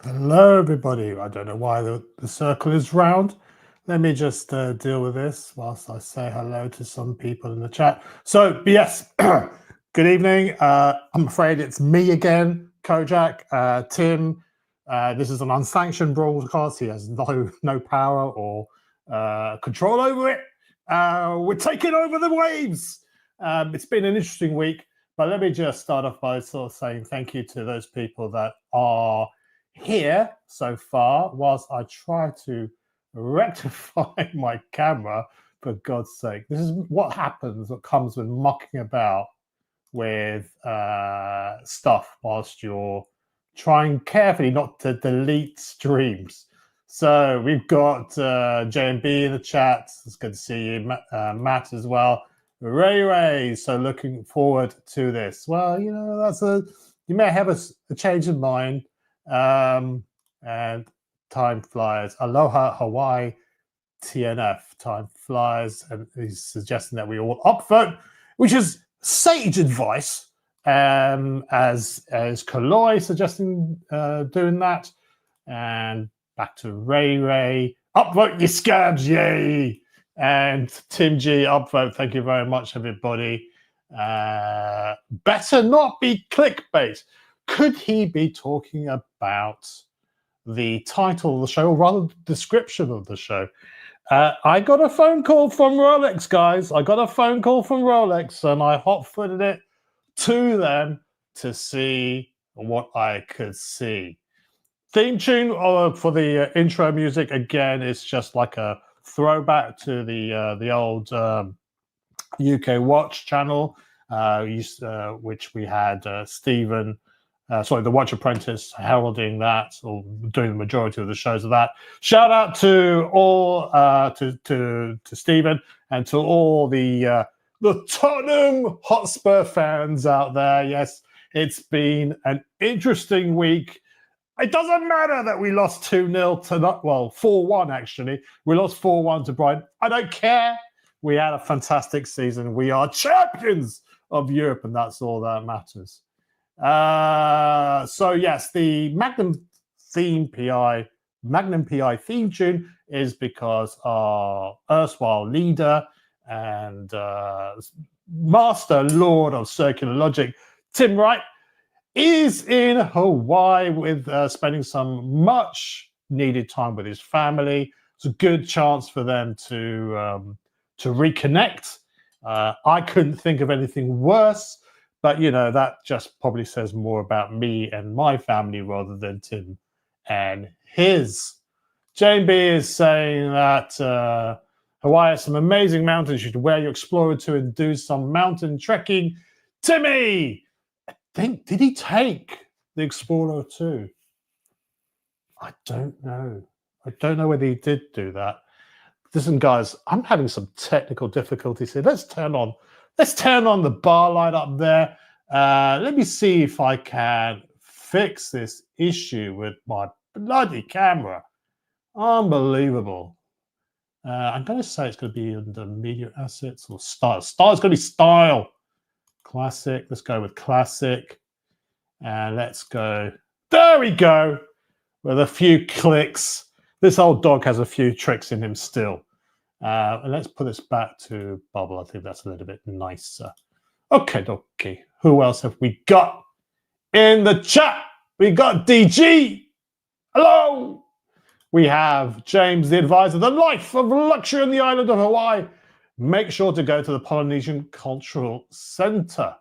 Hello, everybody. I don't know why the circle is round. Let me just deal with this whilst I say hello to some people in the chat. So, yes, good evening. I'm afraid it's me again, Kojak, Tim. This is an unsanctioned broadcast. He has no power or control over it. We're taking over the waves. It's been an interesting week, but let me just start off by sort of saying thank you to those people that are here so far whilst I try to rectify my camera. For God's sake, this is what happens, what comes with mucking about with stuff whilst you're trying carefully not to delete streams. So we've got JMB in the chat. It's good to see you. Matt as well. Ray. So looking forward to this. Well, you know, you may have a change of mind. And time flies. Aloha Hawaii TNF. Time flies, and he's suggesting that we all upvote, which is sage advice. As Kaloi suggesting doing that, and back to Ray. Upvote your scabs, yay! And Tim G, upvote. Thank you very much, everybody. Better not be clickbait. Could he be talking about the title of the show, or rather the description of the show? I got a phone call from Rolex, guys. I got a phone call from Rolex, and I hot-footed it to them to see what I could see. Theme tune for the intro music, again, it's just like a throwback to the old UK Watch channel, which we had Stephen... the Watch Apprentice heralding that, or doing the majority of the shows of that. Shout out to all to Stephen and to all the Tottenham Hotspur fans out there. Yes, it's been an interesting week. It doesn't matter that we lost 2-0 to 4-1 actually. We lost 4-1 to Brighton. I don't care. We had a fantastic season. We are champions of Europe, and that's all that matters. So yes, the Magnum PI theme tune is because our erstwhile leader and master lord of circular logic, Tim Wright, is in Hawaii with spending some much needed time with his family. It's a good chance for them to reconnect. I couldn't think of anything worse. But, you know, that just probably says more about me and my family rather than Tim and his. Jane B is saying that Hawaii has some amazing mountains. You should wear your Explorer 2 and do some mountain trekking. Timmy! Did he take the Explorer 2? I don't know. I don't know whether he did do that. Listen, guys, I'm having some technical difficulties here. Let's turn on the bar light up there. Let me see if I can fix this issue with my bloody camera. Unbelievable. I'm going to say it's going to be under media assets or style. Style is going to be style. Classic. Let's go with classic. And let's go. There we go. With a few clicks. This old dog has a few tricks in him still. And let's put this back to bubble. I think that's a little bit nicer. Okay. Who else have we got in the chat? We got DG. Hello. We have James, the advisor, the life of luxury on the island of Hawaii. Make sure to go to the Polynesian Cultural Center.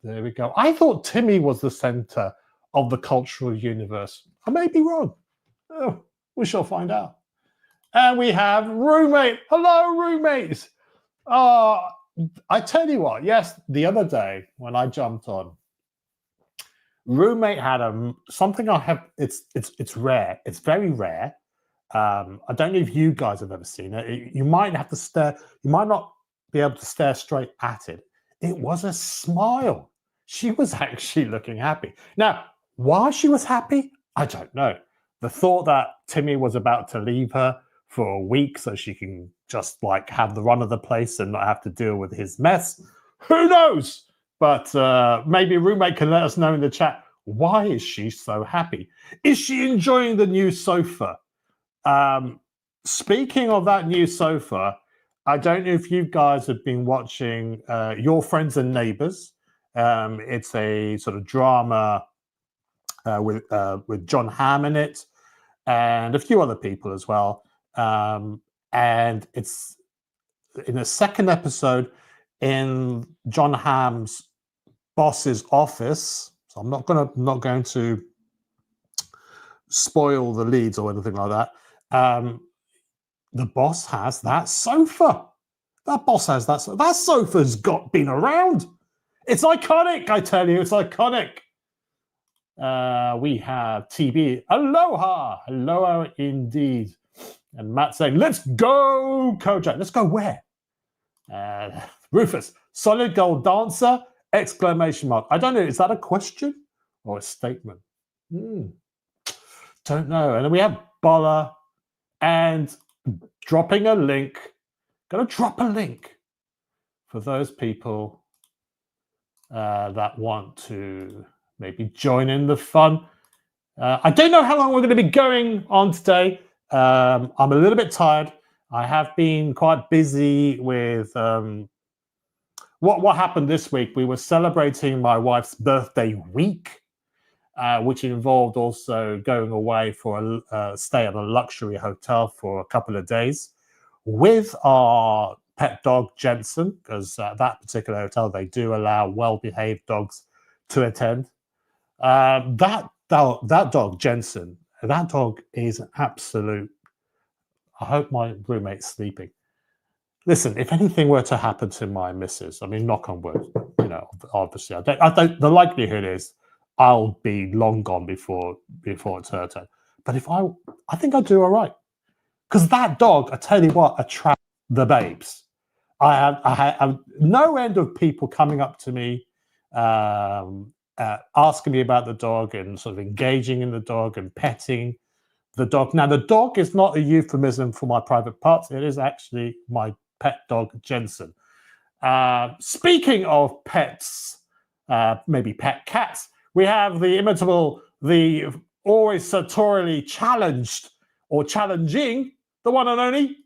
There we go. I thought Timmy was the center of the cultural universe. I may be wrong. Oh, we shall find out. And we have Roommate. Hello, roommates. I tell you what, yes, the other day when I jumped on, Roommate had something I have. It's rare. It's very rare. I don't know if you guys have ever seen it. You might have to stare. You might not be able to stare straight at it. It was a smile. She was actually looking happy. Now, why she was happy, I don't know. The thought that Timmy was about to leave her for a week so she can just like have the run of the place and not have to deal with his mess. Who knows? But maybe Roommate can let us know in the chat Why is she so happy? Is she enjoying the new sofa? Speaking of that new sofa, I don't know if you guys have been watching Your Friends and Neighbors. It's a sort of drama with John Hamm in it and a few other people as well. And it's in the second episode in John Hamm's boss's office. So I'm not going to spoil the leads or anything like that. The boss has that sofa. That boss has that. That sofa's been around. It's iconic, I tell you. It's iconic. We have TB. Aloha indeed. And Matt saying, "Let's go, Kojak. Let's go where?" Rufus, solid gold dancer! Exclamation mark. I don't know. Is that a question or a statement? Don't know. And then we have Bola and dropping a link. Going to drop a link for those people that want to maybe join in the fun. I don't know how long we're going to be going on today. I'm a little bit tired. I have been quite busy with what happened this week. We were celebrating my wife's birthday week, which involved also going away for a stay at a luxury hotel for a couple of days with our pet dog Jensen, because at that particular hotel they do allow well-behaved dogs to attend. That dog Jensen, that dog is an absolute. I hope my roommate's sleeping. Listen, if anything were to happen to my missus, I mean, knock on wood, obviously, I don't. The likelihood is I'll be long gone before it's her turn. But if I think I'd do all right, because that dog, I tell you what, attracts the babes. I have no end of people coming up to me, asking me about the dog and sort of engaging in the dog and petting the dog. Now, the dog is not a euphemism for my private parts. It is actually my pet dog, Jensen. Speaking of pets, maybe pet cats, we have the imitable, the always sartorially challenged or challenging, the one and only,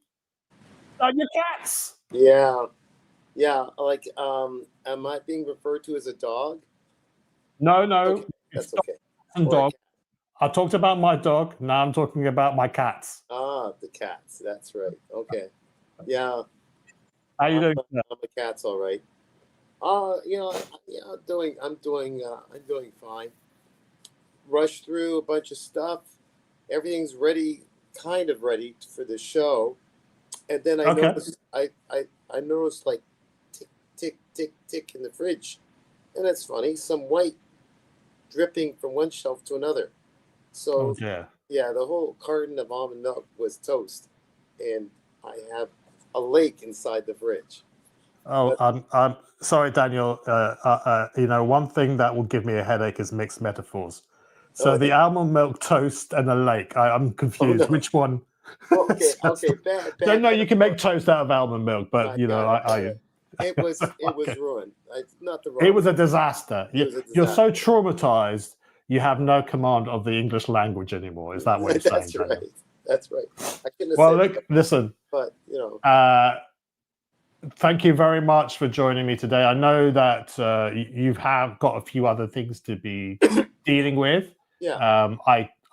your cats. Yeah. Like, am I being referred to as a dog? No. Okay. That's okay. And dog. I talked about my dog. Now I'm talking about my cats. Ah, the cats. That's right. Okay. Yeah. How you doing? I'm a cat's all right. I'm doing fine. Rushed through a bunch of stuff. Everything's ready, kind of ready for the show. And then I noticed I noticed like tick, tick, tick, tick in the fridge. And that's funny. Some white dripping from one shelf to another. So yeah, the whole carton of almond milk was toast, and I have a lake inside the fridge. Oh, I'm sorry, Daniel. One thing that will give me a headache is mixed metaphors. So the almond milk toast and a lake. I'm confused. Which one? Okay. Bad. No, you can make toast out of almond milk, but it was ruined. Not the wrong. It was a disaster. You're so traumatized. You have no command of the English language anymore. Is that what you're saying? That's right. I couldn't have said listen. But thank you very much for joining me today. I know that you have got a few other things to be dealing with. Yeah.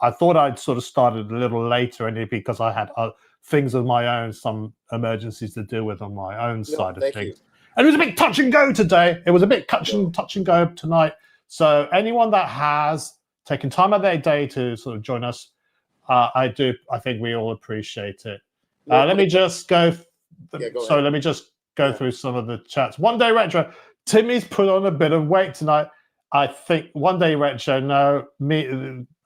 I thought I'd sort of started a little later, only because I had things of my own, some emergencies to deal with on my own side of things. And it was a bit touch and go today. It was a bit touch and go tonight. So anyone that has taken time out of their day to sort of join us, I think we all appreciate it. Let me just go. Let me just go through some of the chats. One Day Retro. Timmy's put on a bit of weight tonight. I think One Day Retro. No,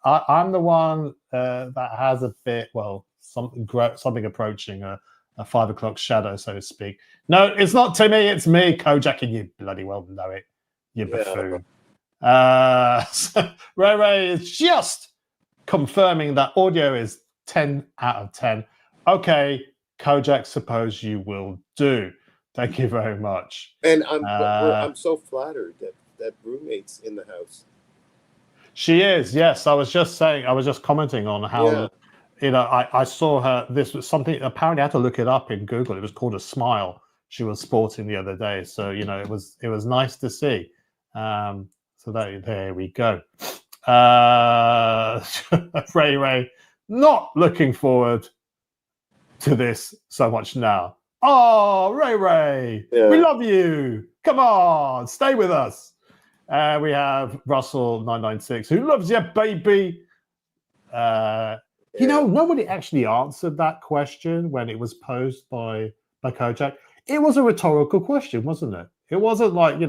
I'm the one that has a bit. Well, something approaching a 5 o'clock shadow, so to speak. No, it's not Timmy. It's me, Kojak, and you bloody well know it. You buffoon. Ray is just confirming that audio is 10 out of 10. Okay, Kojak, suppose you will do. Thank you very much. And I'm so flattered that roommate's in the house. She is, yes. I was just commenting on how, I saw her. This was something, apparently I had to look it up in Google. It was called a smile she was sporting the other day. So, it was nice to see. So there we go. Ray, not looking forward to this so much now. Oh, Ray, we love you. Come on, stay with us. We have Russell 996, who loves you, baby. Nobody actually answered that question when it was posed by Kojak. It was a rhetorical question, wasn't it? It wasn't like,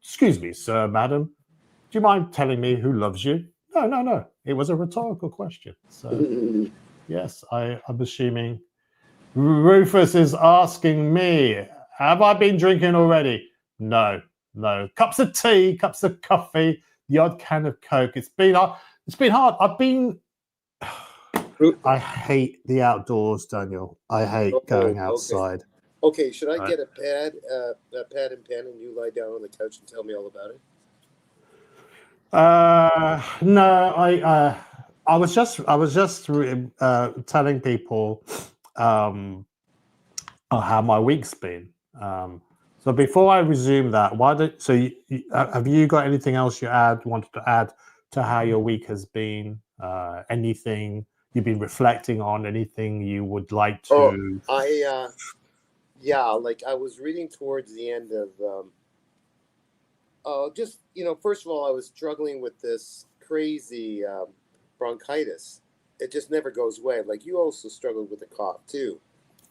excuse me, sir, madam, do you mind telling me who loves you? No. It was a rhetorical question. So, yes, I'm assuming Rufus is asking me, have I been drinking already? No. Cups of tea, cups of coffee, the odd can of Coke. It's been hard. I hate the outdoors, Daniel. I hate going outside. Okay, should I get a pad and pen, and you lie down on the couch and tell me all about it? No, I was just telling people how my week's been. So before I resume that, have you got anything else you wanted to add to how your week has been? Anything you've been reflecting on? Anything you would like to? I was reading towards the end of. First of all, I was struggling with this crazy bronchitis. It just never goes away. Like, you also struggled with the cough too,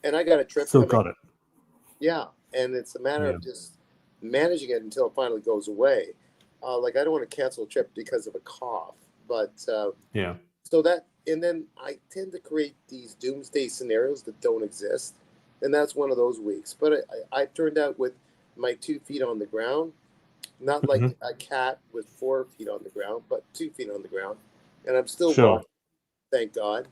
and I got a trip. Still got it. Yeah, and it's a matter of just managing it until it finally goes away. I don't want to cancel a trip because of a cough, but So that, and then I tend to create these doomsday scenarios that don't exist, and that's one of those weeks. But I turned out with my 2 feet on the ground, not like a cat with 4 feet on the ground, but 2 feet on the ground, and I'm still walking, thank God.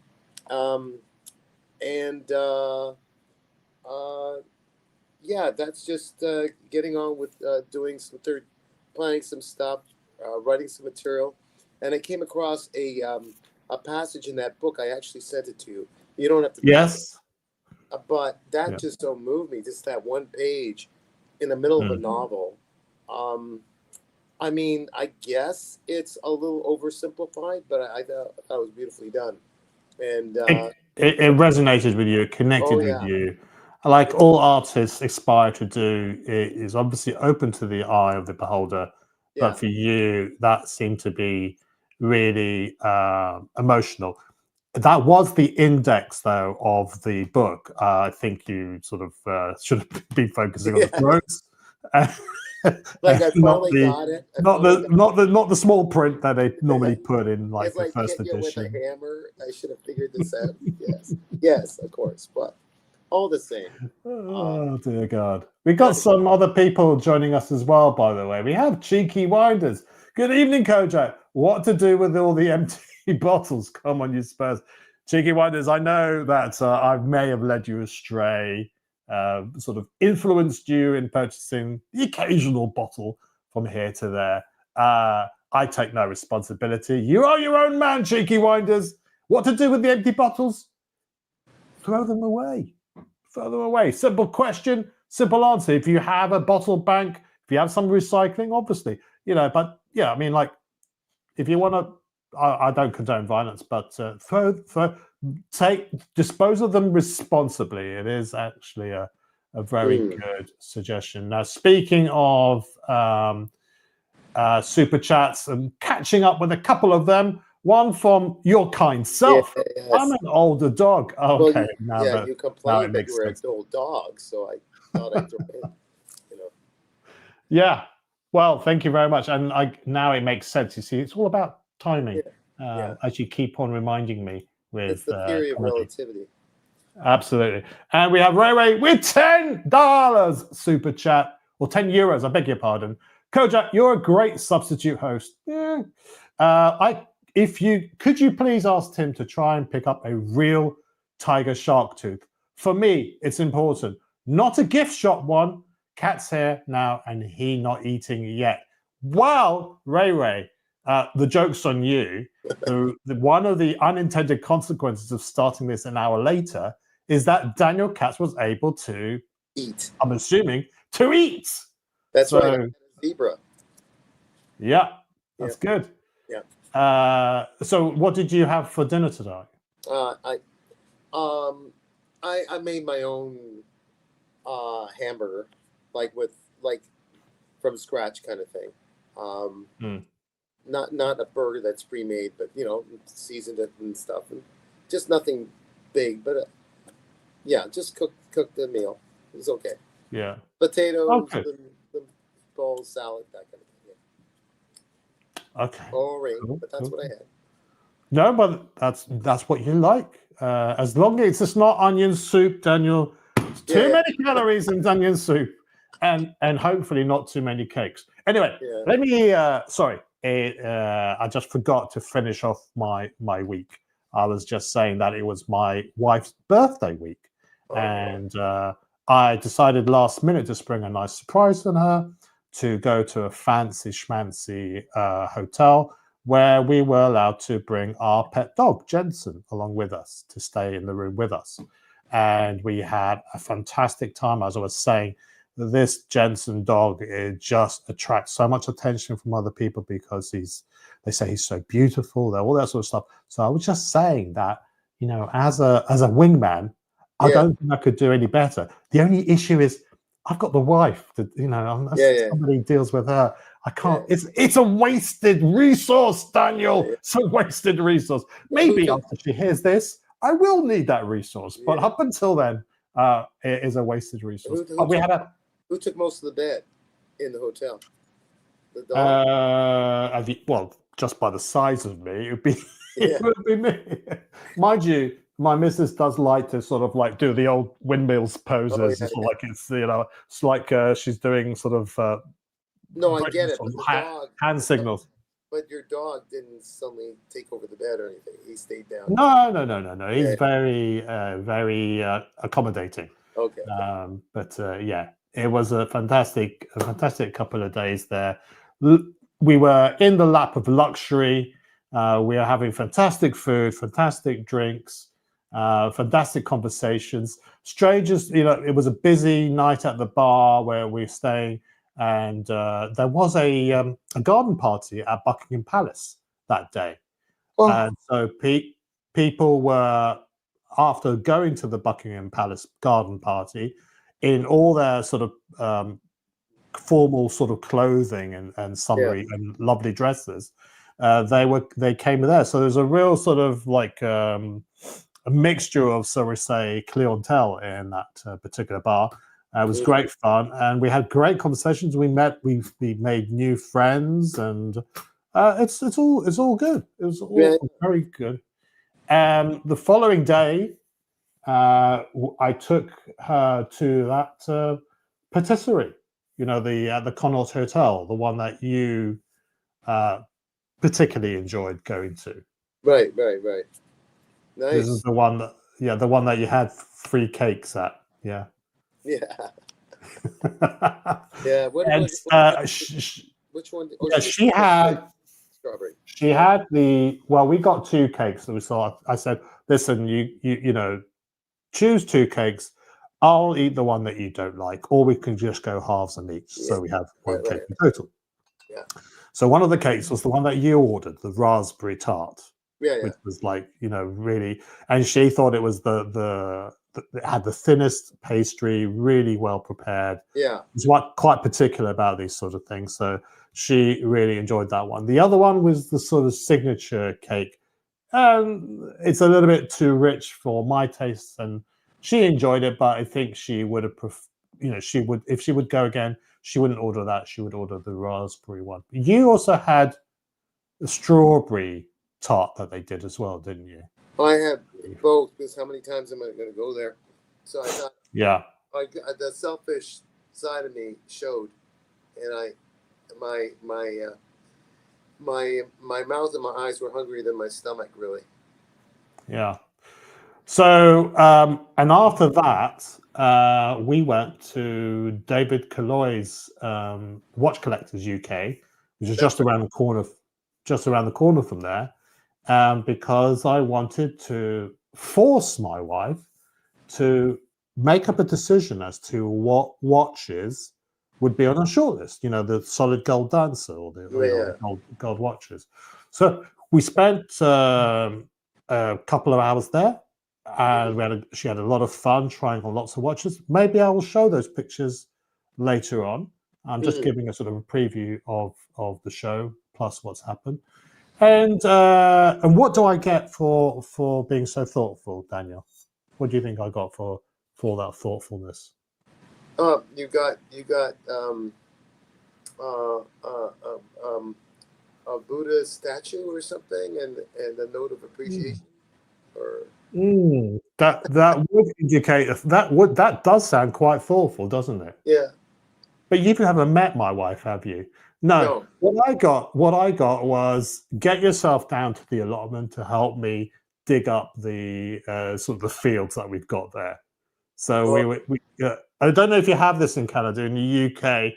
That's just getting on with doing some planning some stuff, writing some material, and I came across a passage in that book. I actually sent it to you. You don't have to. Yes. But that just so moved me. Just that one page in the middle of a novel. I mean, I guess it's a little oversimplified, but I thought it was beautifully done. And it resonated with you, connected with you. Like all artists aspire to do, it is obviously open to the eye of the beholder. But for you, that seemed to be really emotional. That was the index, though, of the book. I think you sort of should have been focusing on the throats. Like, I finally got it. Not the small print that they normally put in, like, the first edition. With a hammer. I should have figured this out. Yes, of course, but all the same. Oh dear God! We got some other people joining us as well. By the way, we have Cheeky Winders. Good evening, Kojak. What to do with all the empty bottles? Come on, you Spurs. Cheeky Winders, I know that I may have led you astray, sort of influenced you in purchasing the occasional bottle from here to there. I take no responsibility. You are your own man, Cheeky Winders. What to do with the empty bottles? Throw them away. Throw them away. Simple question, simple answer. If you have a bottle bank, if you have some recycling, obviously, but I mean, like, if you want to, I don't condone violence, but dispose of them responsibly. It is actually a very good suggestion. Now, speaking of super chats and catching up with a couple of them, one from your kind self. Yes. I'm an older dog. Okay, you complained that you were an old dog, so I thought I'd throw in, Yeah. Well, thank you very much. And now it makes sense. You see, it's all about timing. As you keep on reminding me with it's the theory of relativity. Absolutely. And we have Ray with $10 super chat, or 10 euros. I beg your pardon. Kojak, you're a great substitute host. Could you please ask Tim to try and pick up a real tiger shark tooth? For me, it's important. Not a gift shop one. Cat's here now and he not eating yet. Wow, Ray. the joke's on you. One of the unintended consequences of starting this an hour later is that Daniel Katz was able to eat. I'm assuming to eat. That's right. I had a zebra. Yeah, that's good. Yeah. So what did you have for dinner today? I made my own hamburger, like from scratch kind of thing. Not a burger that's pre-made, but seasoned it and stuff, and just nothing big. But just cook the meal. It was okay. Yeah. Potatoes, the bowl, salad, that kind of thing. Okay. Boring, but that's what I had. No, but that's what you like. As long as it's not onion soup, Daniel. Too many calories in onion soup, and hopefully not too many cakes. Anyway, let me. Sorry, I just forgot to finish off my week. I was just saying that it was my wife's birthday week, and I decided last minute to spring a nice surprise on her to go to a fancy schmancy hotel where we were allowed to bring our pet dog, Jensen, along with us to stay in the room with us. And we had a fantastic time. As I was saying, this Jensen dog, it just attracts so much attention from other people because they say he's so beautiful, all that sort of stuff. So I was just saying that, as a wingman, I don't think I could do any better. The only issue is I've got the wife that, unless somebody deals with her, I can't. It's a wasted resource, Daniel. It's a wasted resource. Maybe after she hears this, I will need that resource. But up until then, it is a wasted resource. Who took most of the bed in the hotel? The dog? Well, just by the size of me, it would be me. Mind you, my missus does like to sort of like do the old windmills poses. It's like she's doing sort of. No, I get it. But the dog, hand signals. But your dog didn't suddenly take over the bed or anything. He stayed down. No. He's very, very accommodating. Okay. It was a fantastic couple of days there. We were in the lap of luxury. We are having fantastic food, fantastic drinks, fantastic conversations. Strangers, it was a busy night at the bar where we were staying. And there was a garden party at Buckingham Palace that day. Oh. And so people were, after going to the Buckingham Palace garden party, in all their sort of formal sort of clothing and summery and lovely dresses, they came there. So there's a real sort of like a mixture of, so we say, clientele in that particular bar. It was great fun, and we had great conversations. We made new friends, and it's all good. It was all very good. The following day, I took her to that patisserie. The Connaught Hotel, the one that you particularly enjoyed going to. Right. Nice. This is the one that you had free cakes at. Yeah. Yeah. Which one? She had strawberry. She had we got two cakes that we saw. I said, listen, you choose two cakes. I'll eat the one that you don't like, or we can just go halves and each. So we have one cake in total. Yeah. So one of the cakes was the one that you ordered, the raspberry tart. Yeah. Which was like, really, and she thought it was it had the thinnest pastry, really well prepared. Yeah. She's quite particular about these sort of things. So she really enjoyed that one. The other one was the sort of signature cake. It's a little bit too rich for my tastes, and she enjoyed it, but I think she would have if she would go again, she wouldn't order that. She would order the raspberry one. You also had the strawberry tart that they did as well, didn't you? I had both, because how many times am I going to go there? So I thought, the selfish side of me showed, and my mouth and my eyes were hungrier than my stomach, really. Yeah. So and after that, we went to David Colloy's Watch Collectors UK, which is just around the corner just around the corner from there, because I wanted to force my wife to make up a decision as to what watches would be on a shortlist. You know, the solid gold dancer or the gold watches. So we spent a couple of hours there, and she had a lot of fun trying on lots of watches. Maybe I will show those pictures later on. I'm just giving a sort of a preview of the show plus what's happened. And what do I get for being so thoughtful, Daniel? What do you think I got for that thoughtfulness? You got a Buddha statue or something, and a note of appreciation, or that would indicate that does sound quite thoughtful, doesn't it? Yeah. But you haven't met my wife, have you? No. What I got was get yourself down to the allotment to help me dig up the sort of the fields that we've got there. So I don't know if you have this in Canada. In the UK,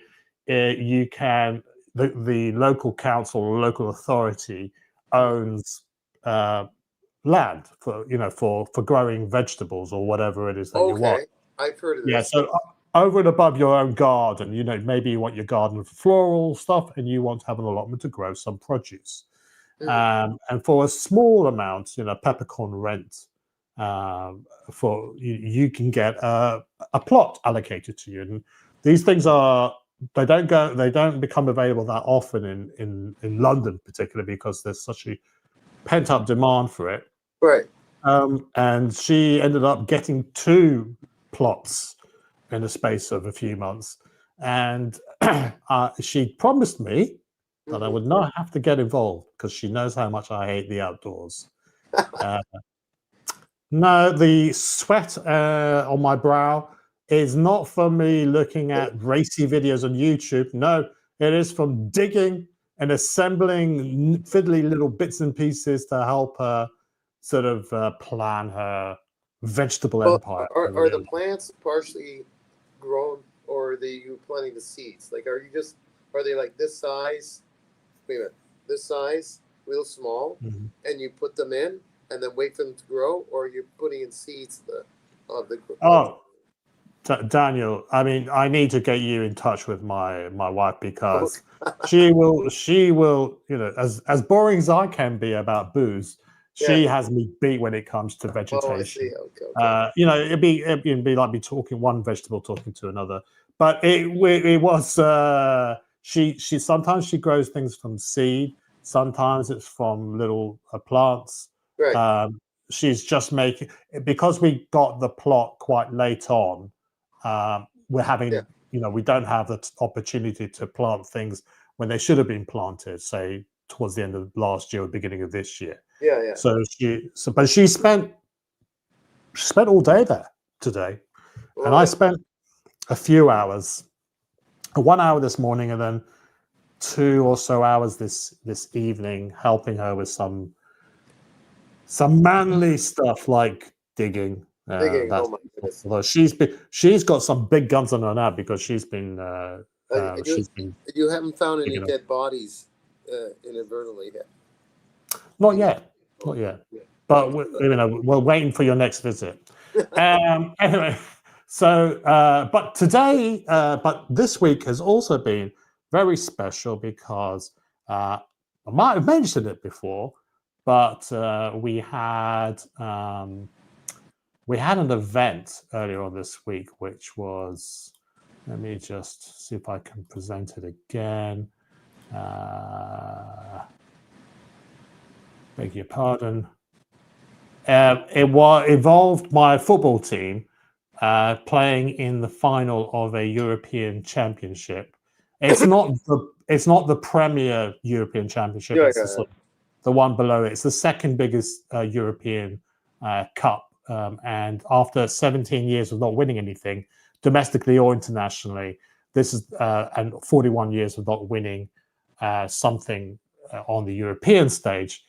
you can the local council or local authority owns land for growing vegetables or whatever it is that you want. I've heard of this. Yeah, so over and above your own garden, maybe you want your garden for floral stuff, and you want to have an allotment to grow some produce. And for a small amount, peppercorn rent, for you can get a plot allocated to you. And these things they don't become available that often in London, particularly because there's such a pent up demand for it. Right. And she ended up getting 2 plots in the space of a few months, and she promised me that I would not have to get involved because she knows how much I hate the outdoors. No, the sweat on my brow is not from me looking at racy videos on YouTube. No, it is from digging and assembling fiddly little bits and pieces to help her sort of plan her vegetable empire. Are the plants partially grown, or are you planting the seeds? Like, are they like this size? Wait a minute, this size, real small, and you put them in and then wait for them to grow, or you're putting in seeds of the. Oh, Daniel, I mean, I need to get you in touch with my wife because she will, as boring as I can be about booze, she has me beat when it comes to vegetation. Oh, I see. Okay. It'd be like me talking one vegetable talking to another. But it was she sometimes she grows things from seed, sometimes it's from little plants. Right. She's just making, because we got the plot quite late on. We're having we don't have the opportunity to plant things when they should have been planted, say towards the end of last year or beginning of this year. Yeah. So she spent all day there today, and I spent a few hours, 1 hour this morning, and then 2 or so hours this evening, helping her with some manly stuff like digging. Oh my goodness! Although she's got some big guns on her now because she's been. You haven't found any dead bodies inadvertently yet. Not yet. But we're waiting for your next visit. Anyway, so but this week has also been very special because I might have mentioned it before, but we had an event earlier on this week, which was, let me just see if I can present it again. Beg your pardon. It involved my football team playing in the final of a European Championship. It's not the Premier European Championship. It's the one below it. It's the second biggest European cup. And after 17 years of not winning anything, domestically or internationally, this is and 41 years of not winning something on the European stage.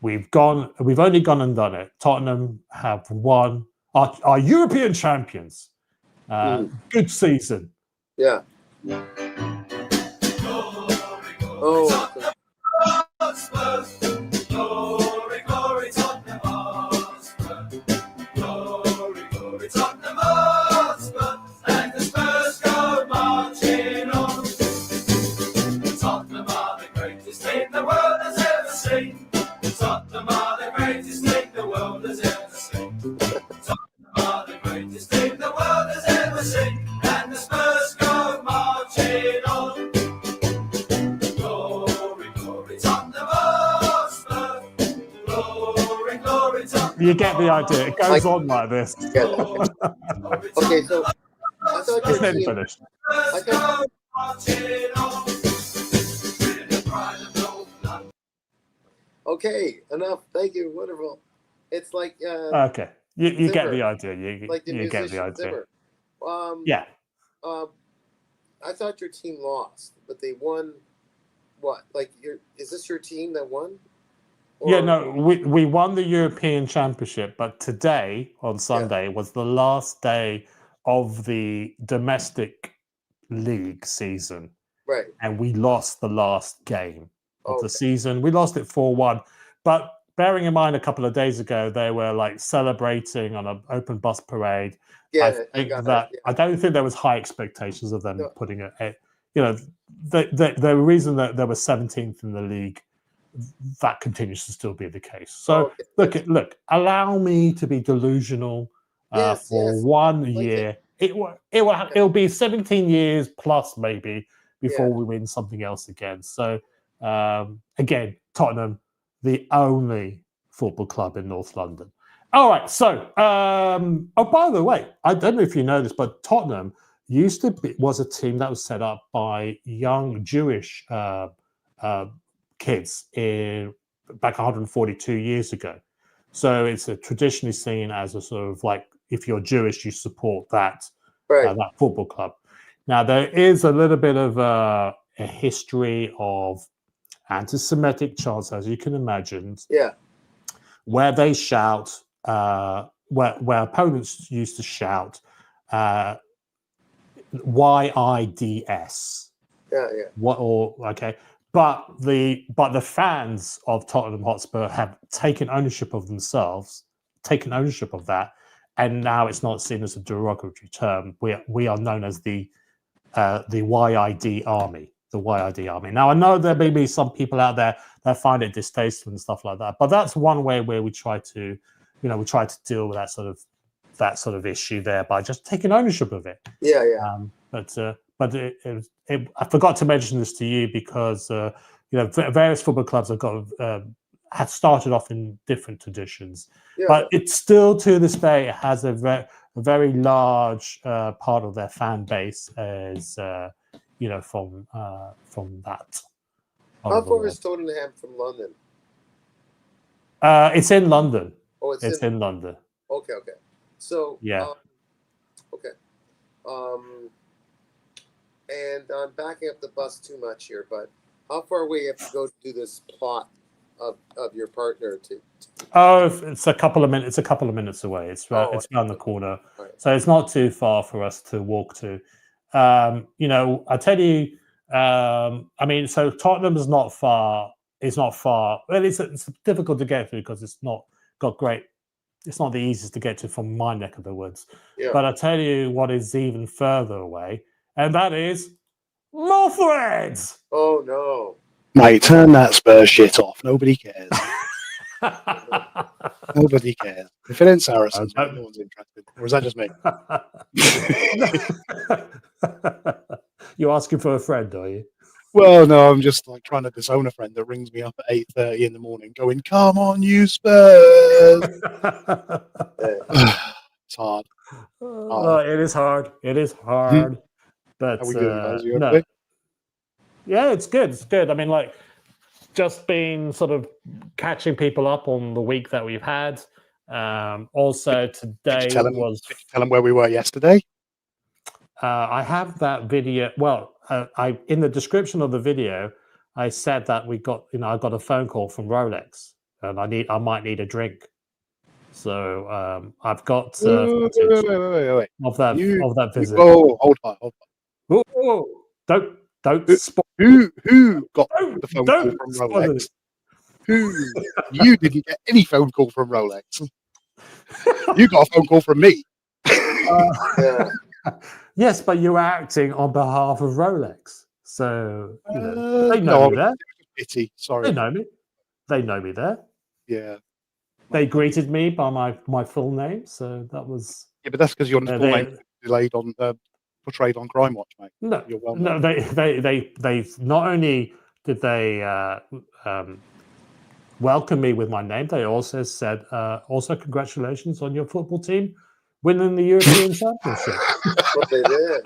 We've only gone and done it. Tottenham have won, our European champions. Good season. Yeah. Oh. You get the idea. It goes on like this. Get it. Okay, so I thought It's your nearly team. finished. I thought, okay, enough. Thank you. Wonderful. It's like Okay, you get Zimmer, the idea. You like the you get the musician idea. Zimmer. Yeah. I thought your team lost, but they won. What? Like, is this your team that won? Yeah, no, we won the European Championship, but today, on Sunday, was the last day of the domestic league season. Right. And we lost the last game of the Okay. season. We lost it 4-1. But bearing in mind, a couple of days ago, they were like celebrating on an open bus parade. Yeah, I got that it. Yeah. I don't think there was high expectations of them No. putting it. You know, the reason that they were 17th in the league, that continues to still be the case. So Okay. look, allow me to be delusional for 1 year. It'll be 17 years plus maybe before we win something else again. So again, Tottenham, the only football club in North London. All right. So by the way, I don't know if you know this, but Tottenham was a team that was set up by young Jewish kids back 142 years ago. So it's traditionally seen as a sort of like, if you're Jewish, you support that that football club. Now there is a little bit of a history of anti-Semitic chants, as you can imagine. Yeah. Where they shout, where opponents used to shout, YIDS. Yeah. Okay. But the fans of Tottenham Hotspur have taken ownership of themselves, taken ownership of that, and now it's not seen as a derogatory term. We are known as the YID Army, the YID Army. Now I know there may be some people out there that find it distasteful and stuff like that, but that's one way where we try to deal with that sort of issue there by just taking ownership of it. Yeah, yeah. But I forgot to mention this to you because various football clubs have started off in different traditions, but it's still to this day it has a very large part of their fan base as from that. How far is Tottenham from London? It's in London. Oh, it's in London. Okay. So yeah. Okay. And I'm backing up the bus too much here, but how far away you have to go to do this plot of your partner to? Oh, it's a couple of minutes. It's a couple of minutes away. It's around the corner, so it's not too far for us to walk to. I tell you, I mean, so Tottenham is not far. It's not far. Well, it's difficult to get to because it's not got great. It's not the easiest to get to from my neck of the woods. Yeah. But I tell you what is even further away, and that is Threads. Oh no! Mate, turn that Spurs shit off. Nobody cares. Nobody cares. If it ain't Saracens, no one's interested. Or is that just me? You're asking for a friend, are you? Well, no, I'm just like trying to disown a friend that rings me up at 8:30 in the morning, going, "Come on, you Spurs!" It's hard. It is hard. It is hard. But how we doing, guys? You no. okay? Yeah, it's good. It's good. I mean, like, just been sort of catching people up on the week that we've had. Also, today Did you tell them where we were yesterday? I have that video. Well, I in the description of the video, I said that I got a phone call from Rolex, and I might need a drink. So I've got wait. of that visit. Oh, hold on. Oh, don't Who got the phone call from Rolex? Who? You didn't get any phone call from Rolex. You got a phone call from me. Yes, but you were acting on behalf of Rolex, so they know me there. Pity, sorry. They know me there. Yeah. They greeted me by my full name, so that was. Yeah, but that's because your full name portrayed on Crime Watch, mate. No, you're well no, they not only did they welcomed me with my name. They also said, also congratulations on your football team winning the European Championship. What they did.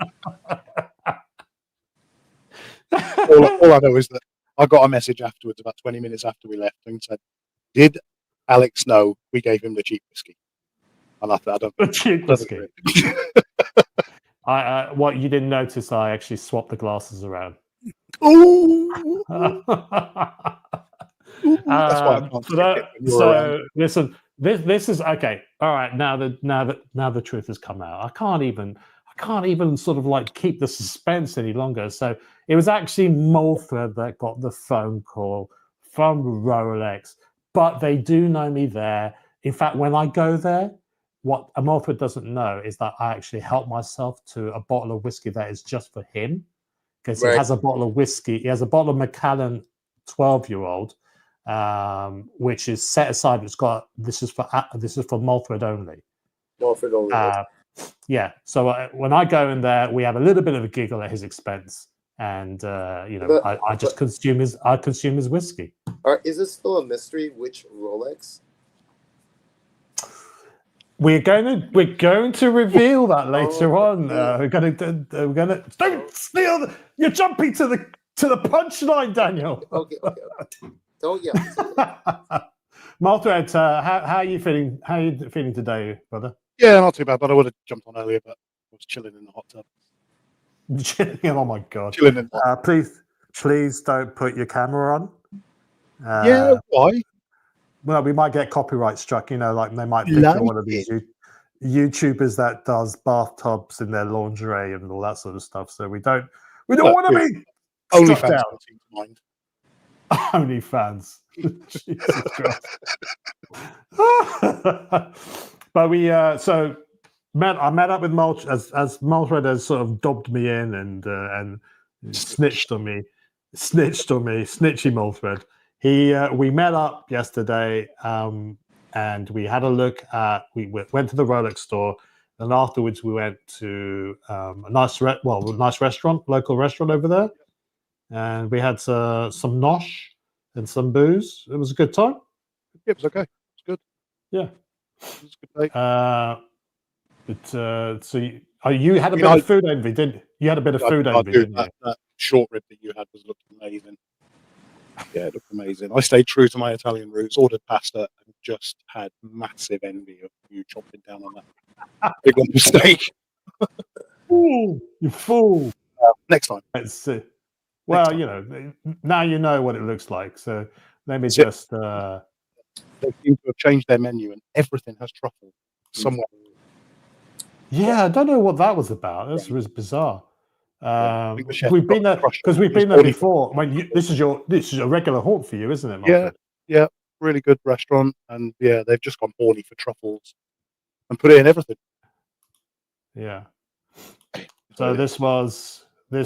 All I know is that I got a message afterwards, about 20 minutes after we left, and said, "Did Alex know we gave him the cheap whiskey?" And I thought, The cheap whiskey. What you didn't notice, I actually swapped the glasses around. Ooh. That's why I can't skip it when you're around. Listen, this is okay. All right, now the truth has come out. I can't even sort of like keep the suspense any longer. So it was actually Mulford that got the phone call from Rolex, but they do know me there. In fact, when I go there, what Mulford doesn't know is that I actually help myself to a bottle of whiskey that is just for him, because he has a bottle of whiskey. He has a bottle of Macallan 12-year-old, which is set aside. It's got this is for Mulford only. Mulford only. Yeah. So when I go in there, we have a little bit of a giggle at his expense, and I consume his whiskey. Is it still a mystery which Rolex? We're going to reveal that later on. We're going to don't steal. You're jumping to the punchline, Daniel. Okay. Don't yell. Margaret, how are you feeling? How are you feeling today, brother? Yeah, not too bad. But I would have jumped on earlier, but I was chilling in the hot tub. Oh my god! Chilling in the hot tub. Please don't put your camera on. Yeah, why? Well, we might get copyright struck. Like they might think you're one of these YouTubers that does bathtubs in their lingerie and all that sort of stuff. So we don't want to be struck down. OnlyFans. Jesus Christ. But I met up with Mulch as Mulchred has sort of dobbed me in and snitched on me, snitchy Mulchred. We met up yesterday, and we had a look at. We went to the Rolex store, and afterwards we went to a nice restaurant, local restaurant over there, and we had some nosh and some booze. It was a good time. Yeah, it was okay. It was good. Yeah, it was a good day. So you had a bit of food envy, didn't you? You had a bit of food envy, didn't you? That short rib that you had was looking amazing. Yeah, it looked amazing. I stayed true to my Italian roots, ordered pasta, and just had massive envy of you chopping down on that big lump of steak. Ooh, you fool! Next time. Well, now you know what it looks like. So let me just. They seem to have changed their menu, and everything has truffle somewhere. Yeah, I don't know what that was about. That's really bizarre. We've been there because we've been there before. This is a regular haunt for you, isn't it, Margaret? Yeah, really good restaurant, and yeah, they've just gone horny for truffles and put it in everything. Yeah. So this was the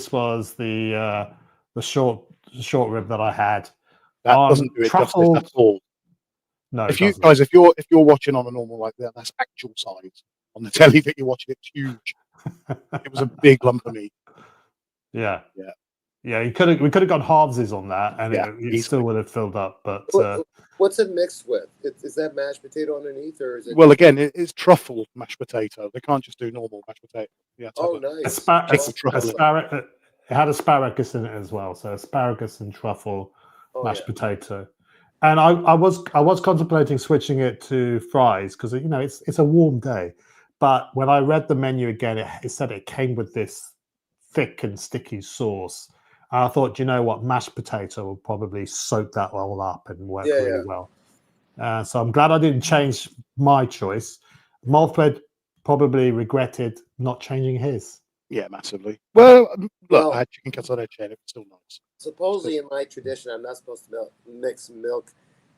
short rib that I had. That doesn't do it justice at all. No, if you're watching on a normal like that, that's actual size. On the telly that you're watching, it's huge. It was a big lump of meat. Yeah. We could have gone halvesies on that, and it still would have filled up. But what's it mixed with? Is that mashed potato underneath, or is it? Well, again, it's truffle mashed potato. They can't just do normal mashed potato. Nice. It had asparagus in it as well, so asparagus and truffle mashed potato. And I was contemplating switching it to fries because it's a warm day. But when I read the menu again, it said it came with this thick and sticky sauce. And I thought, mashed potato will probably soak that all up and work really well. So I'm glad I didn't change my choice. Mulfred probably regretted not changing his. Yeah, massively. Well, I had chicken casale and it's still nice. Supposedly, in my tradition, I'm not supposed to mix milk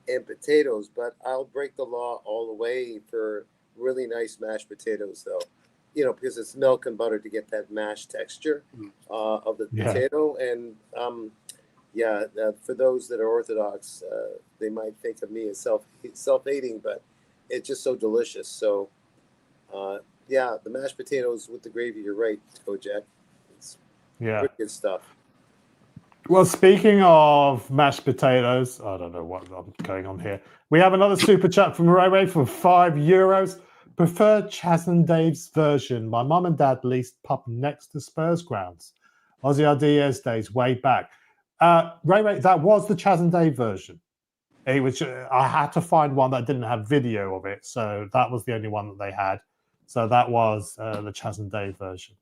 and potatoes, but I'll break the law all the way for really nice mashed potatoes, though. Because it's milk and butter to get that mashed texture of the potato. And for those that are Orthodox, they might think of me as self-hating, but it's just so delicious. So, the mashed potatoes with the gravy, you're right, Kojak. It's pretty good stuff. Well, speaking of mashed potatoes, I don't know what I'm going on here. We have another super chat from Ray for €5. Preferred Chas and Dave's version. My mum and dad leased pub next to Spurs grounds. Ozzy Diaz days way back. Ray, that was the Chas and Dave version. It was. I had to find one that didn't have video of it, so that was the only one that they had. So that was the Chas and Dave version.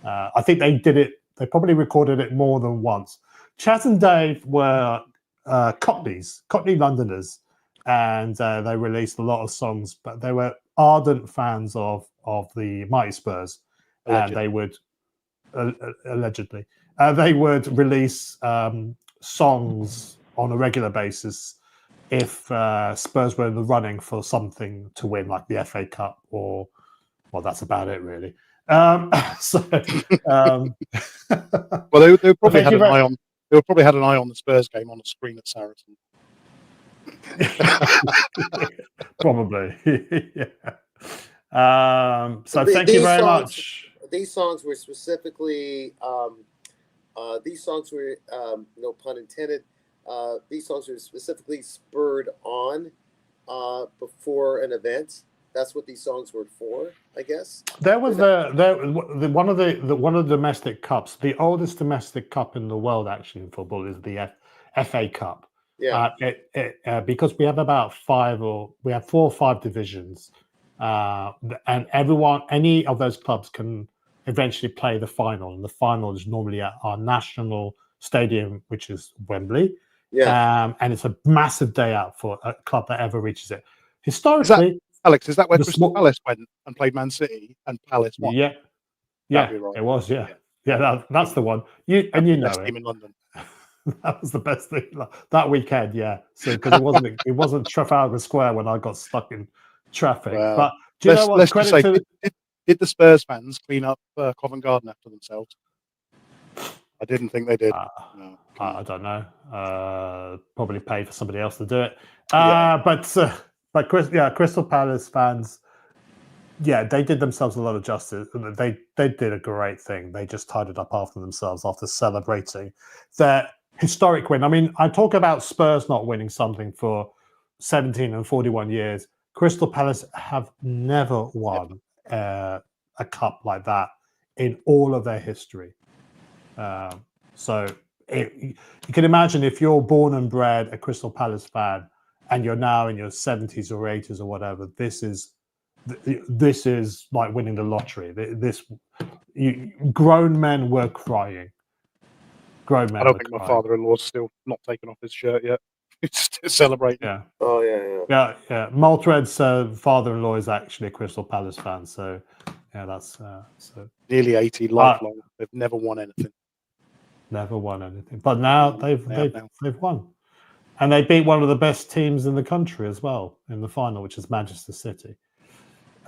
I think they did it. They probably recorded it more than once. Chas and Dave were Cockney Londoners, and they released a lot of songs. But they were ardent fans of the Mighty Spurs, and they would allegedly they would release songs on a regular basis if Spurs were in the running for something to win, like the FA Cup, or well, that's about it, really. Well, they probably had an eye on. They probably had an eye on the Spurs game on a screen at Saracen. Probably, yeah. So thank you very much. These songs were specifically. These songs were, no pun intended. These songs were specifically spurred on before an event. That's what these songs were for, I guess. There was one of the domestic cups. The oldest domestic cup in the world, actually, in football, is the FA Cup. Yeah. Because we have about 4 or 5 divisions, and any of those clubs can eventually play the final, and the final is normally at our national stadium, which is Wembley. Yeah. And it's a massive day out for a club that ever reaches it. Historically. Alex, is that where Crystal Palace went and played Man City and Palace won? Yeah, right. It was. Yeah, that's the one. You know it. Team in London. That was the best thing that weekend. Yeah, so because it wasn't Trafalgar Square when I got stuck in traffic. Well, but do you know what? Let's just say, did the Spurs fans clean up Covent Garden after themselves? I didn't think they did. No. I don't know. Probably pay for somebody else to do it. But Crystal Palace fans, they did themselves a lot of justice. They did a great thing. They just tied it up after themselves after celebrating their historic win. I mean, I talk about Spurs not winning something for 17 and 41 years. Crystal Palace have never won a cup like that in all of their history. So you can imagine if you're born and bred a Crystal Palace fan, and you're now in your 70s or 80s or whatever, this is like winning the lottery. Grown men were crying. I don't think my father-in-law's still not taken off his shirt yet. He's still celebrating. Yeah. Oh yeah. Yeah. Maltred's father-in-law is actually a Crystal Palace fan, so yeah, that's so nearly 80, lifelong. They've never won anything. Never won anything, but now they've won. And they beat one of the best teams in the country as well in the final, which is Manchester City.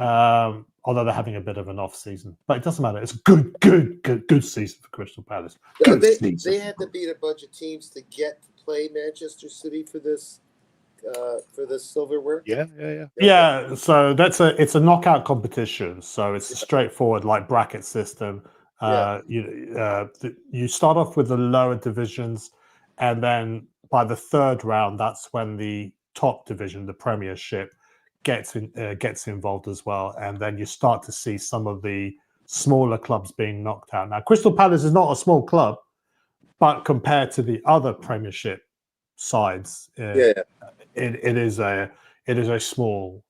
Although they're having a bit of an off season, but it doesn't matter. It's a good season for Crystal Palace. They had to beat a bunch of teams to get to play Manchester City for this silverware. Yeah. So it's a knockout competition. So it's a straightforward like bracket system. You start off with the lower divisions, and then by the third round, that's when the top division, the Premiership, gets involved as well, and then you start to see some of the smaller clubs being knocked out. Now, Crystal Palace is not a small club, but compared to the other Premiership sides, it is a small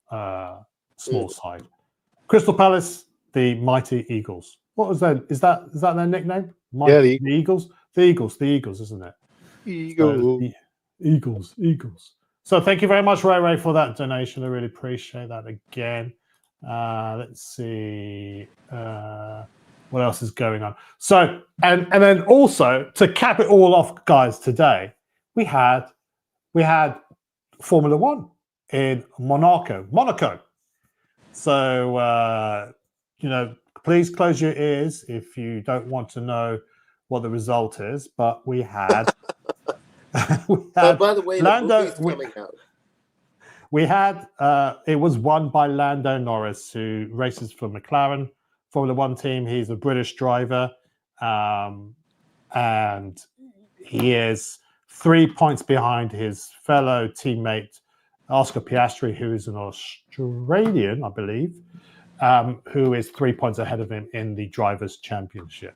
side. Crystal Palace, the Mighty Eagles. What was that? Is that their nickname? The Eagles. The Eagles, isn't it? Eagles. So thank you very much, Ray, for that donation. I really appreciate that again. Let's see what else is going on. So and then also to cap it all off, guys, today we had Formula One in Monaco. So please close your ears if you don't want to know what the result is. But we had. By the way, the movie's coming out. We had it was won by Lando Norris, who races for McLaren Formula One team. He's a British driver, and he is 3 points behind his fellow teammate Oscar Piastri, who is an Australian, I believe, who is 3 points ahead of him in the Drivers' Championship.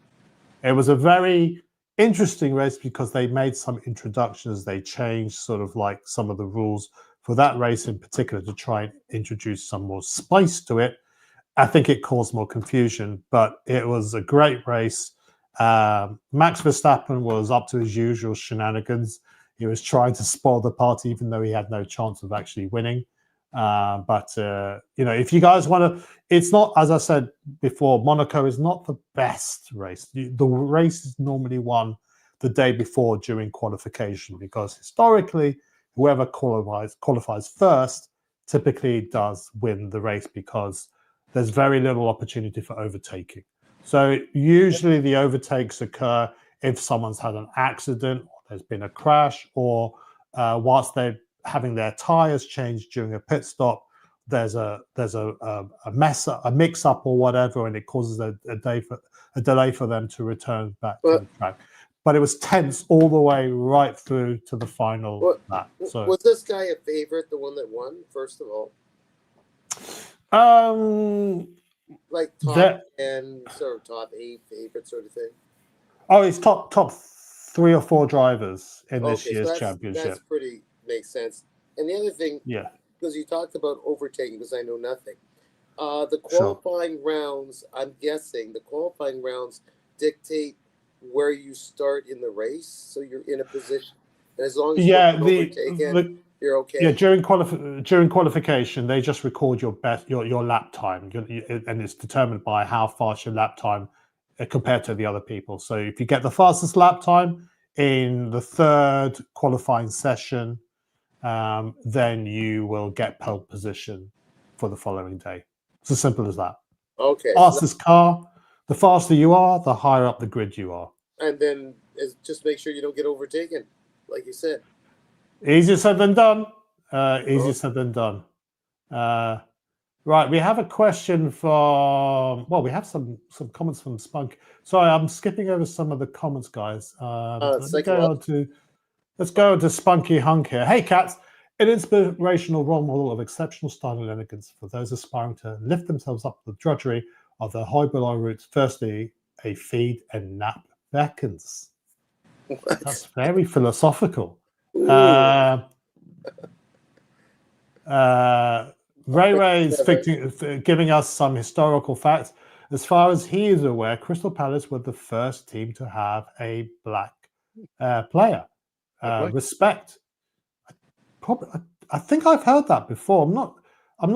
It was a very interesting race because they made some introductions. They changed sort of like some of the rules for that race in particular to try and introduce some more spice to it. I think it caused more confusion, but it was a great race. Max Verstappen was up to his usual shenanigans. He was trying to spoil the party, even though he had no chance of actually winning. But if you guys want to, it's not, as I said before, Monaco is not the best race. The race is normally won the day before during qualification, because historically, whoever qualifies first typically does win the race, because there's very little opportunity for overtaking. So usually the overtakes occur if someone's had an accident, or there's been a crash, or whilst they're having their tires changed during a pit stop, there's a mix up or whatever, and it causes a delay for them to return back to the track. But it was tense all the way right through to the final lap. So was this guy a favorite, the one that won, first of all? Like top 10, sort of top 8 favorite sort of thing? Oh, it's top 3 or 4 drivers in this year's championship. That's pretty, makes sense. And the other thing, because you talked about overtaking, because I know nothing. The qualifying rounds, I'm guessing the qualifying rounds dictate where you start in the race, so you're in a position. And as long as you're overtaken, you're okay. Yeah, during qualification, they just record your lap time, and it's determined by how fast your lap time compared to the other people. So if you get the fastest lap time in the 3rd qualifying session, then you will get pole position for the following day. It's as simple as that. Okay. Fastest car, the faster you are, the higher up the grid you are. And then just make sure you don't get overtaken, like you said. Easier said than done. Easier said than done. Right, we have a question from. Well, we have some comments from Spunk. Sorry, I'm skipping over some of the comments, guys. Let's go on to Spunky Hunk here. Hey, cats! An inspirational role model of exceptional style and elegance for those aspiring to lift themselves up the drudgery of the high below routes. Firstly, a feed and nap beckons. What? That's very philosophical. Ray is giving us some historical facts. As far as he is aware, Crystal Palace were the first team to have a black player. Respect. I think I've heard that before. I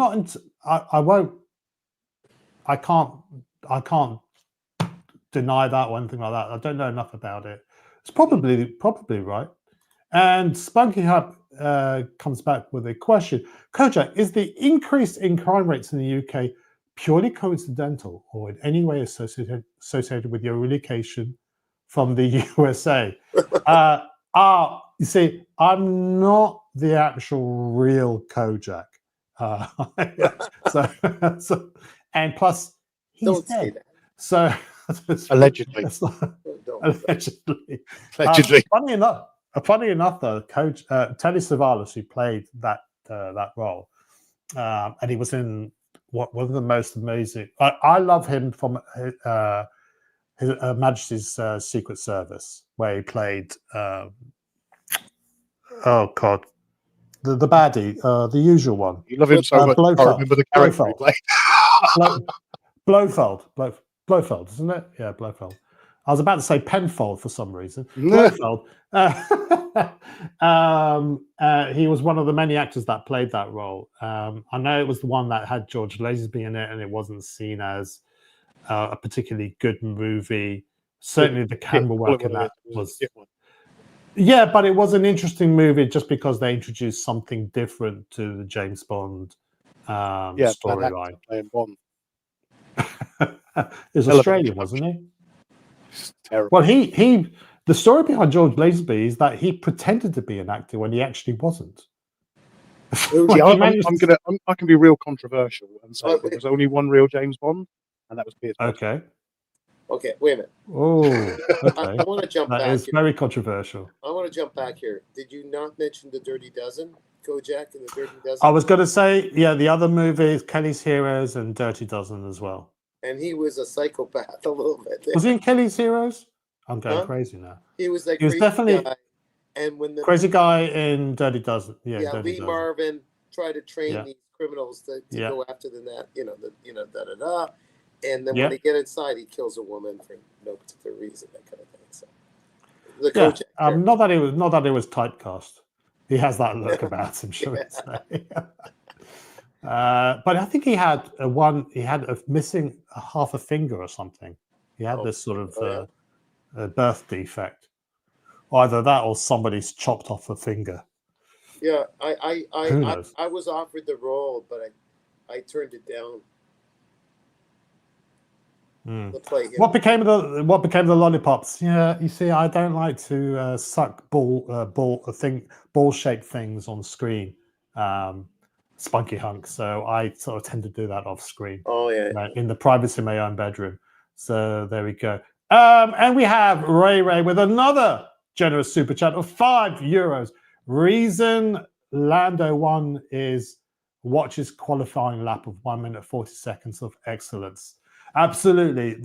can't deny that or anything like that. I don't know enough about it. It's probably right. And Spunky Hub comes back with a question. Kojak, is the increase in crime rates in the UK purely coincidental or in any way associated with your relocation from the USA? You see, I'm not the actual real Kojak. And plus, he's dead. So allegedly. Allegedly. Funny enough, though, Coach Telly Savalas, who played that role, and he was in one of the most amazing. I love him from His Majesty's Secret Service, where he played. Oh God, the baddie, the usual one. You love him so much. I can't remember the character he played. Blofeld, isn't it? Yeah, Blofeld. I was about to say Penfold for some reason. Blofeld. He was one of the many actors that played that role. I know it was the one that had George Lazenby in it, and it wasn't seen as a particularly good movie. Certainly, the camera work in that was. Yeah, but it was an interesting movie just because they introduced something different to the James Bond storyline. Playing Bond. He was Australian, wasn't he? Terrible. Well, the story behind George Lazenby is that he pretended to be an actor when he actually wasn't. I can be real controversial and say there was only one real James Bond, and that was Pierce Brosnan. Okay. Okay, wait a minute. Oh, okay. I want to jump That back. is Here. very controversial. I want to jump back here. Did you not mention the Dirty Dozen? Kojak and the Dirty I Dozen? was going to say, yeah, the other movies, Kelly's Heroes and Dirty Dozen as well. And he was a psychopath a little bit. Was he in Kelly's Heroes? I'm going Huh? crazy now. He was that He was crazy definitely guy. And when the crazy guy in Dirty Dozen. Yeah, yeah, Dirty Lee Dozen. Marvin tried to train Yeah. these criminals to Yeah. go after the net, da da da. And then Yeah. when they get inside, he kills a woman for no particular reason, that kind of thing. So the Yeah, Kojak character. not that he was typecast. He has that look about him, shall we say? But I think he had a missing half a finger or something. He had this sort of a birth defect. Either that or somebody's chopped off a finger. Yeah, Who knows? I was offered the role, but I turned it down. To play him. What became of the lollipops? Yeah, you see, I don't like to suck ball-shaped things on screen, spunky hunk. So I sort of tend to do that off screen. Oh yeah, in the privacy of my own bedroom. So there we go. And we have Ray with another generous super chat of €5. Reason Lando won is watch his qualifying lap of 1 minute 40 seconds of excellence. Absolutely.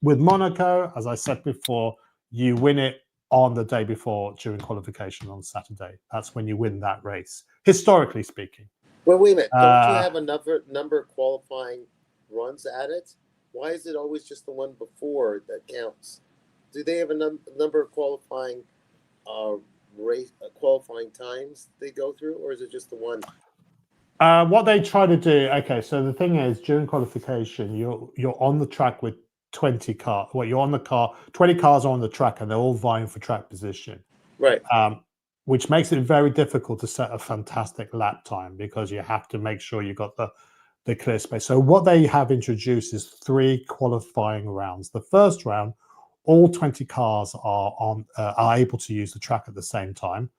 With Monaco, as I said before, you win it on the day before during qualification on Saturday. That's when you win that race, historically speaking. Well, wait a minute. Don't you have another number of qualifying runs at it? Why is it always just the one before that counts? Do they have a number of qualifying qualifying times they go through, or is it just the one? What they try to do, okay, so the thing is, during qualification, you're on the track with 20 cars. Well, you're on the car, 20 cars are on the track, and they're all vying for track position. Right. Which makes it very difficult to set a fantastic lap time because you have to make sure you got the clear space. So what they have introduced is 3 qualifying rounds. The first round, all 20 cars are able to use the track at the same time.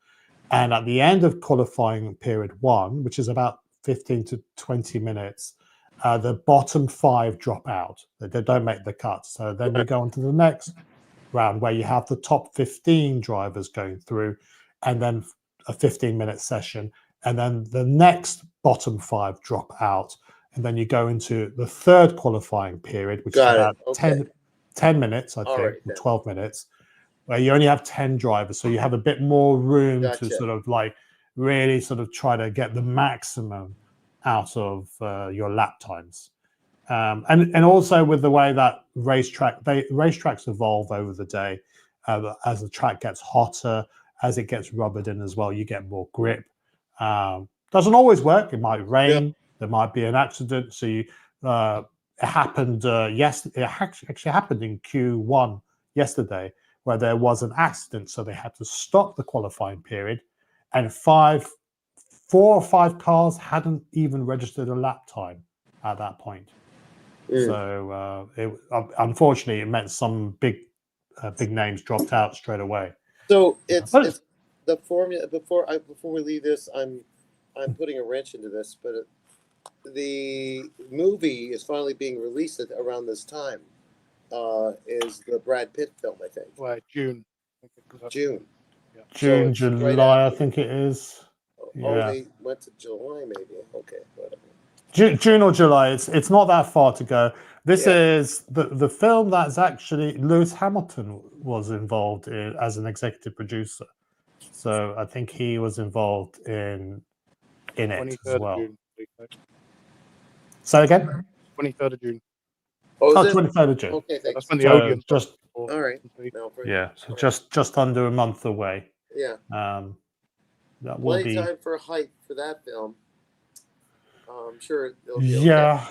And at the end of qualifying period 1, which is about 15 to 20 minutes, the bottom 5 drop out. They don't make the cut. So then you go on to the next round where you have the top 15 drivers going through, and then a 15-minute session. And then the next bottom 5 drop out. And then you go into the third qualifying period, which is about 10 minutes, I think, or 12 minutes, where you only have 10 drivers. So you have a bit more room to sort of like really sort of try to get the maximum out of your lap times. And also with the way that racetracks evolve over the day, as the track gets hotter, as it gets rubbered in as well, you get more grip. Doesn't always work. It might rain. Yeah. There might be an accident. So it happened. It actually happened in Q1 yesterday, where there was an accident. So they had to stop the qualifying period, and 4 or 5 cars hadn't even registered a lap time at that point. So unfortunately, it meant some big names dropped out straight away. So it's the formula. Before we leave this, I'm putting a wrench into this, but the movie is finally being released around this time. Is the Brad Pitt film? I think. Well, June. June. Yeah. June, so July, right, I think it is. Oh, they went to July, maybe. Okay, whatever. June or July. It's not that far to go. This is the film that's actually Lewis Hamilton was involved in as an executive producer. So I think he was involved in it as well. June, say again? 23rd of June. Oh, 23rd of June. Okay, thanks. That's when the Odeon just all right. Yeah, so just under a month away. Yeah. That will plenty be time for hype for that film. I'm sure it'll be yeah.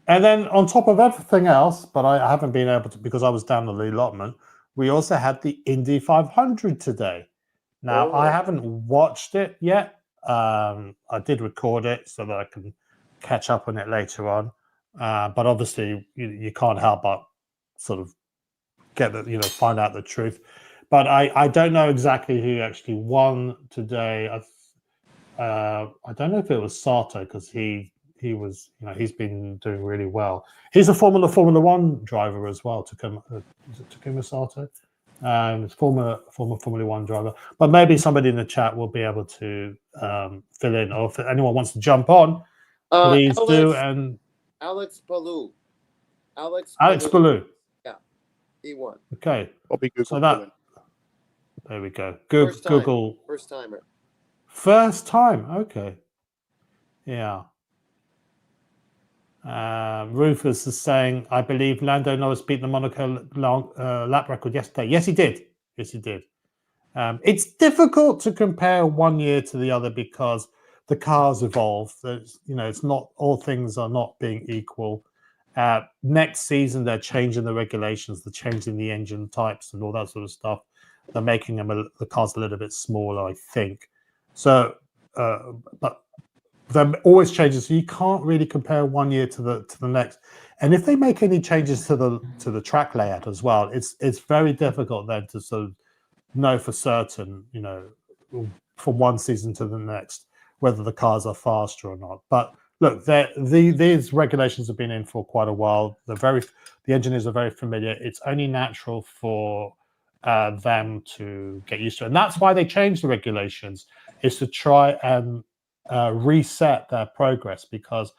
And then on top of everything else, but I haven't been able to because I was down the allotment. We also had the Indy 500 today. Now I haven't watched it yet. I did record it so that I can catch up on it later on. But obviously, you can't help but sort of get find out the truth. But I don't know exactly who actually won today. I don't know if it was Sato because he was, he's been doing really well. He's a Formula One driver as well. Takuma Sato, former Formula One driver. But maybe somebody in the chat will be able to fill in, or if anyone wants to jump on, please do. And Alex Palou. Alex Palou. Yeah, he won. Okay. Bobby Google. So that. There we go. Google. First timer. First time. Okay. Yeah. Rufus is saying, I believe Lando Norris beat the Monaco lap record yesterday. Yes, he did. Yes, he did. It's difficult to compare one year to the other because the cars evolve. It's not, all things are not being equal. Next season, they're changing the regulations, they're changing the engine types and all that sort of stuff. They're making the cars a little bit smaller, I think. So, but they're always changing, so you can't really compare one year to the next. And if they make any changes to the track layout as well, it's very difficult then to sort of know for certain, from one season to the next, whether the cars are faster or not. But look, these regulations have been in for quite a while. The engineers are very familiar. It's only natural for them to get used to it. And that's why they changed the regulations, is to try and reset their progress, because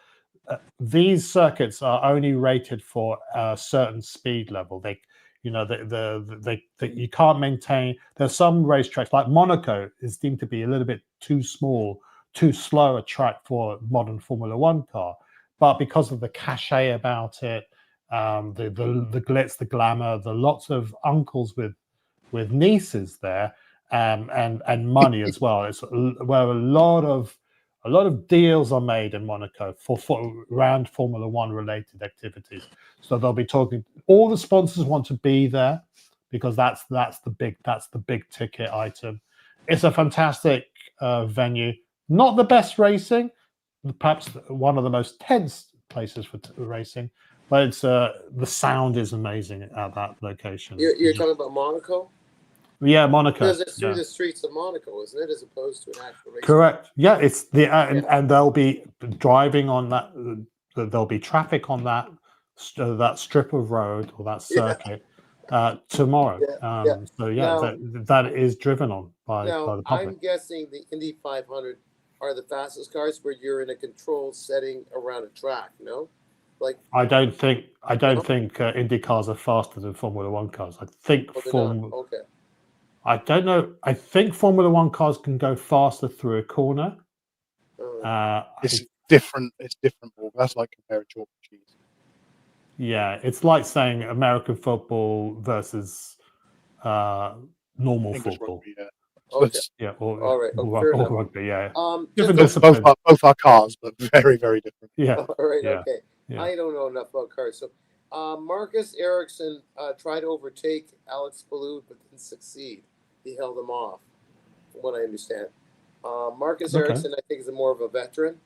these circuits are only rated for a certain speed level. You can't maintain. There's some racetracks like Monaco is deemed to be a little bit too small, too slow a track for a modern Formula One car. But because of the cachet about it, the glitz, the glamour, the lots of uncles with nieces there, and money as well. It's where a lot of deals are made in Monaco for around Formula One related activities. So they'll be talking. All the sponsors want to be there because that's the big ticket item. It's a fantastic venue. Not the best racing, perhaps one of the most tense places for racing, but it's the sound is amazing at that location. You're talking about Monaco? Yeah, Monaco. Because it's through the streets of Monaco, isn't it, as opposed to an actual race? Correct. Yeah, it's and they'll be driving on that. There'll be traffic on that strip of road or that circuit tomorrow. So yeah, that is driven on by the public. I'm guessing the Indy 500 are the fastest cars where you're in a controlled setting around a track. No, like I don't think Indy cars are faster than Formula One cars. I think okay. I don't know. I think Formula One cars can go faster through a corner. It's different. It's different. That's like comparing chalk and cheese. Yeah, it's like saying American football versus normal English football. Rugby, yeah. Okay. Yeah, All right. Or rugby. Yeah. Different disciplines. Both are cars, but very, very different. Yeah. All right. Yeah. Okay. Yeah. I don't know enough about cars. So, Marcus Ericsson tried to overtake Alex Palou, but didn't succeed. He held him off, from what I understand. Marcus Ericsson, I think, is more of a veteran,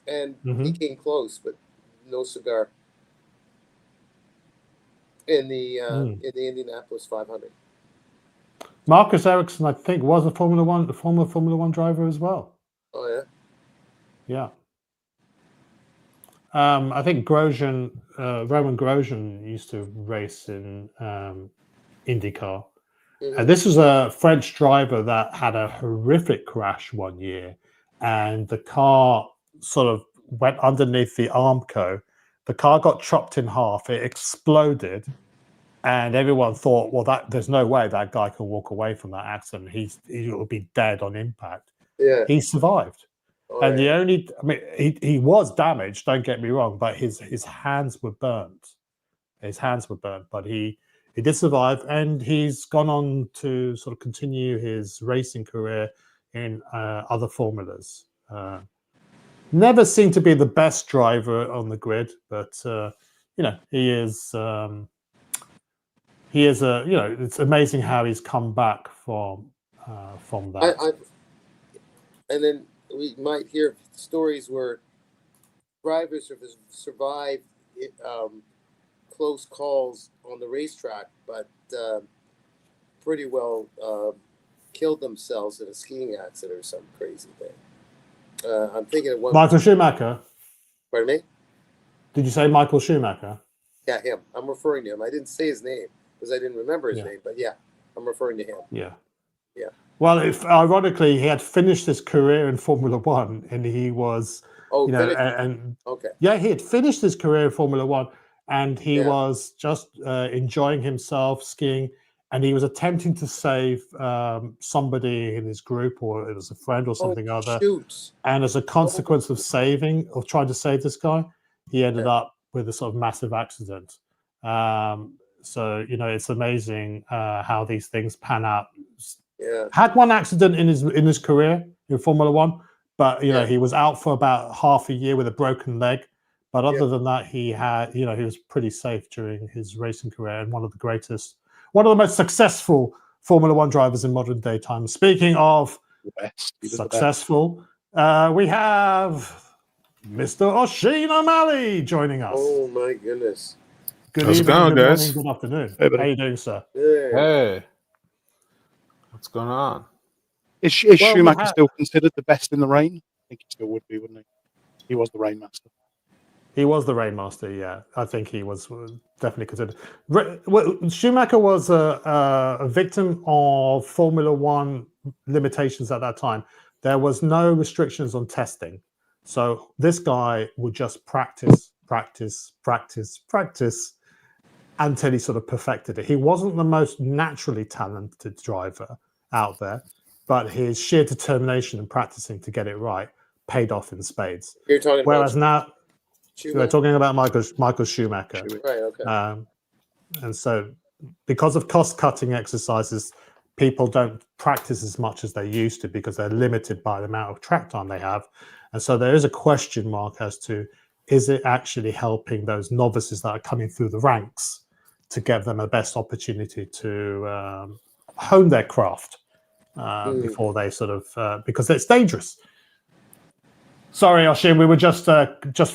and he came close, but no cigar in the Indianapolis 500. Marcus Ericsson, I think, was a former Formula One driver as well. Oh yeah. Yeah. I think Roman Grosjean used to race in IndyCar. And this was a French driver that had a horrific crash one year, and the car sort of went underneath the Armco. The car got chopped in half. It exploded, and everyone thought, well, there's no way that guy can walk away from that accident. He will be dead on impact. Yeah, he survived. And he was damaged, don't get me wrong, but his hands were burnt. But he did survive, and he's gone on to sort of continue his racing career in other formulas. Never seemed to be the best driver on the grid, but he is. It's amazing how he's come back from that. And then we might hear stories where drivers have survived close calls on the racetrack, but pretty well killed themselves in a skiing accident or some crazy thing. I'm thinking of one. Michael Schumacher. Pardon me? Did you say Michael Schumacher? Yeah, him. I'm referring to him. I didn't say his name because I didn't remember his name, but yeah, I'm referring to him. Yeah. Yeah. Well, ironically, he had finished his career in Formula One, and he was, Okay. yeah, he had finished his career in Formula One, and he Yeah. was just enjoying himself skiing, and he was attempting to save somebody in his group, or it was a friend or something other. Shoot. And as a consequence of trying to save this guy, he ended up with a sort of massive accident. So it's amazing how these things pan out. Yeah. Had one accident in his career in Formula One, but he was out for about half a year with a broken leg. But other than that, he was pretty safe during his racing career, and one of the most successful Formula One drivers in modern day time. Speaking of successful, we have Mr. Oshin O'Malley joining us. Oh my goodness! Good How's evening, it going, good guys? morning, good afternoon. Hey, buddy. How you doing, sir? Hey, what's going on? Is Schumacher still considered the best in the rain? I think he still would be, wouldn't he? He was the rain master. He was the rainmaster, yeah. I think he was definitely considered. Schumacher was a victim of Formula One limitations at that time. There was no restrictions on testing. So this guy would just practice until he sort of perfected it. He wasn't the most naturally talented driver out there, but his sheer determination and practicing to get it right paid off in spades. You're talking Whereas about now we're talking about Michael Schumacher. Right, okay. And so because of cost-cutting exercises, people don't practice as much as they used to because they're limited by the amount of track time they have. And so there is a question mark as to, is it actually helping those novices that are coming through the ranks to give them the best opportunity to hone their craft before they sort of, because it's dangerous. Sorry, Oshin, we were just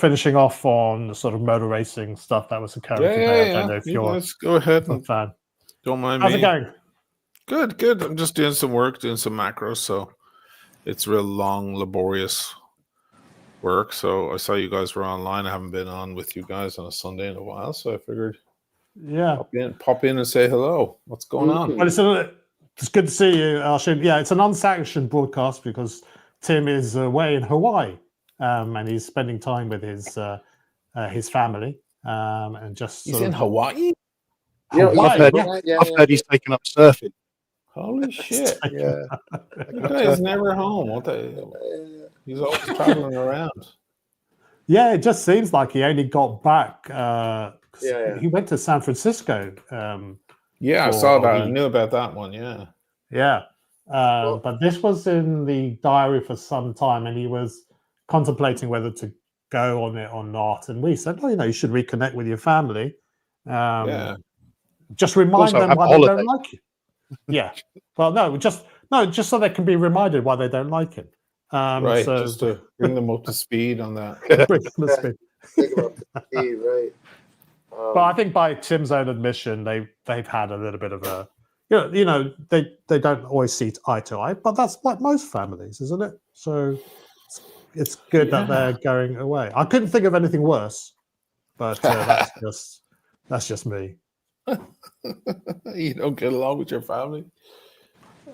finishing off on the sort of motor racing stuff that was occurring today. I don't know if you're Let's go ahead a fan. Don't mind How's me. it going? Good. I'm just doing some work, doing some macros, so it's real long, laborious work. So I saw you guys were online. I haven't been on with you guys on a Sunday in a while, so I figured pop in and say hello. What's going on? Well, it's good to see you, Oshin. Yeah, it's an unsanctioned broadcast because Tim is away in Hawaii, and he's spending time with his family, and just He's in Hawaii. Hawaii, I've heard he's taken up surfing. Holy shit! Yeah, That guy's never home. What the? He's always traveling around. Yeah, it just seems like he only got back. He went to San Francisco. I saw that. I knew about that one. Yeah. But this was in the diary for some time, and he was contemplating whether to go on it or not. And we said, you should reconnect with your family. Just remind them why they don't like you. Yeah. Well, just so they can be reminded why they don't like it. Right. So, just to bring them up to speed on that. Bring them up to speed. Think about the speed, right? But I think by Tim's own admission, they've had a little bit of a, they don't always see eye to eye, but that's like most families, isn't it? So it's good that they're going away. I couldn't think of anything worse, but that's just me. You don't get along with your family?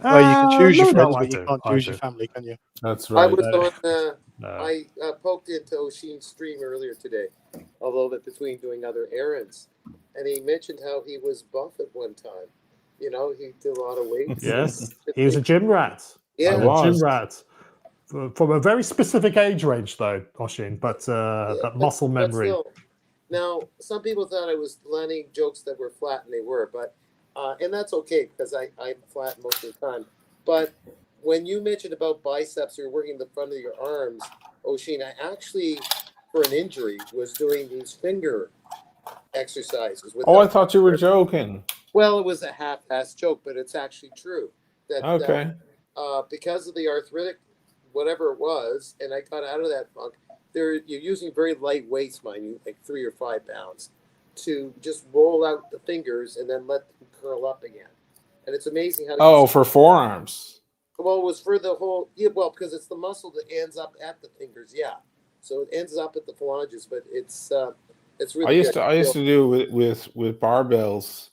Well, you can choose your friends, I but you can't choose your family, can you? That's right. I was on. I poked into Oshin's stream earlier today, although that between doing other errands, and he mentioned how he was buff at one time. He did a lot of weights. Yes, he was a gym rat. Yeah, gym rat. From a very specific age range, though, Oshin, but that muscle memory. But still, now, some people thought I was landing jokes that were flat, and they were, but and that's okay because I'm flat most of the time. But when you mentioned about biceps or working the front of your arms, Oshin, I actually, for an injury, was doing these finger exercises. I thought you were joking. Well, it was a half-assed joke, but it's actually true. That because of the arthritic, whatever it was, and I got out of that funk, you're using very light weights, mind you, like 3 or 5 pounds, to just roll out the fingers and then let them curl up again. And it's amazing how. For forearms. Well, it was for the whole. Yeah, well, because it's the muscle that ends up at the fingers. Yeah. so it ends up at the phalanges, but it's really I used to do with barbells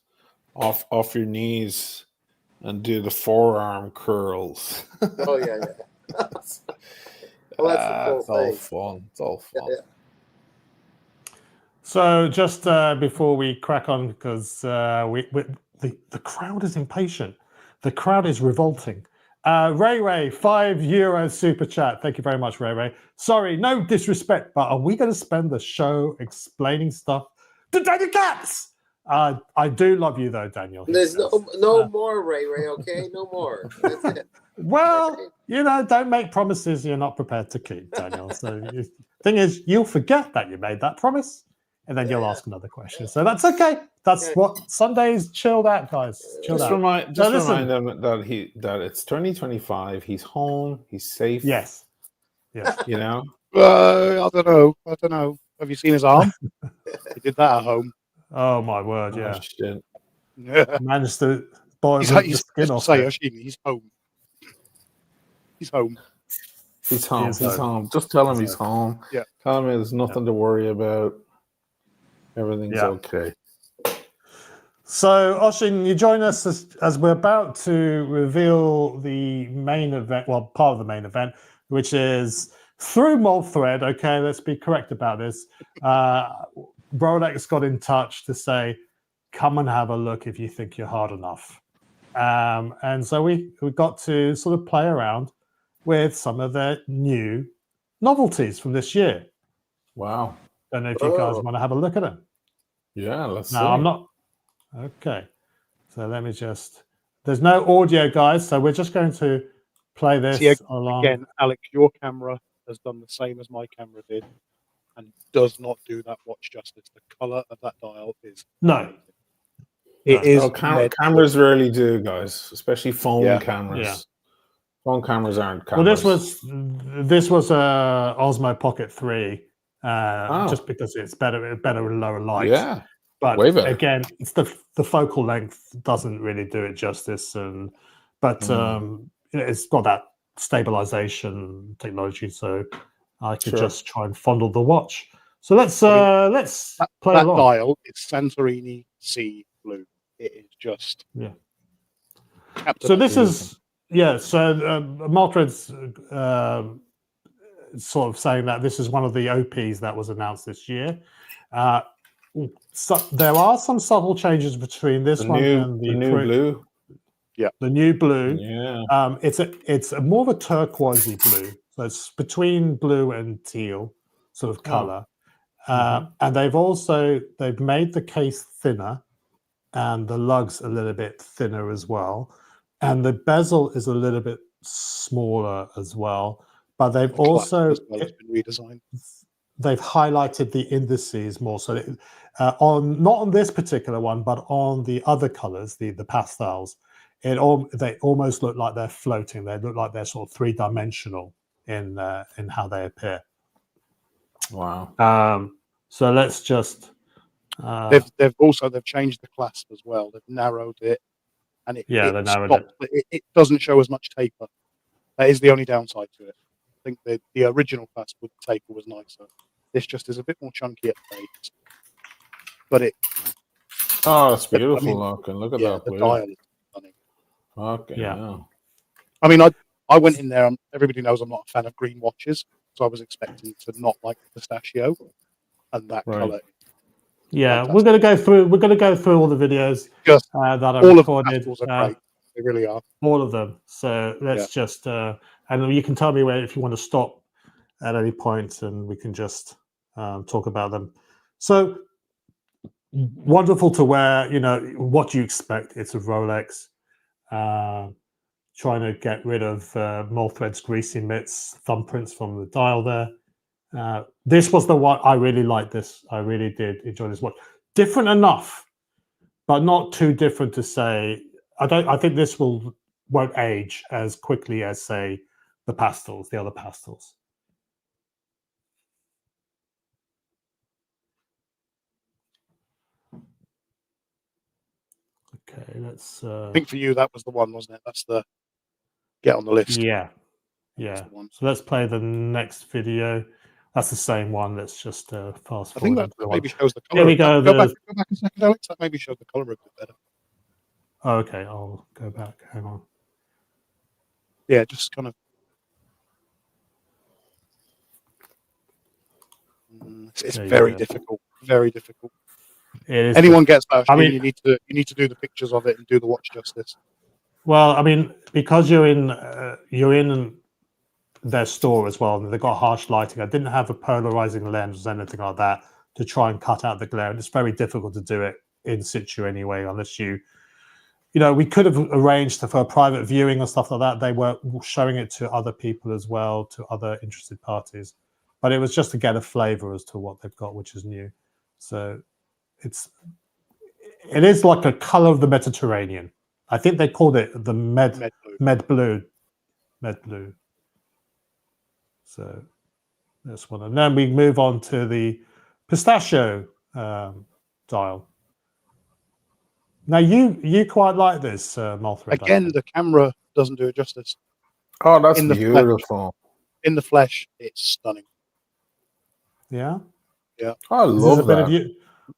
off your knees and do the forearm curls. Oh yeah. Well, that's the cool It's all thing. fun. It's all fun. Yeah. So just before we crack on, because the crowd is impatient, the crowd is revolting. Ray, €5 super chat. Thank you very much, Ray. Sorry, no disrespect, but are we going to spend the show explaining stuff to Daniel Katz? I do love you though, Daniel. There's no more Ray. Okay, no more. That's it. Well, don't make promises you're not prepared to keep, Daniel. So thing is, you'll forget that you made that promise, and then you'll ask another question. So that's okay. That's what Sundays chilled out, guys. Chilled out. Remind him that it's 2025. He's home. He's safe. Yes. I don't know. Have you seen his arm? He did that at home. Oh my word! Yeah. Oh, shit. Managed to boil the skin off. He's home. He's home. He's home. He's home. Just tell him he's home. Yeah. Tell him there's nothing to worry about. Everything's okay. So, Oshin, you join us as we're about to reveal the main event, well, part of the main event, which is through Mold Thread. Okay, let's be correct about this. Rolex got in touch to say, come and have a look if you think you're hard enough. And so we got to sort of play around with some of their new novelties from this year. Wow. Don't know if you guys want to have a look at them. Yeah, let's see. No, I'm not. Okay. So let me just... There's no audio, guys, so we're just going to play this along. Again, Alex, your camera has done the same as my camera did and does not do that watch justice. The colour of that dial is... No. It is... cameras rarely do, guys, especially phone cameras. Yeah. Phone cameras aren't cameras. Well, this was a Osmo Pocket 3, just because it's better with lower light. Yeah, but way better. Again, it's the focal length doesn't really do it justice, but it's got that stabilization technology, so I could just try and fondle the watch. So let's play along. That dial is Santorini Sea Blue. It is just So this is. Yeah, so Maltred's sort of saying that this is one of the OPs that was announced this year. So there are some subtle changes between this one and the new blue. Yeah, the new blue. Yeah, it's more of a turquoisey blue, so it's between blue and teal sort of color. And they've made the case thinner, and the lugs a little bit thinner as well. And the bezel is a little bit smaller as well, but they've also been redesigned. They've highlighted the indices more. So not on this particular one, but on the other colors, the pastels, they almost look like they're floating. They look like they're sort of three-dimensional in how they appear. Wow. So let's just. They've changed the clasp as well. They've narrowed it. And it doesn't show as much taper. That is the only downside to it. I think the original clasp with the taper was nicer. This just is a bit more chunky at the base. But it's beautiful looking. Look at that. The dial is stunning. Okay. Yeah. I mean, I went in there. Everybody knows I'm not a fan of green watches, so I was expecting to not like the pistachio, and that color. Yeah, we're going to go through all the videos that are all recorded. Of the are great. They really are. All of them. So let's just and you can tell me if you want to stop at any point, and we can just talk about them. So wonderful to wear. What you expect. It's a Rolex. Trying to get rid of Mold Thread's greasy mitts thumbprints from the dial there. This was the one I really liked. This I really did enjoy this watch. Different enough, but not too different to say. I think this won't age as quickly as say the other pastels. Okay, let's. I think for you that was the one, wasn't it? That's the get on the list. Yeah. So let's play the next video. That's the same one. Let's just fast I think forward. that maybe shows the Here color. we go. Go back a second, Alex. That maybe shows the color a bit better. Oh, okay, I'll go back. Hang on. Yeah, just kind of. It's very difficult. Very difficult. It is Anyone gets that, I mean, you need to do the pictures of it and do the watch justice. well, I mean, because you're in their store as well, and they've got harsh lighting. I didn't have a polarizing lens or anything like that to try and cut out the glare. And it's very difficult to do it in situ anyway, unless you know, we could have arranged for a private viewing or stuff like that. They were showing it to other people as well, to other interested parties. But it was just to get a flavor as to what they've got, which is new. So it is like a color of the Mediterranean. I think they called it the med blue. So this one, and then we move on to the pistachio dial. Now you quite like this, Malthrid. Again, the camera doesn't do it justice. Oh, that's beautiful. In the flesh, it's stunning. Yeah. Yeah. I love that.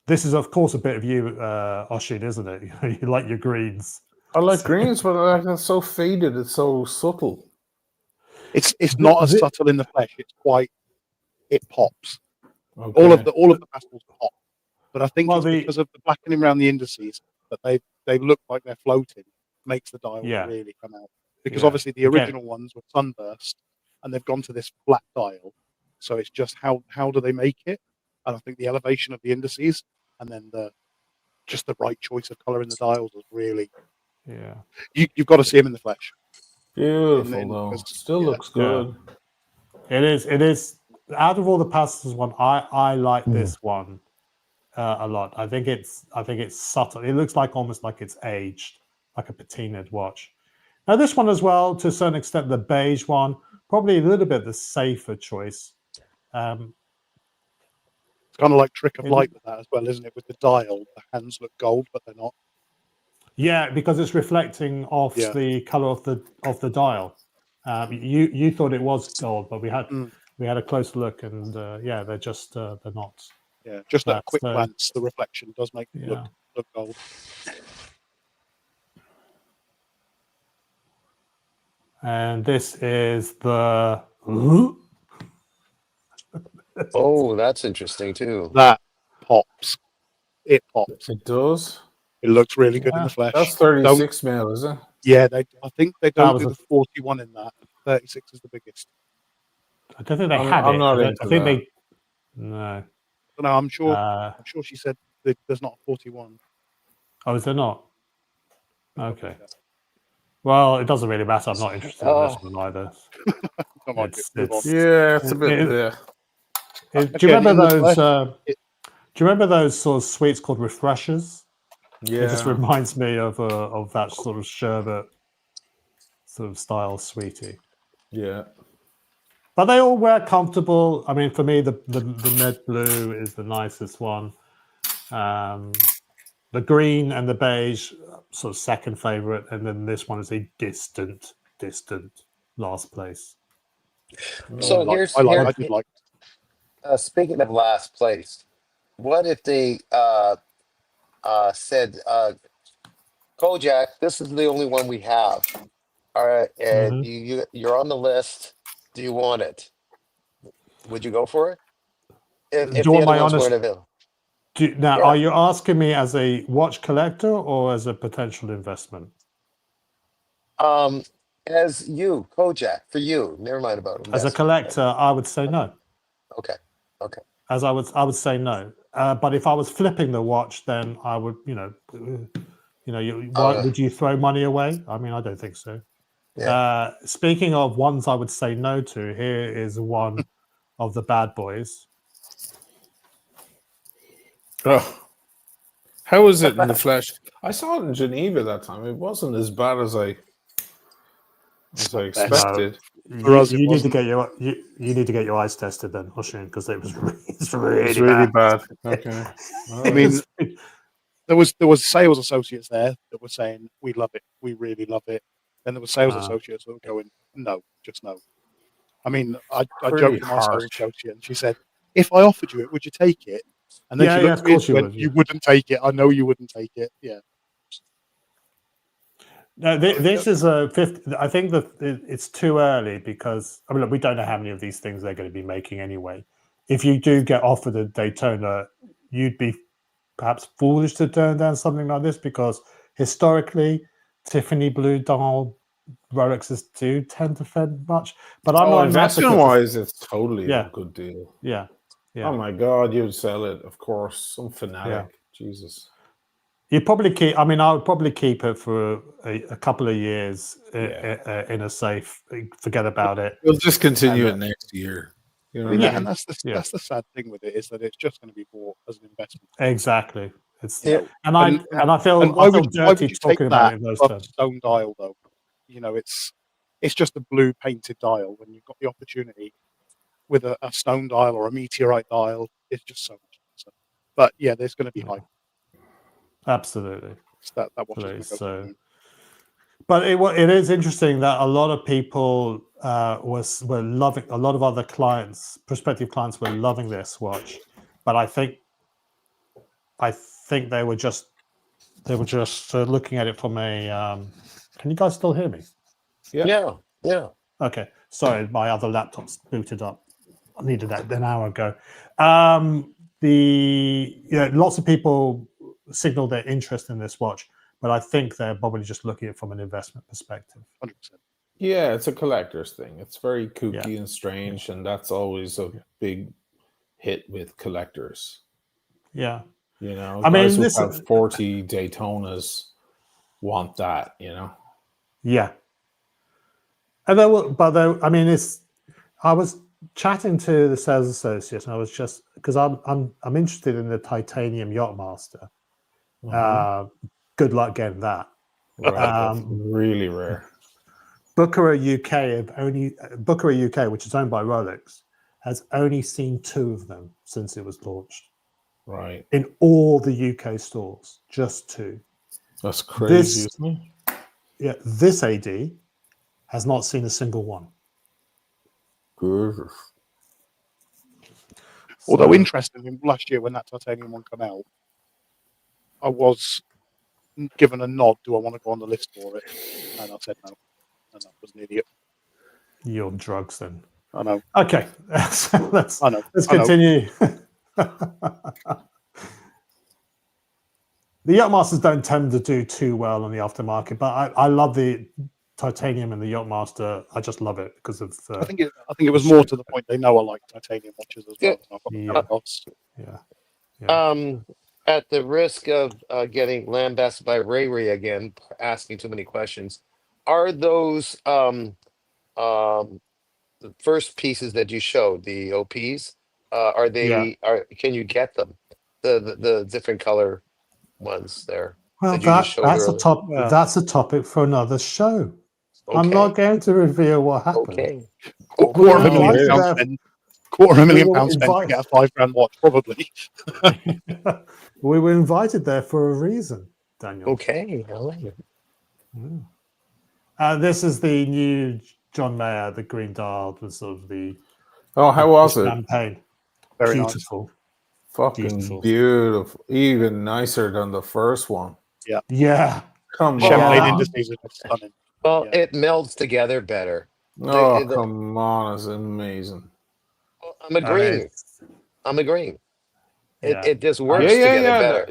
This is, of course, a bit of you, Oshin, isn't it? You like your greens. I like greens, but it's so faded. It's so subtle. It's not as subtle in the flesh. It's quite. It pops. Okay. All of the pastels pop, but I think it's because of the blackening around the indices that they look like they're floating makes the dial really come out. Because obviously the original ones were sunburst, and they've gone to this flat dial. So it's just how do they make it? And I think the elevation of the indices and then just the right choice of color in the dials was really. Yeah. You've got to see them in the flesh. Beautiful though. Still looks good. Yeah. It is. Out of all the pastels one, I like this one a lot. I think it's subtle. It looks like almost like it's aged, like a patinaed watch. Now this one as well, to a certain extent, the beige one, probably a little bit the safer choice. It's kind of like trick of light with that as well, isn't it? With the dial, the hands look gold, but they're not. Yeah, because it's reflecting off the color of the dial. You thought it was gold, but we had a close look, and they're just they're not. Yeah, just at a quick glance, the reflection does make it look gold. And this is the. Oh, that's interesting too. That pops. It pops. It does. It looks really good in the flesh. That's 36 mil, is it? Yeah, I think they don't do the 41 in that. 36 is the biggest. I don't think they had I'm it. not into I think that. No. No, I'm sure. I'm sure she said there's not a 41. Oh, is there not? Okay. Well, it doesn't really matter. I'm not interested in this one either. It's a bit. Do you remember those? Do you remember those sort of sweets called refreshers? Yeah. It just reminds me of that sort of sherbet sort of style sweetie. Yeah. But they all wear comfortable. I mean, for me, the med blue is the nicest one. The green and the beige, sort of second favorite, and then this one is a distant last place. So I did like. Speaking of last place, what if they said, Kojak, this is the only one we have. All right, and you're on the list. Do you want it? Would you go for it? If the other ones weren't available. Are you asking me as a watch collector or as a potential investment? As you, Kojak, for you. Never mind about investment. As a collector, I would say no. Okay. As I would say no. But if I was flipping the watch, then I would, would you throw money away? I mean, I don't think so. Yeah. Speaking of ones I would say no to, here is one of the bad boys. Oh, how was it in the flesh? I saw it in Geneva that time. It wasn't as bad as I expected. You need to get your eyes tested then, Oshin, because it's really bad. Okay. I mean, there was sales associates there that were saying we love it, we really love it. Then there were sales associates that were going, no, just no. I mean, I Pretty joked with my sales harsh. associate, and she said, "If I offered you it, would you take it?" And then Yeah, she yeah, looked of at me and course you went, would, "You yeah. wouldn't take it. I know you wouldn't take it." Yeah. No, this is a fifth. I think that it's too early because I mean, look, we don't know how many of these things they're going to be making anyway. If you do get offered a Daytona, you'd be perhaps foolish to turn down something like this because historically, Tiffany blue dial Rolexes do tend to fend much. But I'm not an advocate investment for- wise, it's totally Yeah. a good deal. Yeah, yeah. Oh my god, you'd sell it, of course. Some fanatic. Jesus. You probably keep. I mean, I would probably keep it for a couple of years Yeah. in a safe. Forget about it. We'll just continue And, it next year. You know I mean, what I yeah, mean? and that's the sad thing with it is that it's just going to be bought as an investment. Exactly. It's Yeah. and I feel And I feel dirty you take talking about that it in those above terms. stone dial though? You know, it's just a blue painted dial when you've got the opportunity with a stone dial or a meteorite dial. It's just so much better. But yeah, there's going to be hype. Absolutely. That watch is Absolutely. going to go to So, the moon. but it is interesting that a lot of people were loving. A lot of other clients, prospective clients, were loving this watch, but I think they were just looking at it from a. Can you guys still hear me? Yeah. Yeah. Okay, sorry, my other laptop's booted up. I needed that an hour ago. Lots of people signaled their interest in this watch, but I think they're probably just looking at it from an investment perspective. 100%. Yeah, it's a collector's thing. It's very kooky and strange, and that's always a big hit with collectors. Yeah, You know, I mean, guys who this have 40 Daytonas want that. You know. yeah, and I mean, I was chatting to the sales associate, and I was just because I'm interested in the titanium Yachtmaster. Good luck getting that. Right, that's really rare. Booker UK, which is owned by Rolex, has only seen 2 of them since it was launched. Right. In all the UK stores, just 2. That's crazy, isn't it? Yeah, this AD has not seen a single one. Good. Although interestingly, last year when that titanium one came out, I was given a nod. Do I want to go on the list for it? And I said no. And that was an idiot. You're on drugs then. I know. Okay, let's I continue. The Yachtmasters don't tend to do too well on the aftermarket, but I love the titanium and the Yachtmaster. I just love it because of. I think it was more to the point they know I like titanium watches as well. At the risk of getting lambasted by Ray again, asking too many questions, are those the first pieces that you showed, the OPs? Are they? Can you get them? The different color ones there. Well, that you just showed that's earlier. That's a topic for another show. Okay. I'm not going to reveal what happened. Okay. £250,000 spent to get a £5,000 watch, probably. We were invited there for a reason, Daniel. Okay, I like it. This is the new John Mayer, the green dial, with sort of the. Oh, how was it? Champagne. Very beautiful. Nice. Fucking beautiful. Even nicer than the first one. Yeah. Yeah. Come Champagne on. indices are stunning. Well, it melds together better. Oh, come on. It's amazing. Well, I'm agreeing. Yeah. It just works together better.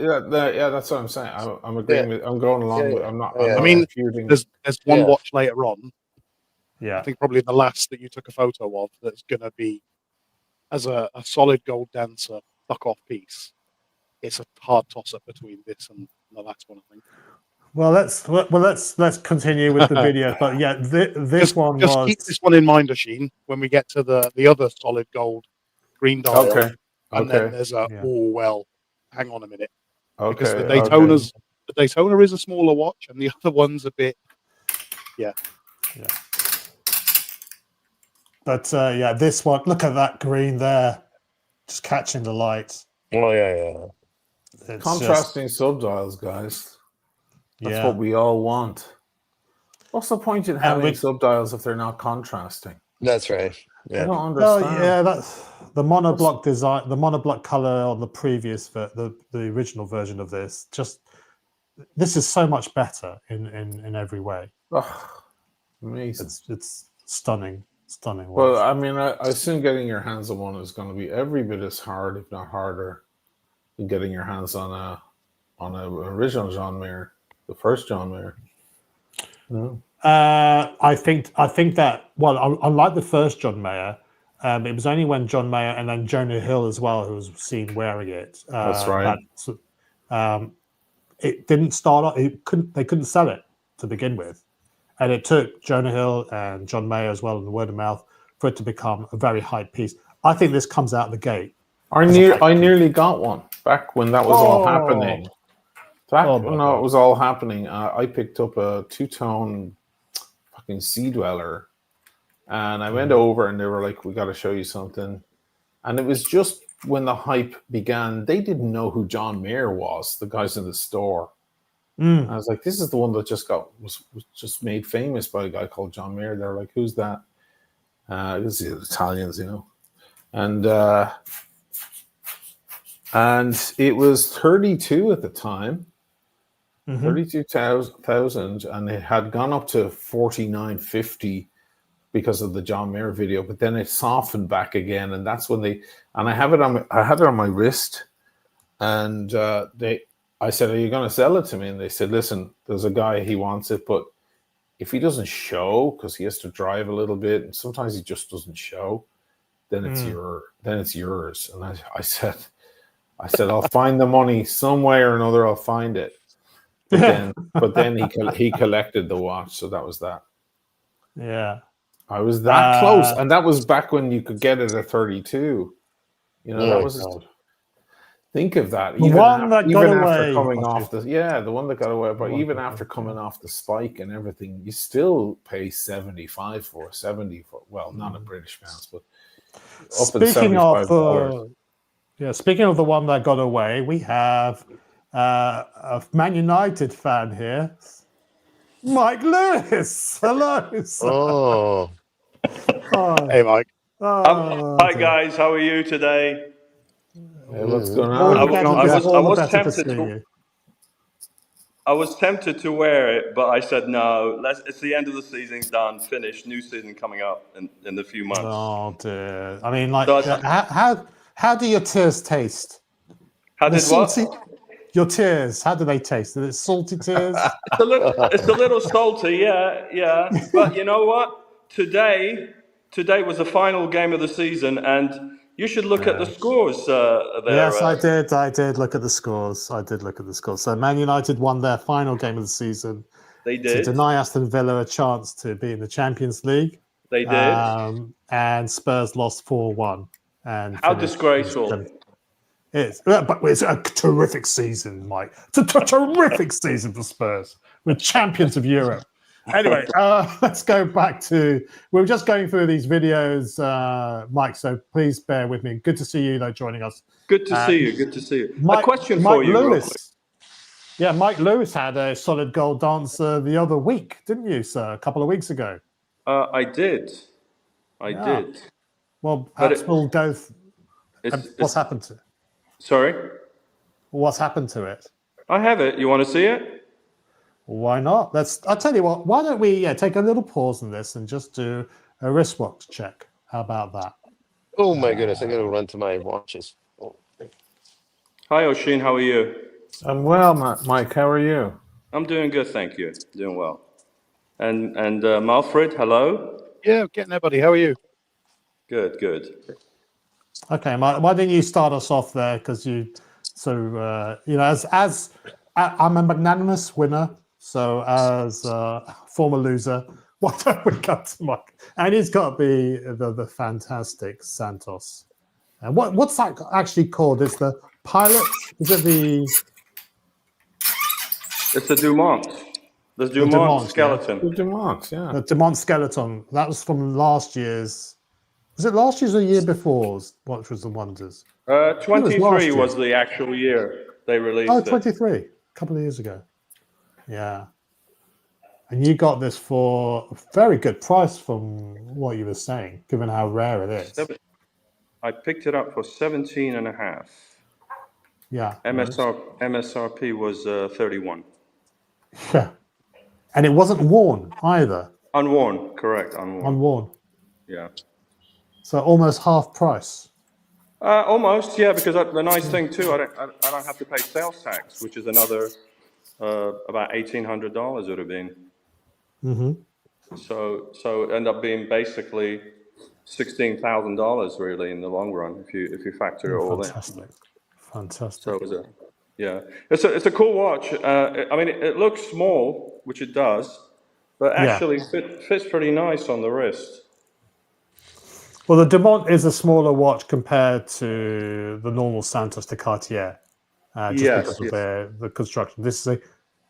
Yeah, that's what I'm saying. I'm agreeing with. I'm going along with. I'm not. I mean, there's one watch later on. Yeah. I think probably the last that you took a photo of that's going to be as a solid gold dancer fuck off piece. It's a hard toss up between this and the last one, I think. Well, let's continue with the video. But yeah, this one just was. Keep this one in mind, Ashin, when we get to the other solid gold green dial. Okay. And then there's hang on a minute. Okay. Because the Daytona is a smaller watch, and the other one's a bit. Yeah. But this one. Look at that green there, just catching the light. Oh yeah. It's contrasting subdials, guys. That's what we all want. What's the point in having subdials if they're not contrasting? That's right. I don't Oh understand. yeah, that's the monoblock design, the monoblock color on the previous, the original version of this. This is so much better in every way. Ugh, amazing. It's stunning Well, watch. I mean, I assume getting your hands on one is going to be every bit as hard, if not harder, than getting your hands on a original John Mayer, the first John Mayer. No. I think that unlike the first John Mayer, it was only when John Mayer and then Jonah Hill as well, who was seen wearing it. That's right. It didn't start off. They couldn't sell it to begin with, and it took Jonah Hill and John Mayer as well in the word of mouth for it to become a very hype piece. I think this comes out the gate. I nearly got one back when that was all happening. Back when it was all happening, I picked up a two-tone fucking Sea Dweller, and I went over and they were like, "We got to show you something," and it was just when the hype began. They didn't know who John Mayer was, the guys in the store. I was like, "This is the one that just was just made famous by a guy called John Mayer." They're like, "Who's that?" This is Italians, you know, and it was 32 at the time. 32,000, and it had gone up to 49.50 because of the John Mayer video, but then it softened back again, and that's when I had it on my wrist, and I said, "Are you going to sell it to me?" And they said, "Listen, there's a guy, he wants it, but if he doesn't show, because he has to drive a little bit, and sometimes he just doesn't show, then it's yours." And I said, "I'll find the money some way or another. I'll find it." But then he collected the watch, so that was that. Yeah, I was that close, and that was back when you could get it at 32. You know, that was. Think of that. The one that got away. The one that got away. But even after coming off the spike and everything, you still pay 75 for 70 for. Well, not in British pounds, but up in $75. Speaking of the one that got away, we have a Man United fan here, Mike Lewis. Hello. Oh. Hey, Mike. Hi, guys. How are you today? Hey, what's going on? I was tempted to wear it, but I said no. It's the end of the season, done, finished. New season coming up in a few months. Oh dear. I mean, like, how do your tears taste? How did what? Your tears, how do they taste? Are it salty tears? It's a little salty, yeah. But you know what? Today was the final game of the season, and you should look at the scores there. Yes, I did look at the scores. So Man United won their final game of the season. They did. To deny Aston Villa a chance to be in the Champions League. They did. And Spurs lost 4-1. And how disgraceful. But it's a terrific season, Mike. It's a terrific season for Spurs. We're champions of Europe. Anyway, let's go back to... We were just going through these videos, Mike, so please bear with me. Good to see you, though, joining us. Good to see you. A question for you, Lewis. Yeah, Mike Lewis had a solid goal dancer the other week, didn't you, sir? A couple of weeks ago. I did. I did. Well, perhaps we'll go... What's happened to it? Sorry? What's happened to it? I have it. You want to see it? Why not? I'll tell you what, why don't we take a little pause in this and just do a wristwatch check? How about that? Oh my goodness, I gotta run to my watches. Oh. Hi, Oshin, how are you? I'm well, Mike. How are you? I'm doing good, thank you. Doing well. And Malfred, hello? Yeah, getting there, buddy. How are you? Good. Okay, Mike, why don't you start us off there? Because as I'm a magnanimous winner, so as a former loser, why don't we go to Mike? And he's got to be the fantastic Santos. And what's that actually called? Is the pilot? Is it the? It's the Dumont. The Dumont skeleton. Yeah. The Dumont, yeah. The Dumont skeleton. That was from last year's. Was it last year's or the year before? What was the Wonders? 23 was the actual year they released it. 23. A couple of years ago. Yeah. And you got this for a very good price from what you were saying, given how rare it is. I picked it up for 17 and a half. Yeah. MSRP was 31. Yeah. And it wasn't worn either. Unworn, correct, unworn. Unworn. Yeah. So almost half price. Almost, yeah, because the nice thing too, I don't have to pay sales tax, which is another about $1,800 would have been. Mm-hmm. So it ended up being basically $16,000 really in the long run if you factor it all in. Fantastic. So it was it's a cool watch. I mean, it looks small, which it does, but actually fits pretty nice on the wrist. Well, the Dumont is a smaller watch compared to the normal Santos de Cartier, just because of the construction. This is a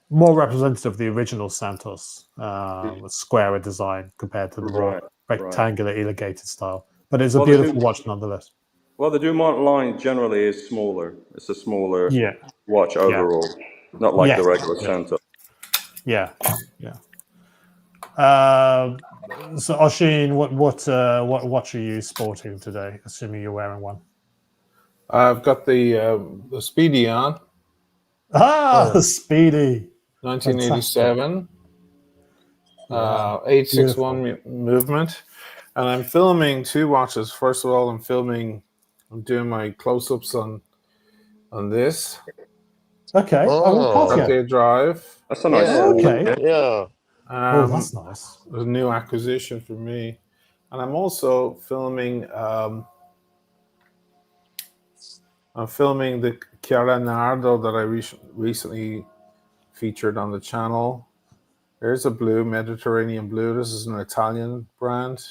more representative of the original Santos, with squarer design compared to the more rectangular, elongated style. But it's a beautiful watch nonetheless. Well, the Dumont line generally is smaller. It's a smaller watch overall, not like the regular Santos. Yeah. So, Oshin, what watch are you sporting today? Assuming you're wearing one. I've got the Speedy on. The Speedy. 1987. 861 movement. And I'm filming two watches. First of all, I'm doing my close-ups on this. Okay. Cartier Drive. That's a nice okay. Yeah. That's nice. A new acquisition for me. And I'm also filming I'm filming the Chiara Nardo that I recently featured on the channel. There's a blue, Mediterranean blue. This is an Italian brand.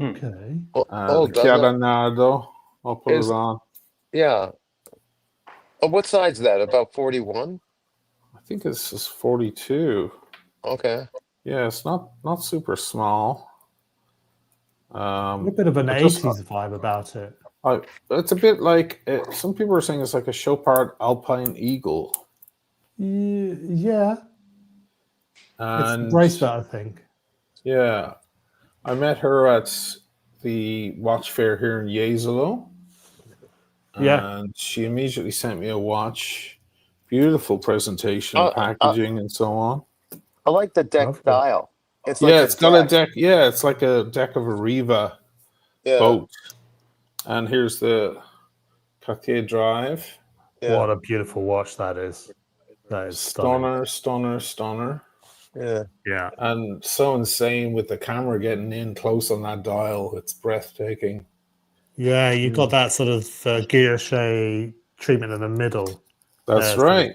Okay. Chiara Nardo. I'll put it on. Yeah. What size is that? About 41? I think this is 42. Okay. Yeah, it's not super small. A bit of an 80s vibe about it. It's a bit like some people are saying it's like a Chopard Alpine Eagle. Yeah. And it's bracelet, I think. Yeah, I met her at the watch fair here in Jesolo. And she immediately sent me a watch. Beautiful presentation, packaging, and so on. I like the deck dial. It's got a deck. Yeah, it's like a deck of a Riva boat. And here's the Cartier Drive. Yeah. What a beautiful watch that is. That is stunner. Yeah. And so insane with the camera getting in close on that dial. It's breathtaking. Yeah, you got that sort of guilloche treatment in the middle. That's right.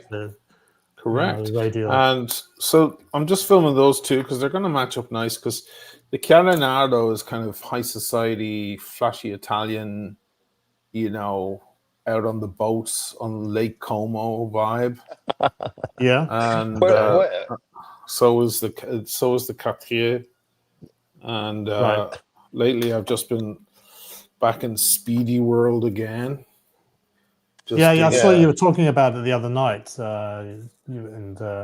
Correct. Radial. And so I'm just filming those two because they're going to match up nice because the Chiara Nardo is kind of high society, flashy Italian, out on the boats on Lake Como vibe. Yeah. And so is the Cartier. And lately I've just been back in Speedy world again. I saw you were talking about it the other night.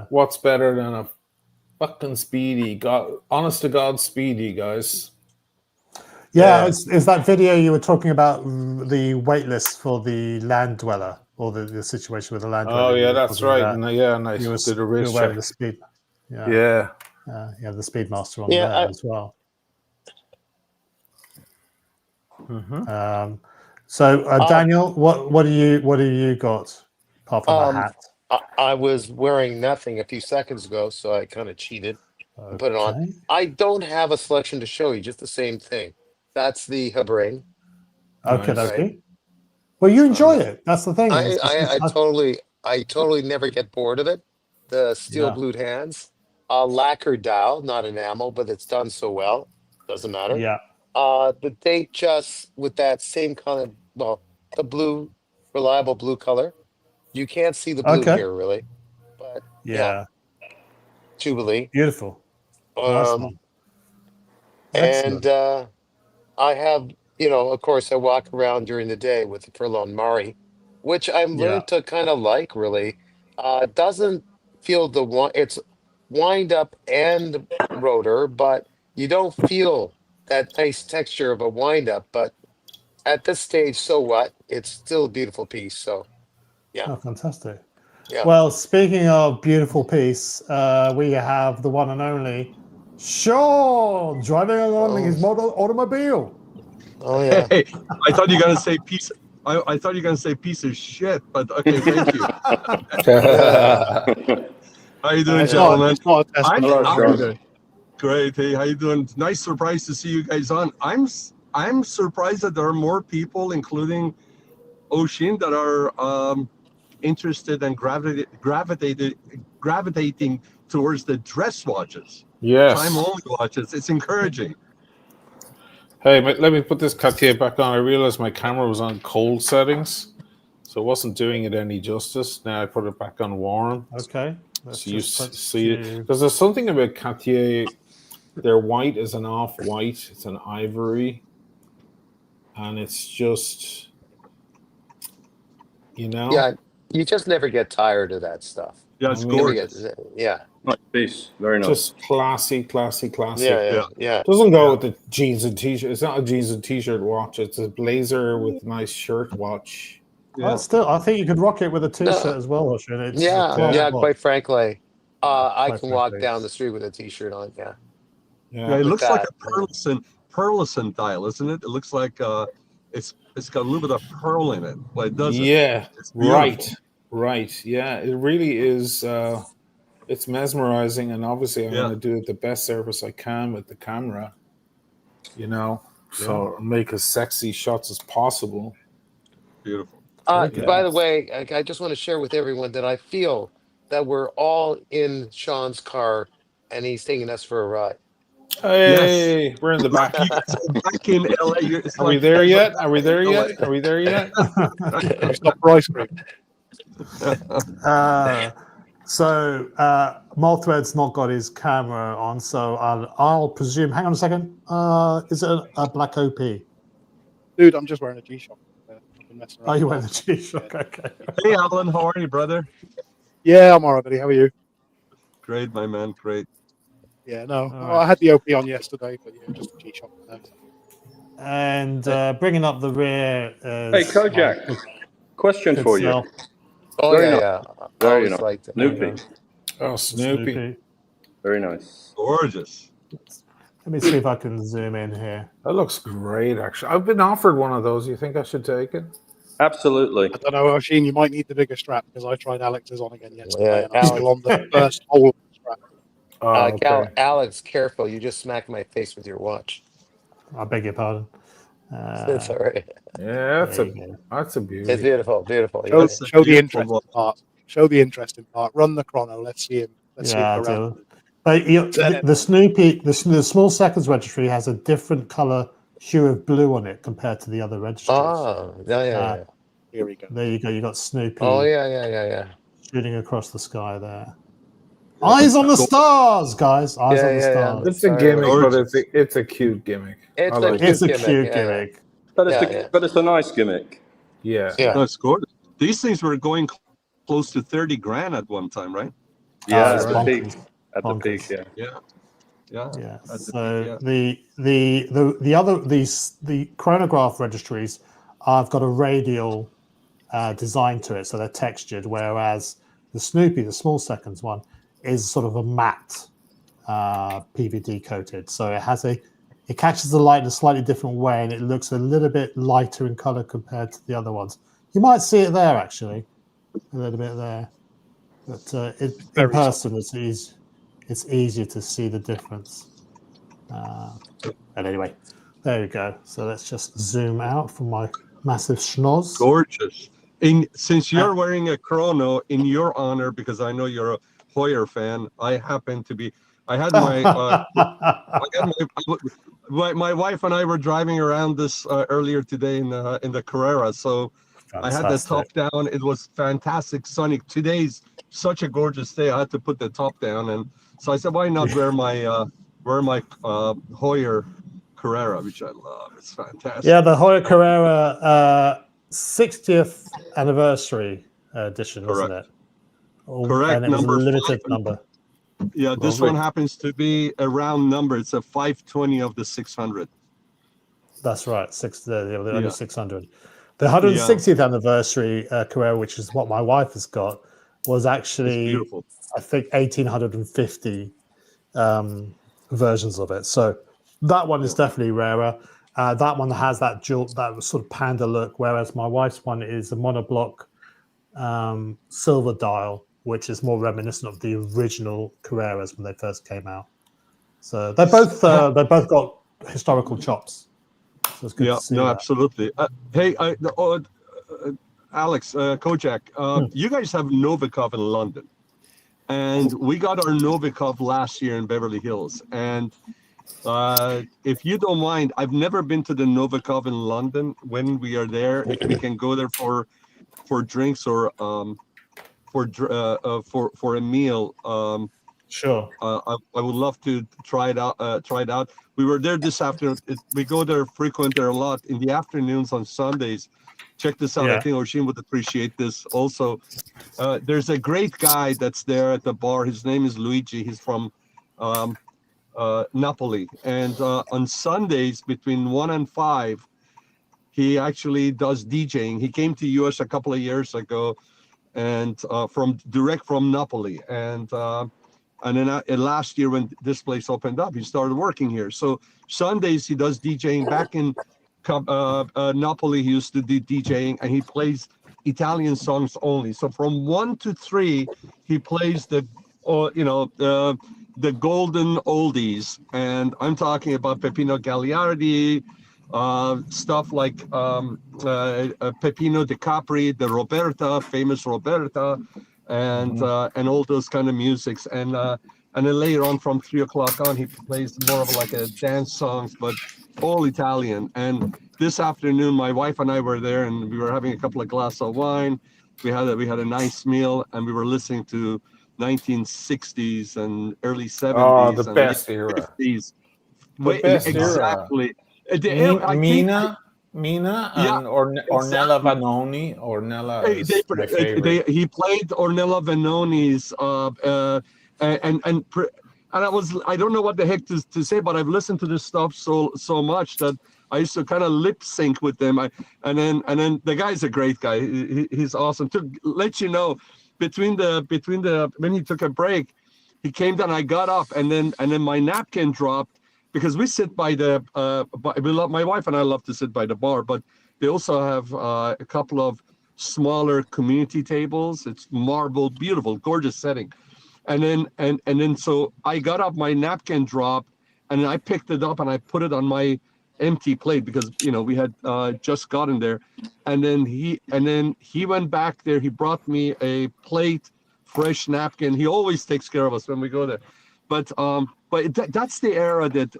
What's better than a fucking Speedy? Honest to God, Speedy, guys. Yeah, is that video you were talking about the wait list for the land dweller or the situation with the land dweller? Oh yeah, that's right. And I you did a wrist check. The speed. Yeah. The Speedmaster on there as well. Mm-hmm. So Daniel, what do you got apart from the hat? I was wearing nothing a few seconds ago, so I kind of cheated and put it on. I don't have a selection to show you, just the same thing. That's the Habring. Okay, okay. Well, you enjoy it. That's the thing. I totally never get bored of it. The steel blued hands, lacquer dial, not enamel, but it's done so well. Doesn't matter. Yeah. The date just with that same kind of the blue, reliable blue color. You can't see the blue here really, but Jubilee. Beautiful. And I have, of course, I walk around during the day with the Furlong Mari, which I've learned to kind of like. Really, doesn't feel the one. It's wind up and rotor, but you don't feel that nice texture of a wind up. But at this stage, so what? It's still a beautiful piece. So yeah, Oh, fantastic. yeah. Well, speaking of beautiful piece, we have the one and only Sean driving along in his model automobile. Oh yeah. Hey, I thought you were gonna say piece. I thought you were gonna say piece of shit, but okay, thank you. How you doing, gentlemen? It's not a test. Hello, How are you Sean. doing? Great. Hey, how you doing? Nice surprise to see you guys on. I'm surprised that there are more people, including Oshin, that are interested and gravitating towards the dress watches, Yes. time only watches. It's encouraging. Hey, let me put this Cartier back on. I realized my camera was on cold settings, so it wasn't doing it any justice. Now I put it back on warm. Okay. Let's So you just see it. Because there's something about Cartier. Their white is an off-white. It's an ivory. And it's just, Yeah, you just never get tired of that stuff. Yeah, it's Never gorgeous. yeah. Nice piece. Very nice. just classy. Yeah. Doesn't go with the jeans and t-shirt. It's not a jeans and t-shirt watch. It's a blazer with a nice shirt watch. Yeah. Still, I think you could rock it with a t-shirt No. as well, Ocean. It's a Yeah, class watch. quite frankly. I Quite can walk frankly. down the street with a t-shirt on, yeah. Yeah, it With looks like that, a pearlescent dial, isn't it? It looks like it's got a little bit of pearl in it, but it doesn't. Yeah, It's beautiful. right. Yeah, it really is. It's mesmerizing, and obviously, I'm Yeah. going to do it the best service I can with the camera. So make as sexy shots as possible. Beautiful. by Yes. the way, I just want to share with everyone that I feel that we're all in Sean's car and he's taking us for a ride. Hey, we're in the back. You guys are back in LA. It's Are we like there you guys yet? Are we there LA. yet? Are we there yet? I've stopped for ice cream. So Mothred's not got his camera on, so I'll presume. Hang on a second. Is it a black OP? Dude, I'm just wearing a G-Shock. I've been messing around. Oh, you wearing the G-Shock? Okay. Hey, Alan, how are you, brother? Yeah, I'm alright, buddy. How are you? Great, my man. Great. Yeah, no. All I had the OP on yesterday, but yeah, just a G-Shock. And bringing up the rear. Hey, Kojak. Question for you. itself. Oh, Very yeah, nice. yeah. I Very always nice. liked it. Snoopy. Oh, Snoopy. Very nice. Gorgeous. Let me see if I can zoom in here. That looks great, actually. I've been offered one of those. You think I should take it? Absolutely. I don't know, Oshin, you might need the bigger strap because I tried Alex's on again yesterday Yeah, and I'm still on the first hole of the strap. Oh, okay. Alex, careful. You just smacked my face with your watch. I beg your pardon. That's all right. Yeah, there you go. that's a It's beauty. beautiful, beautiful. Show, Yeah. That's a show the beautiful interesting one. part. Show the interesting part. Run the chrono. Let's see him. Let's see Yeah, him go around. but the Snoopy, the small seconds registry has a different color hue of blue on it compared to the other registries. Oh, yeah. Here we go. There you go. You got Snoopy Oh, yeah. shooting across the sky there. Eyes on the stars, guys. Eyes on the Yeah. stars. It's a gimmick, but it's a cute gimmick. It's I like a it. It's a gimmick, cute yeah. gimmick. But Yeah. but it's a nice gimmick. Yeah. Yeah. That's gorgeous. These things were going close to 30 grand at one time, right? Yeah, it's at the bonkers. peak. At the peak, yeah. Yeah. Yeah. At the So peak, the chronograph registries have got a radial design to it, so they're textured, whereas the Snoopy, the small seconds one, is sort of a matte PVD coated. So it catches the light in a slightly different way, and it looks a little bit lighter in color compared to the other ones. You might see it there, actually, a little bit there, but in person, it's easier to see the difference. But anyway, there you go. So let's just zoom out from my massive schnoz. Gorgeous. Since you're wearing a chrono, in your honor, because I know you're a Hoyer fan, I happen to be. I had my wife and I were driving around this earlier today in the Carrera, so I had the top down. It was fantastic, sunny. Today's such a gorgeous day. I had to put the top down, and so I said, why not wear my Hoyer Carrera, which I love. It's fantastic. Yeah, the Hoyer Carrera 60th anniversary edition, wasn't it? Correct. And it was a Number limited 5. number. Yeah, this Lovely. one happens to be a round number. It's a 520 of the 600. That's right, the only Yeah. 600. The 160th anniversary Carrera, which is what my wife has got, was It's actually, beautiful. I think, 1850 versions of it. So that one is definitely rarer. That one has that sort of panda look, whereas my wife's one is a monoblock silver dial, which is more reminiscent of the original Carreras when they first came out. So they both got historical chops. So it's good to see that. Absolutely. Hey, Alex, Kojak, you guys have Novikov in London, and we got our Novikov last year in Beverly Hills. And if you don't mind, I've never been to the Novikov in London. When we are there, if we can go there for drinks or for a meal. Sure. I would love to try it out. We were there this afternoon. We go there frequent there a lot in the afternoons on Sundays. Check this out. Yeah. I think Oshin would appreciate this also. There's a great guy that's there at the bar. His name is Luigi. He's from Napoli. And on Sundays between 1 and 5, he actually does DJing. He came to US a couple of years ago, and from Napoli. And then last year when this place opened up, he started working here. So Sundays he does DJing. Back in Napoli, he used to do DJing, and he plays Italian songs only. So from 1 to 3, he plays the golden oldies, and I'm talking about Peppino Gagliardi, stuff like Peppino De Capri, the Roberta, famous Roberta. And all those kind of musics, and then later on from 3 o'clock on, he plays more of like a dance songs, but all Italian. And this afternoon, my wife and I were there, and we were having a couple of glasses of wine. We had a nice meal, and we were listening to 1960s and early 70s. Oh, the and best late era. 50s. The best Exactly. Mina and Ornella Vanoni. Ornella is my favorite. He played Ornella Vanoni's and I don't know what the heck to say, but I've listened to this stuff so much that I used to kind of lip sync with them. And then the guy's a great guy. He's awesome. To let you know, between the when he took a break, he came down. I got up, and then my napkin dropped. Because we sit by my wife and I love to sit by the bar, but they also have a couple of smaller community tables. It's marble, beautiful, gorgeous setting. And then so I got up, my napkin dropped, and I picked it up and I put it on my empty plate because we had just gotten there. And then he went back there. He brought me a plate, fresh napkin. He always takes care of us when we go there. But that's the era that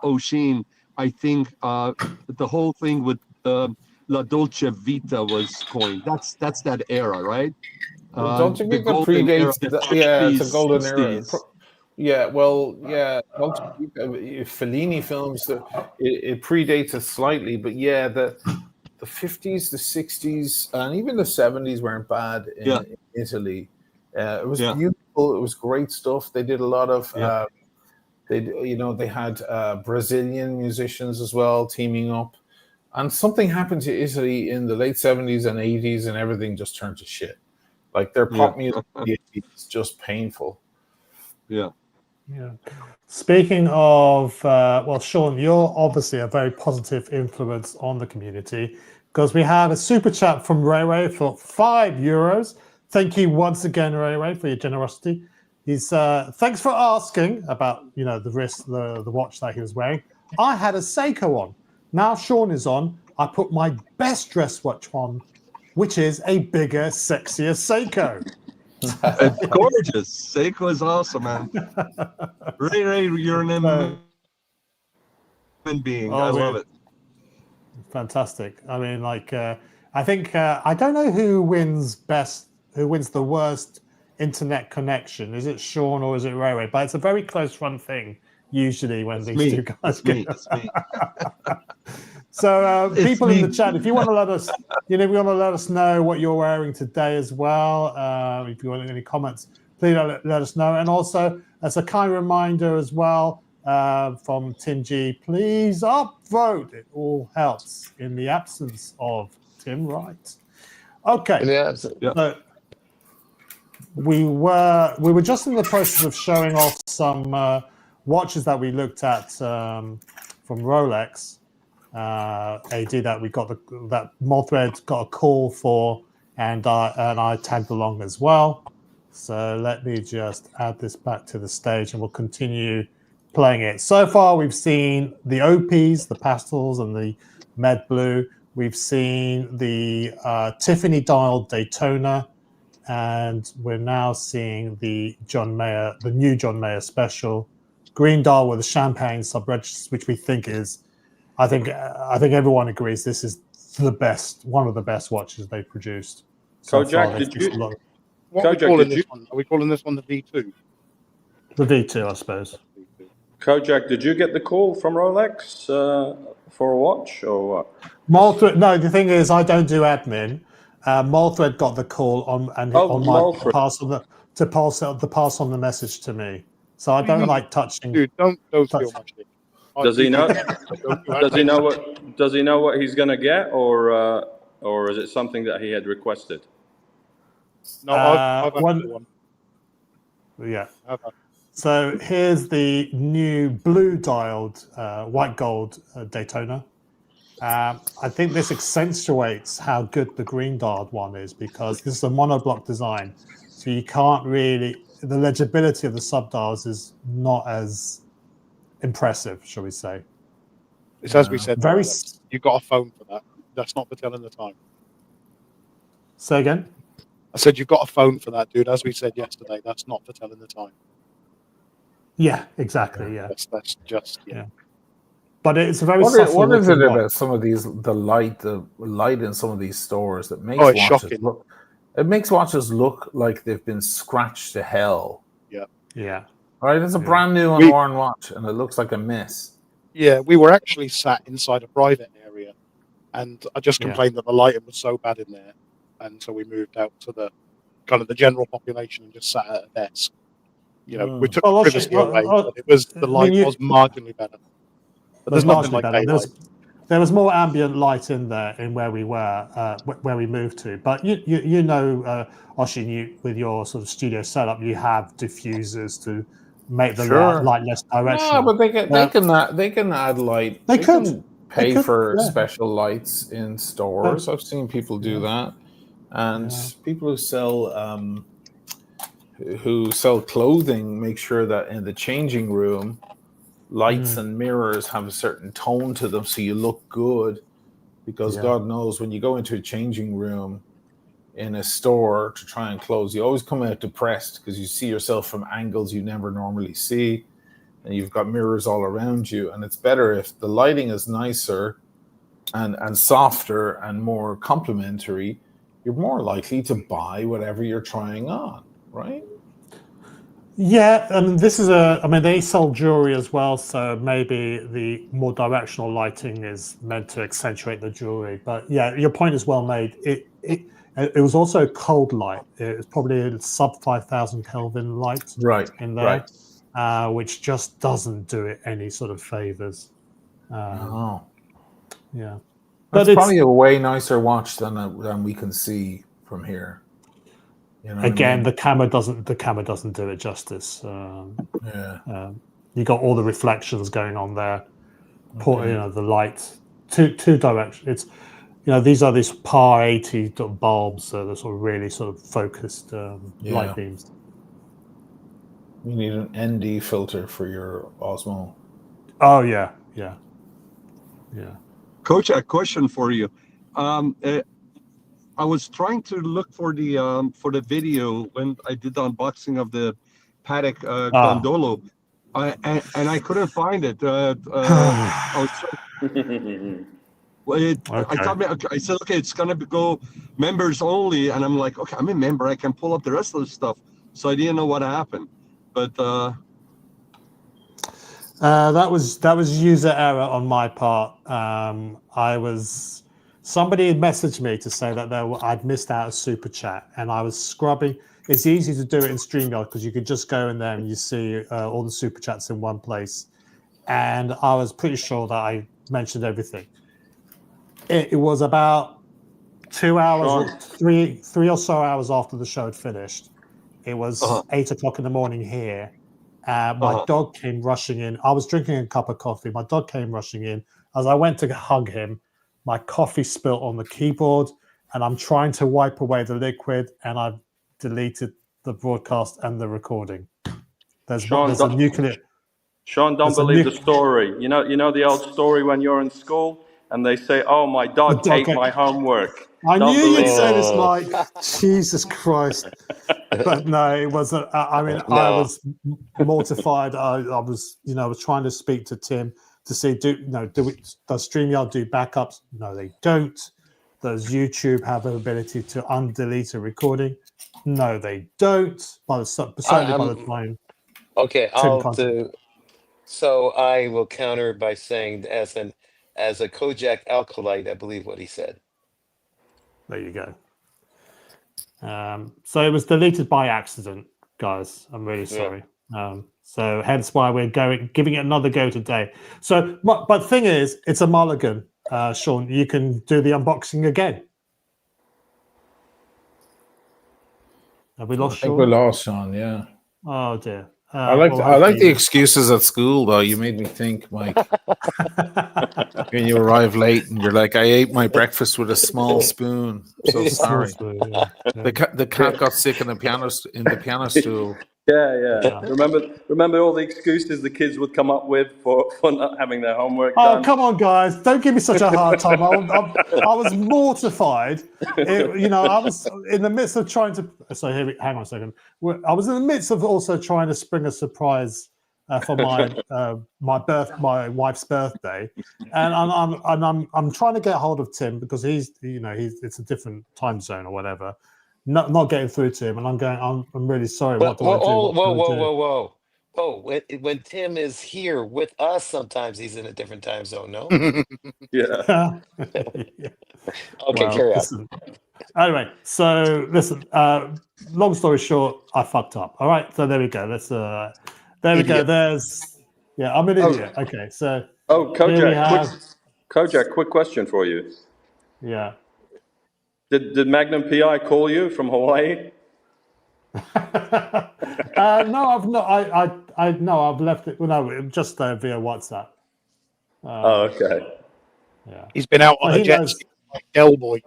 Oshin, I think, the whole thing with La Dolce Vita was coined. That's that era, right? Dolce Vita predates it's a golden era. Yeah, well, yeah, Fellini films, it predates it slightly, but yeah, the 50s, the 60s, and even the 70s weren't bad in Italy. It was beautiful. It was great stuff. They did a lot of. They had Brazilian musicians as well teaming up, and something happened to Italy in the late 70s and 80s, and everything just turned to shit. Like their pop music is just painful. Yeah. Speaking of, Sean, you're obviously a very positive influence on the community because we have a super chat from Ray Ray for €5. Thank you once again, Ray Ray, for your generosity. He's thanks for asking about the wrist, the watch that he was wearing. I had a Seiko on. Now Sean is on. I put my best dress watch on, which is a bigger, sexier Seiko. It's gorgeous. Seiko is awesome, man. Ray, you're an human being. I love it. Fantastic. I mean, I think I don't know who wins the worst internet connection. Is it Sean or is it Ray Ray? But it's a very close run thing usually when these two guys get. It's me. So people in the chat, if you want to let us know what you're wearing today as well, if you want any comments, please let us know. And also, as a kind reminder as well from Tim G, please upvote. It all helps in the absence of Tim Wright. Okay. Yeah. So we were just in the process of showing off some watches that we looked at from Rolex. AD that we got that Mothred got a call for, and I tagged along as well. So let me just add this back to the stage, and we'll continue playing it. So far, we've seen the OPs, the pastels, and the med blue. We've seen the Tiffany dialed Daytona, and we're now seeing the new John Mayer special green dial with a champagne subregister, which we think is. I think everyone agrees this is one of the best watches they produced. So Kojak, far, did you? What are we Kojak, calling did this one? Are we calling this one the V2? The V2, I suppose. Kojak, did you get the call from Rolex for a watch or what? Malthred, no, the thing is, I don't do admin. Malthred got the call on my Malthred. pass on the message to me. So I don't like touching. Dude, don't steal my shit. Does he know? Does he know? Does he know what he's gonna get, or is it something that he had requested? No, I've had one. Yeah. So here's the new blue dialed white gold Daytona. I think this accentuates how good the green dialed one is, because this is a monoblock design, so you can't really, the legibility of the subdials is not as impressive, shall we say. It's as we said, very. You got a phone for that. That's not for telling the time. Say again? I said you've got a phone for that, dude. As we said yesterday, that's not for telling the time. Yeah, exactly. Yeah, that's just yeah. But it's a very. What is it about some of these the light in some of these stores that makes watches shocking. look? It makes watches look like they've been scratched to hell. Yeah. Yeah. Right. It's a brand new unworn watch, and it looks like a mess. Yeah, we were actually sat inside a private area, and I just complained that the lighting was so bad in there, and so we moved out to the kind of the general population and just sat at a desk. You know, we took the privacy away, but it was the light was marginally better. But there's nothing like daylight. There was more ambient light in there in where we were, where we moved to. But you know, Oshin, with your sort of studio setup, you have diffusers to make the light less directional. Yeah, but they can add light. They can pay for special lights in stores. I've seen people do that, and people who sell clothing make sure that in the changing room, lights and mirrors have a certain tone to them, so you look good. Because God knows, when you go into a changing room in a store to try and close, you always come out depressed because you see yourself from angles you never normally see, and you've got mirrors all around you. And it's better if the lighting is nicer and softer and more complementary. You're more likely to buy whatever you're trying on, right? Yeah, and they sell jewelry as well, so maybe the more directional lighting is meant to accentuate the jewelry. But yeah, your point is well made. It was also cold light. It was probably a sub 5,000 Kelvin light in there, which just doesn't do it any sort of favors. No. Yeah, but it's probably a way nicer watch than we can see from here. You know again, the camera doesn't do it justice. You got all the reflections going on there. The light, two directions. It's these are these par 80 bulbs, so they're sort of really sort of focused light beams. You need an ND filter for your Osmo. Oh yeah. Kojak, question for you. I was trying to look for the video when I did the unboxing of the Patek Gondolo, and I couldn't find it. I said, okay, it's gonna go members only, and I'm like, okay, I'm a member, I can pull up the rest of the stuff. So I didn't know what happened, but that was user error on my part. Somebody had messaged me to say that I'd missed out a super chat, and I was scrubbing. it's easy to do it in StreamYard because you could just go in there and you see all the super chats in one place. And I was pretty sure that I mentioned everything. It was about 2 hours, Sean. three or so hours after the show had finished. It was 8 o'clock in the morning here. My dog came rushing in. I was drinking a cup of coffee. My dog came rushing in. As I went to hug him, my coffee spilt on the keyboard, and I'm trying to wipe away the liquid, and I've deleted the broadcast and the recording. There's a nuclear. Sean, don't believe the story. You know the old story when you're in school and they say, "Oh, my dog ate my homework." I knew you'd say this, Mike. Jesus Christ! But no, it wasn't. I mean, I was mortified. I was trying to speak to Tim to see, does StreamYard do backups? No, they don't. Does YouTube have an ability to undelete a recording? No, they don't. Certainly by the time. Okay, So I will counter by saying, as a Kojak alkalite, I believe what he said. There you go. So it was deleted by accident, guys. I'm really sorry. So hence why we're giving it another go today. So, but the thing is, it's a mulligan, Sean. You can do the unboxing again. Have we lost Sean? I think we lost Sean. Yeah. Oh dear. I like the excuses at school, though. You made me think, Mike. When you arrive late and you're like, I ate my breakfast with a small spoon. I'm so sorry. The cat got sick in the piano stool. Yeah. Remember all the excuses the kids would come up with for not having their homework done? Oh, come on, guys. Don't give me such a hard time. I was mortified. I was in the midst of trying to... So hang on a second. I was in the midst of also trying to spring a surprise for my wife's birthday, and I'm trying to get hold of Tim because it's a different time zone or whatever. Not getting through to him, and I'm really sorry. What do I do? Whoa! When Tim is here with us, sometimes he's in a different time zone. No. Yeah. Okay, carry on. Anyway, so listen. Long story short, I fucked up. All right, so there we go. There we go. I'm an idiot. Okay, so. Oh, Kojak, quick question for you. Yeah. Did Magnum PI call you from Hawaii? No, I've not. I've left it. Well, no, just via WhatsApp. Okay. Yeah. He's been out on a jet ski like Del Boy.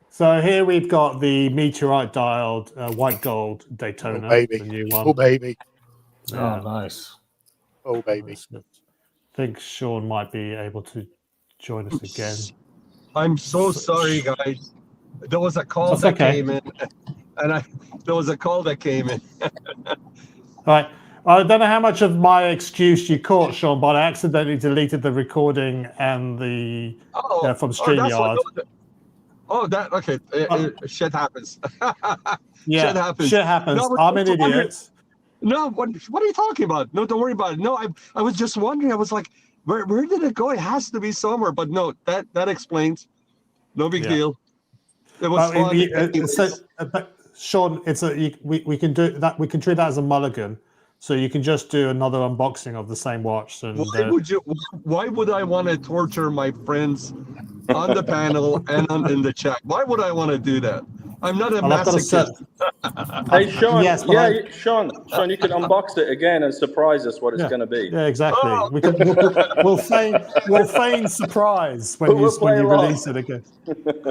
So here we've got the meteorite dialed white gold Daytona, the new one. Oh baby! Oh nice! Oh baby! I think Sean might be able to join us again. I'm so sorry, guys. There was a call came in, and there was a call that came in. All right. I don't know how much of my excuse you caught, Sean, but I accidentally deleted the recording and the from StreamYard. Okay. Shit happens. Shit happens. No, I'm an idiot. No, what are you talking about? No, don't worry about it. No, I was just wondering. I was like, where did it go? It has to be somewhere. But no, that explains. No big deal. It was fun. Sean, we can do that. We can treat that as a mulligan. So you can just do another unboxing of the same watch. And why would I want to torture my friends on the panel and in the chat? Why would I want to do that? I'm not a masochist. Hey, Sean. Sean, you could unbox it again and surprise us what it's going to be. Yeah, exactly. We'll feign surprise when you release it again.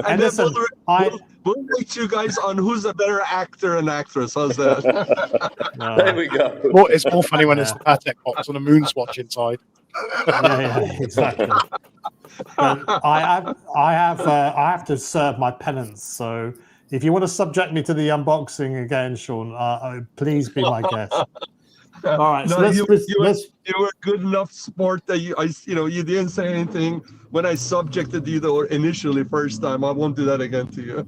And listen, we'll rate you guys on who's a better actor and actress. How's that? There we go. Well, it's more funny when it's a Patek box and a moon swatch inside. Yeah, exactly. But I have to serve my penance. So if you want to subject me to the unboxing again, Sean, please be my guest. All right. No, so you were good enough sport that you didn't say anything when I subjected you initially first time. I won't do that again to you.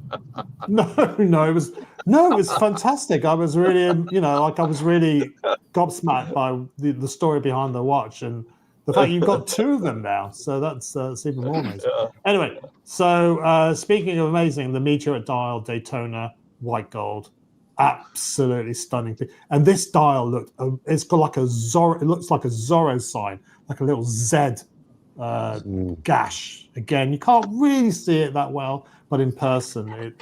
No, it was fantastic. I was really, I was really gobsmacked by the story behind the watch, and The fact you've got two of them now, so that's even more amazing. Yeah. Anyway, so speaking of amazing, the meteorite dial Daytona white gold, absolutely stunning. And this dial it's got like a Zorro. It looks like a Zorro sign, like a little Z gash. Again, you can't really see it that well, but in person,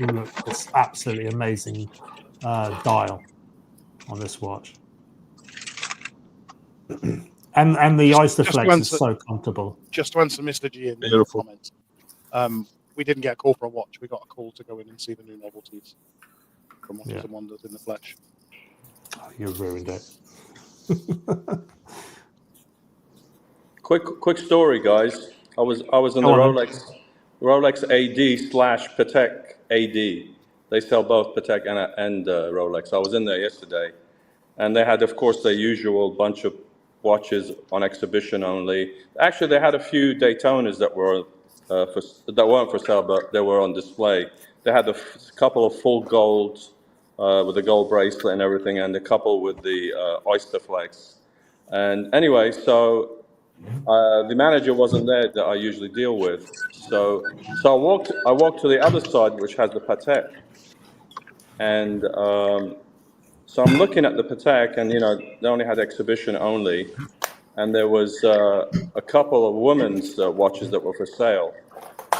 it's absolutely amazing dial on this watch. And the Oysterflex is so comfortable. Just to answer Mr. G in the Beautiful. comments, we didn't get a call for a watch. We got a call to go in and see the new novelties from Watches and Wonders in the flesh. Oh, you ruined it. Quick story, guys. I was in the Rolex AD / Patek AD. They sell both Patek and Rolex. I was in there yesterday, and they had, of course, their usual bunch of watches on exhibition only. Actually, they had a few Daytonas that were that weren't for sale, but they were on display. They had a couple of full golds with the gold bracelet and everything, and a couple with the Oysterflex. And anyway, so the manager wasn't there that I usually deal with. So I walked to the other side, which has the Patek, and so I'm looking at the Patek, and they only had exhibition only, and there was a couple of women's watches that were for sale.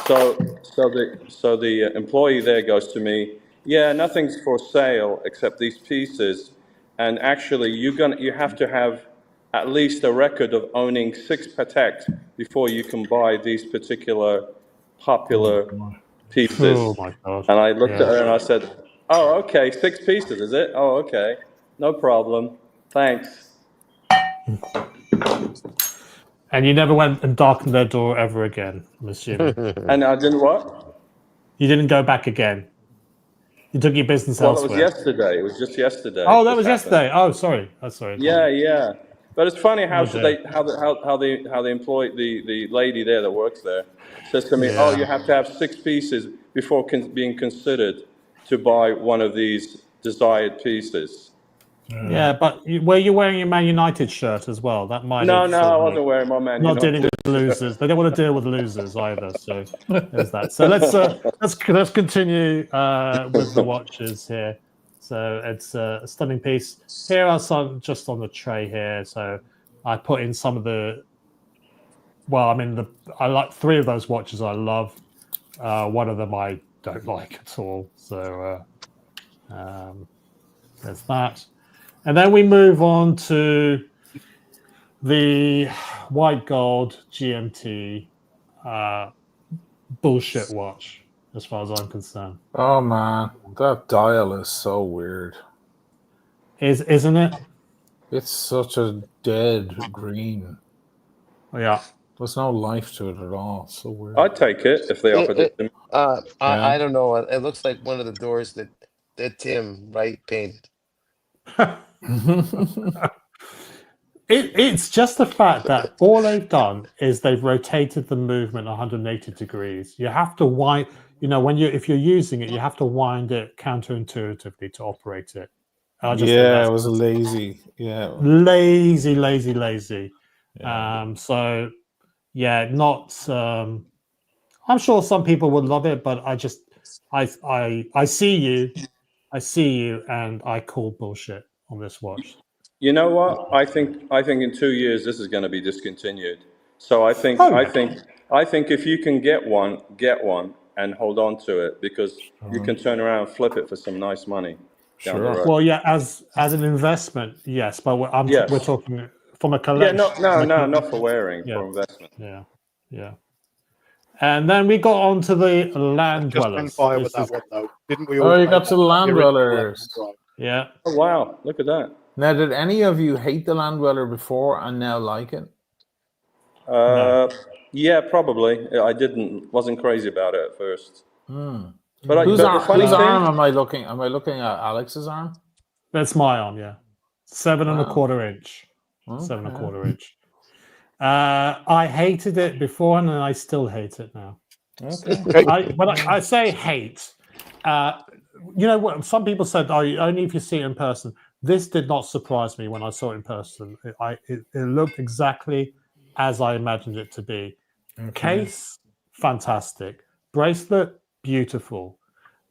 So the employee there goes to me, yeah, nothing's for sale except these pieces, and actually you have to have at least a record of owning 6 Pateks before you can buy these particular popular pieces. Oh my God. And I looked at her and I said, oh, okay, 6 pieces, is it? Oh, okay, no problem, thanks. And you never went and darkened their door ever again, I'm assuming. And I didn't what? You didn't go back again. You took your business elsewhere. Well, it was yesterday. It was just yesterday. Oh, that was yesterday. Oh, sorry. That's sorry. Yeah. But it's funny how the employee, the lady there that works there, says to me, "Oh, you have to have 6 pieces before being considered to buy one of these desired pieces." Yeah, but were you wearing your Man United shirt as well? That might. No, I wasn't wearing my Man Not United. dealing with losers. They don't want to deal with losers either. So there's that. So let's continue with the watches here. So it's a stunning piece. Here are some just on the tray here. So I put in some of the. Well, I mean, I like 3 of those watches. I love. One of them I don't like at all. So there's that. And then we move on to the white gold GMT bullshit watch, as far as I'm concerned. Oh man, that dial is so weird. Isn't it? It's such a dead green. Yeah. There's no life to it at all. It's so weird. I'd take it if they offered it to me. I don't know. It looks like one of the doors that Tim Wright painted. It's just the fact that all they've done is they've rotated the movement 180 degrees. You have to wind, if you're using it, you have to wind it counterintuitively to operate it. It was lazy. Yeah, lazy. Yeah. So yeah, not. I'm sure some people would love it, but I see you, and I call bullshit on this watch. You know what? I think in 2 years this is going to be discontinued. So I think if you can get one and hold on to it, because you can turn around and flip it for some nice money down the road. Well, yeah, as an investment, yes, but we're talking from a collection. Yeah, no, not for wearing, for investment. Yeah. And then we got on to the land Just dwellers. on fire with that one though, didn't we? Oh, you got to the land dwellers. Yeah. Oh wow, look at that. Now, did any of you hate the land dweller before and now like it? Yeah, probably. I wasn't crazy about it at first. But Whose the funny thing, arm am I looking? Am I looking at Alex's arm? That's my arm, yeah. 7.25 inch. Okay. 7.25 inch. I hated it before, and I still hate it now. Okay. When I say hate, what some people said, only if you see it in person. This did not surprise me when I saw it in person. It looked exactly as I imagined it to be. Okay. Case, fantastic. Bracelet, beautiful.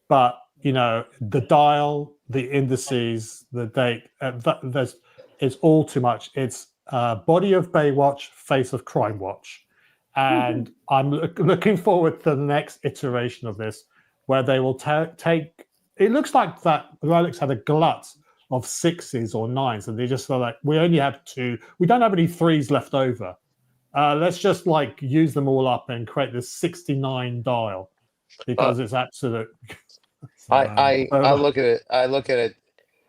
But the dial, the indices, the date, it's all too much. It's body of Baywatch, face of Crime Watch, and I'm looking forward to the next iteration of this, where they will take. It looks like that Rolex had a glut of 6s or 9s, and they just feel like we only have 2. We don't have any 3s left over. Let's just use them all up and create this 69 dial because it's absolute. I look at it. I look at it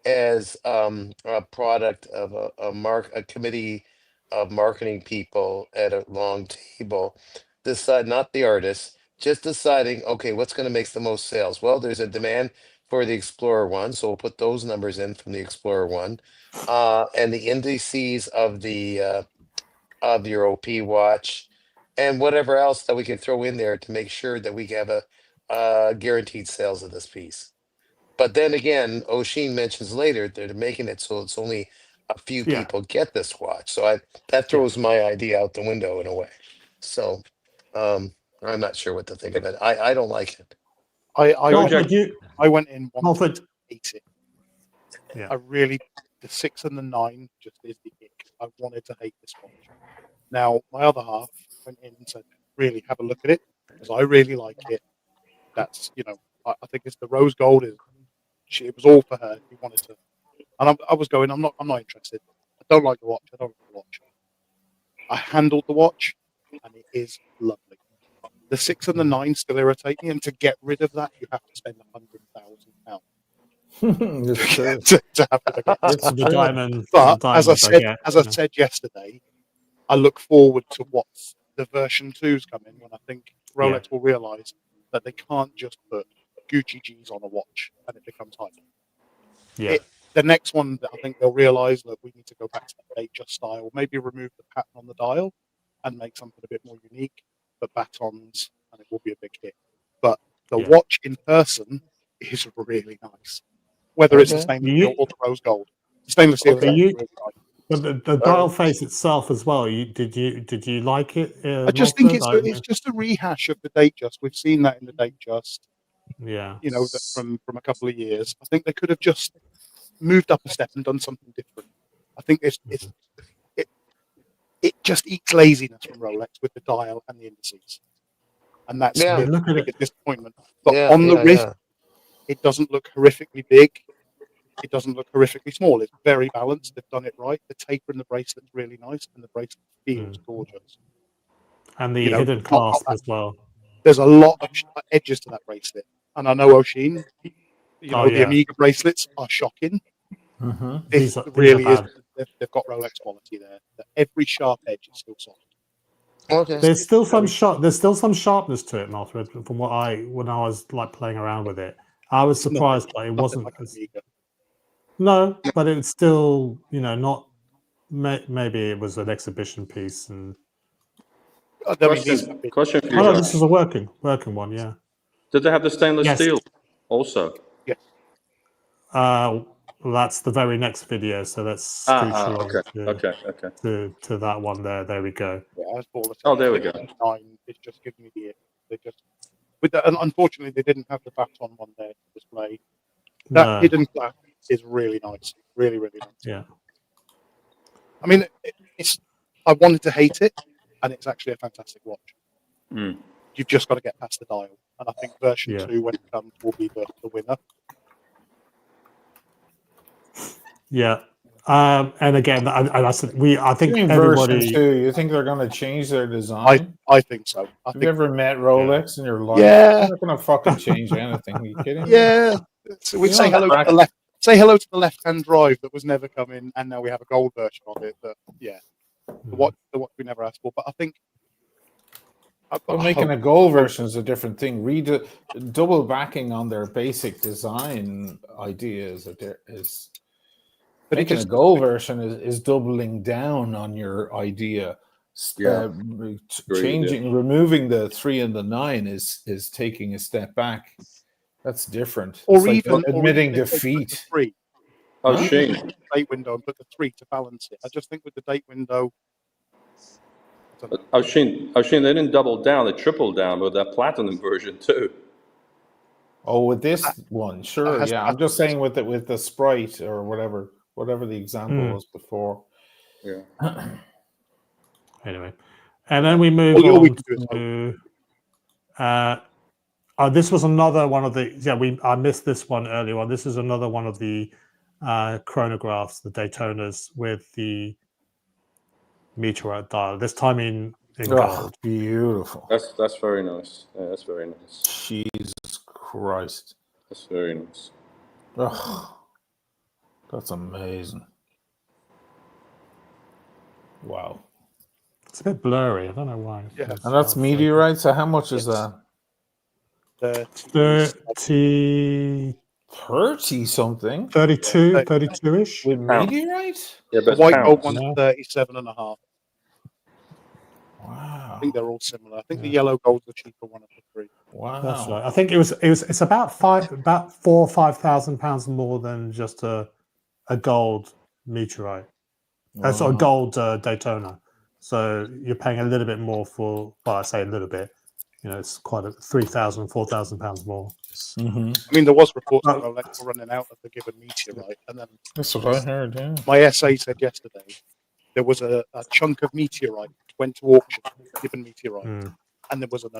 as a product of a committee of marketing people at a long table, decide, not the artist, just deciding, okay, what's going to make the most sales. Well, there's a demand for the Explorer one, so we'll put those numbers in from the Explorer one, and the indices of your OP watch, and whatever else that we can throw in there to make sure that we have a guaranteed sales of this piece. But then again, Oshin mentions later they're making it so it's only a few Yeah. people get this watch. So that throws my idea out the window in a way. So I'm not sure what to think of it. I don't like it. I went in once Alfred. to hate it. Yeah. The 6 and the 9 just is the ick. I wanted to hate this watch. Now my other half went in and said, really have a look at it because I really like it. That's I think it's the rose gold. It was all for her. She wanted to, and I was going. I'm not interested. I don't like the watch. I don't like the watch. I handled the watch, and it is lovely. The 6 and the 9 still irritate me, and to get rid of that, you have to spend £100,000 to have it again. It's the diamond. But the as I diamonds, said, said yesterday, I look forward to what the version 2s come in when I think Rolex will realise that they can't just put Gucci G's on a watch and it becomes hype. Yeah. The next one that I think they'll realise that we need to go back to the Datejust style, maybe remove the pattern on the dial and make something a bit more unique, but batons, and it will be a big hit. But the watch in person is really nice, whether it's the stainless steel or the rose gold. The stainless steel is really nice. But the dial face itself as well. Did you like it? I just think it's just a rehash of the Datejust. We've seen that in the Datejust. Yeah. From a couple of years. I think they could have just moved up a step and done something different. I think it just eats laziness from Rolex with the dial and the indices, and that's the biggest disappointment. But on the wrist, it doesn't look horrifically big. It doesn't look horrifically small. It's very balanced. They've done it right. The taper in the bracelet's really nice, and the bracelet feels gorgeous. And the hidden clasp as well. There's a lot of edges to that bracelet, and I know Oshin. The Omega bracelets are shocking. Mm-hmm. This really is. They've got Rolex quality there. Every sharp edge is still soft. Okay. There's still some sharpness to it, Martha. From when I was playing around with it, I was surprised, but it wasn't. No, but it's still not. Maybe it was an exhibition piece, and question for you. No, this is a working one. Yeah. Did they have the stainless steel also? Yes. That's the very next video, so that's okay. To that one there. There we go. Yeah, there we go. It's just giving me the it. They just unfortunately they didn't have the baton one there to display. That hidden flap is really nice, really nice. Yeah. I mean, I wanted to hate it, and it's actually a fantastic watch. You've just got to get past the dial, and I think version 2, when it comes, will be the winner. Yeah, and again, I think everybody. Version 2, you think they're going to change their design? I think so. Have you ever met Rolex in your life? Yeah, they're not going to fucking change anything. Are you kidding? Yeah, so we say hello to the left. Say hello to the left-hand drive that was never coming, and now we have a gold version of it. That the watch we never asked for. But I think making a gold version is a different thing. Double backing on their basic design ideas is. But making a gold version is doubling down on your idea. Removing the 3 and the 9 is taking a step back. That's different. Or even admitting defeat. Shane. Date window and put the 3 to balance it. I just think with the date window, Oisin, they didn't double down; they tripled down with that platinum version too. Oh, with this one, sure, yeah. I'm just saying with the Sprite or whatever the example was before. Yeah. Anyway, and then we move on to. This was another one of the. I missed this one earlier on. This is another one of the chronographs, the Daytonas with the meteorite dial. This time in gold. Beautiful. That's very nice. Yeah, that's very nice. Jesus Christ. That's very nice. Oh, that's amazing. Wow. It's a bit blurry. I don't know why. Yeah. And that's meteorite. So how much is that? 30 something. 32-ish. With meteorite? Yeah, the but white gold pounds. one's 37.5. Wow. I think they're all similar. I think the yellow gold's the cheaper one of the three. Wow. That's right. I think it's about £4,000 or £5,000 more than just a gold meteorite. That's a gold Daytona. So you're paying a little bit more for. Well, I say a little bit. It's quite £3,000, £4,000 more. Mm-hmm. I mean, there was reports that Rolex were running out of the given meteorite, and then That's what I heard. Yeah. my SA said yesterday there was a chunk of meteorite that went to auction, given meteorite, and there was an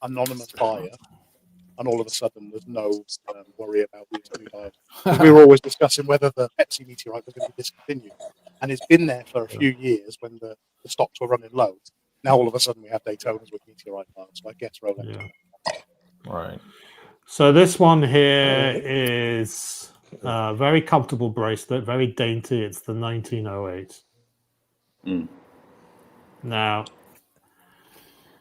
anonymous buyer, and all of a sudden there's no worry about these new buyers. We were always discussing whether the Pepsi meteorite was going to be discontinued, and it's been there for a few years when the stocks were running low. Now all of a sudden we have Daytonas with meteorite parts, so I guess Rolex. Yeah. Right. So this one here is a very comfortable bracelet, very dainty. It's the 1908. Now,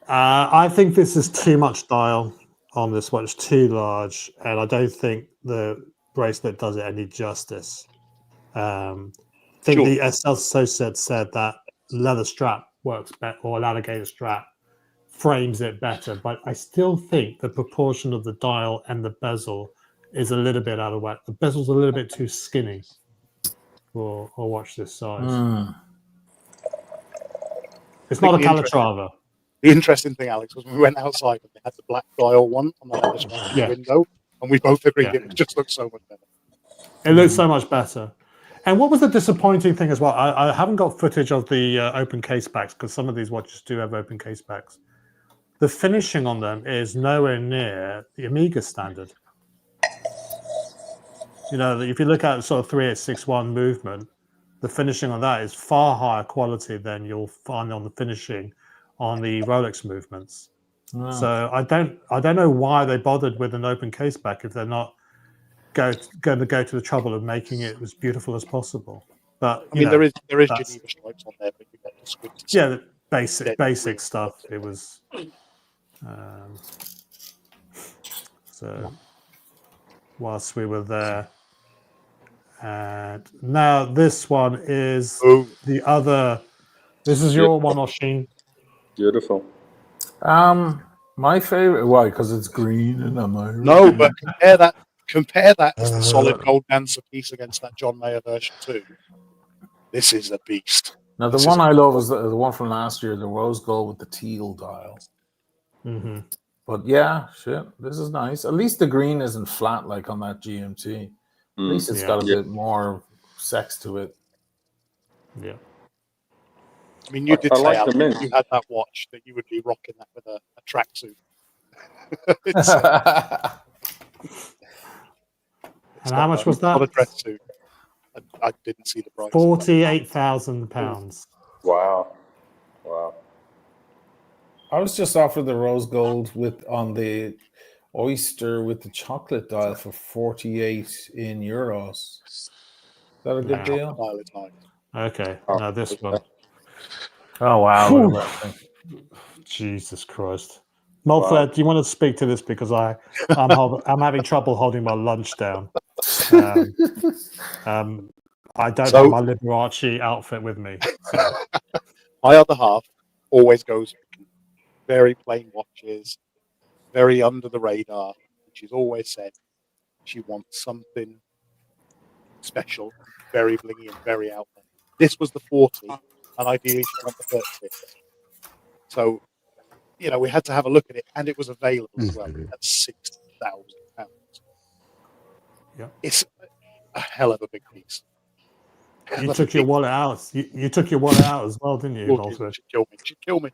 I think this is too much dial on this one. It's too large, and I don't think the bracelet does it any justice. I think the SL Associate said that leather strap works better, or an alligator strap frames it better, but I still think the proportion of the dial and the bezel is a little bit out of whack. The bezel's a little bit too skinny for a watch this size. It's not a Calatrava. The interesting thing, Alex, was when we went outside and they had the black dial one on the leather strap in the window, and we both agreed it just looked so much better. It looks so much better. And what was the disappointing thing as well? I haven't got footage of the open case backs because some of these watches do have open case backs. The finishing on them is nowhere near the Omega standard. If you look at sort of 3861 movement, the finishing on that is far higher quality than you'll find on the finishing on the Rolex movements. Wow. So I don't know why they bothered with an open case back if they're not going to go to the trouble of making it as beautiful as possible. But I mean, there is Geneva stripes on there, but you got to squint to see. Yeah, the basic stuff. It was. So whilst we were there, and now this one is the other. This is your one, Oisin. Beautiful. My favorite. Why? Because it's green and I'm Irish. No, but compare that as the solid gold dancer piece against that John Mayer version 2. This is a beast. Now the one I love is the one from last year, the rose gold with the teal dial. Mm-hmm. But yeah, shit, this is nice. At least the green isn't flat like on that GMT. At least it's got a bit more sex to it. Yeah. I mean, you did say, Alex, if you had that watch, that you would be rocking that with a tracksuit. And how much was that? Not a dress suit. I didn't see the price. £48,000. Wow. I was just offered the rose gold on the oyster with the chocolate dial for 48 in euros. Is that a good deal? Okay, now this one. Oh wow! Jesus Christ, Mulfred, do you want to speak to this because I'm having trouble holding my lunch down. I don't have my Liberace outfit with me. So. My other half always goes very plain watches, very under the radar. She's always said she wants something special, very blingy and very out there. This was the 40, and ideally she wants the 36. So, we had to have a look at it, and it was available as well at £60,000. Yeah. It's a hell of a big piece. You took your wallet out. You took your wallet out as well, didn't you? She'd kill me. She'd kill me.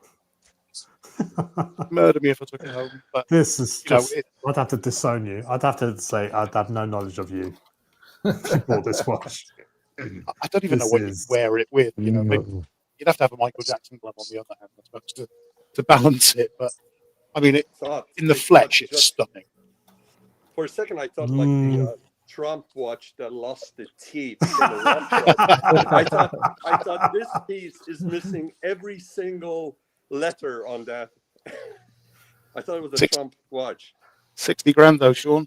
Murder me if I took it home. But this is just. I'd have to disown you. I'd have to say I'd have no knowledge of you. Before this watch. I don't even know what you'd wear it with. You'd have to have a Michael Jackson glove on the other hand, I suppose, to balance it. But I mean, in the flesh, it's stunning. For a second, I thought like the Trump watch that lost the teeth. I thought this piece is missing every single letter on that. I thought it was a Trump watch. 60 grand though, Sean.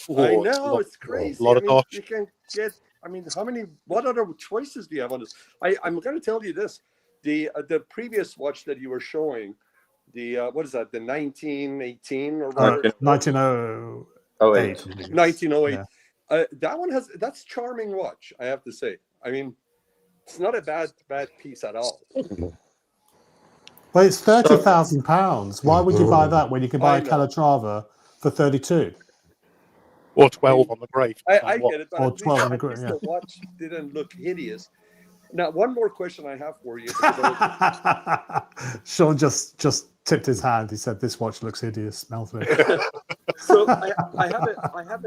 I know, it's crazy. A lot of dosh. You can get. What other choices do you have on this? I'm going to tell you this: the previous watch that you were showing, what is that? The 1918 or whatever. 1908. 1908. Yeah. That's charming watch, I have to say. I mean, it's not a bad piece at all. Well, it's £30,000. Why would you buy that when you can buy a Calatrava for 32? Or 12 on the grave. I get it, but or 12 on the grave. The watch didn't look hideous. Now, one more question I have for you. Sean just tipped his hand. He said, "This watch looks hideous, Melvin." So I have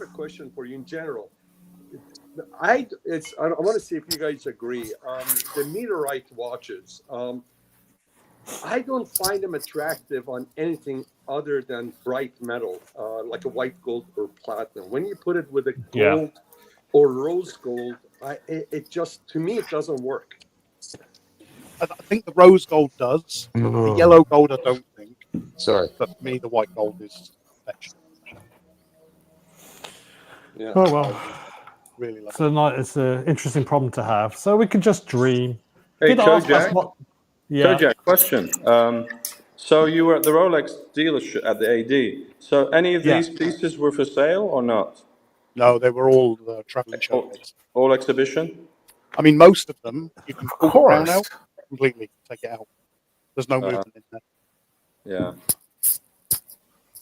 a question for you in general. I want to see if you guys agree. The meteorite watches. I don't find them attractive on anything other than bright metal, like a white gold or platinum. When you put it with a gold or rose gold, it just, to me, it doesn't work. I think the rose gold does. The yellow gold, I don't think. Sorry. But for me, the white gold is perfection. Yeah. Oh, well. Really love it. It's an interesting problem to have. So we could just dream. Hey, Kojak, question. So you were at the Rolex dealership at the AD. So any of these pieces were for sale or not? No, they were all traveling showcase. All exhibition? I mean, most of them, you can pull the crown out completely, take it out. There's no movement in there. Yeah.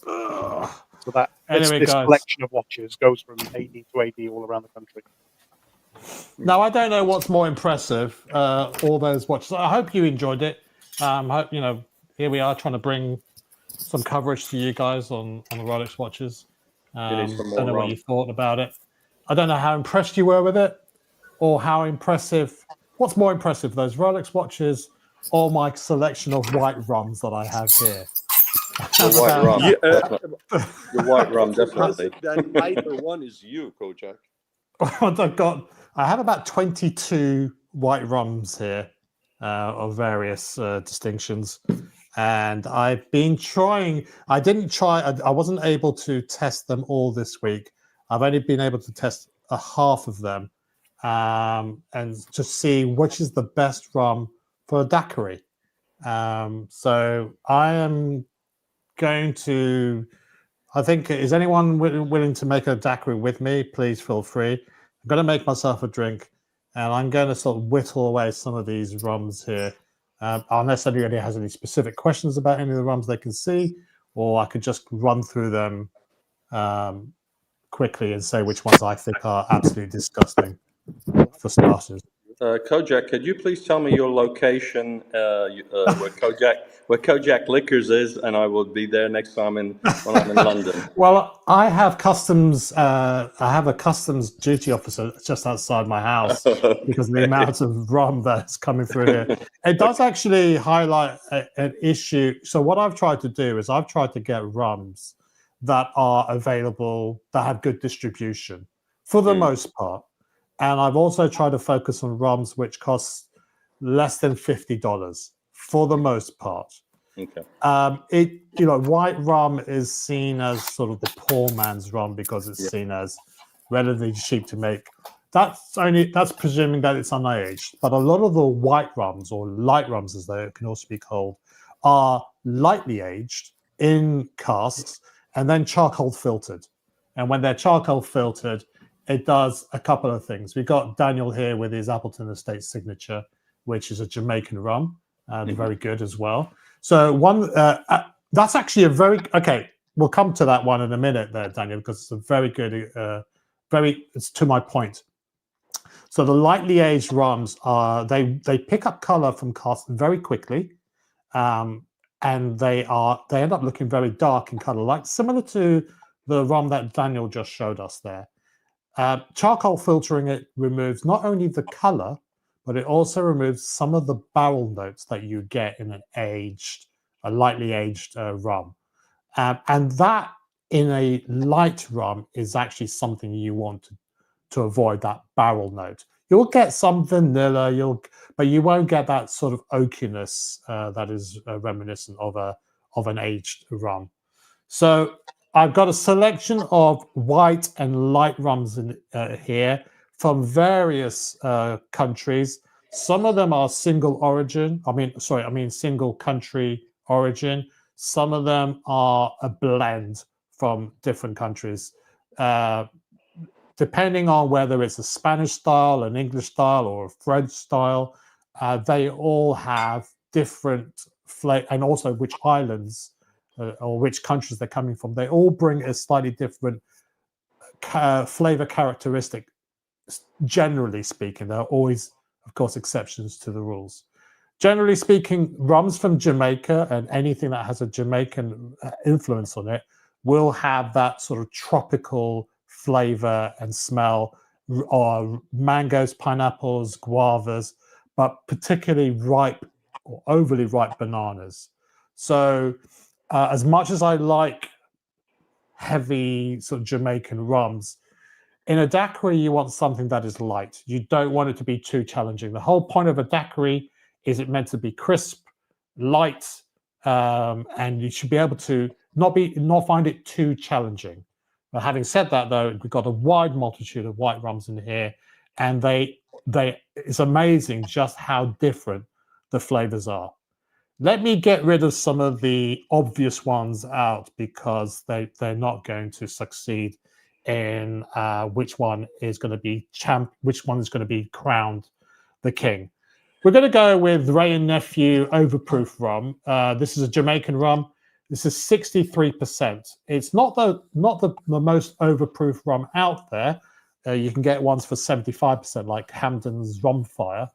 So this collection of watches goes from AD to AD all around the country. Now, I don't know what's more impressive, all those watches. I hope you enjoyed it. Hope, here we are trying to bring some coverage to you guys on the Rolex watches. I don't know what you thought about it. I don't know how impressed you were with it, or how impressive. What's more impressive, those Rolex watches or my selection of white rums that I have here? The white rum. The white rum, definitely. Then either one is you, Kojak. I have about 22 white rums here of various distinctions. And I've been trying. I wasn't able to test them all this week. I've only been able to test a half of them, and to see which is the best rum for a daiquiri. So I am going to. I think, is anyone willing to make a daiquiri with me? Please feel free. I'm going to make myself a drink, and I'm going to sort of whittle away some of these rums here. Unless anybody has any specific questions about any of the rums they can see, or I could just run through them quickly and say which ones I think are absolutely disgusting for starters. Kojak, could you please tell me your location where Kojak Liquors is, and I will be there next time when I'm in London. Well, I have customs. I have a customs duty officer just outside my house because of the amount of rum that's coming through here. It does actually highlight an issue. So what I've tried to do is I've tried to get rums that are available, that have good distribution for the most part. And I've also tried to focus on rums which cost less than $50 for the most part. Okay. White rum is seen as sort of the poor man's rum because it's seen as relatively cheap to make. That's presuming that it's unaged. But a lot of the white rums, or light rums as they can also be called, are lightly aged in casks and then charcoal filtered. And when they're charcoal filtered, it does a couple of things. We've got Daniel here with his Appleton Estate signature, which is a Jamaican rum, very good as well. So that's actually a very okay. We'll come to that one in a minute, there, Daniel, because it's a very good, it's to my point. So the lightly aged rums are they pick up color from cast very quickly, and they end up looking very dark in color, like similar to the rum that Daniel just showed us there. Charcoal filtering it removes not only the color, but it also removes some of the barrel notes that you get in a lightly aged rum. And that in a light rum is actually something you want to avoid, that barrel note. You'll get some vanilla, but you won't get that sort of oakiness that is reminiscent of an aged rum. So I've got a selection of white and light rums in here from various countries. Some of them are single origin. Single country origin. Some of them are a blend from different countries. Depending on whether it's a Spanish style, an English style, or a French style, they all have different flavor, and also which islands or which countries they're coming from. They all bring a slightly different flavor characteristic. Generally speaking, there are always, of course, exceptions to the rules. Generally speaking, rums from Jamaica and anything that has a Jamaican influence on it will have that sort of tropical flavor and smell, or mangoes, pineapples, guavas, but particularly ripe or overly ripe bananas. So as much as I like heavy sort of Jamaican rums, in a daiquiri, you want something that is light. You don't want it to be too challenging. The whole point of a daiquiri is it meant to be crisp, light, and you should be able to not find it too challenging. But having said that, though, we've got a wide multitude of white rums in here, and it's amazing just how different the flavors are. Let me get rid of some of the obvious ones out because they're not going to succeed in which one is going to be crowned the king. We're going to go with Ray and Nephew Overproof rum. This is a Jamaican rum. This is 63%. It's not the most overproof rum out there. You can get ones for 75%, like Hamden's Rumfire.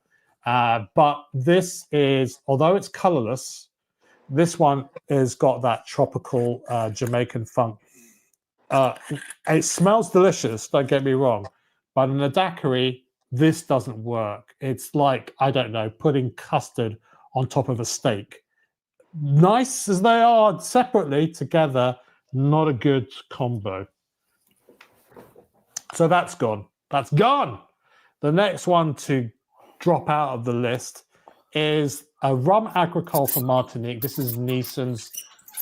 But this is, although it's colorless, this one has got that tropical Jamaican funk. It smells delicious, don't get me wrong. But in a daiquiri, this doesn't work. It's like, I don't know, putting custard on top of a steak. Nice as they are separately, together, not a good combo. So that's gone. That's gone. The next one to drop out of the list is a rum agricole from Martinique. This is Nissan's.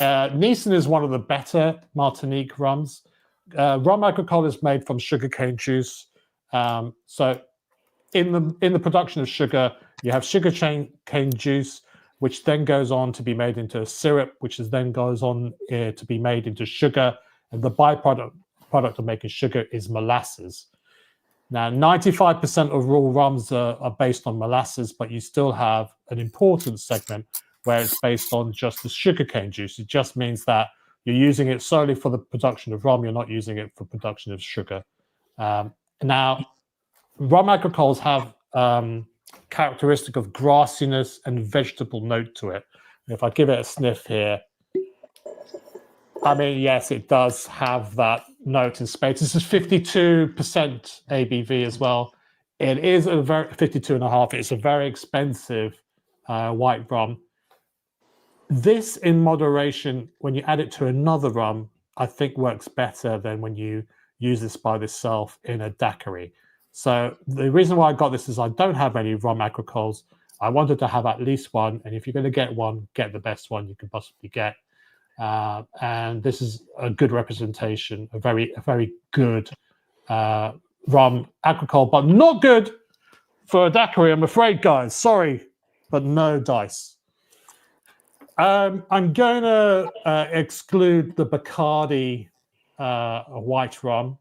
Nissan is one of the better Martinique rums. Rum agricole is made from sugarcane juice. So in the production of sugar, you have sugarcane juice, which then goes on to be made into a syrup, which then goes on to be made into sugar. And the byproduct of making sugar is molasses. Now, 95% of raw rums are based on molasses, but you still have an important segment where it's based on just the sugarcane juice. It just means that you're using it solely for the production of rum. You're not using it for production of sugar. Now, rum agricoles have characteristic of grassiness and vegetable note to it. And if I give it a sniff here, I mean, yes, it does have that note in spades. This is 52% ABV as well. It is a very 52.5. It's a very expensive white rum. This, in moderation, when you add it to another rum, I think works better than when you use this by itself in a daiquiri. So the reason why I got this is I don't have any rum agricoles. I wanted to have at least one, and if you're going to get one, get the best one you can possibly get. And this is a good representation, a very good rum agricole, but not good for a daiquiri, I'm afraid, guys. Sorry, but no dice. I'm going to exclude the Bacardi white rum.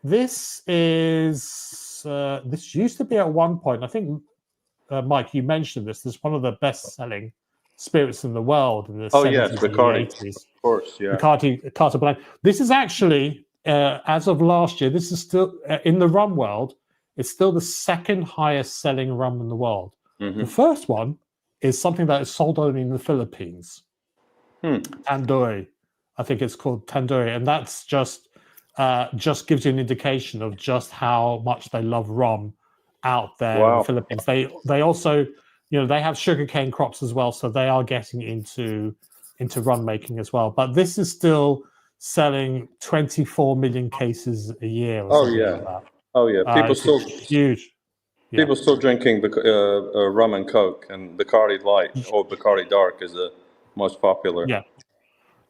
This is this used to be at one point. I think Mike, you mentioned this. This is one of the best-selling spirits in the world in the Oh yes, 70s and the Bacardi. 80s. Of course, yeah. Bacardi blend. This is actually, as of last year, this is still in the rum world. It's still the second highest selling rum in the world. The first one is something that is sold only in the Philippines. Tandoori, I think it's called Tandoori, and that's just gives you an indication of just how much they love rum out there in the Philippines. They also, they have sugarcane crops as well, so they are getting into rum making as well. But this is still selling 24 million cases a year or something like that. Oh yeah, people still huge. Yeah. People still drinking rum and Coke, and Bacardi Light or Bacardi Dark is the most popular.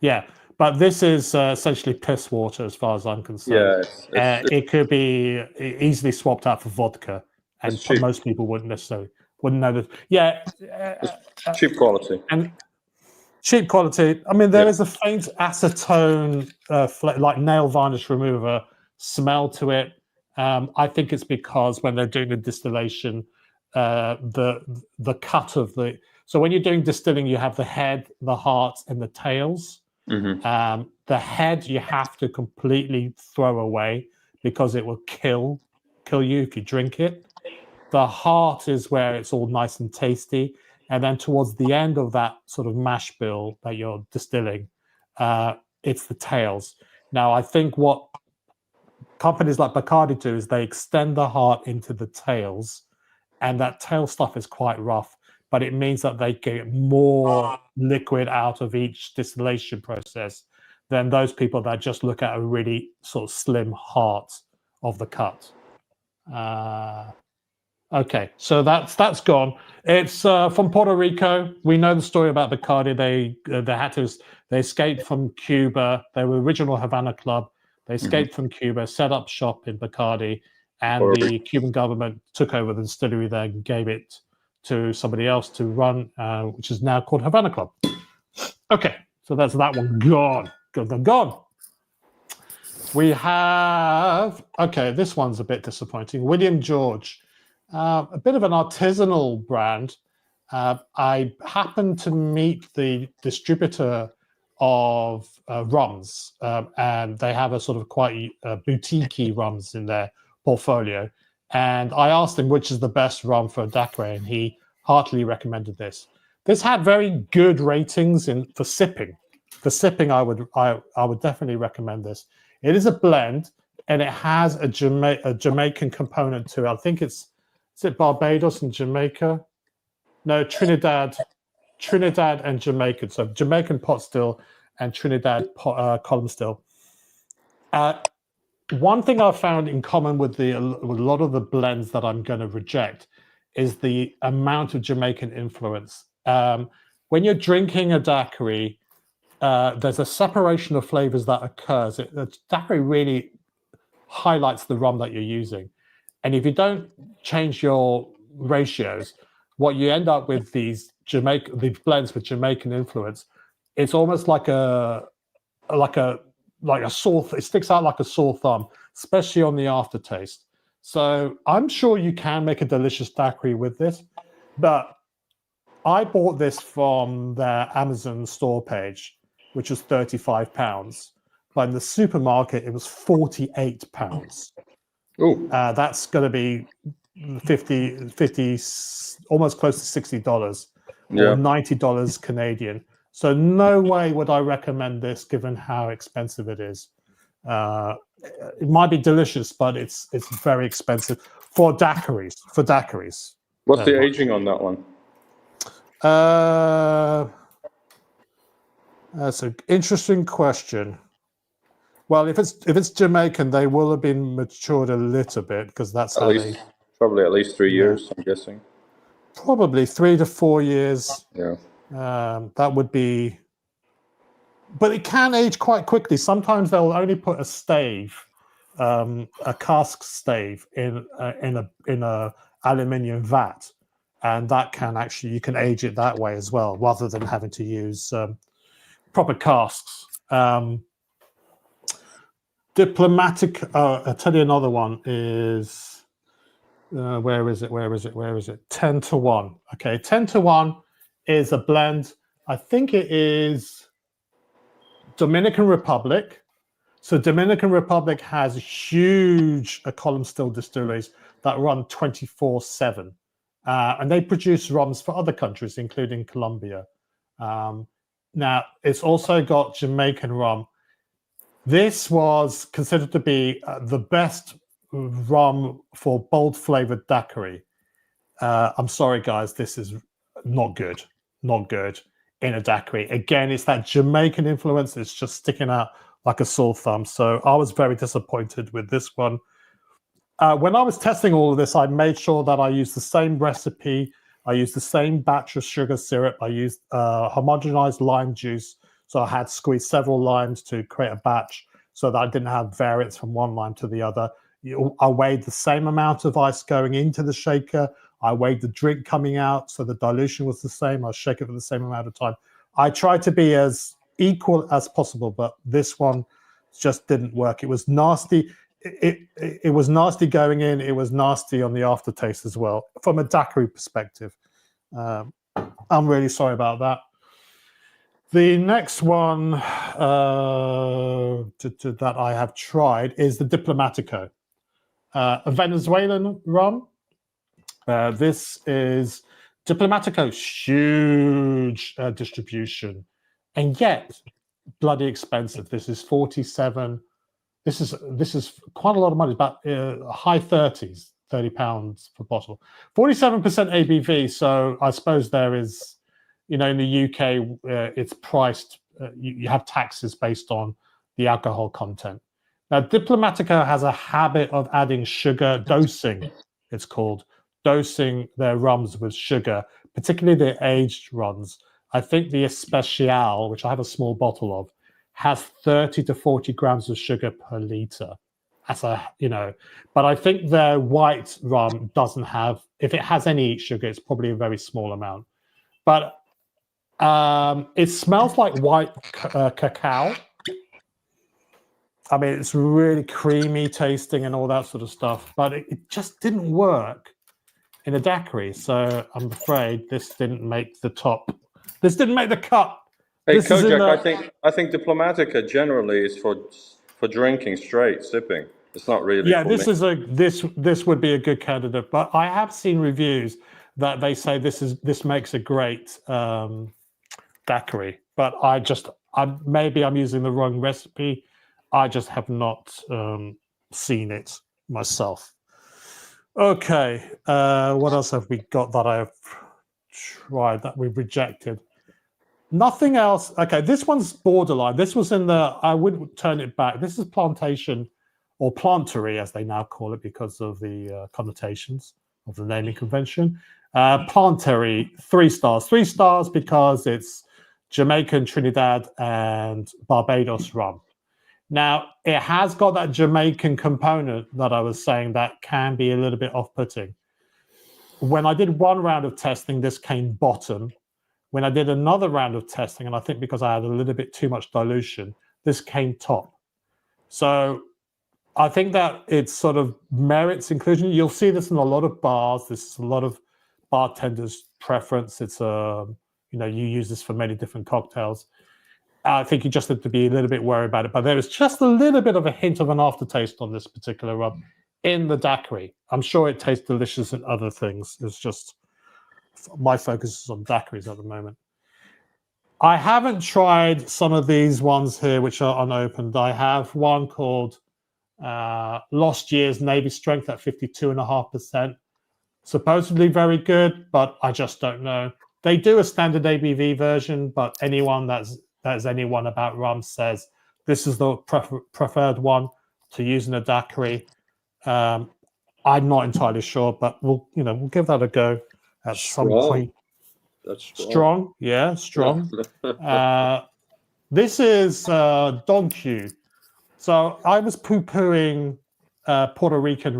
Yeah. But this is essentially piss water, as far as I'm concerned. Yeah, it could be easily swapped out for vodka, and most people wouldn't know this. Yeah, it's cheap quality. And cheap quality. I mean, there is a faint acetone, like nail varnish remover smell to it. I think it's because when they're doing the distillation, the cut of the. So when you're doing distilling, you have the head, the heart, and the tails. The head you have to completely throw away because it will kill you if you drink it. The heart is where it's all nice and tasty, and then towards the end of that sort of mash bill that you're distilling, it's the tails. Now, I think what companies like Bacardi do is they extend the heart into the tails, and that tail stuff is quite rough, but it means that they get more liquid out of each distillation process than those people that just look at a really sort of slim heart of the cut. Okay, so that's gone. It's from Puerto Rico. We know the story about Bacardi. They escaped from Cuba. They were original Havana Club. They escaped from Cuba, set up shop in Bacardi, and the Cuban government took over the distillery there and gave it to somebody else to run, which is now called Havana Club. Okay, so that's that one gone. Gone. We have, this one's a bit disappointing. William George, a bit of an artisanal brand. I happened to meet the distributor of rums, and they have a sort of quite boutique-y rums in their portfolio. And I asked him which is the best rum for a daiquiri, and he heartily recommended this. This had very good ratings for sipping. For sipping, I would definitely recommend this. It is a blend, and it has a Jamaican component to it. I think is it Barbados and Jamaica? No, Trinidad and Jamaican. So Jamaican pot still and Trinidad column still. One thing I've found in common with a lot of the blends that I'm going to reject is the amount of Jamaican influence. When you're drinking a daiquiri, there's a separation of flavors that occurs. The daiquiri really highlights the rum that you're using. And if you don't change your ratios, what you end up with these blends with Jamaican influence, it's almost like a sore. It sticks out like a sore thumb, especially on the aftertaste. So I'm sure you can make a delicious daiquiri with this, but I bought this from their Amazon store page, which was £35, but in the supermarket it was £48. Oh, that's going to be 50, almost close to $60 or $90 Canadian. So no way would I recommend this, given how expensive it is. It might be delicious, but it's very expensive for daiquiris. What's the aging on that one? That's an interesting question. Well, if it's Jamaican, they will have been matured a little bit, because that's probably at least 3 years. I'm guessing. Probably 3 to 4 years. Yeah. That would be, but it can age quite quickly. Sometimes they'll only put a stave, a cask stave in a aluminium vat, and that can actually, you can age it that way as well, rather than having to use proper casks. Diplomatic. I'll tell you another one is where is it? 10 to 1. Okay, 10 to 1 is a blend. I think it is Dominican Republic. So Dominican Republic has huge column still distilleries that run 24/7. And they produce rums for other countries, including Colombia. Now, it's also got Jamaican rum. This was considered to be the best rum for bold flavored daiquiri. I'm sorry, guys, this is not good. Not good in a daiquiri. Again, it's that Jamaican influence. It's just sticking out like a sore thumb. So I was very disappointed with this one. When I was testing all of this, I made sure that I used the same recipe. I used the same batch of sugar syrup. I used homogenized lime juice. So I had squeezed several limes to create a batch so that I didn't have variance from one lime to the other. I weighed the same amount of ice going into the shaker. I weighed the drink coming out, so the dilution was the same. I shake it for the same amount of time. I tried to be as equal as possible, but this one just didn't work. It was nasty. It was nasty going in. It was nasty on the aftertaste as well, from a daiquiri perspective. I'm really sorry about that. The next one that I have tried is the Diplomatico, a Venezuelan rum. This is Diplomatico's huge distribution, and yet bloody expensive. This is 47. This is quite a lot of money. About high 30s, £30 per bottle. 47% ABV. So I suppose there is, in the UK, it's priced. You have taxes based on the alcohol content. Now, Diplomatico has a habit of adding sugar dosing. It's called dosing their rums with sugar, particularly their aged runs. I think the Especial, which I have a small bottle of, has 30 to 40 grams of sugar per liter. But I think their white rum doesn't have, if it has any sugar, it's probably a very small amount. But it smells like white cacao. I mean, it's really creamy tasting and all that sort of stuff, but it just didn't work in a daiquiri. So I'm afraid this didn't make the top. This didn't make the cut. Hey, Kojak, I think Diplomatica generally is for drinking straight, sipping. It's not really. Yeah, for this would be a good candidate, but I have seen reviews that they say this makes a great daiquiri. But maybe I'm using the wrong recipe. I just have not seen it myself. Okay, what else have we got that I've tried that we've rejected? Nothing else. Okay, this one's borderline. This was I wouldn't turn it back. This is Plantation, or Plantery, as they now call it, because of the connotations of the naming convention. Plantery, 3 stars. 3 stars because it's Jamaican, Trinidad, and Barbados rum. Now, it has got that Jamaican component that I was saying that can be a little bit off-putting. When I did one round of testing, this came bottom. When I did another round of testing, and I think because I had a little bit too much dilution, this came top. So I think that it sort of merits inclusion. You'll see this in a lot of bars. This is a lot of bartenders' preference. It's you use this for many different cocktails. I think you just have to be a little bit worried about it. But there is just a little bit of a hint of an aftertaste on this particular rum in the daiquiri. I'm sure it tastes delicious in other things. It's just my focus is on daiquiris at the moment. I haven't tried some of these ones here, which are unopened. I have one called Lost Years Navy Strength at 52.5%. Supposedly very good, but I just don't know. They do a standard ABV version, but anyone that's anyone about rum says this is the preferred one to use in a daiquiri. I'm not entirely sure, but we'll give that a go at some point. That's strong. Yeah, strong. This is Don Q. So I was poo-pooing Puerto Rican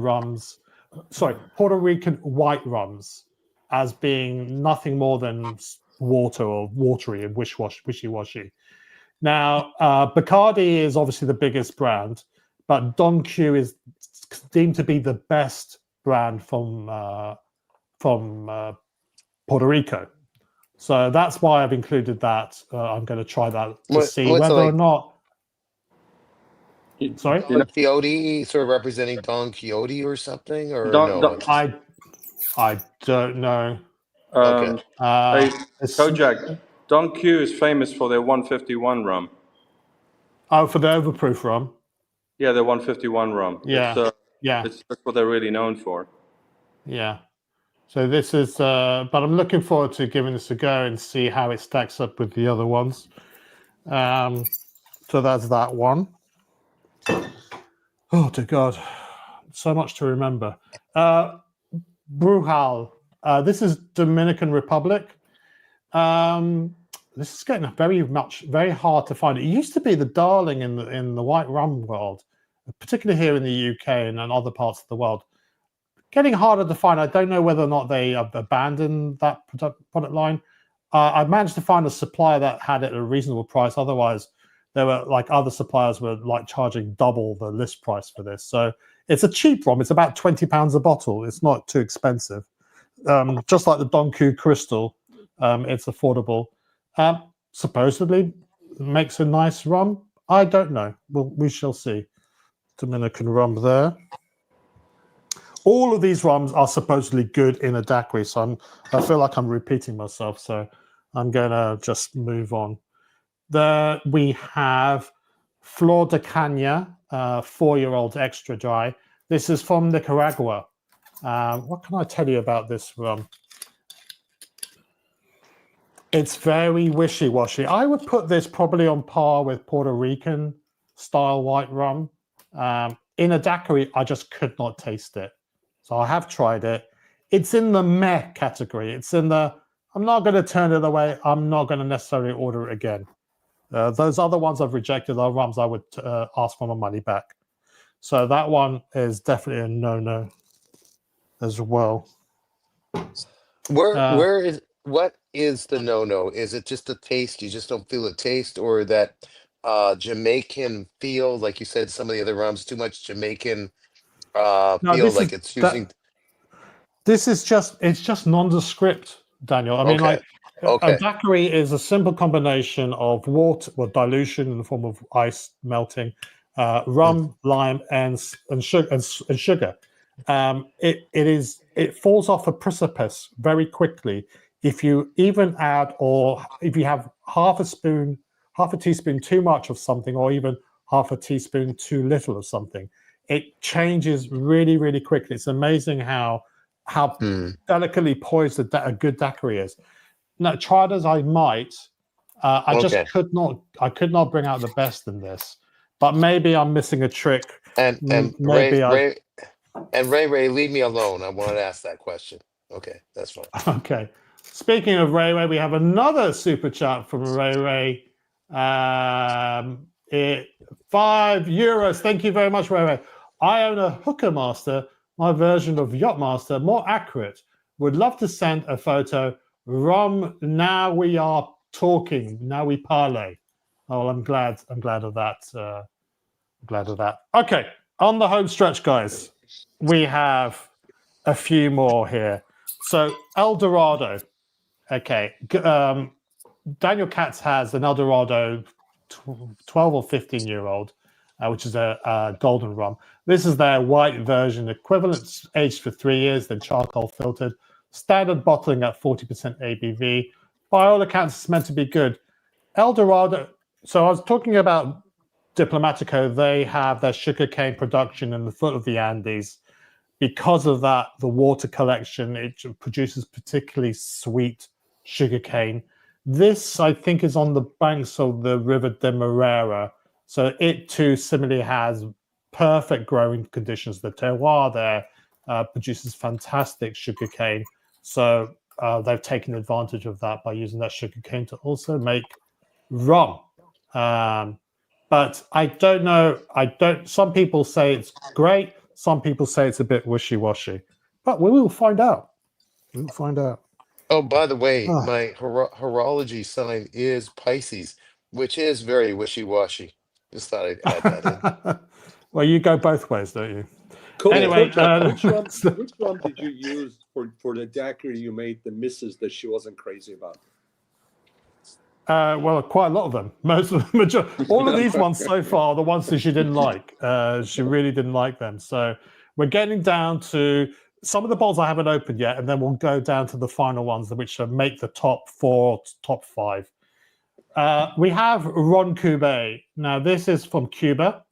white rums as being nothing more than water or watery and wishy-washy. Now, Bacardi is obviously the biggest brand, but Don Q is deemed to be the best brand from Puerto Rico. So that's why I've included that. I'm going to try that to see What's whether like or not. Sorry, Don Quixote, sort of representing Don Quixote or something, or Don, no? Don, It's just, I don't know. okay. hey, It's, Kojak, Don Q is famous for their 151 rum. oh, for the overproof rum. Yeah, the 151 rum. Yeah, That's what they're really known for. yeah. So this is, but I'm looking forward to giving this a go and see how it stacks up with the other ones. So that's that one. Oh, dear God. So much to remember. Brujal. This is Dominican Republic. This is getting very hard to find. It used to be the darling in the white rum world, particularly here in the UK and in other parts of the world. Getting harder to find. I don't know whether or not they have abandoned that product line. I managed to find a supplier that had it at a reasonable price. Otherwise, there were like other suppliers were like charging double the list price for this. So it's a cheap rum. It's about £20 a bottle. It's not too expensive. Just like the Don Q Crystal, it's affordable. Supposedly makes a nice rum. I don't know. We shall see. Dominican rum there. All of these rums are supposedly good in a daiquiri, so I feel like I'm repeating myself, so I'm going to just move on. There we have Flor de Caña, 4-year-old extra dry. This is from Nicaragua. What can I tell you about this rum? It's very wishy-washy. I would put this probably on par with Puerto Rican style white rum. In a daiquiri, I just could not taste it. So I have tried it. It's in the meh category. It's in the, I'm not going to turn it away. I'm not going to necessarily order it again. Those other ones I've rejected are rums I would ask for my money back. So that one is definitely a no-no as well. What is the no-no? Is it just the taste? You just don't feel the taste, or that Jamaican feel, like you said, some of the other rums, too much Jamaican feel like it's using. It's just nondescript, Daniel. I mean, Okay. a daiquiri is a simple combination of water, dilution in the form of ice melting, rum, lime, and sugar. It falls off a precipice very quickly if you even add, or if you have half a teaspoon too much of something, or even half a teaspoon too little of something. It changes really, really quickly. It's amazing how delicately poised a good daiquiri is. Now, tried as I might, I just could not bring out the best in this. But maybe I'm missing a trick. And Ray, leave me alone. I wanted to ask that question. Okay, that's fine. Okay. Speaking of Ray, we have another super chat from Ray. €5. Thank you very much, Ray. I own a Hooker Master, my version of Yacht Master, more accurate. Would love to send a photo. Rum, now we are talking. Now we parlay. Oh, I'm glad of that. Glad of that. Okay, on the home stretch, guys, we have a few more here. So El Dorado. Okay, Daniel Katz has an El Dorado 12 or 15-year-old, which is a golden rum. This is their white version, equivalent, aged for 3 years, then charcoal filtered. Standard bottling at 40% ABV. By all accounts, it's meant to be good. El Dorado, so I was talking about Diplomatico. They have their sugarcane production in the foot of the Andes. Because of that, the water collection, it produces particularly sweet sugarcane. This, I think, is on the banks of the River de Moreira. So it, too, similarly has perfect growing conditions. The terroir there produces fantastic sugarcane. So they've taken advantage of that by using that sugarcane to also make rum. But I don't know. Some people say it's great. Some people say it's a bit wishy-washy. But we will find out. We'll find out. Oh, by the way, my horology sign is Pisces, which is very wishy-washy. Just thought I'd add that in. Well, you go both ways, don't you? Cool. Anyway, which rum did you use for the daiquiri you made the missus that she wasn't crazy about? Well, quite a lot of them. Most of the all of these ones so far are the ones that she didn't like. She really didn't like them. So we're getting down to some of the bottles I haven't opened yet, and then we'll go down to the final ones, which make the top 4, top 5. We have Ron Cube. Now, this is from Cuba.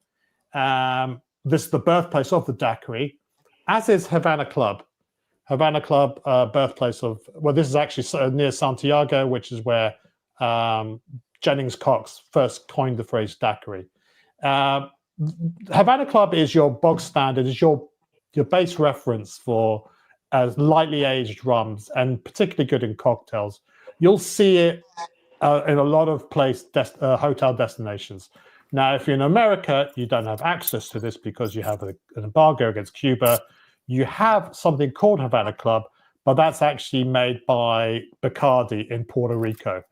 This is the birthplace of the daiquiri, as is Havana Club. Havana Club, birthplace of, well, this is actually near Santiago, which is where Jennings Cox first coined the phrase daiquiri. Havana Club is your bog standard, is your base reference for lightly aged rums, and particularly good in cocktails. You'll see it in a lot of hotel destinations. Now, if you're in America, you don't have access to this because you have an embargo against Cuba. You have something called Havana Club, but that's actually made by Bacardi in Puerto Rico.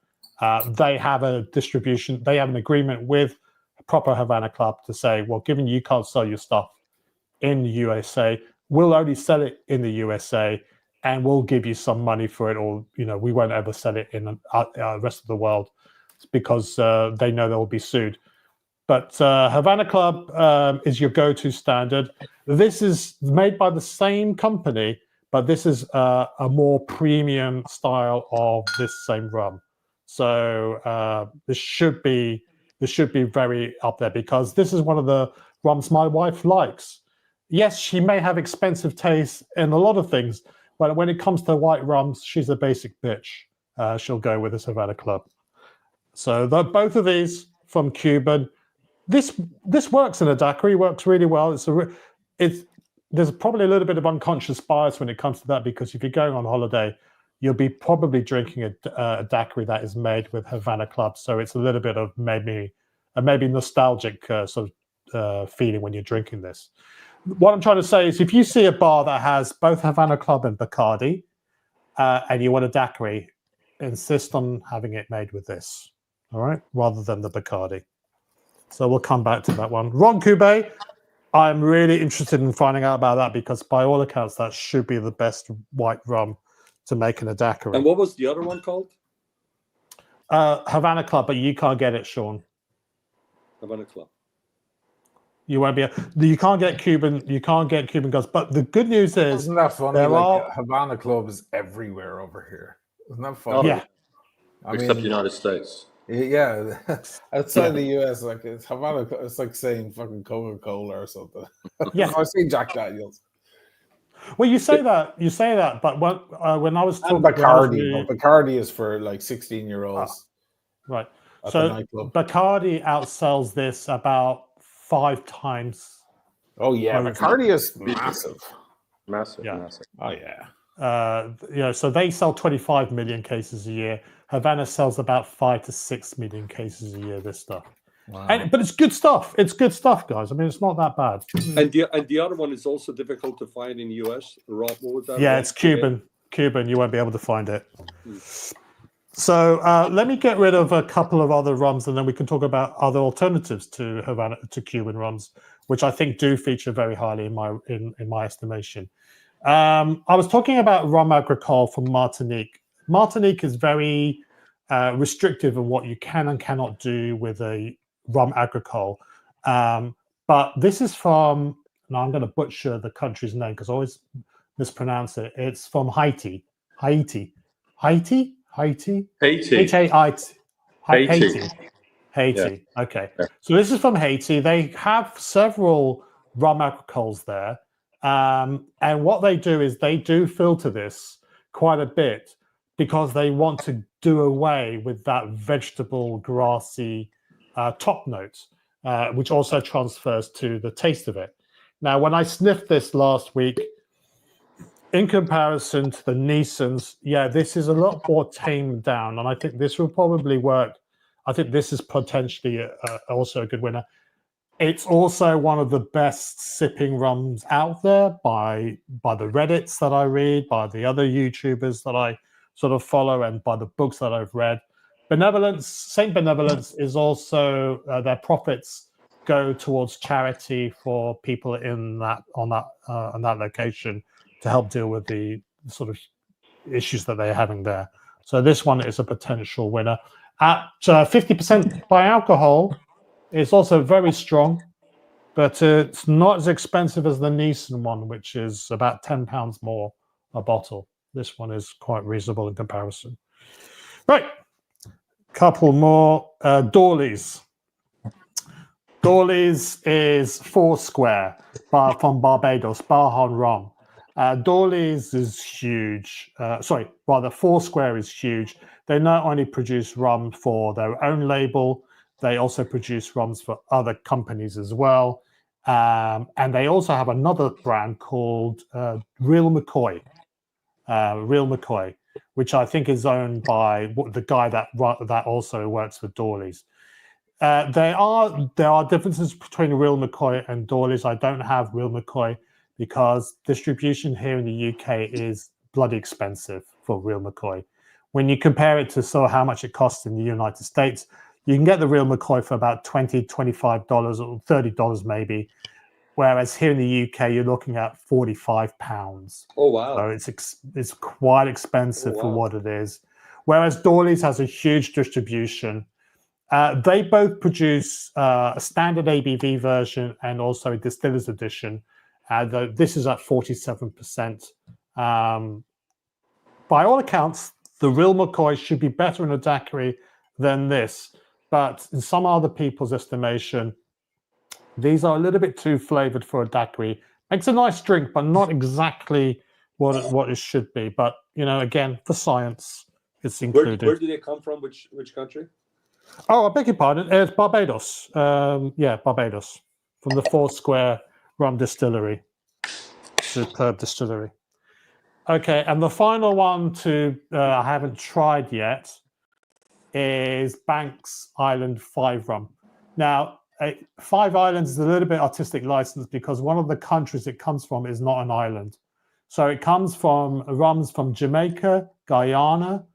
They have a distribution, they have an agreement with a proper Havana Club to say, well, given you can't sell your stuff in the USA, we'll only sell it in the USA and we'll give you some money for it, or we won't ever sell it in the rest of the world because they know they'll be sued. But Havana Club is your go-to standard. This is made by the same company, but this is a more premium style of this same rum. So this should be very up there because this is one of the rums my wife likes. Yes, she may have expensive taste in a lot of things, but when it comes to white rums, she's a basic bitch. She'll go with this Havana Club. So both of these from Cuban. This works in a daiquiri, works really well. There's probably a little bit of unconscious bias when it comes to that because if you're going on holiday, you'll be probably drinking a daiquiri that is made with Havana Club. So it's a little bit of maybe nostalgic sort of feeling when you're drinking this. What I'm trying to say is if you see a bar that has both Havana Club and Bacardi and you want a daiquiri, insist on having it made with this, all right, rather than the Bacardi. So we'll come back to that one. Ron Cube, I'm really interested in finding out about that because by all accounts, that should be the best white rum to make in a daiquiri. And what was the other one called? Havana Club, but you can't get it, Sean. Havana Club. You won't be. You can't get Cuban. You can't get Cuban guys. But the good news is, isn't that funny? Havana Club is everywhere over here. Isn't that funny? Yeah. Except the United States. Yeah, outside the US, like it's Havana. It's like saying fucking Coca-Cola or something. Yeah, I see Jack Daniels. Well, you say that, but when I was talking Bacardi, Bacardi is for like 16-year-olds, right? So Bacardi outsells this about 5 times. Oh yeah, Bacardi is massive. Yeah. Oh yeah. So they sell 25 million cases a year. Havana sells about 5 to 6 million cases a year. This stuff, wow. But it's good stuff. It's good stuff, guys. I mean, it's not that bad. And the other one is also difficult to find in the US. Rob, what was that? Yeah, it's Cuban. Cuban. You won't be able to find it. So let me get rid of a couple of other rums, and then we can talk about other alternatives to Cuban rums, which I think do feature very highly in my estimation. I was talking about rum agricole from Martinique. Martinique is very restrictive in what you can and cannot do with a rum agricole. But this is from, now I'm going to butcher the country's name because I always mispronounce it. It's from Haiti. Haiti. Haiti. Haiti. Okay. Yeah. So this is from Haiti. They have several rum agricoles there. And what they do is they do filter this quite a bit because they want to do away with that vegetable, grassy top note, which also transfers to the taste of it. Now, when I sniffed this last week, in comparison to the Neesons, this is a lot more tamed down, and I think this will probably work. I think this is potentially also a good winner. It's also one of the best sipping rums out there by the Reddits that I read, by the other YouTubers that I sort of follow, and by the books that I've read. Saint Benevolence is also their profits go towards charity for people on that location to help deal with the sort of issues that they're having there. So this one is a potential winner. At 50% by alcohol, it's also very strong, but it's not as expensive as the Neeson one, which is about £10 more a bottle. This one is quite reasonable in comparison. Right, couple more. Dawley's. Dawley's is Foursquare from Barbados, Barhon Rum. Dawley's is huge. Foursquare is huge. They not only produce rum for their own label, they also produce rums for other companies as well. And they also have another brand called Real McCoy. Real McCoy, which I think is owned by the guy that also works for Dawley's. There are differences between Real McCoy and Dawley's. I don't have Real McCoy because distribution here in the UK is bloody expensive for Real McCoy. When you compare it to how much it costs in the United States, you can get the Real McCoy for about $20, $25 or $30 maybe, whereas here in the UK you're looking at £45. Oh wow! So it's quite expensive for what it is. Whereas Dawley's has a huge distribution. They both produce a standard ABV version and also a distiller's edition. This is at 47%. By all accounts, the Real McCoy should be better in a daiquiri than this. But in some other people's estimation, these are a little bit too flavored for a daiquiri. Makes a nice drink, but not exactly what it should be. But, again, for science, it's included. Where do they come from? Which country? Oh, I beg your pardon. It's Barbados. Barbados. From the Foursquare Rum Distillery. Superb distillery. Okay, and the final one I haven't tried yet is Banks Island 5 Rum. Now, 5 Islands is a little bit artistic license because one of the countries it comes from is not an island. So it comes from rums from Jamaica, Guyana,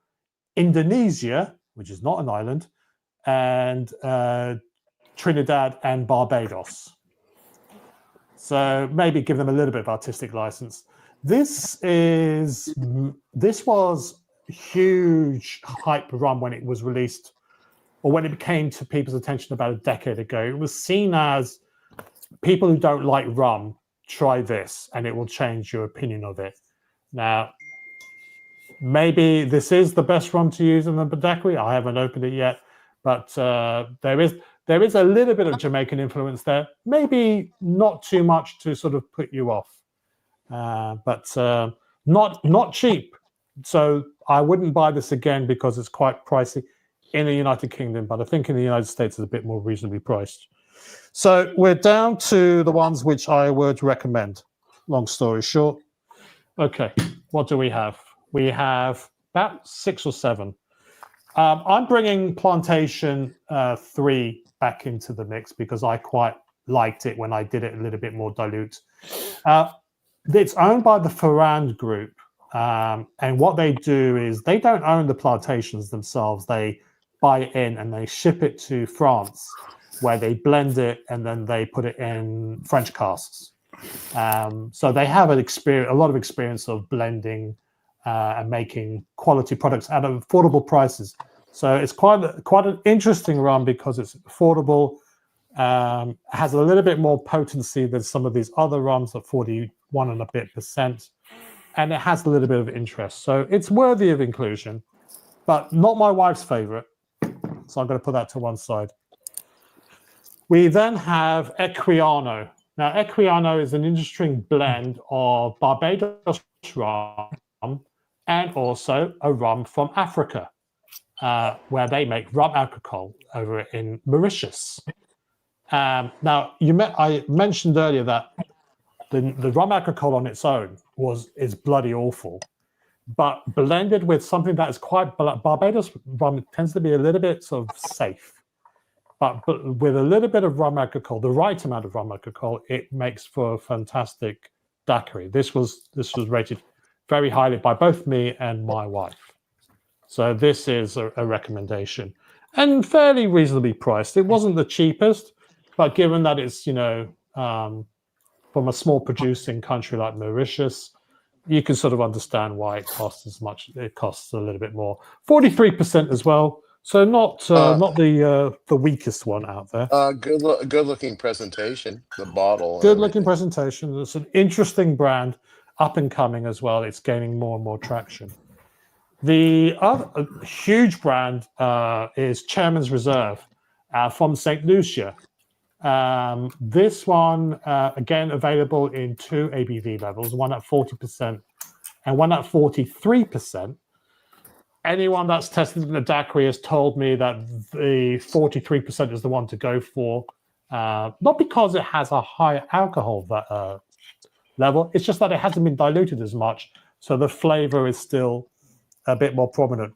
Indonesia, which is not an island, and Trinidad and Barbados. So maybe give them a little bit of artistic license. This was huge hype rum when it was released, or when it came to people's attention about a decade ago. It was seen as people who don't like rum, try this, and it will change your opinion of it. Now, maybe this is the best rum to use in the daiquiri. I haven't opened it yet, but there is a little bit of Jamaican influence there. Maybe not too much to sort of put you off, but not cheap. So I wouldn't buy this again because it's quite pricey in the United Kingdom, but I think in the United States it's a bit more reasonably priced. So we're down to the ones which I would recommend. Long story short. Okay, what do we have? We have about 6 or 7. I'm bringing Plantation 3 back into the mix because I quite liked it when I did it a little bit more dilute. It's owned by the Ferrand Group. And what they do is they don't own the plantations themselves. They buy it in and they ship it to France, where they blend it and then they put it in French casks. So they have a lot of experience of blending and making quality products at affordable prices. So it's quite an interesting rum because it's affordable, has a little bit more potency than some of these other rums at 41 and a bit %. And it has a little bit of interest. So it's worthy of inclusion, but not my wife's favorite. So I'm going to put that to one side. We then have Equiano. Now, Equiano is an interesting blend of Barbados rum and also a rum from Africa, where they make rum alcohol over in Mauritius. Now, I mentioned earlier that the rum alcohol on its own is bloody awful, but blended with something that is quite Barbados rum tends to be a little bit sort of safe, but with a little bit of rum alcohol, the right amount of rum alcohol, it makes for a fantastic daiquiri. This was rated very highly by both me and my wife, so this is a recommendation and fairly reasonably priced. It wasn't the cheapest, but given that it's from a small producing country like Mauritius, you can sort of understand why it costs as much. It costs a little bit more. 43% as well. So not the weakest one out there. Good looking presentation. The bottle. Good looking presentation. It's an interesting brand, up and coming as well. It's gaining more and more traction. The other huge brand is Chairman's Reserve from St. Lucia. This one, again, available in 2 ABV levels, one at 40% and one at 43%. Anyone that's tested in the daiquiri has told me that the 43% is the one to go for. Not because it has a higher alcohol level, it's just that it hasn't been diluted as much. So the flavor is still a bit more prominent.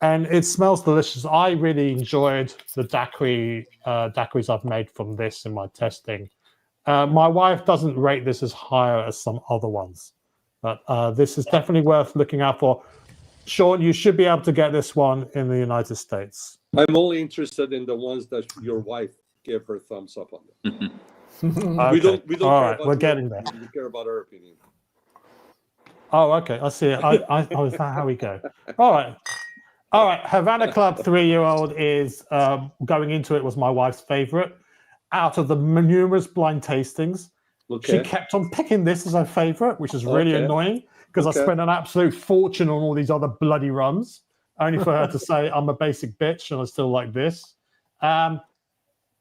And it smells delicious. I really enjoyed the daiquiris I've made from this in my testing. My wife doesn't rate this as higher as some other ones. But this is definitely worth looking out for. Sean, you should be able to get this one in the United States. I'm only interested in the ones that your wife gave her thumbs up on. Okay. We don't All care right, about we're your getting there. opinion. We care about her opinion. Oh, okay. I see it. Is that how we go? All right. Havana Club 3-year-old is going into it was my wife's favorite. Out of the numerous blind tastings, she kept on picking this as her favorite, which is really annoying because I spent an absolute fortune on all these other bloody rums, only for her to say I'm a basic bitch and I still like this.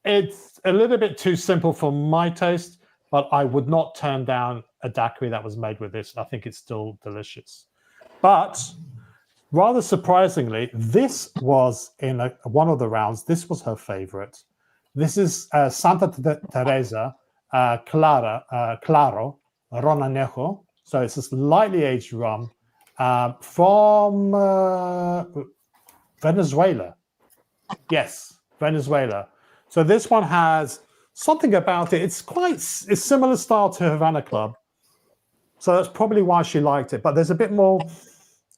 It's a little bit too simple for my taste, but I would not turn down a daiquiri that was made with this. I think it's still delicious. But rather surprisingly, this was in one of the rounds. This was her favorite. This is Santa Teresa Claro Ronanejo. So it's this lightly aged rum from Venezuela. Yes, Venezuela. So this one has something about it. It's similar style to Havana Club. So that's probably why she liked it. But there's a bit more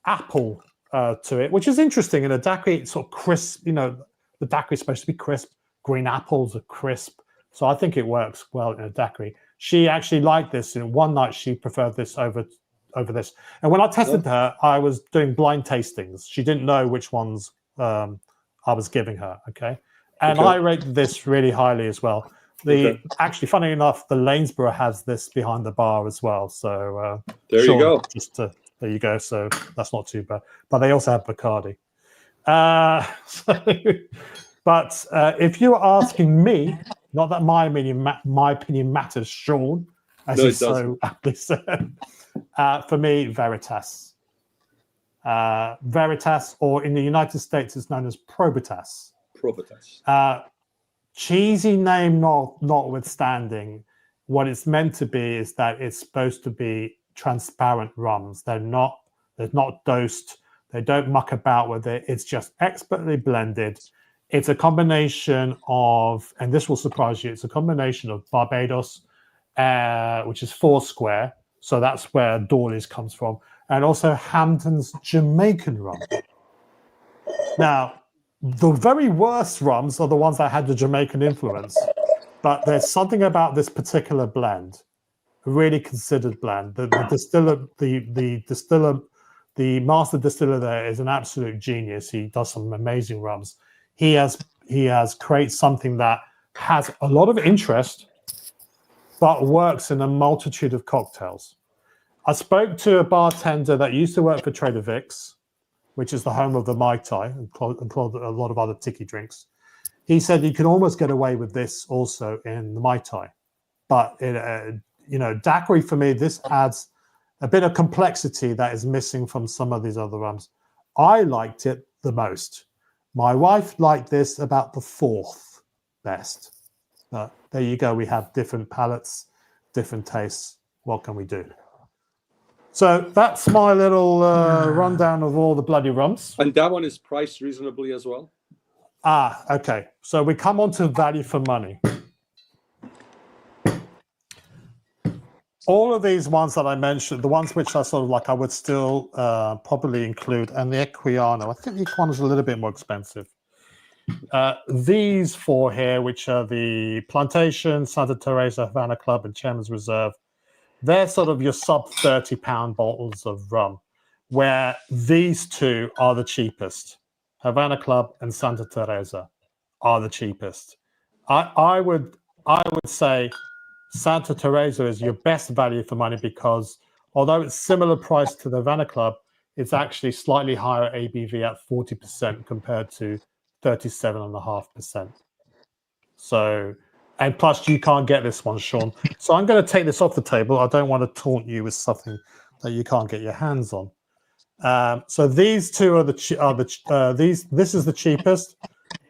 apple to it, which is interesting. In a daiquiri, it's sort of crisp. The daiquiri is supposed to be crisp. Green apples are crisp. So I think it works well in a daiquiri. She actually liked this. In one night, she preferred this over this. And when I tested her, I was doing blind tastings. She didn't know which ones I was giving her. Okay. And I rated this really highly as well. Actually, funny enough, the Lanesborough has this behind the bar as well. So there you go. There you go. So that's not too bad. But they also have Bacardi. But if you are asking me, not that my opinion matters, Sean, as you so aptly said. For me, Veritas. Veritas, or in the United States, it's known as Probitas. Cheesy name notwithstanding, what it's meant to be is that it's supposed to be transparent rums. They're not dosed. They don't muck about with it. It's just expertly blended. It's a combination of, and this will surprise you, it's a combination of Barbados, which is Foursquare. So that's where Dawley's comes from. And also Hampton's Jamaican rum. Now, the very worst rums are the ones that had the Jamaican influence. But there's something about this particular blend, a really considered blend. The master distiller there is an absolute genius. He does some amazing rums. He has created something that has a lot of interest, but works in a multitude of cocktails. I spoke to a bartender that used to work for Trader Vic's, which is the home of the Mai Tai and a lot of other tiki drinks. He said you can almost get away with this also in the Mai Tai. But, daiquiri for me, this adds a bit of complexity that is missing from some of these other rums. I liked it the most. My wife liked this about the fourth best. But there you go. We have different palates, different tastes. What can we do? So that's my little rundown of all the bloody rums. And that one is priced reasonably as well? Okay. So we come on to value for money. All of these ones that I mentioned, the ones which are sort of like I would still probably include, and the Equiano. I think the Equiano is a little bit more expensive. These four here, which are the Plantation, Santa Teresa, Havana Club, and Chairman's Reserve, they're sort of your sub 30-pound bottles of rum, where these two are the cheapest. Havana Club, and Santa Teresa are the cheapest. I would say Santa Teresa is your best value for money because although it's similar price to the Havana Club, it's actually slightly higher ABV at 40% compared to 37.5%. So, and plus you can't get this one, Sean. So I'm going to take this off the table. I don't want to taunt you with something that you can't get your hands on. So these two are this is the cheapest.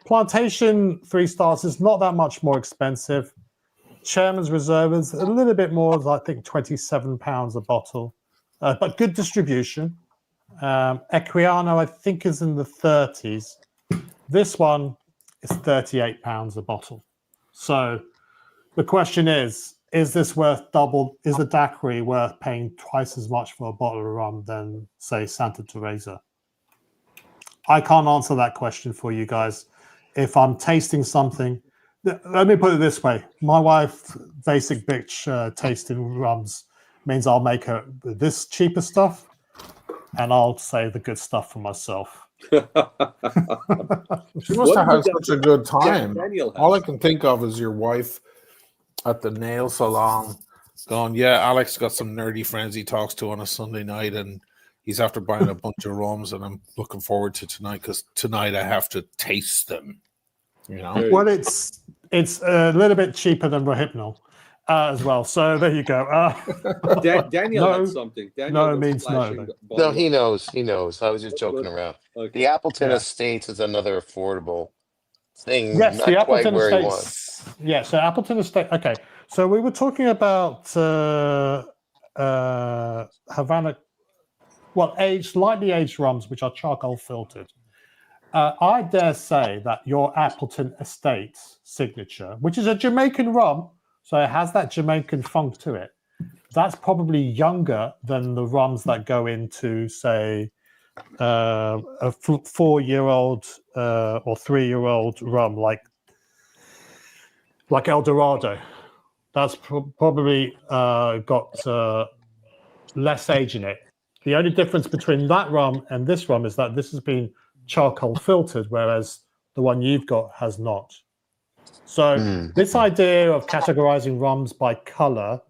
Plantation 3 stars is not that much more expensive. Chairman's Reserve is a little bit more, I think £27 a bottle, but good distribution. Equiano, I think, is in the 30s. This one is £38 a bottle. So the question is this worth double? Is the daiquiri worth paying twice as much for a bottle of rum than, say, Santa Teresa? I can't answer that question for you guys. If I'm tasting something, let me put it this way. My wife, basic bitch, tasting rums means I'll make her this cheaper stuff and I'll save the good stuff for myself. She must have had such a good time. All I can think of is your wife at the nail salon going, yeah, Alex got some nerdy friends he talks to on a Sunday night and he's after buying a bunch of rums and I'm looking forward to tonight because tonight I have to taste them. You know? Well, it's a little bit cheaper than Rohypnol as well. So there you go. Daniel had something. Daniel means no. No, he knows. He knows. I was just joking around. Okay. The Appleton Estates is another affordable thing. Yes, not the quite Appleton where he Estates. wants. Yeah, so Appleton Estate. Okay, so we were talking about Havana, lightly aged rums, which are charcoal filtered. I dare say that your Appleton Estate signature, which is a Jamaican rum, so it has that Jamaican funk to it, that's probably younger than the rums that go into, say, a 4-year-old or 3-year-old rum like El Dorado. That's probably got less age in it. The only difference between that rum and this rum is that this has been charcoal filtered, whereas the one you've got has not. So this idea of categorizing rums by color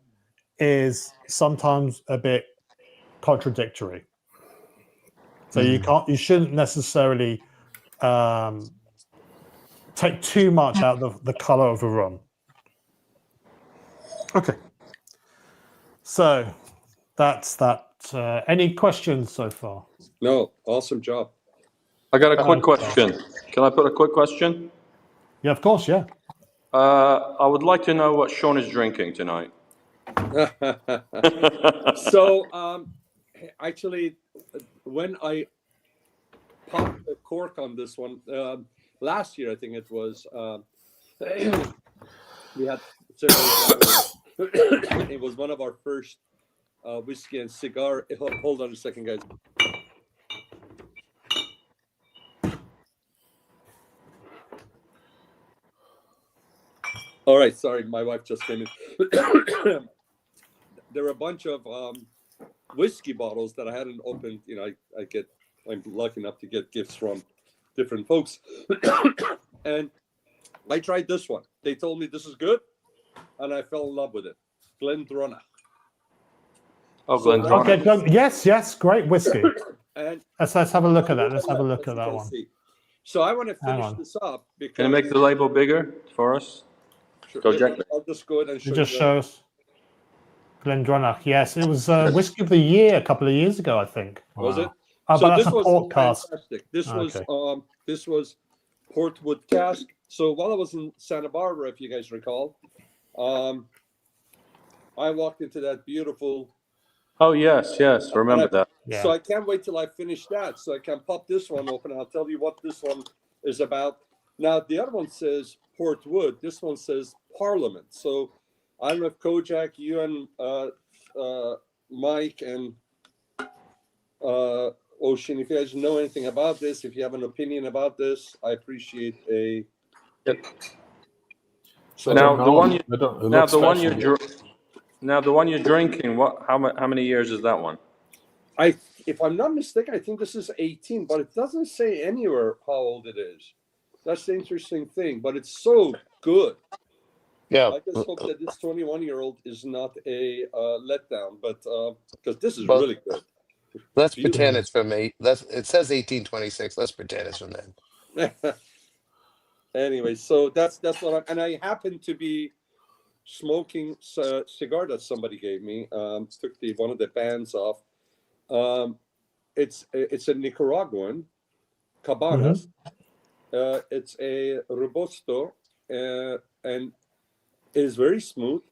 is sometimes a bit contradictory. So you shouldn't necessarily take too much out of the color of a rum. Okay. So that's that. Any questions so far? No, awesome job. I got a quick question. Can I put a quick question? Yeah, of course, yeah. I would like to know what Sean is drinking tonight. So, actually, when I popped the cork on this one, last year, I think it was, we had, it was one of our first whiskey and cigar. Hold on a second, guys. All right, sorry, my wife just came in. There were a bunch of whiskey bottles that I hadn't opened. You know, I'm lucky enough to get gifts from different folks, and I tried this one. They told me this is good, and I fell in love with it. Glendronach. Oh, Glendronach. Okay, yes, great whiskey. And let's have a look at that. Let's have a look at that one. So I want to finish this up because. Can you make the label bigger for us? Sure. Kojak. I'll just go ahead and show you. Just show us. Glendronach. Yes, it was whiskey of the year a couple of years ago, I think. Was it? Oh, so but that's this a was port cask. fantastic. This was Portwood cask. So while I was in Santa Barbara, if you guys recall, I walked into that beautiful. Oh yes, remember that. Yeah. So I can't wait till I finish that, so I can pop this one open. And I'll tell you what this one is about. Now the other one says Portwood. This one says Parliament. So I don't know if Kojak, you and Mike and Ocean, if you guys know anything about this, if you have an opinion about this, I appreciate a. Yep. So now the one you're drinking. How many years is that one? I if I'm not mistaken, I think this is 18, but it doesn't say anywhere how old it is. That's the interesting thing, but it's so good. Yeah. I just hope that this 21-year-old is not a letdown, but because this is Well, really good. Let's Beautiful. pretend it's from it says 1826. Let's pretend it's from then. Anyway, so that's what and I happen to be smoking a cigar that somebody gave me. Took one of the bands off. It's a Nicaraguan Cabanas. It's a Robusto, and it is very smooth,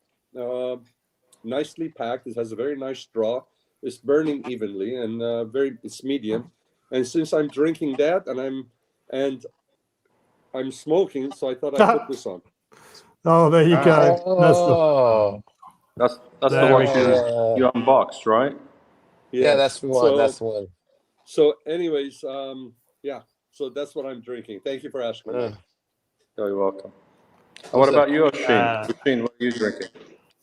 nicely packed. It has a very nice draw. It's burning evenly and it's medium. And since I'm drinking that and I'm smoking, so I thought I'd put this on. Oh, there you go. Oh, That's the one you unboxed, right? Yeah, that's the one. That's the one. So, anyways, yeah. So that's what I'm drinking. Thank you for asking. You're welcome. What about you, Oshin? Oshin, what are you drinking?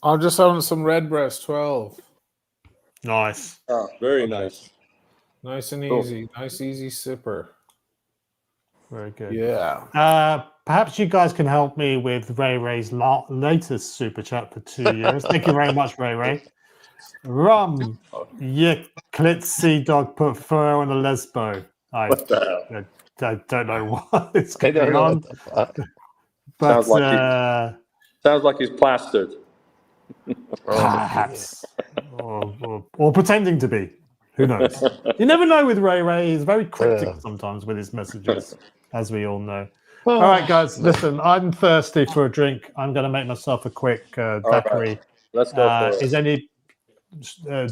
I'm just having some Redbreast 12. Nice. Oh, very nice. Nice and easy. Nice, easy sipper. Very good. Yeah. Perhaps you guys can help me with Ray Ray's latest super chat for 2 years. Thank you very much, Ray Ray. Rum, you klitzy dog put fur on a lesbo. What the hell? I don't know what is going on. But sounds like he's plastered. Perhaps. or pretending to be. Who knows? You never know with Ray Ray. He's very cryptic sometimes with his messages, as we all know. All right, guys, listen, I'm thirsty for a drink. I'm going to make myself a quick daiquiri. Right. Let's go for it. Is any...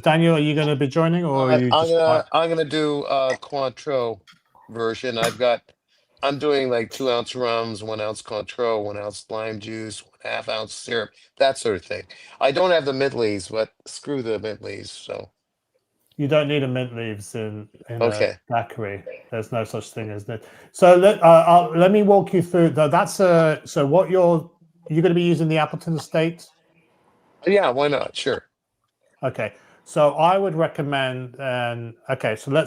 Daniel, are you going to be joining, or are you? I'm gonna do Cointreau version. I'm doing like 2 ounce rums, 1 ounce Cointreau, 1 ounce lime juice, 1/2 ounce syrup, that sort of thing. I don't have the mint leaves, but screw the mint leaves. So you don't need a mint leaves in a daiquiri. There's no such thing as that. So let me walk you through. So what you're going to be using the Appleton Estate? Yeah, why not? Sure. Okay, so I would recommend. Okay, so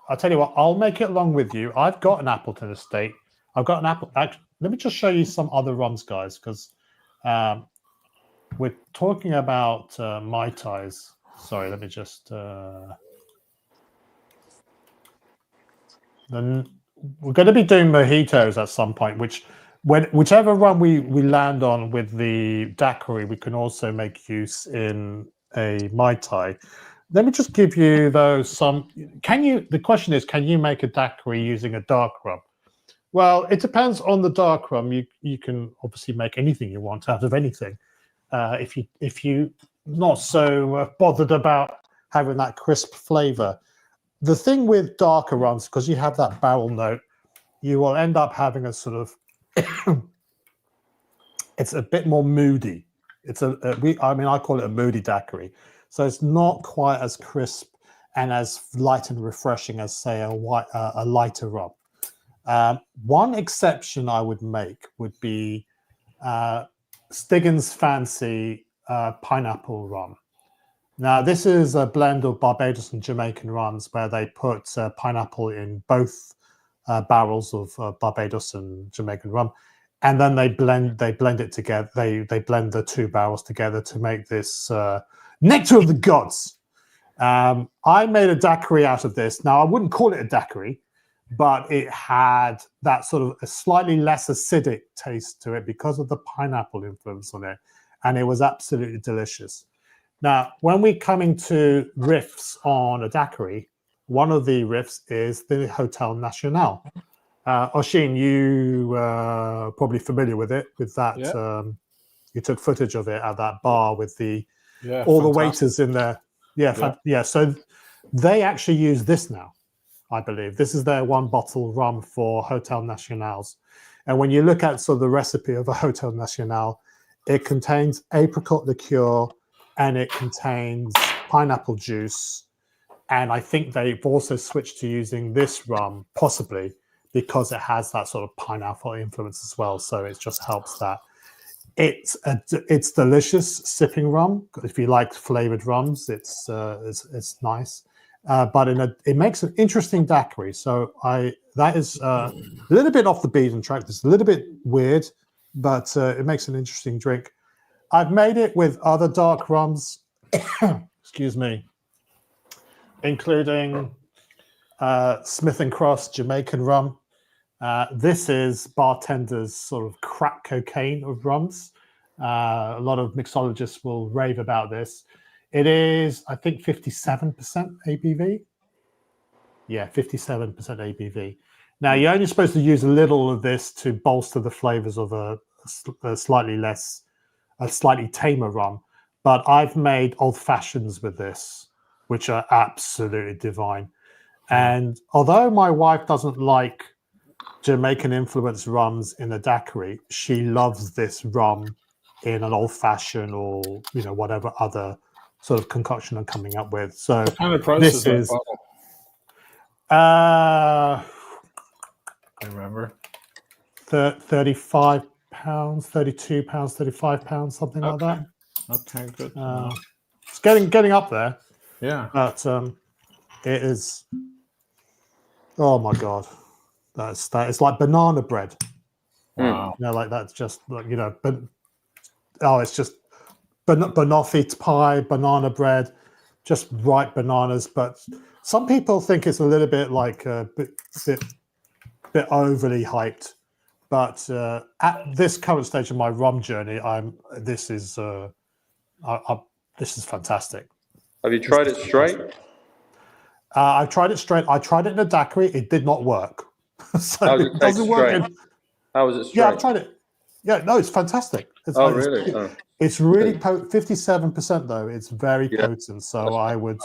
I'll tell you what. I'll make it along with you. I've got an Appleton Estate. I've got an Apple. Actually, let me just show you some other rums, guys, because we're talking about Mai Tais. Sorry, let me just. Then we're going to be doing mojitos at some point, whichever rum we land on with the daiquiri, we can also make use in a Mai Tai. Let me just give you some. The question is, can you make a daiquiri using a dark rum? Well, it depends on the dark rum. You can obviously make anything you want out of anything. If you not so bothered about having that crisp flavor. The thing with darker rums, because you have that barrel note, you will end up having a sort of it's a bit more moody. It's I call it a moody daiquiri. So it's not quite as crisp and as light and refreshing as, say, a lighter rum. One exception I would make would be Stiggin's Fancy pineapple rum. Now, this is a blend of Barbados and Jamaican rums where they put pineapple in both barrels of Barbados and Jamaican rum, and then they blend it together. They blend the 2 barrels together to make this nectar of the gods. I made a daiquiri out of this. Now, I wouldn't call it a daiquiri, but it had that sort of a slightly less acidic taste to it because of the pineapple influence on it, and it was absolutely delicious. Now, when we come into riffs on a daiquiri, one of the riffs is the Hotel National. Oshin, you probably familiar with it, with that. Yeah. You took footage of it at that bar with all the waiters in there. Yeah. So they actually use this now, I believe. This is their 1 bottle rum for Hotel Nationals. And when you look at sort of the recipe of a Hotel National, it contains apricot liqueur, and it contains pineapple juice. And I think they've also switched to using this rum, possibly, because it has that sort of pineapple influence as well. So it just helps that. It's delicious sipping rum. If you like flavored rums, it's nice. but it makes an interesting daiquiri. So that is a little bit off the beaten track. It's a little bit weird, but it makes an interesting drink. I've made it with other dark rums, excuse me, including Smith & Cross Jamaican rum. This is bartenders' sort of crack cocaine of rums. A lot of mixologists will rave about this. It is, I think, 57% ABV. Yeah, 57% ABV. Now, you're only supposed to use a little of this to bolster the flavors of a slightly tamer rum. But I've made old fashions with this, which are absolutely divine. And although my wife doesn't like Jamaican influenced rums in a daiquiri, she loves this rum in an old fashioned or whatever other sort of concoction I'm coming up with. So what kind of price this is that is bottle? I remember 35 pounds, 32 pounds, 35 pounds, something like that. Okay, good. It's getting up there. Yeah, but it is. Oh my god, that is like banana bread. Wow. Like that's just but it's just banoffee pie, banana bread, just ripe bananas. But some people think it's a little bit like a bit overly hyped. But at this current stage of my rum journey, this is fantastic. Have you tried it straight? I've tried it straight. I tried it in a daiquiri. It did not work. So How does it taste straight? How is it straight? Yeah, I've tried it. Yeah, no, it's fantastic. Really? It's really potent. 57% though. It's very potent. So I would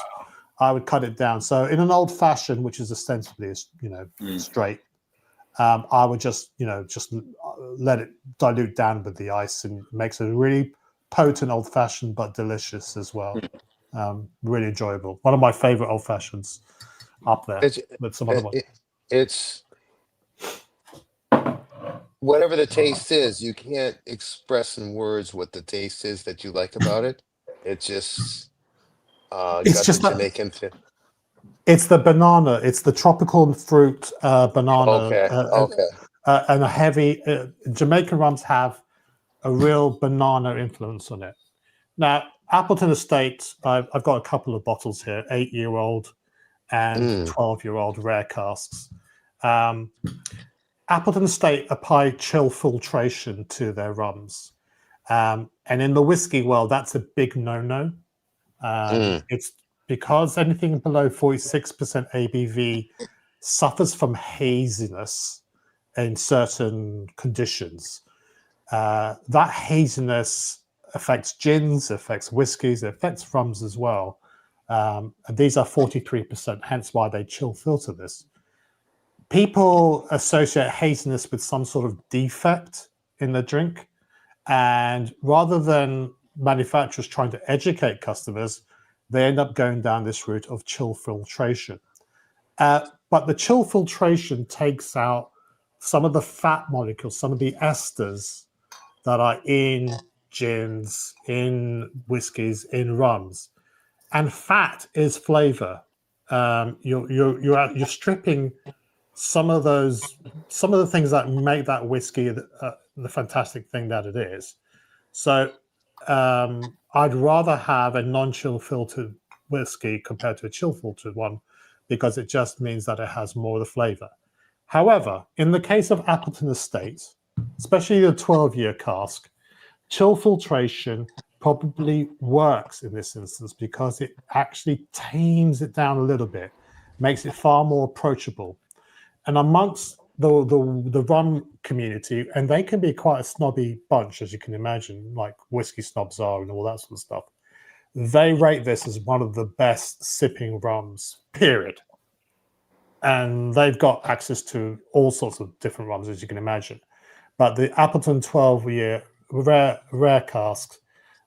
cut it down. So in an old fashioned, which is ostensibly straight, I would just let it dilute down with the ice, and it makes a really potent old fashioned, but delicious as well. Really enjoyable. One of my favorite old fashions up there with some other ones. It's whatever the taste is, you can't express in words what the taste is that you like about it. It's just Jamaican thing. It's the banana. It's the tropical fruit banana. Okay. And a heavy Jamaican rums have a real banana influence on it. Now, Appleton Estate, I've got a couple of bottles here, 8-year-old and 12-year-old rare casks. Appleton Estate apply chill filtration to their rums. And in the whiskey world, that's a big no-no. It's because anything below 46% ABV suffers from haziness in certain conditions. That haziness affects gins, affects whiskies, it affects rums as well. And these are 43%, hence why they chill filter this. People associate haziness with some sort of defect in the drink. And rather than manufacturers trying to educate customers, they end up going down this route of chill filtration. But the chill filtration takes out some of the fat molecules, some of the esters that are in gins, in whiskies, in rums. And fat is flavor. You're stripping some of the things that make that whiskey the fantastic thing that it is. So I'd rather have a non-chill filtered whiskey compared to a chill filtered one, because it just means that it has more of the flavor. However, in the case of Appleton Estate, especially the 12-year cask, chill filtration probably works in this instance because it actually tames it down a little bit, makes it far more approachable. And amongst the rum community, and they can be quite a snobby bunch, as you can imagine, like whiskey snobs are and all that sort of stuff, they rate this as one of the best sipping rums, period. And they've got access to all sorts of different rums, as you can imagine. But the Appleton 12-year rare casks,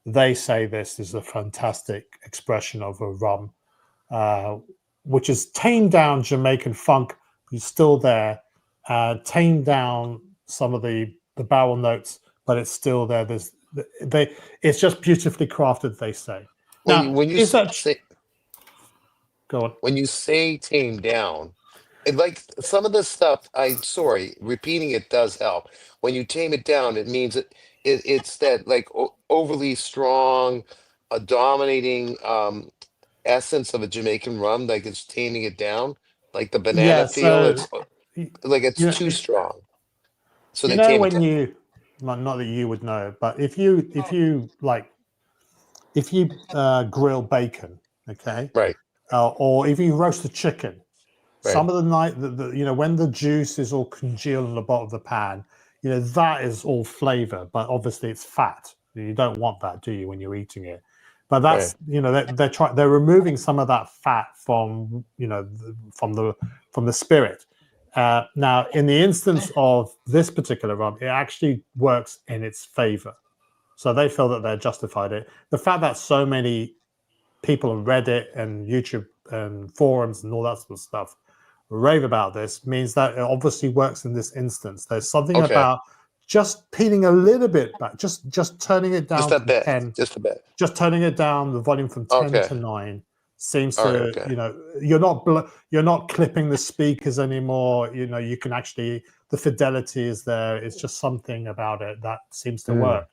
they say this is a fantastic expression of a rum, which is tamed down Jamaican funk, who's still there, tamed down some of the barrel notes, but it's still there. It's just beautifully crafted, they say. Now, When you say, go Go on. When you say tame down, like some of the stuff, repeating it does help. When you tame it down, it means it's that like overly strong, dominating essence of a Jamaican rum, like it's taming it down, like the banana Yeah. feel. So It's like it's you too strong, so you they know tame it when down. you not that you would know, but if you like if you grill bacon, okay, Right, or if you roast a chicken, right, some of the night when the juice is all congealed in the bottom of the pan, that is all flavor, but obviously it's fat. You don't want that, do you, when you're eating it? But right. that's they're removing some of that fat from from the spirit. Now, in the instance of this particular rum, it actually works in its favor. So they feel that they're justified it. The fact that so many people on Reddit and YouTube and forums and all that sort of stuff rave about this means that it obviously works in this instance. There's something Okay, about just peeling a little bit back, just turning it just down a from bit, 10, just a bit. just turning it down the volume from 10 Okay, to 9 seems all right, to, okay. you're not clipping the speakers anymore. You can actually, the fidelity is there. It's just something about it that seems to work.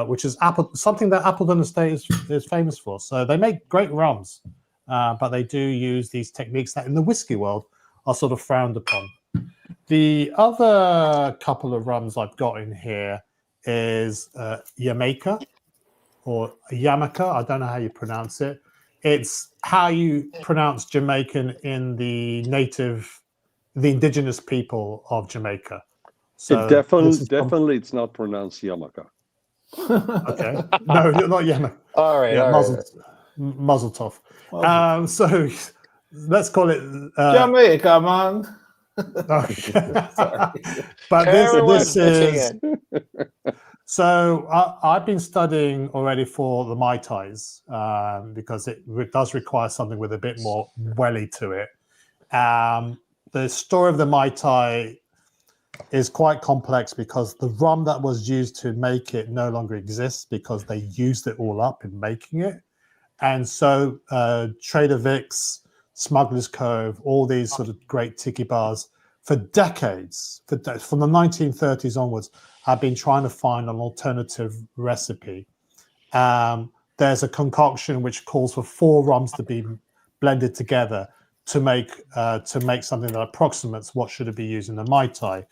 Which is something that Appleton Estate is famous for. So they make great rums, but they do use these techniques that in the whiskey world are sort of frowned upon. The other couple of rums I've got in here is Jamaica or Yamaka. I don't know how you pronounce it. It's how you pronounce Jamaican in the indigenous people of Jamaica. So Definitely, it's not pronounced Yamaka. Okay. No, you're not Yemen. All right, Yeah, all right. Muzzle tough. So let's call it Jamaica, man. but this pitching is in. so I've been studying already for the Mai Tais because it does require something with a bit more welly to it. The story of the Mai Tai is quite complex because the rum that was used to make it no longer exists because they used it all up in making it. And so Trader Vic's, Smuggler's Cove, all these sort of great tiki bars for decades, from the 1930s onwards, have been trying to find an alternative recipe. There's a concoction which calls for 4 rums to be blended together to make something that approximates what should it be used in a Mai Tai.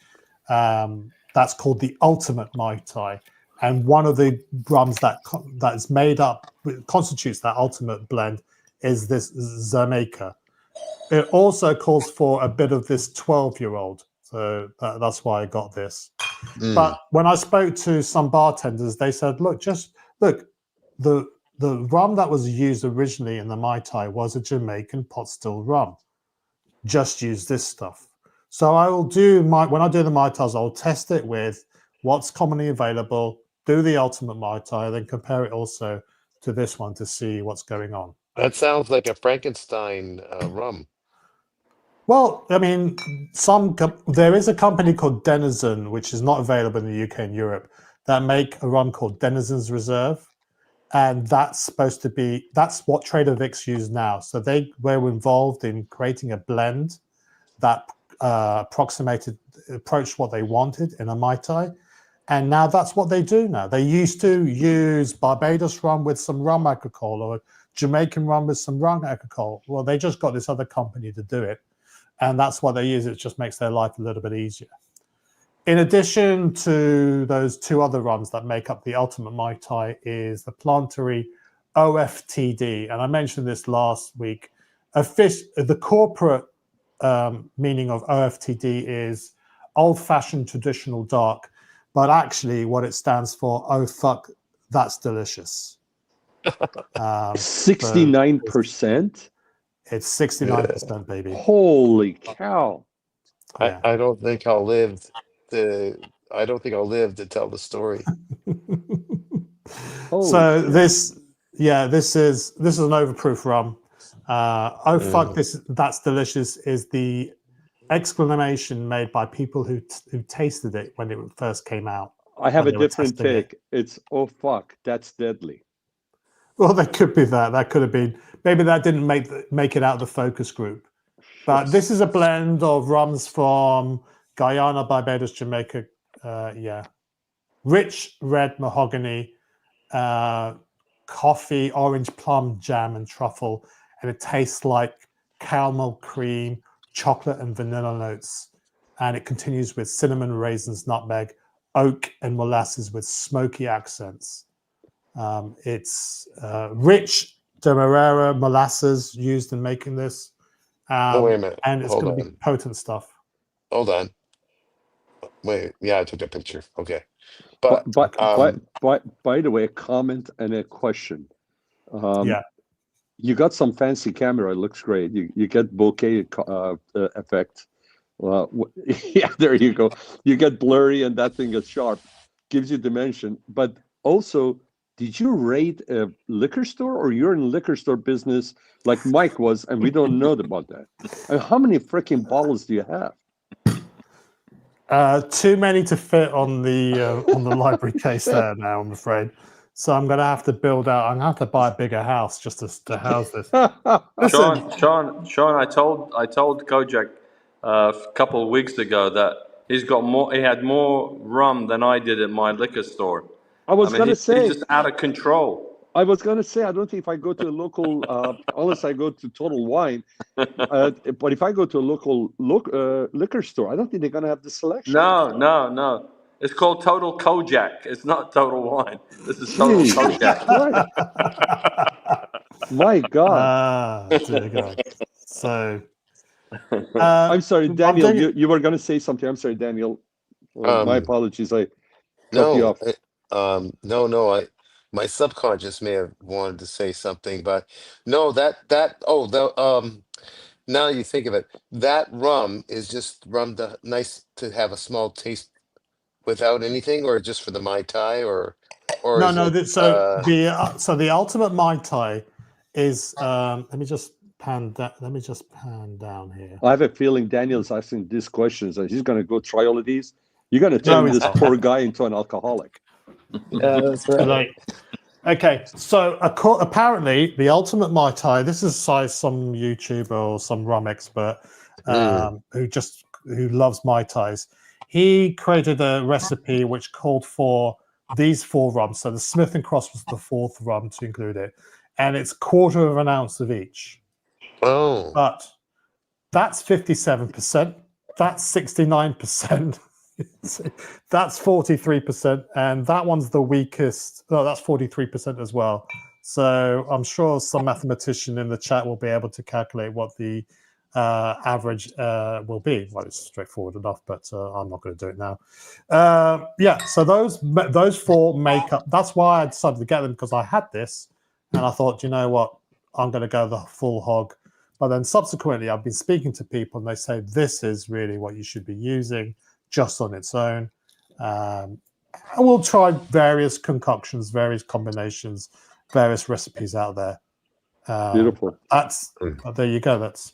That's called the ultimate Mai Tai, and one of the rums that is made up constitutes that ultimate blend is this Jamaica. It also calls for a bit of this 12-year-old, so that's why I got this. But when I spoke to some bartenders, they said, look, the rum that was used originally in the Mai Tai was a Jamaican pot still rum. Just use this stuff. So I will when I do the Mai Tais, I'll test it with what's commonly available, do the ultimate Mai Tai, then compare it also to this one to see what's going on. That sounds like a Frankenstein rum. Well, I mean, there is a company called Denizen, which is not available in the UK and Europe, that make a rum called Denizen's Reserve. And that's what Trader Vic's use now. So they were involved in creating a blend that approached what they wanted in a Mai Tai. And now that's what they do now. They used to use Barbados rum with some rum alcohol or Jamaican rum with some rum alcohol. Well, they just got this other company to do it. And that's what they use. It just makes their life a little bit easier. In addition to those 2 other rums that make up the ultimate Mai Tai is the Plantery OFTD. And I mentioned this last week. The corporate meaning of OFTD is old-fashioned traditional dark, but actually what it stands for, oh fuck, that's delicious. 69%. It's 69%, baby. Holy cow! I don't think I'll live to tell the story. So this is an overproof rum. Fuck, that's delicious is the exclamation made by people who tasted it when it first came out. I have a different take. It's oh fuck, that's deadly. Well, that could be that. That could have been. Maybe that didn't make it out of the focus group. But this is a blend of rums from Guyana, Barbados, Jamaica. Rich red mahogany, coffee, orange plum jam, and truffle. And it tastes like caramel cream, chocolate, and vanilla notes. And it continues with cinnamon, raisins, nutmeg, oak, and molasses with smoky accents. It's rich Demerara molasses used in making this. Wait a minute. And it's going to be potent stuff. Hold on. Wait, yeah, I took that picture. Okay. But by the way, a comment and a question. You got some fancy camera. It looks great. You get bokeh effect. Yeah, there you go. You get blurry and that thing gets sharp. Gives you dimension. But also, did you raid a liquor store, or you're in liquor store business like Mike was, and we don't know about that? How many freaking bottles do you have? Too many to fit on the library case there now, I'm afraid. So I'm going to have to build out. I'm going to have to buy a bigger house just to house this. Sean, I told Kojak a couple of weeks ago that he's got more. He had more rum than I did at my liquor store. I was going to say, he's just out of control. I was going to say, I don't think if I go to a local, unless I go to Total Wine, but if I go to a local liquor store, I don't think they're going to have the selection. No. It's called Total Kojak. It's not Total Wine. This is Total Kojak. My God. Dear God. So, I'm sorry, Daniel. You were going to say something. I'm sorry, Daniel. My apologies. I cut you off. No. My subconscious may have wanted to say something, but no. Now you think of it, that rum is just rum nice to have a small taste without anything, or just for the Mai Tai, or no. The ultimate Mai Tai is. Let me just pan down here. I have a feeling Daniel's asking these questions, and he's going to go try all of these. You're going to turn this poor guy into an alcoholic. Yeah, that's right. Okay, so apparently the ultimate Mai Tai. This is some YouTuber or some rum expert who loves Mai Tais. He created a recipe which called for these 4 rums. So the Smith & Cross was the 4th rum to include it, and it's 1/4 of an ounce of each. Oh, but that's 57%. That's 69%. That's 43%, and that one's the weakest. No, that's 43% as well. So I'm sure some mathematician in the chat will be able to calculate what the average will be. Well, it's straightforward enough, but I'm not going to do it now. So those 4 make up. That's why I decided to get them, because I had this, and I thought, you know what, I'm going to go the full hog. But then subsequently, I've been speaking to people, and they say this is really what you should be using just on its own. I will try various concoctions, various combinations, various recipes out there. Beautiful. There you go. That's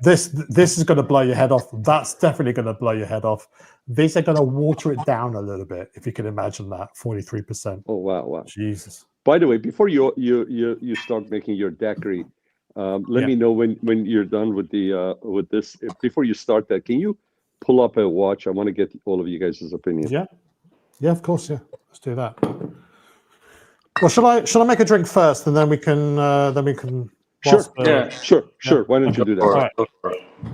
this is going to blow your head off. That's definitely going to blow your head off. These are going to water it down a little bit, if you can imagine that. 43%. Oh wow! Jesus. By the way, before you start making your daiquiri, let me know when you're done with with this. Before you start that, can you pull up a watch? I want to get all of you guys' opinion. Yeah, of course. Yeah, let's do that. Well, shall I make a drink first, and then we can Sure. Sure. Why don't you do that? All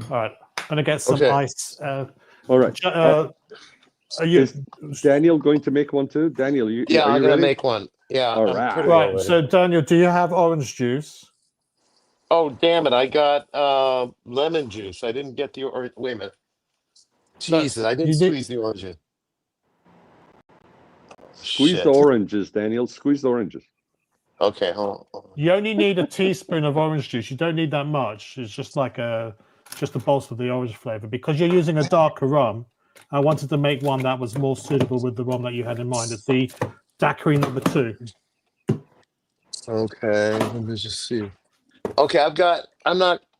right. I'm gonna get some ice. All right. Are is Daniel going to make one too? Daniel, I'm gonna make one. Yeah. All right. Right. So Daniel, do you have orange juice? Oh damn it! I got lemon juice. I didn't get the orange. Wait a minute. Jesus, I didn't squeeze the orange in. Squeeze the oranges, Daniel. Squeeze the oranges. Okay, hold on. You only need a teaspoon of orange juice. You don't need that much. It's just like just to bolster the orange flavor. Because you're using a darker rum, I wanted to make one that was more suitable with the rum that you had in mind. It's the daiquiri number 2. Okay, let me just see. Okay,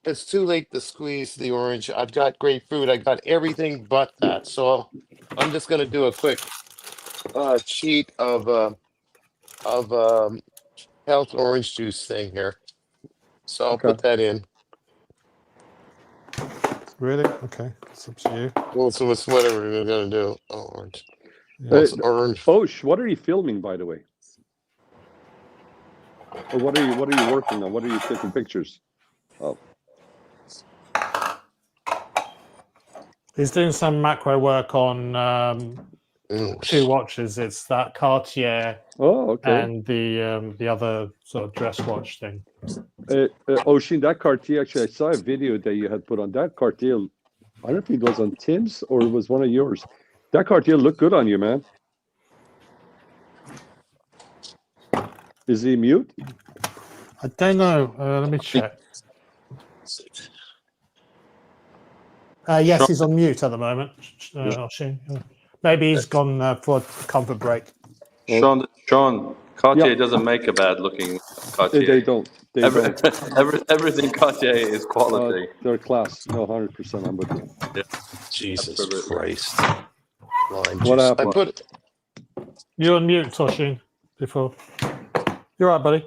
it's too late to squeeze the orange. I've got grapefruit. I got everything but that. So I'm just gonna do a quick sheet of health orange juice thing here. So I'll Okay. put that in. Really? Okay, it's up to you. Well, so it's whatever we're gonna do. Oh, orange. Yeah. Well, it's orange. Osh, what are you filming, by the way? Or what are you working on? What are you taking pictures? Oh, He's doing some macro work on two watches. It's that Cartier okay. and the other sort of dress watch thing. Oshin, that Cartier, actually, I saw a video that you had put on that Cartier. I don't know if it was on Tim's or it was one of yours. That Cartier looked good on you, man. Is he mute? I don't know. Let me check. Yes, Sean, he's on mute at the moment. Oshin. Maybe he's gone for a comfort break. Sean, Cartier doesn't make a bad looking Cartier. They don't. They don't. Everything Cartier is quality. They're class. No, 100%. I'm with you. Yeah. Jesus Absolutely. Christ. Lime What juice. happened? I put You're on mute, Oshin. Before. You're right, buddy.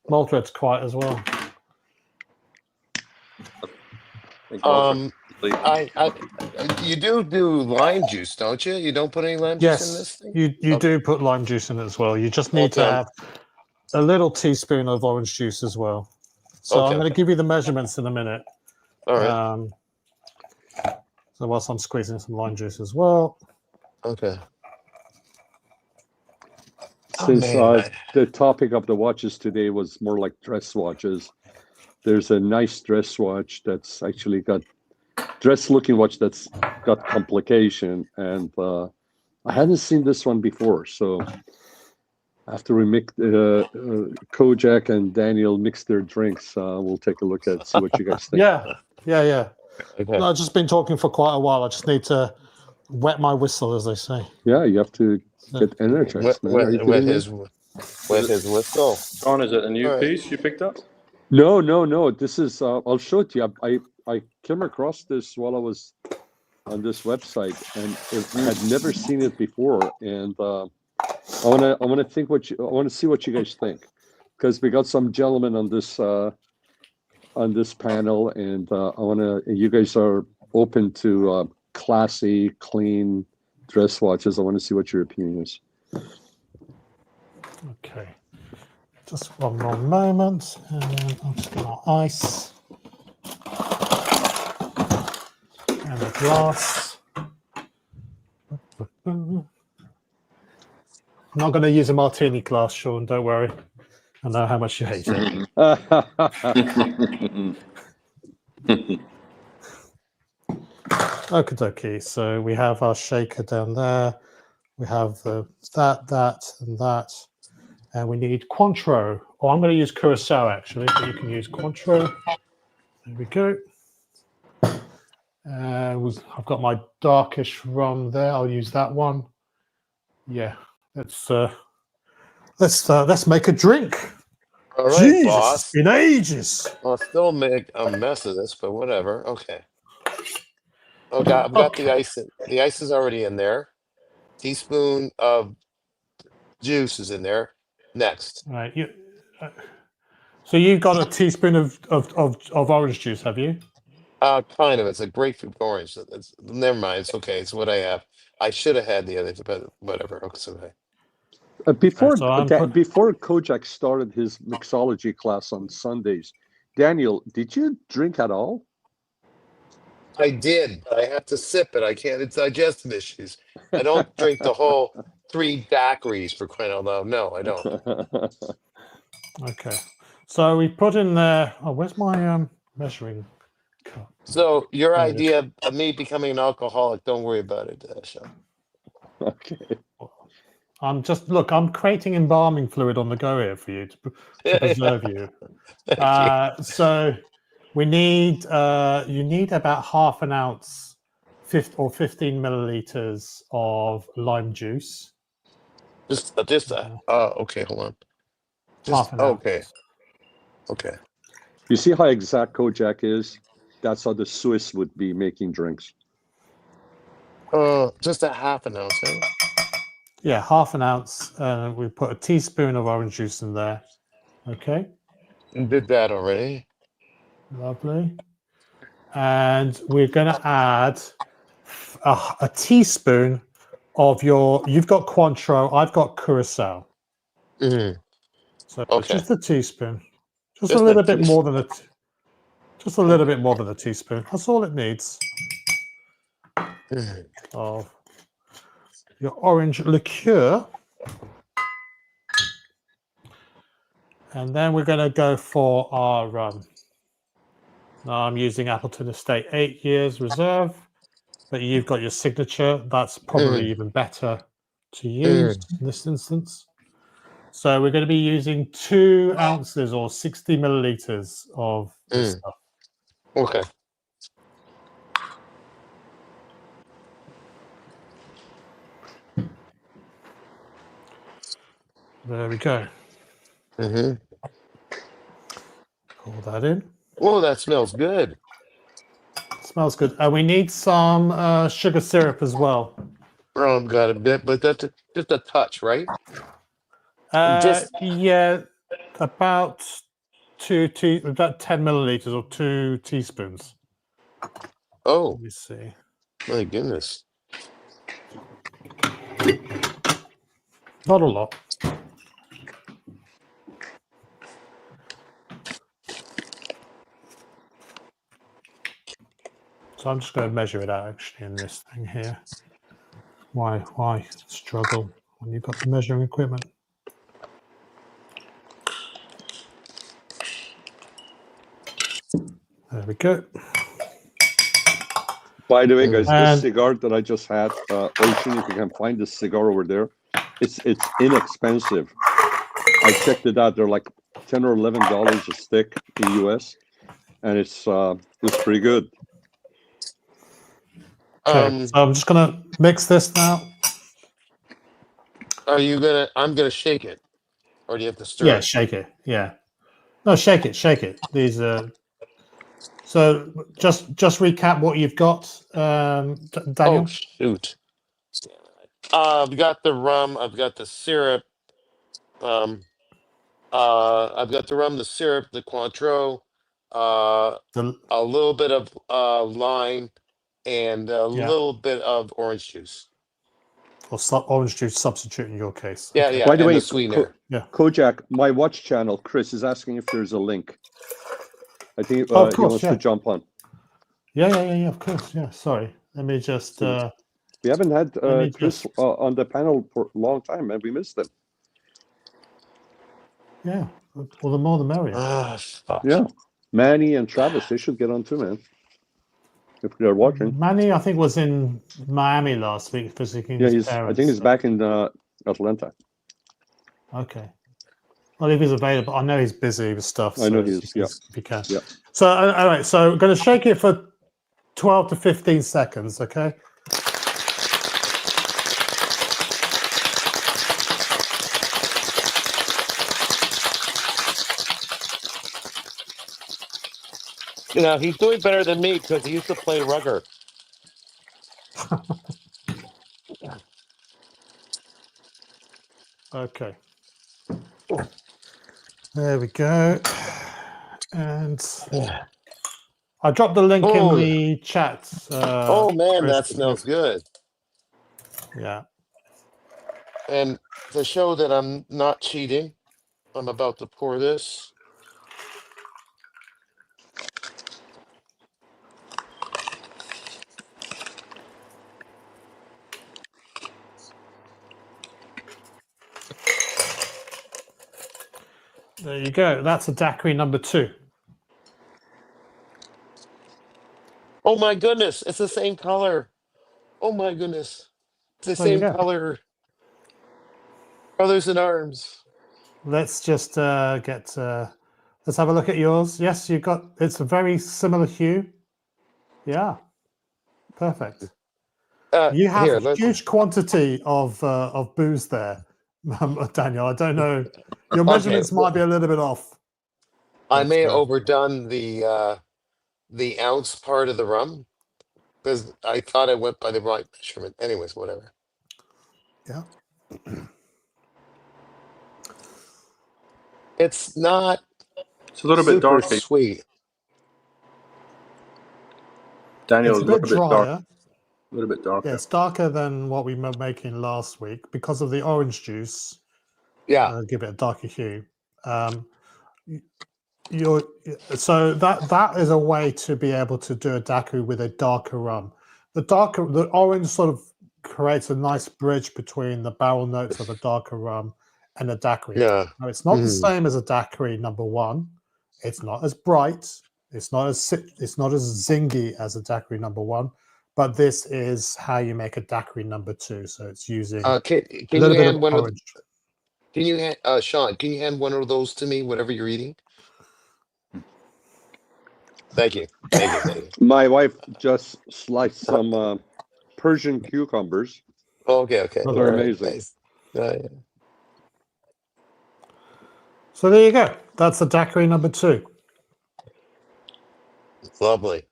Maldred's quiet as well. You do lime juice, don't you? You don't put any lime juice in this Yes, thing? you do put lime juice in it as well. You just need to have a little teaspoon of orange juice as well. So I'm going to give you the measurements in a minute. All right. So whilst I'm squeezing some lime juice as well. Okay. Since the topic of the watches today was more like dress watches, there's a nice dress watch that's actually got dress-looking watch that's got complication, and I hadn't seen this one before. So after we make Kojak and Daniel mix their drinks, we'll take a look at it, see what you guys think. Yeah. Okay. No, I've just been talking for quite a while. I just need to wet my whistle, as they say. Yeah, you have to get energized. Wet his whistle. Sean, is it a new piece you picked up? No. This is. I'll show it to you. I came across this while I was on this website, and I had never seen it before. And I want to see what you guys think, because we got some gentlemen on this panel, and you guys are open to classy, clean dress watches. I want to see what your opinion is. Okay. Just one more moment, and then I'm just going to ice and a glass. I'm not going to use a martini glass, Sean. Don't worry. I know how much you hate it. Okay. So we have our shaker down there. We have that, and that. And we need Cointreau. Or I'm going to use Curacao, actually, but you can use Cointreau. There we go. I've got my darkish rum there. I'll use that one. Yeah, let's make a drink. All right, Jesus, boss. it's been ages. I'll still make a mess of this, but whatever. Okay. Okay, I've got the ice. The ice is already in there. Teaspoon of juice is in there. Next. All right. So you've got a teaspoon of orange juice, have you? Kind of. It's a grapefruit orange. Never mind. It's okay. It's what I have. I should have had the other, but whatever. Okay. Before Kojak started his mixology class on Sundays, Daniel, did you drink at all? I did, but I have to sip it. I can't. It's digestive issues. I don't drink the whole 3 daiquiris, for crying out loud. No, I don't. Okay. So we put in there. Oh, where's my measuring cup? So your idea of me becoming an alcoholic, don't worry about it, Sean. Okay. I'm creating embalming fluid on the go here for you to preserve you. So we need, you need about half an ounce, 15 milliliters of lime juice. Okay, hold on. Half an ounce. Okay. You see how exact Kojak is? That's how the Swiss would be making drinks. Just a half an ounce, eh? Yeah, half an ounce. And we put a teaspoon of orange juice in there. Okay. Did that already. Lovely. And we're going to add a teaspoon of you've got Cointreau, I've got Curacao. Mm, So it's okay. just a teaspoon. Just a Just little a bit more teaspoon. than just a little bit more than a teaspoon. That's all it needs of your orange liqueur. And then we're going to go for our now I'm using Appleton Estate 8 years reserve, but you've got your signature. That's probably even better to use in this instance. So we're going to be using 2 ounces or 60 milliliters of this stuff. Okay. There we go. Pour that in. Oh, that smells good. Smells good. And we need some sugar syrup as well. Rum got a bit, but that's just a touch, right? Yeah, about about 10 milliliters or 2 teaspoons. Oh, let me see. My goodness. Not a lot. So I'm just going to measure it out actually in this thing here. Why struggle when you've got the measuring equipment? There we go. By the way, guys, this cigar that I just had, Ocean, if you can find this cigar over there, it's inexpensive. I checked it out; they're like $10 or $11 a stick in US, and it's pretty good. Okay, so I'm just gonna mix this now. Are you gonna? I'm gonna shake it, or do you have to stir? Yeah, shake it. Yeah, no, shake it, shake it. These are. So just recap what you've got, Daniel. Oh shoot! I've got the rum. I've got the syrup. I've got the rum, the syrup, the Cointreau, a little bit of lime, and a little bit of orange juice. Or orange juice substitute in your case. Yeah, okay. yeah. By the way, the sweetener. Kojak, my watch channel, Chris is asking if there's a link. I think of course, he wants to jump on. Yeah, of course, yeah. Sorry, let me just. We haven't had Chris on the panel for a long time, and we missed him. Yeah, well, the more the merrier. Fuck. Yeah, Manny and Travis, they should get on too, man. If they're watching. Manny, I think, was in Miami last week visiting his parents. I think he's back in Atlanta. Okay. Well, if he's available, I know he's busy with stuff. So I know he is. Yeah, if he can. Yeah. So, all right. So, we're going to shake it for 12 to 15 seconds. Okay. You know, he's doing better than me because he used to play rugger. Okay. There we go. And I dropped the link in the chat. Oh man, Chris, that smells good. Yeah. And to show that I'm not cheating, I'm about to pour this. There you go. That's a daiquiri number 2. Oh my goodness, it's the same color. Oh my goodness. It's the same color. Brothers in arms. Let's just let's have a look at yours. Yes, you've got, it's a very similar hue. Yeah. Perfect. You have a huge quantity of booze there, Daniel. I don't know. Your measurements might be a little bit off. I may have overdone the ounce part of the rum because I thought I went by the right measurement. Anyways, whatever. Yeah. It's not It's a little bit super darker. sweet. Daniel, It's a a little bit bit dark. drier. A little bit darker. Yeah, it's darker than what we were making last week because of the orange juice. Yeah. Give it a darker hue. So that is a way to be able to do a daiquiri with a darker rum. The orange sort of creates a nice bridge between the barrel notes of a darker rum and a daiquiri. Yeah. Now, it's not the same as a daiquiri number one. It's not as bright. It's not as zingy as a daiquiri number one. But this is how you make a daiquiri number two. So it's using a Can little you bit of hand one of orange. can you hand Sean, can you hand one of those to me, whatever you're eating? Thank you. Thank you. My wife just sliced some Persian cucumbers. Okay. They're amazing. Nice. Yeah. So there you go. That's the daiquiri number two. Lovely.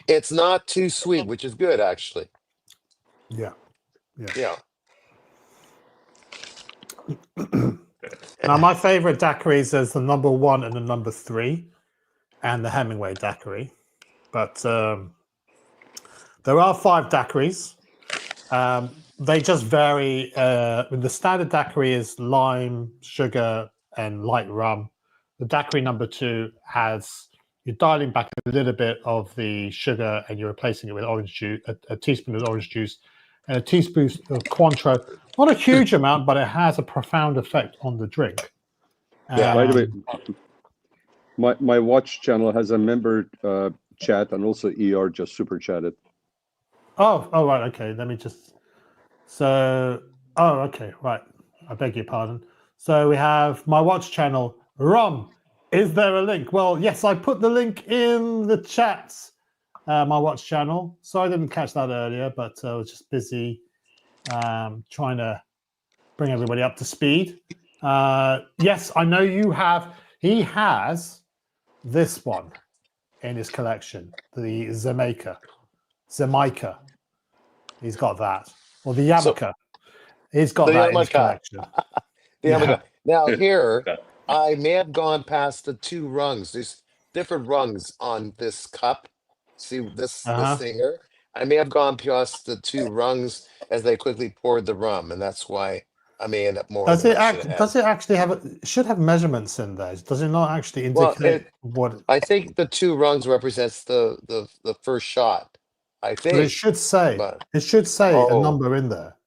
It's not too sweet, which is good, actually. Yeah. Now, my favorite daiquiris is the number one and the number three, and the Hemingway daiquiri. But there are 5 daiquiris. They just vary. The standard daiquiri is lime, sugar, and light rum. The daiquiri number 2 you're dialing back a little bit of the sugar and you're replacing it with orange juice, a teaspoon of orange juice, and a teaspoon of Cointreau. Not a huge amount, but it has a profound effect on the drink. Yeah. By the way, my watch channel has a member chat, and also ER just super chatted. Oh, right, okay. Let me just. Okay, right. I beg your pardon. So we have my watch channel, Rum. Is there a link? Well, yes, I put the link in the chat. My watch channel. So I didn't catch that earlier, but I was just busy trying to bring everybody up to speed. Yes, I know you have. He has this one in his collection, the Jamaica. He's got that. Or the Yamaka. He's got that in his collection. Now here, I may have gone past the 2 rungs. There's different rungs on this cup. See this thing here? I may have gone past the 2 rungs as they quickly poured the rum, and that's why I may end up more. Does it actually have? It should have measurements in there. Does it not actually indicate what? I think the 2 rungs represents the first shot. I think. But it should say. It should say a number in there.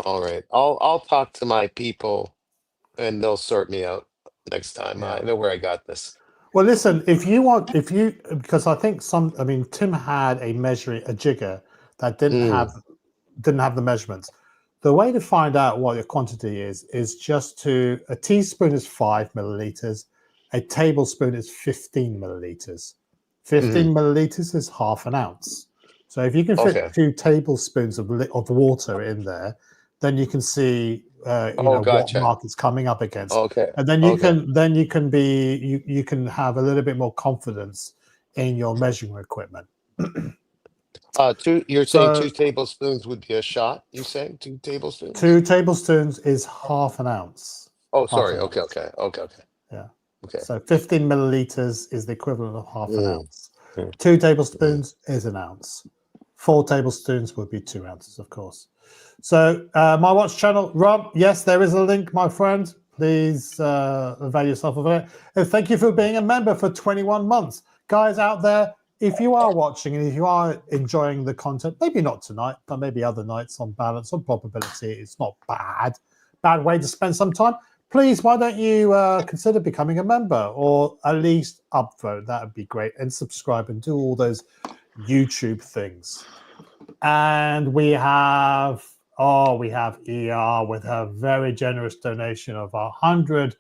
All right, I'll talk to my people, and they'll sort me out next time. Yeah. I know where I got this. Well, listen, because I think Tim had a jigger that didn't have the measurements. The way to find out what your quantity is just a teaspoon is 5 milliliters, a tablespoon is 15 milliliters. 15 milliliters is half an ounce. So if you can fit 2 tablespoons of water in there, then you can see what mark it's coming up against. Okay. And then you can have a little bit more confidence in your measuring equipment. You're saying 2 tablespoons would be a shot? You saying 2 tablespoons? 2 tablespoons is half an ounce. Oh, sorry. Okay. Yeah. Okay. So 15 milliliters is the equivalent of half an ounce. 2 tablespoons is an ounce. 4 tablespoons would be 2 ounces, of course. So my watch channel, Rob, yes, there is a link, my friend. Please avail yourself of it. And thank you for being a member for 21 months. Guys out there, if you are watching and if you are enjoying the content, maybe not tonight, but maybe other nights on balance, on probability, it's not bad way to spend some time. Please, why don't you consider becoming a member or at least upvote? That would be great. And subscribe and do all those YouTube things. And we have ER with a very generous donation of $100.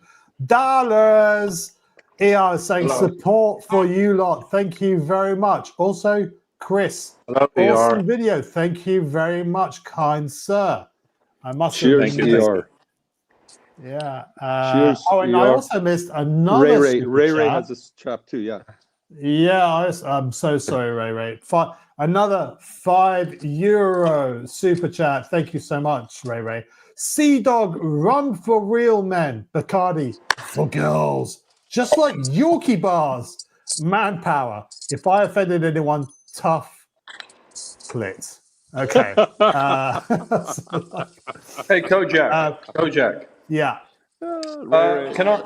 ER is saying support for you lot. Thank you very much. Also, Chris, awesome video. Thank you very much, kind sir. I must cheers, ER. Yeah. Cheers, and I also missed another Ray has a chap too. Yeah. Yeah, I'm so sorry, Ray. Another €5 super chat. Thank you so much, Ray. Sea Dog, run for real men. Bacardi, for girls. Just like Yorkie bars. Manpower. If I offended anyone, tough clit. Okay. Hey, Kojak. Yeah. Can I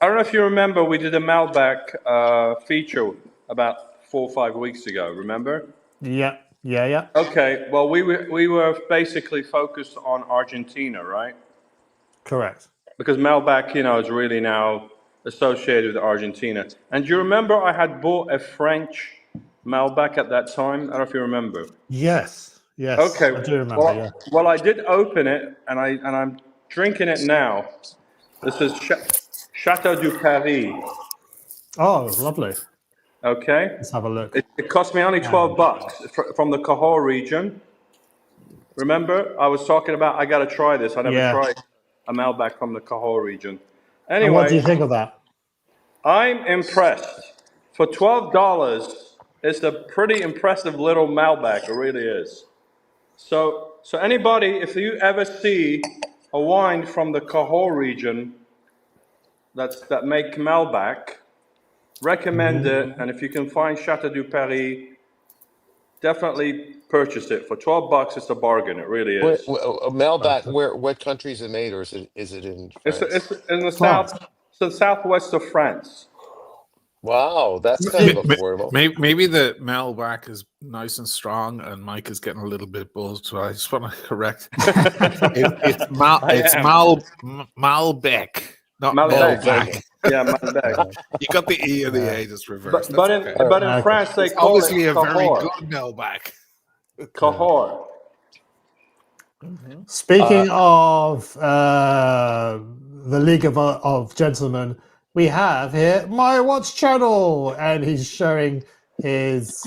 don't know if you remember, we did a Malbec feature about 4 or 5 weeks ago. Remember? Yeah. Okay. Well, we were basically focused on Argentina, right? Correct. Because Malbec, is really now associated with Argentina. And do you remember I had bought a French Malbec at that time? I don't know if you remember. Yes. Okay. I do remember. Well, I did open it, and I'm drinking it now. This is Chateau du Paris. Oh, lovely. Okay. Let's have a look. It cost me only $12 from the Cahors region. Remember, I was talking about I got to try this. I never tried a Malbec from the Cahors region. Anyway, and what do you think of that? I'm impressed. For $12, it's a pretty impressive little Malbec. It really is. So anybody, if you ever see a wine from the Cahors region that make Malbec, recommend it. And if you can find Chateau du Paris, definitely purchase it. For $12, it's a bargain. It really is. Malbec, what country is it made, or is it in France? It's in the southwest of France. Wow, that's kind of affordable. Maybe the Malbec is nice and strong, and Mike is getting a little bit buzzed. So I just want to correct. It's Malbec, not Malbec. Yeah, Malbec. You got the E and the A just reversed. But in France they call obviously it a very Cahors. good Malbec. Cahors. Speaking of the League of Gentlemen, we have here My Watch Channel, and he's showing his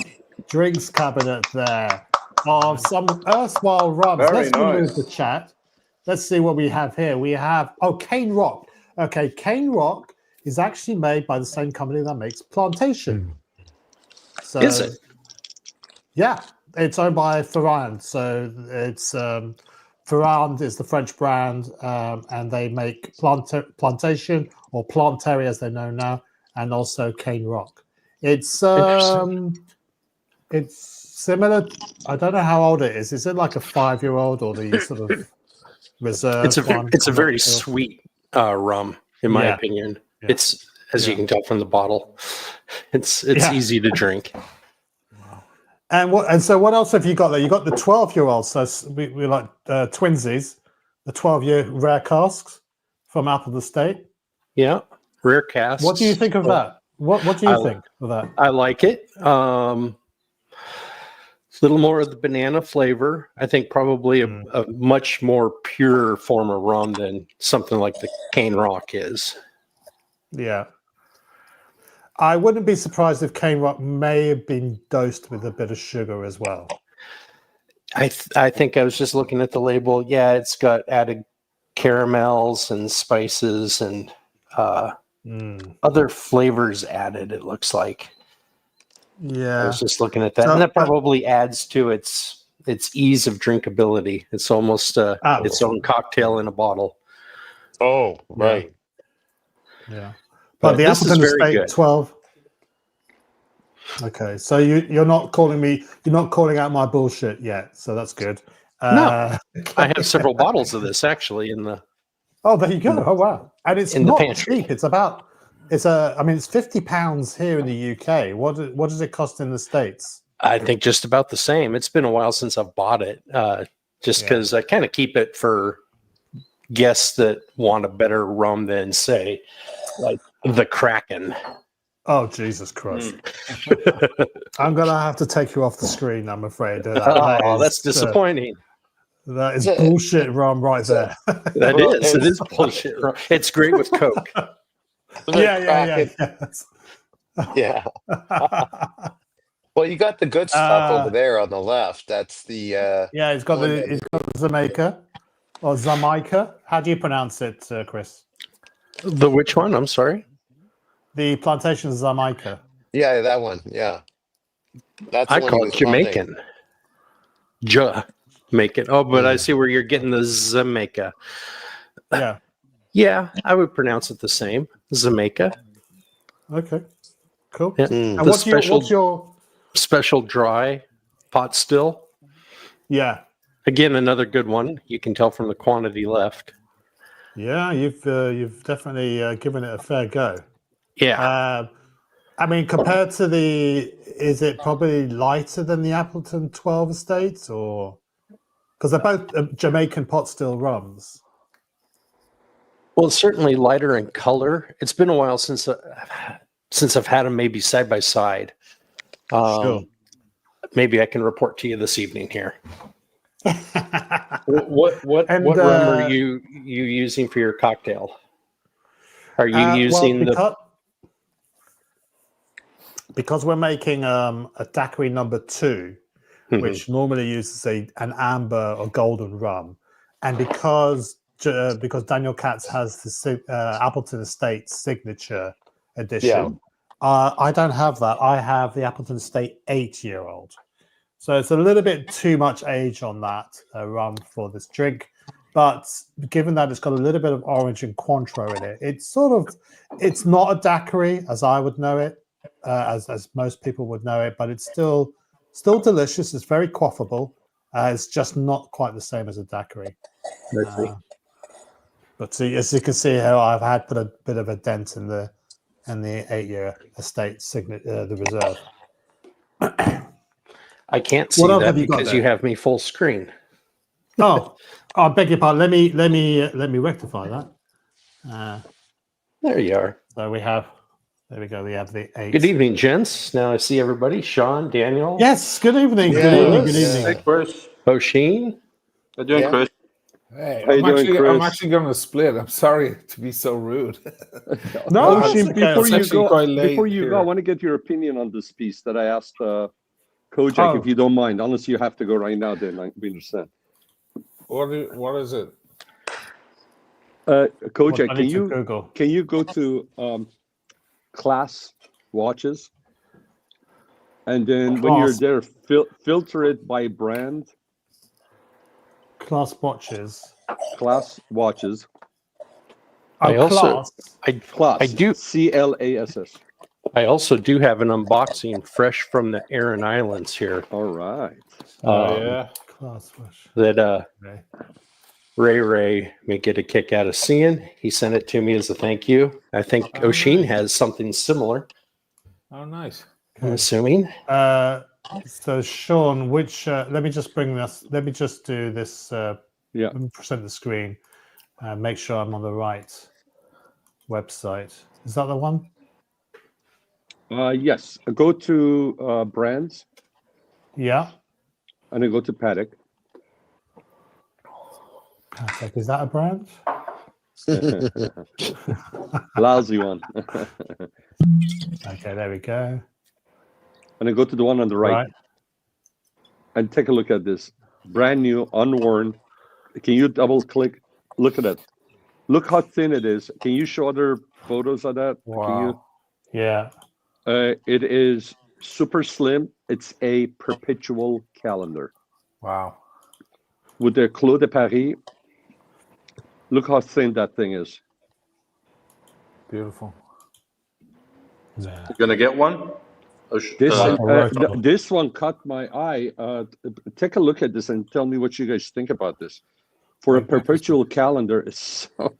drinks cabinet there of some erstwhile rums. Let's remove the chat. Let's see what we have here. We have Cane Rock. Okay, Cane Rock is actually made by the same company that makes Plantation. So, is it? Yeah, it's owned by Ferrand. So it's Ferrand is the French brand, and they make Plantation or Planterre as they know now, and also Cane Rock. It's similar. I don't know how old it is. Is it like a 5-year-old or the sort of reserve? It's a very sweet rum, in my opinion. Yeah. It's, as you can tell from the bottle, it's easy to drink. And so what else have you got there? You got the 12-year-old. So we like twinsies, the 12-year rare casks from out of the state. Yeah, rare casks. What do you think of that? What do you think of that? I like it. A little more of the banana flavor. I think probably a much more pure form of rum than something like the Cane Rock is. Yeah. I wouldn't be surprised if Cane Rock may have been dosed with a bit of sugar as well. I think I was just looking at the label. Yeah, it's got added caramels and spices and other flavors added, it looks like. Yeah. I was just looking at that. And that probably adds to its ease of drinkability. It's almost its own cocktail in a bottle. Oh, right. Yeah. But the Appleton Estate 12. Okay, so you're not calling out my bullshit yet, so that's good. No, I have several bottles of this actually in the. Oh, there you go. Oh, wow! And it's in not the pantry. cheap. It's £50 here in the UK. What does it cost in the States? I think just about the same. It's been a while since I've bought it, just because I kind of keep it for guests that want a better rum than, say, like the Kraken. Oh, Jesus Christ. I'm going to have to take you off the screen, I'm afraid. That's disappointing. That is bullshit rum right there. It is bullshit rum. It's great with Coke. Yeah. Well, you got the good stuff over there on the left. That's the he's got the Jamaica or Jamaica. How do you pronounce it, Chris? The which one? I'm sorry. The Plantation Jamaica. Yeah, that one. Yeah, that's the I one he call it was wanting. Jamaican. Jamaican. Oh, but I see where you're getting the Jamaica. Yeah. Yeah, I would pronounce it the same. Jamaica. Okay. Cool. Yeah. And The what's your special dry pot still? Yeah. Again, another good one. You can tell from the quantity left. Yeah, you've definitely given it a fair go. Yeah. I mean, compared to is it probably lighter than the Appleton 12 Estates, or because they're both Jamaican pot still rums? Well, it's certainly lighter in color. It's been a while since I've had them maybe side by side. Sure. Maybe I can report to you this evening here. And, What rum are you using for your cocktail? Are you using because we're making a daiquiri number 2, which normally uses an amber or golden rum, and because Daniel Katz has the Appleton Estate signature edition, I don't have that. I have the Appleton Estate 8-year-old. So it's a little bit too much age on that rum for this drink. But given that it's got a little bit of orange and Cointreau in it, it's not a daiquiri as I would know it, as most people would know it, but it's still delicious. It's very quaffable. It's just not quite the same as a daiquiri. But as you can see, how I've had put a bit of a dent in the 8-year estate the reserve. I can't see that because you have me full screen. Oh, I beg your pardon. Let me rectify that. There you are. So there we go. We have the 8. Good evening, gents. Now I see everybody. Sean, Daniel. Yes. Good evening. Yeah. Good evening. Hey, Chris. O'Sheen. How you doing, Chris? Hey, How you doing, Chris? I'm actually going to split. I'm sorry to be so rude. No, Shane, before you here. go, I want to get your opinion on this piece that I asked Kojak, if you don't mind. Unless you have to go right now, then we understand. What is it? Kojak, can you go to class watches, and then when you're there, filter it by brand. Class watches. Class watches. I do CLASS. I also do have an unboxing fresh from the Aran Islands here. All right. Class watch. That Ray may get a kick out of seeing. He sent it to me as a thank you. I think O'Sheen has something similar. Oh, nice. I'm assuming. So Sean, let me just do this. Let me present the screen. Make sure I'm on the right website. Is that the one? Yes. Go to brands. Yeah. And then go to Patek. Patek, is that a brand? Lousy one. Okay, there we go. And then go to the one on the right. And take a look at this. Brand new, unworn. Can you double click? Look at it. Look how thin it is. Can you show other photos of that? Wow. Yeah. It is super slim. It's a perpetual calendar. Wow. With the Clos de Paris. Look how thin that thing is. Beautiful. Yeah. You gonna get one? This one caught my eye. Take a look at this and tell me what you guys think about this. For a perpetual calendar, it's so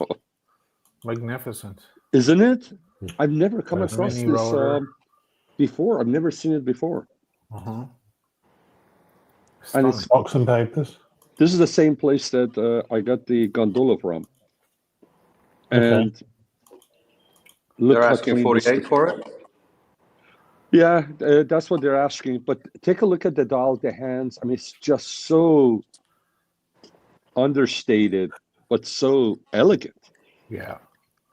magnificent, isn't it? I've never come across this before. I've never seen it before. And it's box and papers. This is the same place that I got the gondola from. And they're asking 48 for it. Yeah, that's what they're asking. But take a look at the dial, the hands. I mean, it's just so understated, but so elegant. Yeah.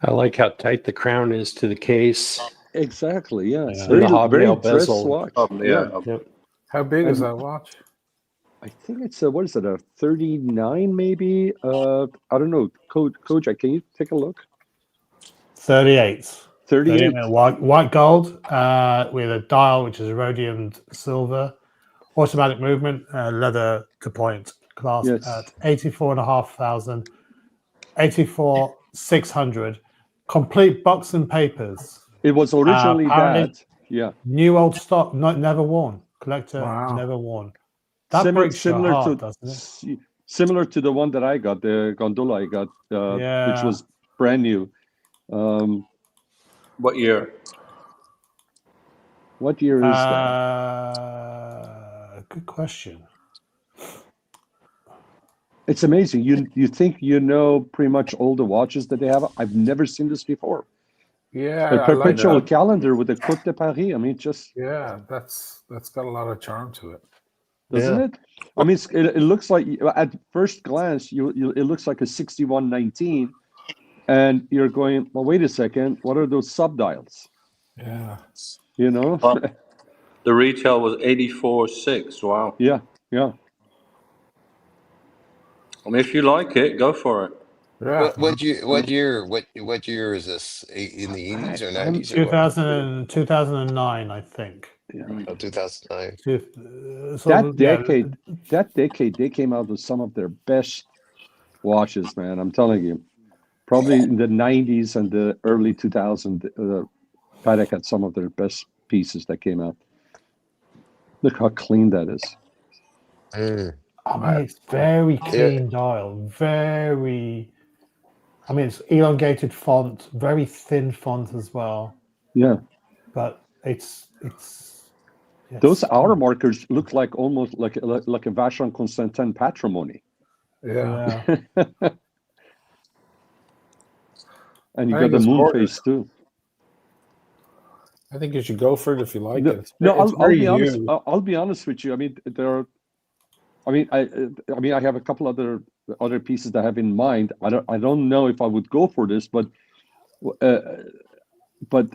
I like how tight the crown is to the case. Exactly, yeah. It's the hobnail very bezel. watch. Yep. How big is that watch? I think it's a 39 maybe? I don't know. Kojak, can you take a look? 38. 38. White gold with a dial which is rhodium silver, automatic movement, leather to point, class at 84,500, 84,600, complete box and papers. It was originally that. Yeah. New old stock, never worn. Collector, never worn. That breaks your heart, doesn't it? Similar to the one that I got, the gondola I got, which was brand new. What year? What year is that? Good question. It's amazing. You think you know pretty much all the watches that they have. I've never seen this before. Yeah, A perpetual calendar with a Côte de Paris. I mean, just that's got a lot of charm to it, doesn't it? I mean, it looks like at first glance, it looks like a 6119, and you're going, well, wait a second, what are those subdials? Yeah, you know. The retail was 84.6. Wow. Yeah. I mean, if you like it, go for it. Yeah. What year is this? In the 80s or 90s? 2009, I think. Yeah. Oh, 2009. That decade, they came out with some of their best watches, man. I'm telling you. Probably in the 90s and the early 2000s, Patek had some of their best pieces that came out. Look how clean that is. I mean, it's very clean dial. Very. I mean, it's elongated font, very thin font as well. Yeah. But it's those hour markers look like almost like a Vacheron Constantin patrimony. Yeah. And you got the moon face too. I think you should go for it if you like it. I'll be honest. I'll be honest with you. I mean, I have a couple other pieces that I have in mind. I don't know if I would go for this, but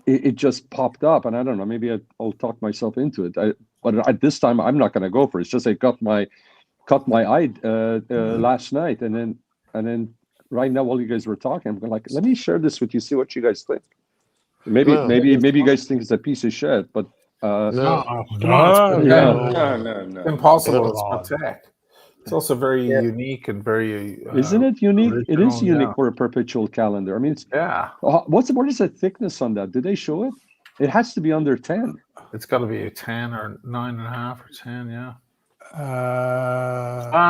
it just popped up, and I don't know. Maybe I'll talk myself into it. But at this time, I'm not going to go for it. It's just I caught my eye last night, and then right now, while you guys were talking, I'm going let me share this with you, see what you guys think. Maybe you guys think it's a piece of shit, but no. Impossible. It's Patek. It's also very unique and very. Isn't it unique? Original, it is unique for a perpetual calendar. I mean, what is the thickness on that? Did they show it? It has to be under 10. It's got to be a 10 or 9.5 or 10. Yeah.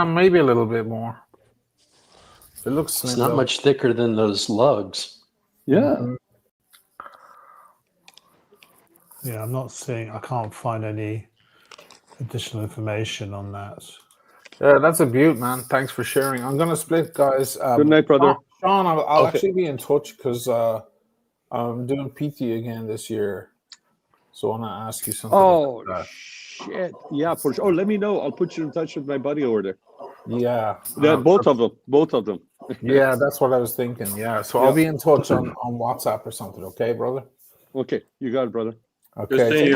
Maybe a little bit more. It looks. It's not much thicker than those lugs. Yeah. Mm-hmm. Yeah, I'm not seeing. I can't find any additional information on that. Yeah, that's a beaut, man. Thanks for sharing. I'm gonna split, guys. Good night, brother. Sean, I'll actually be in touch because I'm doing PT again this year, so I want to ask you something. Oh shit! Yeah, for sure. Oh, let me know. I'll put you in touch with my buddy over there. Yeah. Both of them. Yeah, that's what I was thinking. Yeah, so I'll be in touch on WhatsApp or something. Okay, brother. Okay, you got it, brother. Okay.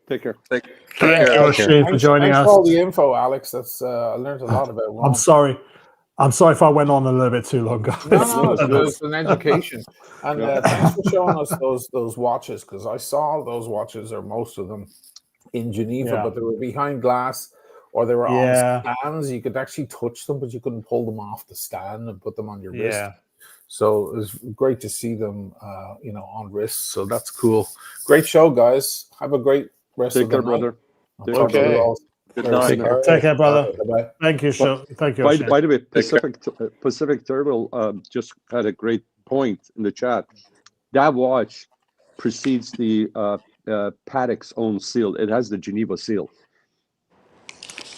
Take care. Thank you, Shane, for joining us. Thanks for all the info, Alex. That's I learned a lot about. I'm sorry if I went on a little bit too long, guys. No, it's an education. And thanks for showing us those watches, because I saw those watches, or most of them, in Geneva, but they were behind glass, or they were on stands. You could actually touch them, but you couldn't pull them off the stand and put them on your wrist. So it was great to see them, on wrists. So that's cool. Great show, guys. Have a great rest of the night. Brother. Okay. Good night. Take care, brother. Bye. Thank you, Sean. Thank you. By the way, Pacific Turtle just had a great point in the chat. That watch precedes the Patek's own seal. It has the Geneva seal.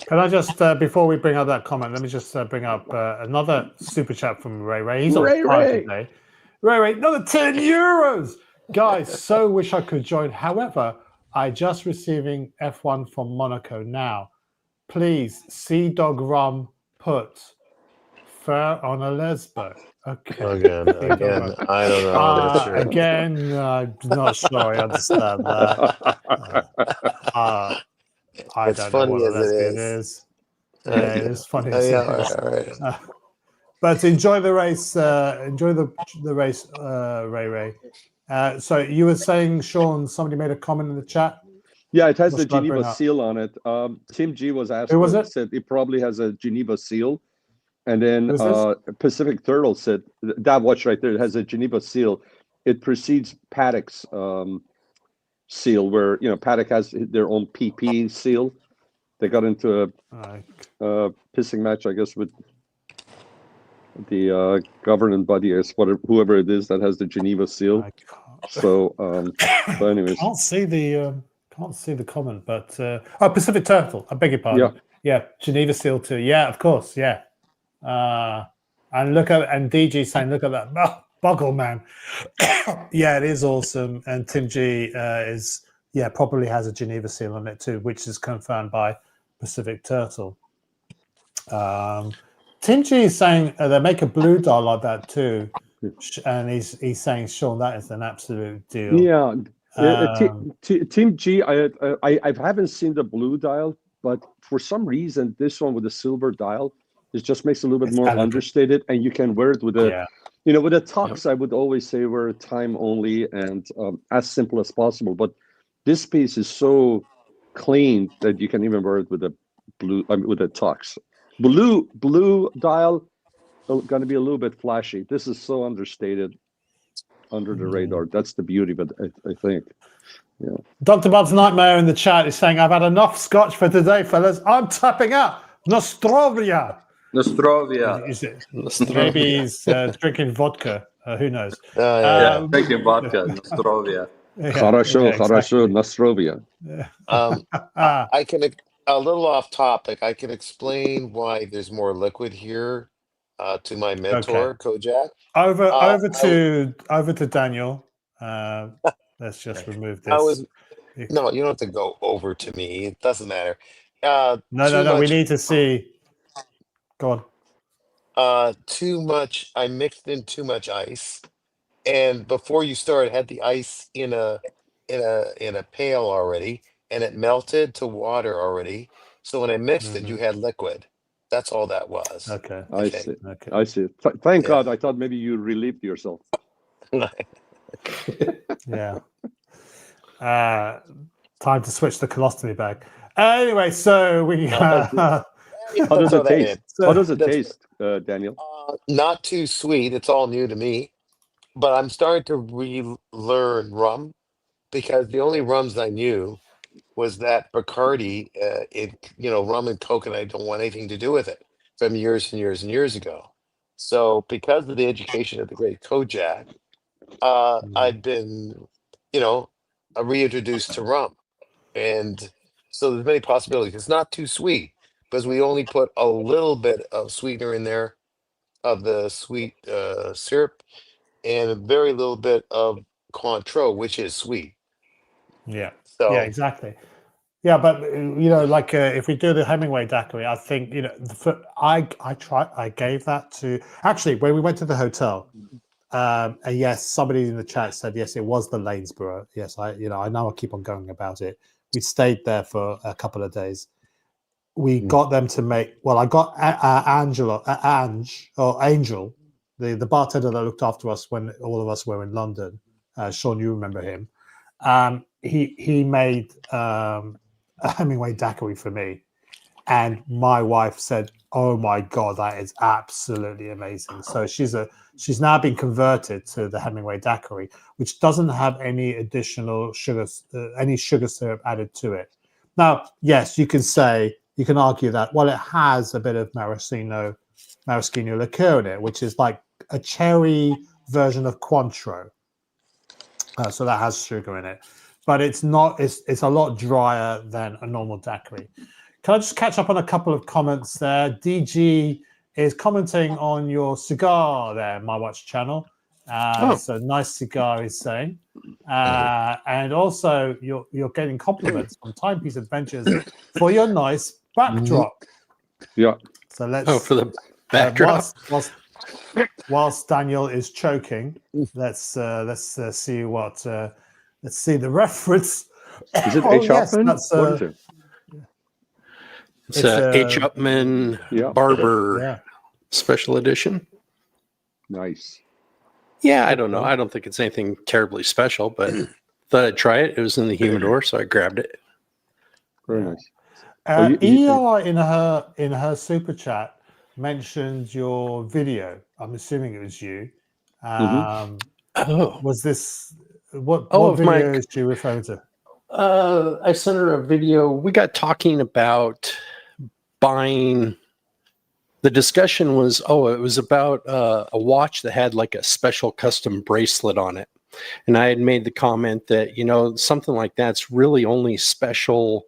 Can I just, before we bring up that comment, let me just bring up another super chat from Ray. He's on fire today. Ray, another 10 euros. Guys, so wish I could join. However, I just receiving F1 from Monaco now. Please, Sea Dog Rum put fur on a lesbo. Okay. Again, I don't know. Again, I'm not sure I understand that. I don't know what a lesbian is. Yeah, it is funny. All right. But enjoy the race. Enjoy the race, Ray. So you were saying, Sean, somebody made a comment in the chat. Yeah, it has What the should I bring Geneva up? seal on it. Tim G was asked. Who was it? Said it probably has a Geneva seal, and then Who's this? Pacific Turtle said that watch right there has a Geneva seal. It precedes Patek's seal, where Patek has their own PP seal. They got into a pissing match, I guess, with the governing body, whoever it is that has the Geneva seal. So, anyways, can't see the comment, but Pacific Turtle. I beg your pardon. Yeah, Geneva Seal too. Yeah, of course. Yeah, and DG saying, look at that boggle man. Yeah, it is awesome. And Tim G probably has a Geneva Seal on it too, which is confirmed by Pacific Turtle. Tim G is saying they make a blue dial like that too, and he's saying, Sean, that is an absolute deal. Yeah, Tim G, I haven't seen the blue dial, but for some reason this one with the silver dial, it just makes it a little bit more understated, and you can wear it with a, with a tux. I would always say wear a time only and as simple as possible. But this piece is so clean that you can even wear it with a with a tux. Blue dial going to be a little bit flashy. This is so understated, under the radar. That's the beauty, but I think, Dr. Bud's Nightmare in the chat is saying, I've had enough scotch for today, fellas. I'm tapping out. Nostrovia. Maybe he's drinking vodka. Who knows? Drinking vodka. Nostrovia. Хорошо, Nostrovia. I can, a little off topic, I can explain why there's more liquid here to my mentor, Kojak. Over to Daniel. Let's just remove this. No, you don't have to go over to me. It doesn't matter. No. We need to see. Go on. Too much. I mixed in too much ice, and before you started, had the ice in a pail already, and it melted to water already. So when I mixed it, you had liquid. That's all that was. Okay. I see. Thank God. I thought maybe you relieved yourself. Yeah. Time to switch the colostomy bag. Anyway, so we. How does it taste? How does it taste, Daniel? Not too sweet. It's all new to me, but I'm starting to relearn rum, because the only rums I knew was that Bacardi. Rum and coconut. I don't want anything to do with it from years and years and years ago. So because of the education of the great Kojak, I'd been, reintroduced to rum, and so there's many possibilities. It's not too sweet because we only put a little bit of sweetener in there, of the sweet syrup, and a very little bit of Cointreau, which is sweet. Yeah. So yeah, exactly. Yeah, but if we do the Hemingway daiquiri, I think I gave that to, actually, when we went to the hotel. And yes, somebody in the chat said yes, it was the Lanesborough. Yes, I know I keep on going about it. We stayed there for a couple of days. We got them to make. Well, I got Angel, the bartender that looked after us when all of us were in London. Sean, you remember him? He made a Hemingway daiquiri for me, and my wife said, "Oh my God, that is absolutely amazing." So she's now been converted to the Hemingway daiquiri, which doesn't have any additional sugar, any sugar syrup added to it. Now, yes, you can argue that, well, it has a bit of maraschino liqueur in it, which is like a cherry version of Cointreau. So that has sugar in it, but it's not. It's a lot drier than a normal daiquiri. Can I just catch up on a couple of comments there? DG is commenting on your cigar there, My Watch channel. It's a nice cigar, he's saying. And also, you're getting compliments from Timepiece Adventures for your nice backdrop. Yeah. So let's for the backdrop. Whilst Daniel is choking, let's see what let's see the reference. Is it H. Upman? Yes, what is it? It's a H. Upman Barber special edition. Nice. Yeah, I don't know. I don't think it's anything terribly special, but thought I'd try it. It was in the humidor, so I grabbed it. Very nice. EI in her super chat mentioned your video. I'm assuming it was you. Was this what video is she referring to? I sent her a video. We got talking about buying. The discussion was, it was about a watch that had like a special custom bracelet on it. And I had made the comment that, something like that's really only special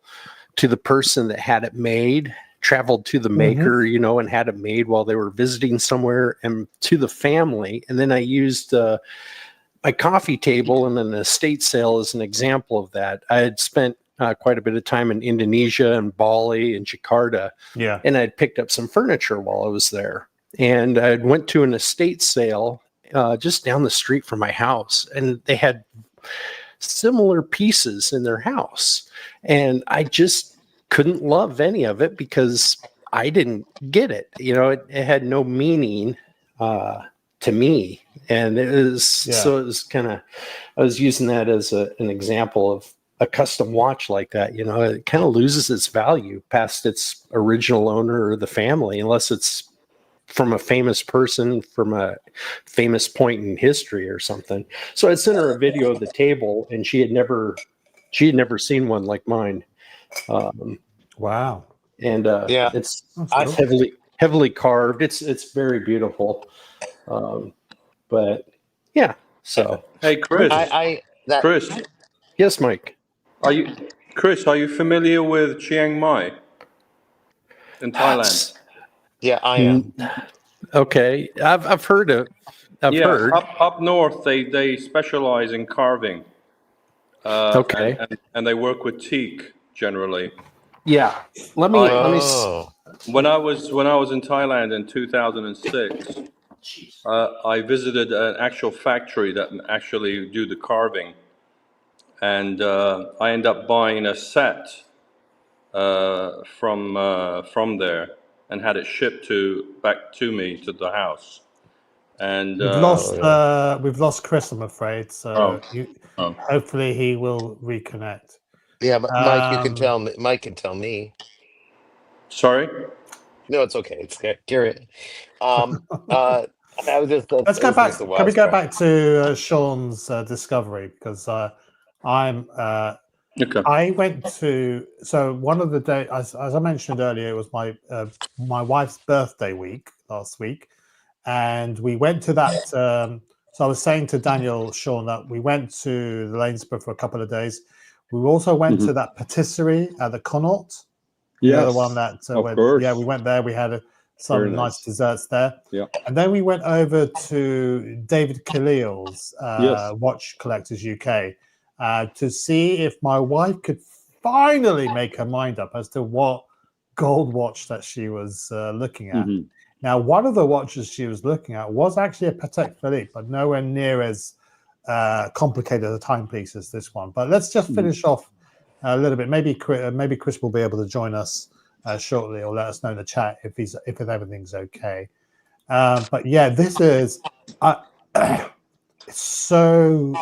to the person that had it made, traveled to the maker, and had it made while they were visiting somewhere, and to the family. And then I used my coffee table and an estate sale as an example of that. I had spent quite a bit of time in Indonesia and Bali and Jakarta. Yeah. And I'd picked up some furniture while I was there. And I went to an estate sale just down the street from my house. And they had similar pieces in their house. And I just couldn't love any of it because I didn't get it. It had no meaning to me. And it was, so it was kind of, I was using that as an example of a custom watch like that. It kind of loses its value past its original owner or the family, unless it's from a famous person from a famous point in history or something. So I sent her a video of the table, and she had never seen one like mine. Wow. And it's heavily carved. It's very beautiful. But yeah, so hey, Chris. Chris. Yes, Mike. Are you familiar with Chiang Mai in Thailand? Yeah, I am. Okay, I've heard of. I've heard. Up north, they specialize in carving. Okay. And they work with teak generally. Yeah. Let me. When I was in Thailand in 2006, I visited an actual factory that actually do the carving. And I ended up buying a set from there and had it shipped back to me to the house. And we've lost Chris, I'm afraid. So hopefully he will reconnect. Yeah, but Mike, you can tell me. Mike can tell me. Sorry. No, it's okay. It's Garrett. Let's go back. Can we go back to Sean's discovery? Because I went to, so one of the days, as I mentioned earlier, it was my wife's birthday week last week, and we went to that. So I was saying to Daniel, Sean, that we went to the Lanesborough for a couple of days. We also went to that patisserie at the Connaught. Yes, the one that we went there. We had some nice desserts there. Yeah. And then we went over to David Khalil's Watch Collectors UK to see if my wife could finally make her mind up as to what gold watch that she was looking at. Now, one of the watches she was looking at was actually a Patek Philippe, but nowhere near as complicated a timepiece as this one. But let's just finish off a little bit. Maybe Chris will be able to join us shortly, or let us know in the chat if everything's okay. But yeah, this is it's so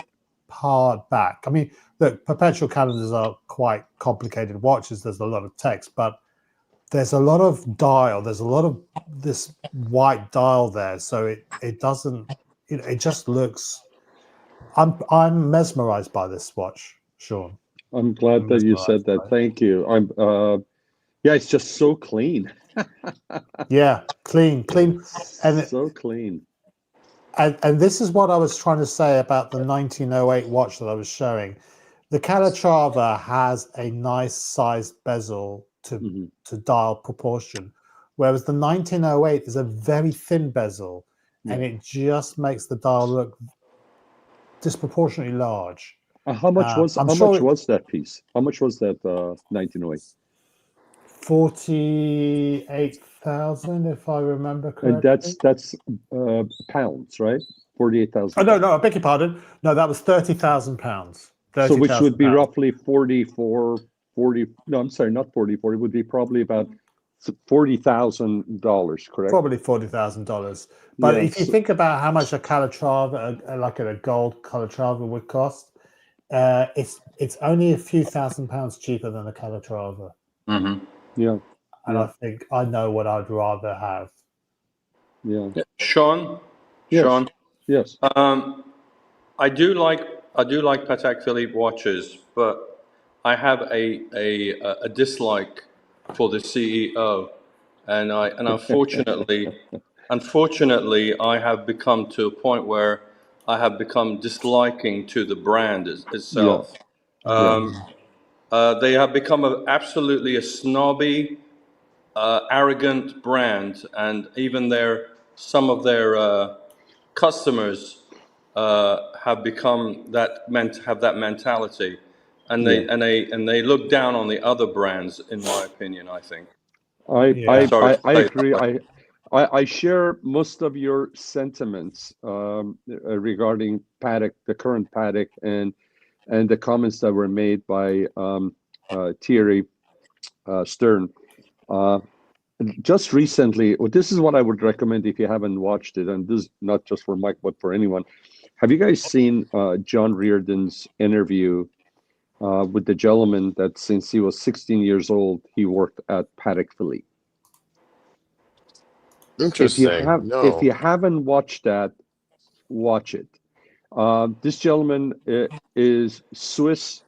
hard back. I mean, look, perpetual calendars are quite complicated watches. There's a lot of text, but there's a lot of dial. There's a lot of this white dial there, so it doesn't. It just looks. I'm mesmerized by this watch, Sean. I'm glad that you said that. Thank you. It's just so clean. Yeah, clean, and so clean. And this is what I was trying to say about the 1908 watch that I was showing. The Calatrava has a nice sized bezel to dial proportion, whereas the 1908 is a very thin bezel, and it just makes the dial look disproportionately large. How much was that piece? How much was that 1908? 48,000, if I remember correctly. And that's pounds, right? 48,000. Oh no, I beg your pardon. No, that was 30,000 pounds. So which would be roughly 40. No, I'm sorry, not 44. It would be probably about $40,000, correct? Probably $40,000. But Yeah, if you think about how much a Calatrava, like a gold Calatrava would cost, it's only a few £1,000s cheaper than a Calatrava. Mm-hmm. Yeah. And I think I know what I'd rather have. Yeah. Sean? Yes. Sean? Yes. I do like Patek Philippe watches, but I have a dislike for the CEO, and unfortunately I have become to a point where I have become disliking to the brand itself. They have become absolutely a snobby, arrogant brand, and even some of their customers have become have that mentality, and they look down on the other brands. In my opinion, I think. I agree. I share most of your sentiments regarding Patek, the current Patek, and the comments that were made by Thierry Stern. Just recently, this is what I would recommend if you haven't watched it, and this is not just for Mike, but for anyone. Have you guys seen John Reardon's interview with the gentleman that since he was 16 years old, he worked at Patek Philippe? Interesting. If you haven't watched that, watch it. This gentleman is Swiss,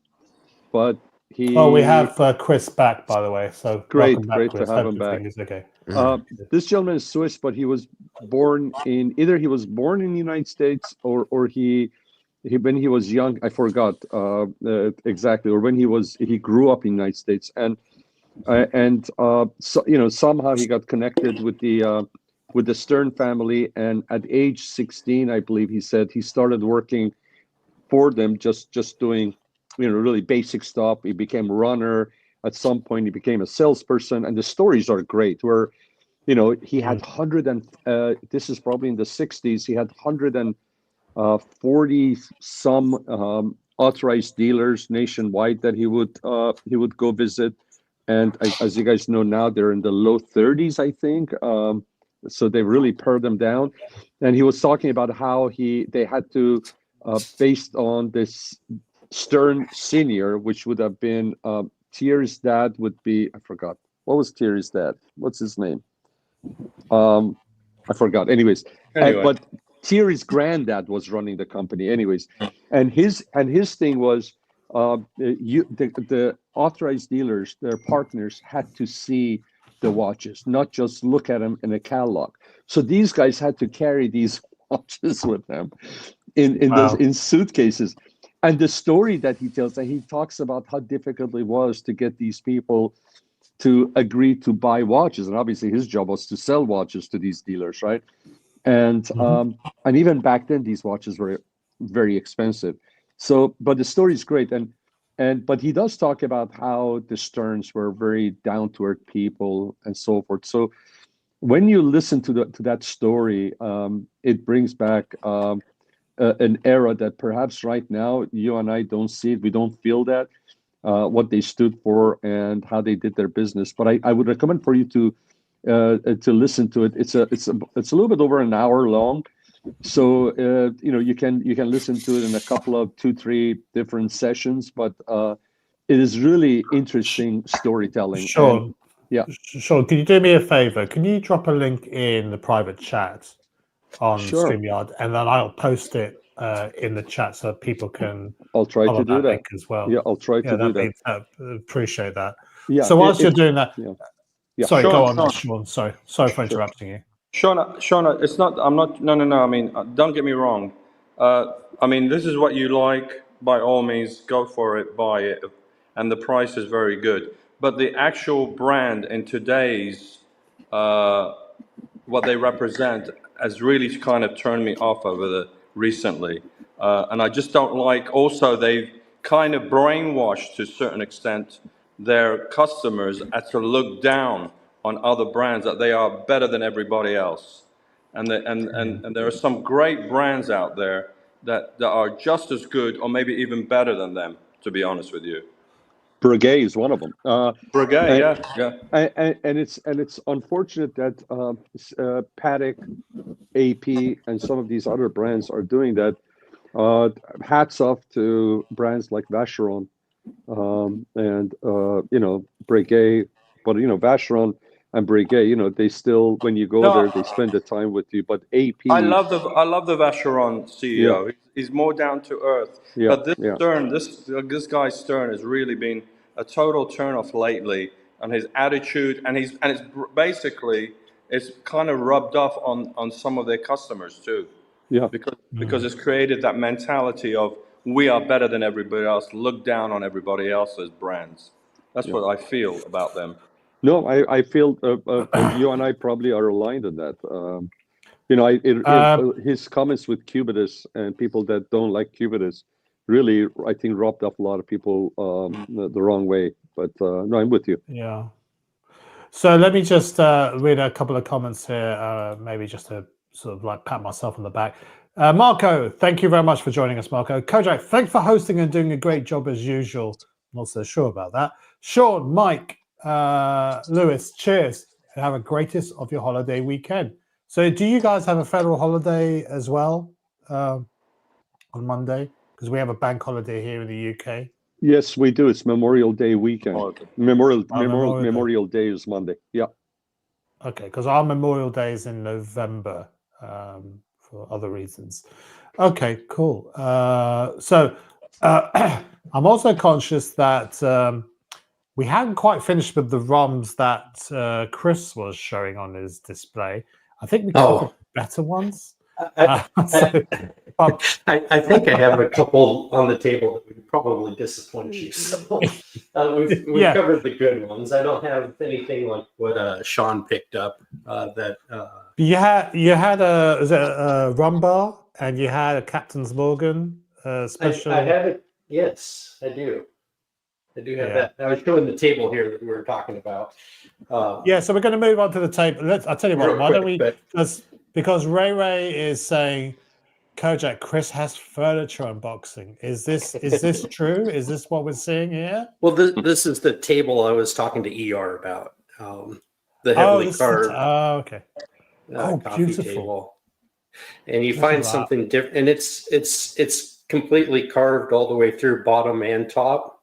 but we have Chris back, by the way. So great back, to have him back. Okay. This gentleman is Swiss, but he was born in the United States, or he when he was young, I forgot exactly, or when he grew up in the United States, and so somehow he got connected with the Stern family, and at age 16, I believe he said, he started working for them, just doing really basic stuff. He became a runner. At some point, he became a salesperson, and the stories are great. Where he had this is probably in the 60s. He had 140 some authorized dealers nationwide that he would go visit, and as you guys know now, they're in the low 30s, I think. So they really pared them down, and he was talking about how they had to, based on this Stern Senior, which would have been Thierry's dad, would be, I forgot, what was Thierry's dad? What's his name? I forgot. Anyways, but Thierry's granddad was running the company. Anyways, and his thing was, the authorized dealers, their partners, had to see the watches, not just look at them in a catalog. So these guys had to carry these watches with them in suitcases. And the story that he tells, that he talks about how difficult it was to get these people to agree to buy watches, and obviously his job was to sell watches to these dealers, right? And and even back then, these watches were very expensive. So, but the story is great, but he does talk about how the Sterns were very down to earth people and so forth. So, when you listen to that story, it brings back an era that perhaps right now you and I don't see it. We don't feel that. What they stood for and how they did their business. But I would recommend for you to listen to it. It's a little bit over an hour long, so you can listen to it in a couple of 2-3 different sessions. But it is really interesting storytelling. Sean, yeah, Sean, can you do me a favor? Can you drop a link in the private chat on StreamYard, and then I'll post it in the chat so people can. I'll try to do that as well. Yeah, I'll try to do that. Appreciate that. Yeah. So whilst you're doing that, sorry, Sean, go on, Sean. Sorry for interrupting you. Sean, it's not. I'm not. No. I mean, don't get me wrong. I mean, this is what you like. By all means, go for it, buy it, and the price is very good. But the actual brand in today's what they represent has really kind of turned me off recently, and I just don't like. Also, they've kind of brainwashed to a certain extent their customers to look down on other brands, that they are better than everybody else, and there are some great brands out there that are just as good or maybe even better than them. To be honest with you. Breguet is one of them. Breguet, yeah. And it's unfortunate that Patek, AP, and some of these other brands are doing that. Hats off to brands like Vacheron and Breguet, but Vacheron and Breguet, they still, when you go there, they spend the time with you. But AP, I love the Vacheron CEO. He's more down to earth. But this Stern, this guy Stern has really been a total turnoff lately, and his attitude, and it's basically it's kind of rubbed off on some of their customers too. Yeah. Because it's created that mentality of we are better than everybody else, look down on everybody else's brands. That's what I feel about them. No, I feel you and I probably are aligned in that. His comments with Cubitus and people that don't like Cubitus really, I think, rubbed off a lot of people the wrong way. But no, I'm with you. Yeah. So let me just read a couple of comments here, maybe just to sort of like pat myself on the back. Marco, thank you very much for joining us, Marco. Kojak, thanks for hosting and doing a great job as usual. Not so sure about that. Sean, Mike, Lewis, cheers. And have a greatest of your holiday weekend. So do you guys have a federal holiday as well on Monday? Because we have a bank holiday here in the UK. Yes, we do. It's Memorial Day weekend. Memorial Day is Monday. Yeah. Okay, because our Memorial Day is in November for other reasons. Okay, cool. So I'm also conscious that we hadn't quite finished with the ROMs that Chris was showing on his display. I think we covered better ones. I think I have a couple on the table that would probably disappoint you. So we've covered the good ones. I don't have anything like what Sean picked up. You had a rum bar and you had a Captain's Morgan special. I have it. Yes, I do. I do have that. I was showing the table here that we were talking about. So we're going to move on to the table. I'll tell you what. Why don't we? Because Ray is saying, Kojak, Chris has furniture unboxing. Is this true? Is this what we're seeing here? Well, this is the table I was talking to ER about. The heavily carved. Okay. Coffee beautiful table. And you find something different, and it's completely carved all the way through, bottom and top.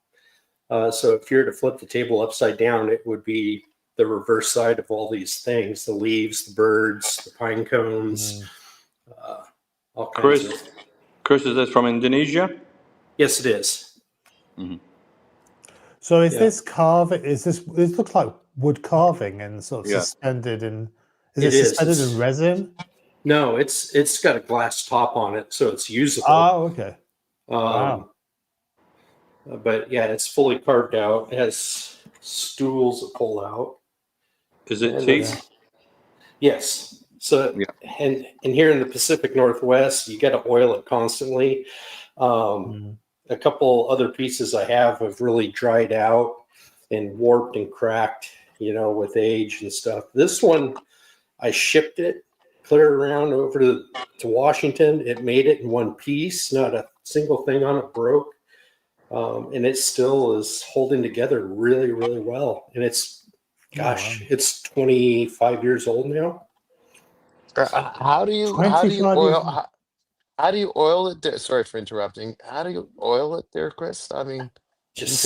So if you were to flip the table upside down, it would be the reverse side of all these things: the leaves, the birds, the pine cones. All kinds of. Chris, is this from Indonesia? Yes, it is. Mm-hmm. So is this carving? It looks like wood carving and sort of suspended in. Is it suspended in resin? No, it's got a glass top on it, so it's usable. Oh, okay. Wow. But yeah, it's fully carved out. It has stools that pull out. Is it teak? Yes. So and here in the Pacific Northwest, you got to oil it constantly. A couple other pieces I have really dried out and warped and cracked, with age and stuff. This one, I shipped it clear around over to Washington. It made it in one piece. Not a single thing on it broke. And it still is holding together really, really well. And it's 25 years old now. How do you oil it there? Sorry for interrupting. How do you oil it there, Chris? I mean, I just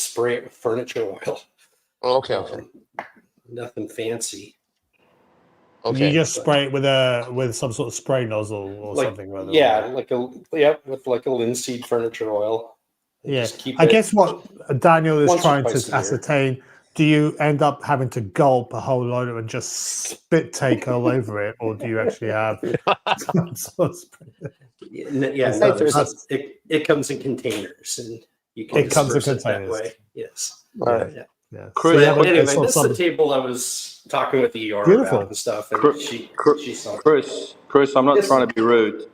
spray it with furniture oil. Okay. Nothing fancy. Okay. You just spray it with some sort of spray nozzle or something. With like a linseed furniture oil. Yeah. I guess what Daniel is trying to ascertain: do you end up having to gulp a whole load of it and just spit take all over it, or do you actually have some sort of spray? It comes in containers, and you can disperse it that way. Yes. All right. Yeah. Chris, anyway, this is the table I was talking with the ER about and stuff. And she saw Chris, I'm not trying to be rude.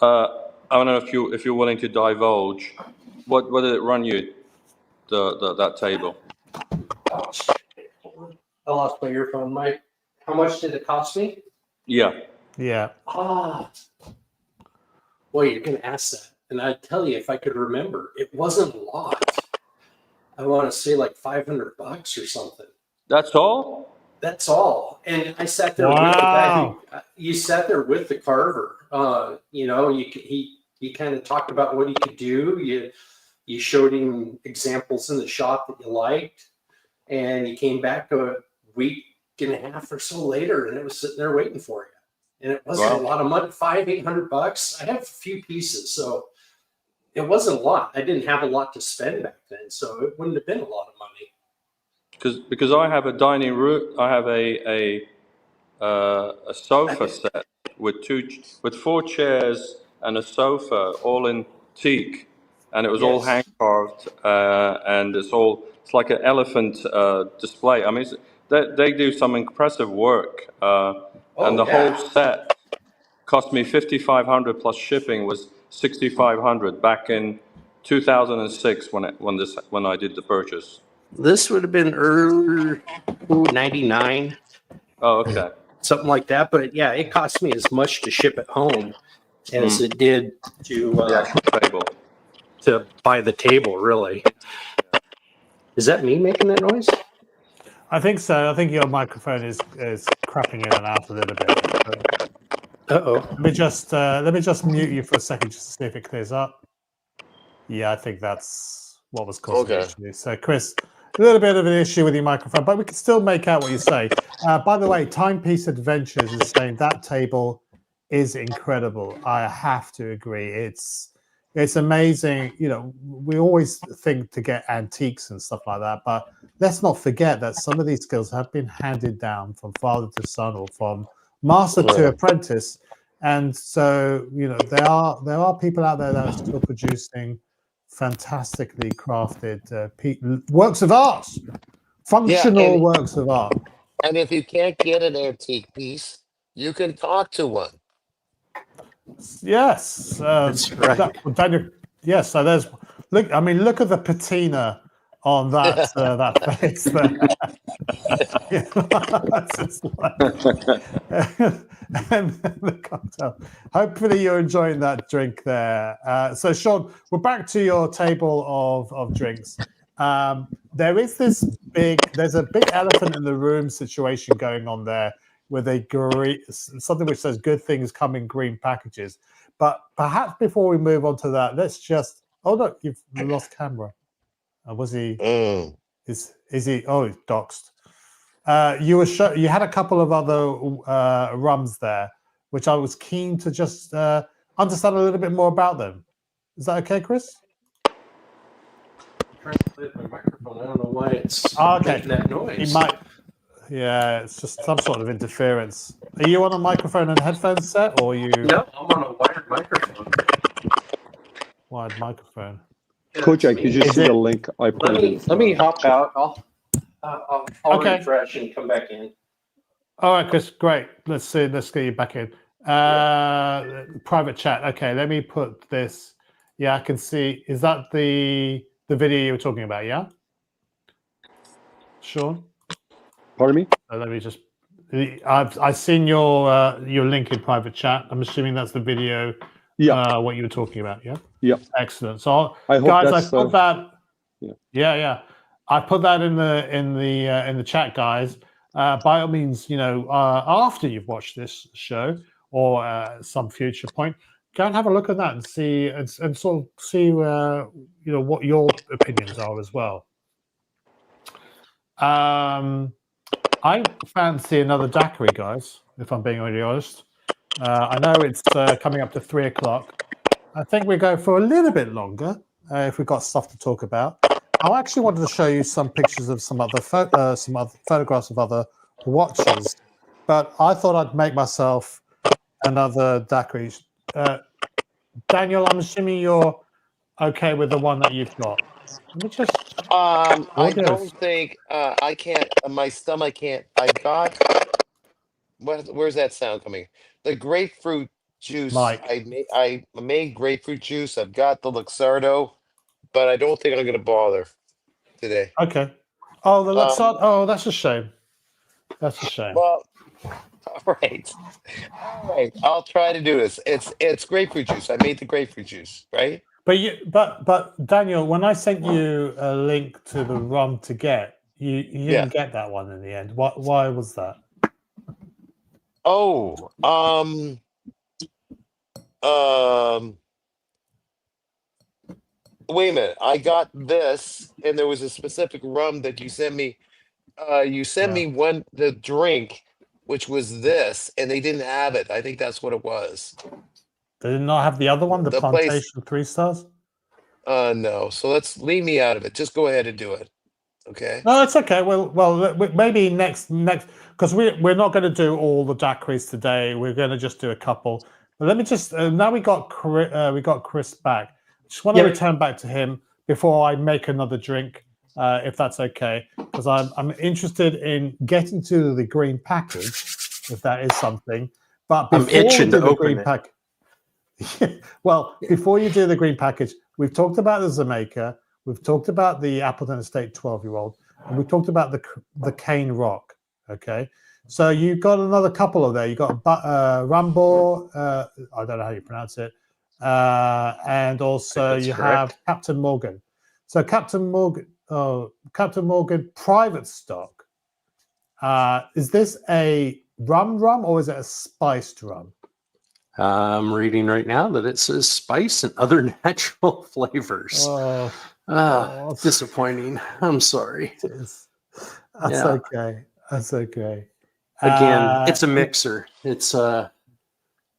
I don't know if you're willing to divulge. What did it run you? That table. I lost my earphone, Mike. How much did it cost me? Yeah. Boy, you're gonna ask that, and I'd tell you if I could remember. It wasn't a lot. I want to say like $500 or something. That's all? That's all. And I sat there with the guy who you sat there with the carver. He kind of talked about what he could do. You showed him examples in the shop that you liked, and he came back a week and a half or so later, and it was sitting there waiting for you. And it wasn't a lot of money, $800. I have a few pieces, so it wasn't a lot. I didn't have a lot to spend back then, so it wouldn't have been a lot of money. Because I have a dining room, I have a sofa set with 4 chairs and a sofa, all in teak, and it was all hand carved, and it's like an elephant display. I mean, they do some impressive work, and the whole set cost me $5,500 plus shipping was $6,500 back in 2006 when I did the purchase. This would have been early 99. Oh, okay. Something like that. But yeah, it cost me as much to ship it home as it did to buy the table, really. Is that me making that noise? I think so. I think your microphone is crapping in and out a little bit. Let me just mute you for a second just to see if it clears up. Yeah, I think that's what was causing the issue. So, Chris, a little bit of an issue with your microphone, but we can still make out what you say. By the way, Timepiece Adventures is saying that table is incredible. I have to agree. It's amazing. You know, we always think to get antiques and stuff like that, but let's not forget that some of these skills have been handed down from father to son or from master to apprentice. And so, you know, there are people out there that are still producing fantastically crafted works of art, functional works of art. And if you can't get an antique piece, you can talk to one. Yes, that's right. Yes, so there's look at the patina on that that face there. And the cocktail. Hopefully you're enjoying that drink there. So Sean, we're back to your table of drinks. There's a big elephant in the room situation going on there with something which says good things come in green packages. But perhaps before we move on to that, let's just look, you've lost camera. Was he is he he's doxed. You had a couple of other rums there, which I was keen to just understand a little bit more about them. Is that okay, Chris? I'm trying to play with my microphone. I don't know why it's making that noise. He might. Yeah, it's just some sort of interference. Are you on a microphone and headphones set, or are you? No, I'm on a wired microphone. Wired microphone. Kojak, you just see the link I put. Let me hop out. I'll refresh and come back in. All right, Chris. Great. Let's get you back in. Private chat. Okay, let me put this. Yeah, I can see. Is that the video you were talking about? Yeah. Sean. Pardon me? Let me just. I've seen your link in private chat. I'm assuming that's the video. Yeah. What you were talking about. Yeah. Yeah. Excellent. So, I hope guys, that's, I put that. Yeah. I put that in the chat, guys. By all means, you know, after you've watched this show or some future point, go and have a look at that and see and sort of see you know what your opinions are as well. I fancy another daiquiri, guys, if I'm being really honest. I know it's coming up to 3 o'clock. I think we go for a little bit longer if we've got stuff to talk about. I actually wanted to show you some pictures of some other photographs of other watches, but I thought I'd make myself another daiquiri. Daniel, I'm assuming you're okay with the one that you've got. Let me just. I don't think I can't. My stomach can't. I've got. Where's that sound coming? The grapefruit juice. Mike. I made grapefruit juice. I've got the Luxardo, but I don't think I'm going to bother today. Okay. Oh, the Luxardo. Oh, that's a shame. That's a shame. Well, all right. I'll try to do this. It's grapefruit juice. I made the grapefruit juice, right? But Daniel, when I sent you a link to the rum to get, you didn't get that one in the end. Why was that? Oh, wait a minute. I got this, and there was a specific rum that you sent me. You sent me the drink, which was this, and they didn't have it. I think that's what it was. They did not have the other one, the Plantation 3 stars? No. So let's leave me out of it. Just go ahead and do it. Okay. No, it's okay. Well, maybe next because we're not going to do all the daiquiris today. We're going to just do a couple. But let me just now we got Chris back. Just want to return back to him before I make another drink, if that's okay, because I'm interested in getting to the green package, if that is something. But I'm itching to open it. Well, before you do the green package, we've talked about the Jamaica. We've talked about the Appleton Estate 12-year-old, and we've talked about the Cane Rock. Okay, so you've got another couple of there. You've got Rambo, I don't know how you pronounce it, and also you have Captain Morgan. So Captain Morgan private stock. Is this a rum or is it a spiced rum? I'm reading right now that it says spice and other natural flavors. Disappointing. I'm sorry. That's okay. That's okay. Again, it's a mixer. It's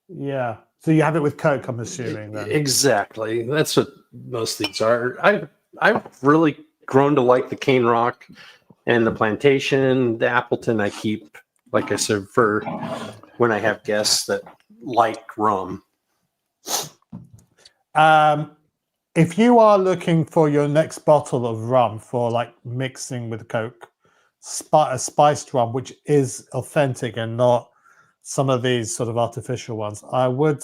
yeah. So you have it with Coke, I'm assuming. Then. Exactly. That's what most of these are. I've really grown to like the Cane Rock and the Plantation. The Appleton I keep, like I said, for when I have guests that like rum. If you are looking for your next bottle of rum for like mixing with Coke, a spiced rum, which is authentic and not some of these sort of artificial ones, I would.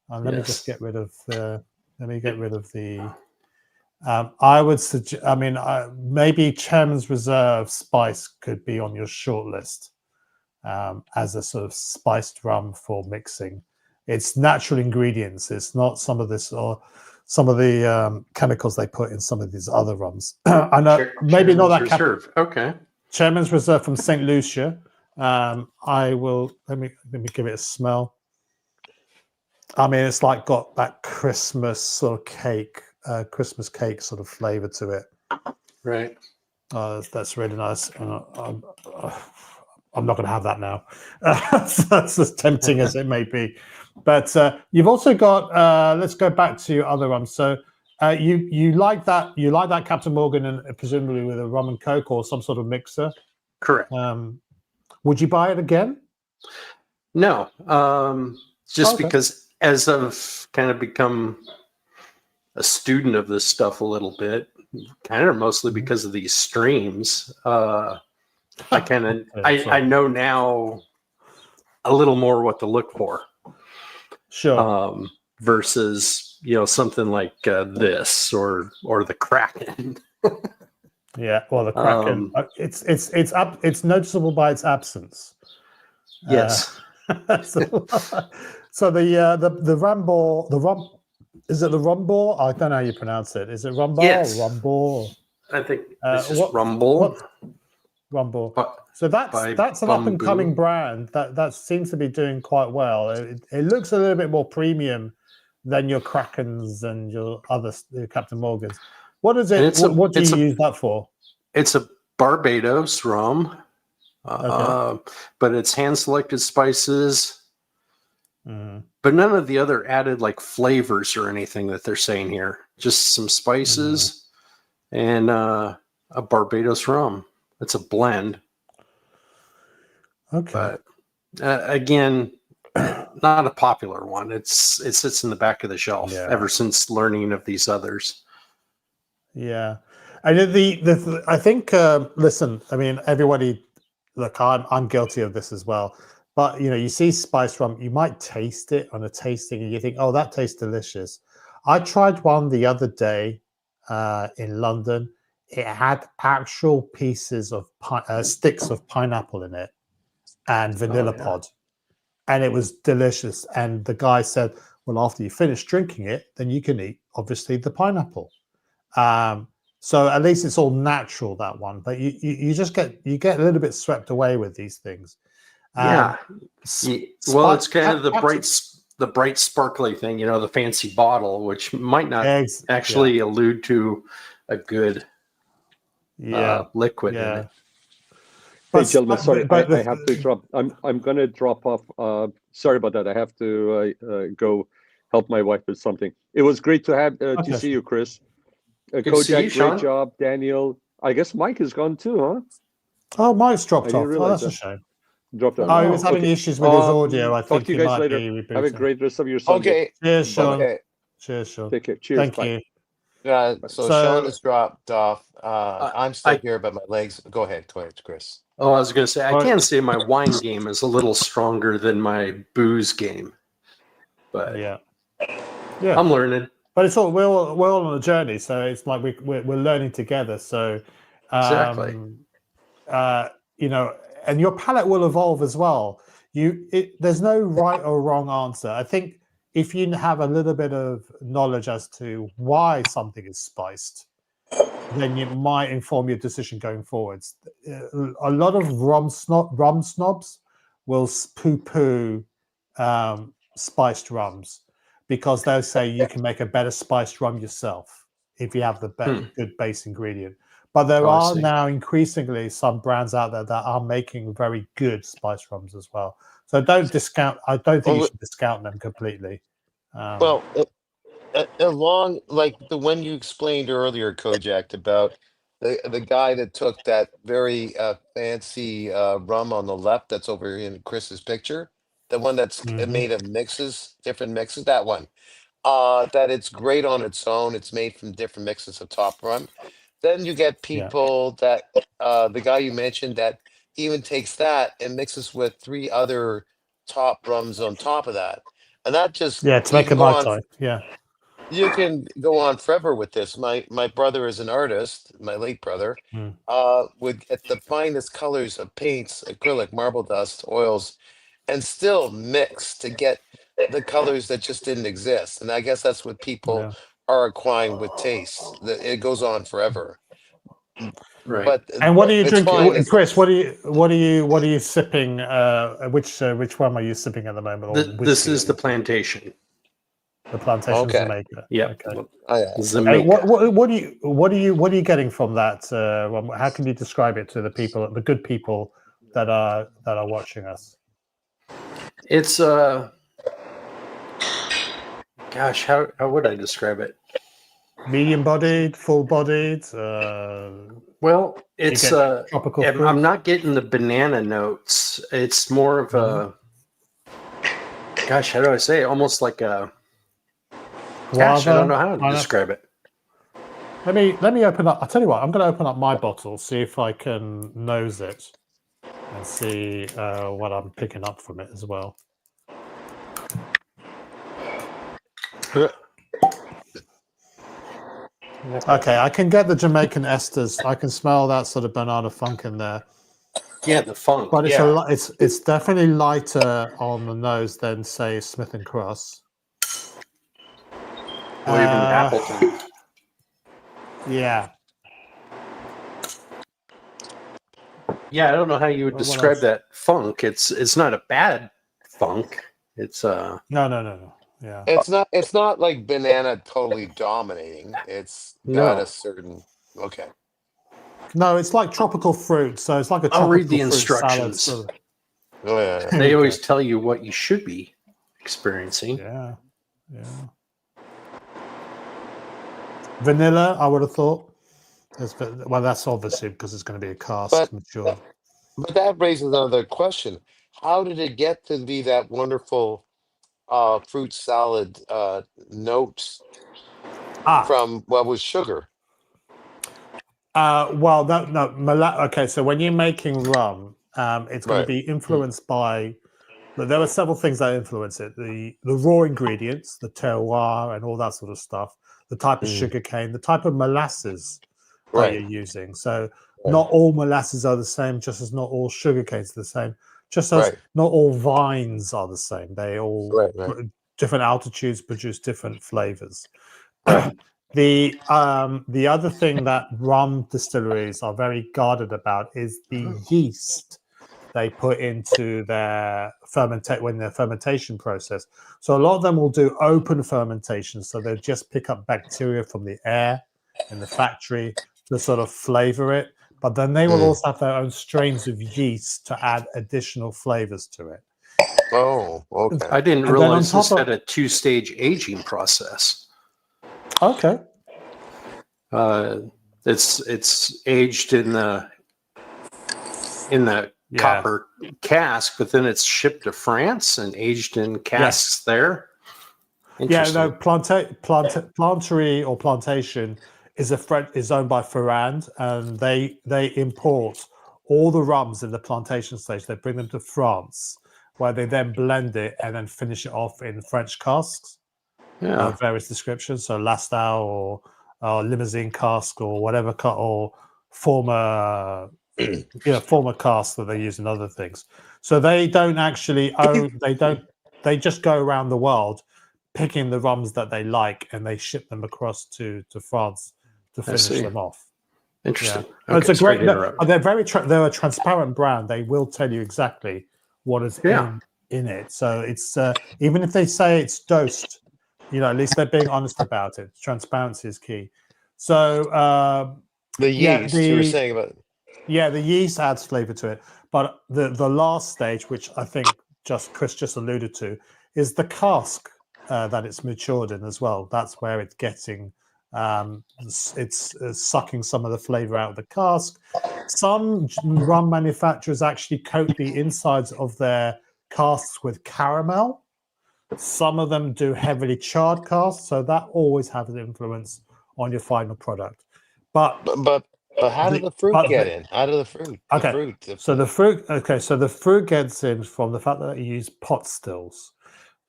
Let me just get rid of the. Let me get rid of the. I would suggest. I mean, maybe Chairman's Reserve Spice could be on your short list as a sort of spiced rum for mixing. It's natural ingredients. It's not some of this or some of the chemicals they put in some of these other rums. I know maybe not that Reserve. Okay. Chairman's Reserve from St. Lucia. I will let me give it a smell. I mean, it's like got that Christmas sort of cake, Christmas cake sort of flavor to it. Right. That's really nice. I'm not going to have that now. That's as tempting as it may be. But you've also got. Let's go back to other rums. So you like that? You like that Captain Morgan and presumably with a rum and Coke or some sort of mixer? Correct. Would you buy it again? No. Just because as I've kind of become a student of this stuff a little bit, kind of mostly because of these streams, I kind of I know now a little more what to look for. Sure. Versus something like this or the Kraken. Yeah, well, the Kraken. It's noticeable by its absence. Yes. So the Rambo, the rum, is it the Rumbo? I don't know how you pronounce it. Is it Rumbo or Rumbo? I think it's just Rumble. Rumbo. So that's an up and coming brand that seems to be doing quite well. It looks a little bit more premium than your Krakens and your other Captain Morgans. What is it? What do you use that for? It's a Barbados rum, but it's hand selected spices. But none of the other added like flavors or anything that they're saying here. Just some spices and a Barbados rum. It's a blend. Okay. But again, not a popular one. It sits in the back of the shelf ever since learning of these others. Yeah. And I think listen, I mean, everybody, look, I'm guilty of this as well. But you see spice rum, you might taste it on a tasting and you think, oh, that tastes delicious. I tried one the other day in London. It had actual pieces of sticks of pineapple in it and vanilla pod, and it was delicious. And the guy said, Well, after you finish drinking it, then you can eat, obviously, the pineapple. So at least it's all natural, that one. But you just get a little bit swept away with these things. Well, it's kind of the bright sparkly thing, the fancy bottle, which might not actually allude to a good liquid in it. Hey, gentlemen, sorry, I have to drop. I'm going to drop off. Sorry about that. I have to go help my wife with something. It was great to have to see you, Chris. Kojak, great job, Daniel. I guess Mike is gone too, huh? Oh, Mike's dropped off. Oh, that's a shame. Dropped off. Oh, he was having issues with his audio. I think talk to you guys later. Have a great rest of your Okay. Sunday. Cheers, Sean. Okay. Cheers, Sean. Take care. Cheers. Thank Bye. you. So Sean has dropped off. I'm still here, but my legs. Go ahead, Chris. Oh, I was going to say, I can say my wine game is a little stronger than my booze game, but yeah, I'm learning. But it's all we're all on a journey, so it's like we're learning together. So exactly, and your palate will evolve as well. There's no right or wrong answer. I think if you have a little bit of knowledge as to why something is spiced, then you might inform your decision going forwards. A lot of rum snobs will poo-poo spiced rums because they'll say you can make a better spiced rum yourself if you have the good base ingredient. But there are now increasingly some brands out there that are making very good spiced rums as well. So don't discount. I don't think you should discount them completely. Along like the one you explained earlier, Kojak, about the guy that took that very fancy rum on the left that's over in Chris's picture, the one that's made of different mixes, that one, that it's great on its own. It's made from different mixes of top rum. Then you get people that the guy you mentioned that even takes that and mixes with 3 other top rums on top of that, and that just to make a Mai Tai. You can go on forever with this. My brother is an artist, my late brother, would get the finest colors of paints, acrylic, marble dust, oils, and still mix to get the colors that just didn't exist. And I guess that's what people are acquiring with taste. It goes on forever. Right. But and what are you drinking, Chris? What are you sipping? Which one are you sipping at the moment? This is the Plantation. The Plantation Jamaica. Yeah. Okay. What are you getting from that? How can you describe it to the people, the good people that are watching us? It's gosh, how would I describe it? Medium-bodied, full-bodied. Well, it's tropical. I'm not getting the banana notes. It's more of a gosh, how do I say it? Almost like a gosh, I don't know how to describe it. Let me open up. I'll tell you what. I'm going to open up my bottle, see if I can nose it, and see what I'm picking up from it as well. Okay, I can get the Jamaican esters. I can smell that sort of banana funk in there. Yeah, the funk. But it's definitely lighter on the nose than say Smith and Cross. Or even Appleton. Yeah. Yeah, I don't know how you would describe that funk. It's not a bad funk. It's No. Yeah. It's not like banana totally dominating. It's got a certain No, it's like tropical fruit. So it's like a tropical I'll read the fruit instructions. salad. Oh yeah. They always tell you what you should be experiencing. Yeah. Vanilla, I would have thought. Well, that's obviously because it's going to be a cask, mature. But that raises another question. How did it get to be that wonderful fruit salad notes from what was sugar? Okay, so when you're making rum, it's going to be influenced by. There are several things that influence it: the raw ingredients, the terroir, and all that sort of stuff. The type of sugar cane, the type of molasses that you're using. So not all molasses are the same, just as not all sugar canes are the same, just as not all vines are the same. They all different altitudes produce different flavors. The other thing that rum distilleries are very guarded about is the yeast they put into their fermentation process. So a lot of them will do open fermentation, so they'll just pick up bacteria from the air in the factory to sort of flavor it. But then they will also have their own strains of yeast to add additional flavors to it. Oh, okay. I didn't realize this had a 2-stage aging process. Okay. It's aged in the copper cask, but then it's shipped to France and aged in casks there. Yeah, no, plantery or plantation is owned by Ferrand, and they import all the rums in the plantation stage. They bring them to France, where they then blend it and then finish it off in French casks. Of various descriptions, so Lastau or Limousine cask or whatever, or former former casks that they use in other things. So they don't actually own. They just go around the world picking the rums that they like, and they ship them across to France to finish them off. Interesting. Yeah. Okay, it's a great. They're a transparent brand. They will tell you exactly what is in it. So it's even if they say it's dosed, at least they're being honest about it. Transparency is key. So the yeast you were saying about it. Yeah, the yeast adds flavor to it. But the last stage, which I think Chris just alluded to, is the cask that it's matured in as well. That's where it's getting, it's sucking some of the flavor out of the cask. Some rum manufacturers actually coat the insides of their casks with caramel. Some of them do heavily charred casks, so that always has an influence on your final product. But how did the fruit get in? How did the fruit? So the fruit gets in from the fact that you use pot stills.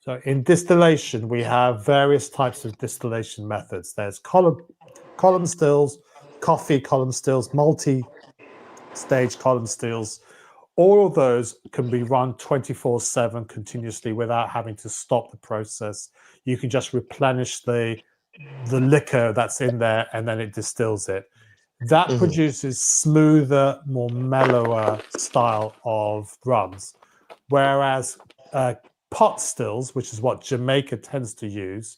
So in distillation, we have various types of distillation methods. There's column stills, coffee column stills, multi-stage column stills. All of those can be run 24/7 continuously without having to stop the process. You can just replenish the liquor that's in there, and then it distills it. That produces smoother, more mellower style of rums. Whereas pot stills, which is what Jamaica tends to use,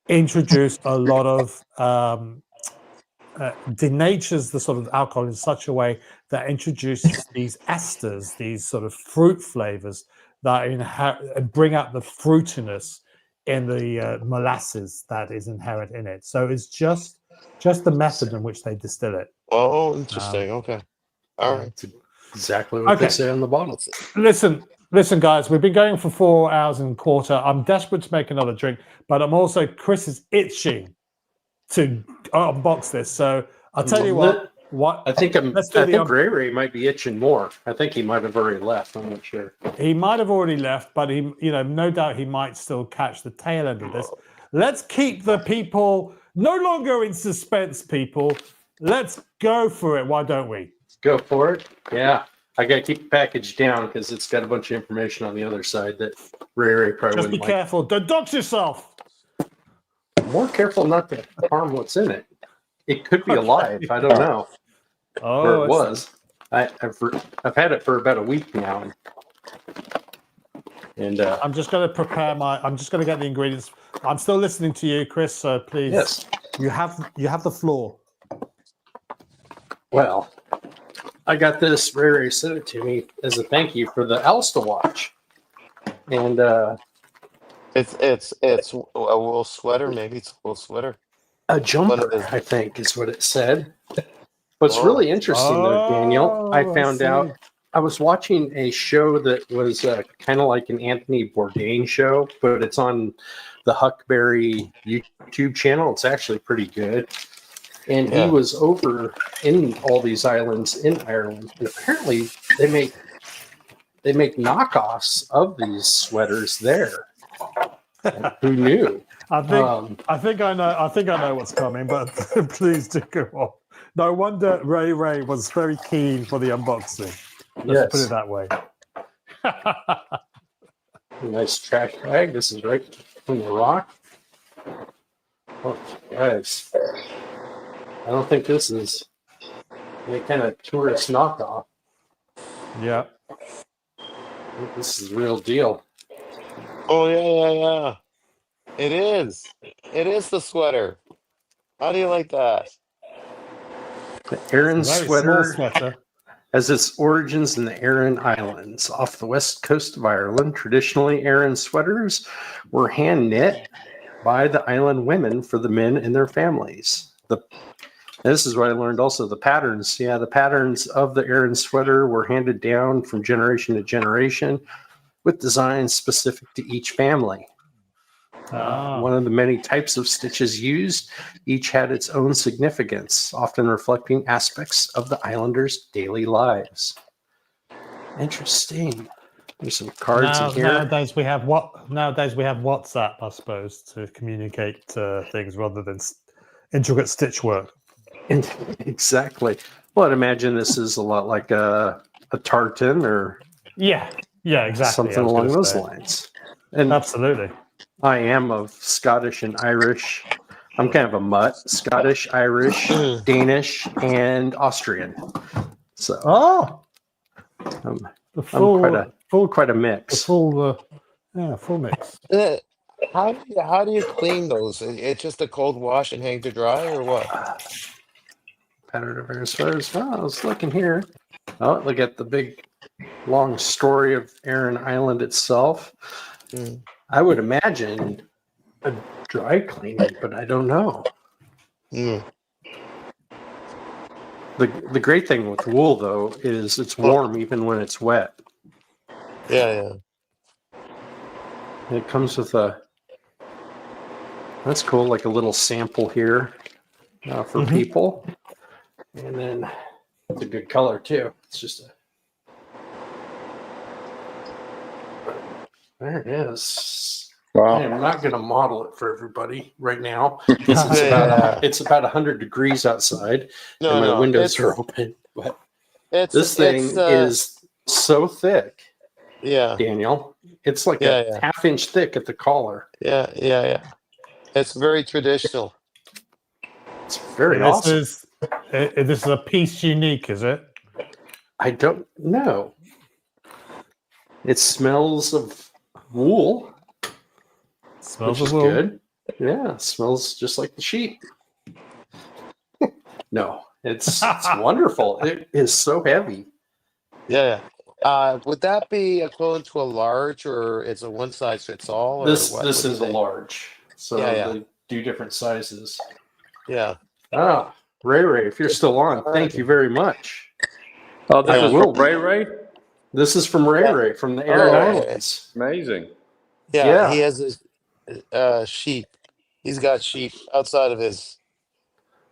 introduce a lot of denatures the sort of alcohol in such a way that introduces these esters, these sort of fruit flavors that bring out the fruitiness in the molasses that is inherent in it. So it's just the method in which they distill it. Oh, interesting. Okay. All right. That's exactly what they say on the bottle. Listen, guys, we've been going for 4 hours and a quarter. I'm desperate to make another drink, but Chris is itching to unbox this. So I'll tell you what. I think Ray Ray might be itching more. I think he might have already left. I'm not sure. He might have already left, but no doubt he might still catch the tail end of this. Let's keep the people no longer in suspense, people. Let's go for it. Why don't we? Go for it. Yeah. I got to keep the package down because it's got a bunch of information on the other side that Ray probably just be careful. Don't dox yourself. More careful not to harm what's in it. It could be alive. I don't know. Or it was. I've had it for about a week now. And I'm just going to I'm just going to get the ingredients. I'm still listening to you, Chris. So please, yes, you have the floor. Well, I got this. Ray sent it to me as a thank you for the Alsta watch, and it's a wool sweater. Maybe it's a wool sweater. A jumper, I think, is what it said. What's really interesting, though, Daniel, I found out I was watching a show that was kind of like an Anthony Bourdain show, but it's on the Huckberry YouTube channel. It's actually pretty good. And he was over in all these islands in Ireland, and apparently they make knockoffs of these sweaters there. Who knew? I think I know what's coming, but please do go on. No wonder Ray was very keen for the unboxing. Let's put it that way. Nice trash bag. This is right from the rock. Oh, guys. I don't think this is any kind of tourist knockoff. Yeah. I think this is the real deal. Oh yeah. It is. It is the sweater. How do you like that? The Aran Very small sweater sweater. has its origins in the Aran Islands off the west coast of Ireland. Traditionally, Aran sweaters were hand knit by the island women for the men and their families. This is what I learned also. The patterns. Yeah, the patterns of the Aran sweater were handed down from generation to generation with designs specific to each family. One of the many types of stitches used, each had its own significance, often reflecting aspects of the islanders' daily lives. Interesting. There's some cards in here. Nowadays we have WhatsApp, I suppose, to communicate things rather than intricate stitch work. Exactly. Well, I'd imagine this is a lot like a tartan or exactly, something along those lines. And absolutely. I am of Scottish and Irish. I'm kind of a mutt. Scottish, Irish, Danish, and Austrian. So I'm quite a mix. Full mix. How do you clean those? It's just a cold wash and hang to dry, or what? Pattern of Aran sweaters. Well, I was looking here. Oh, look at the big, long story of Aran Island itself. I would imagine a dry cleaning, but I don't know. The great thing with wool, though, is it's warm even when it's wet. Yeah. It comes with that's cool, like a little sample here for people. And then it's a good color, too. It's just there it is. Wow. I am not going to model it for everybody right now. It's about 100 degrees outside, and my windows are open. But this thing is so thick. Yeah, Daniel, it's like a half-inch thick at the collar. Yeah. It's very traditional. It's very awesome. This is a piece unique, is it? I don't know. It smells of wool. Smells which of is wool. good. Yeah, it smells just like the sheep. No, it's wonderful. It is so heavy. Yeah. Would that be equivalent to a large, or it's a one size fits all? This is a large. So they do different sizes. Yeah. Ah, Ray, if you're still on, thank you very much. Oh, this is from Ray? This is from Ray from the Aran Islands. Amazing. Yeah, he has his sheep. He's got sheep outside of his.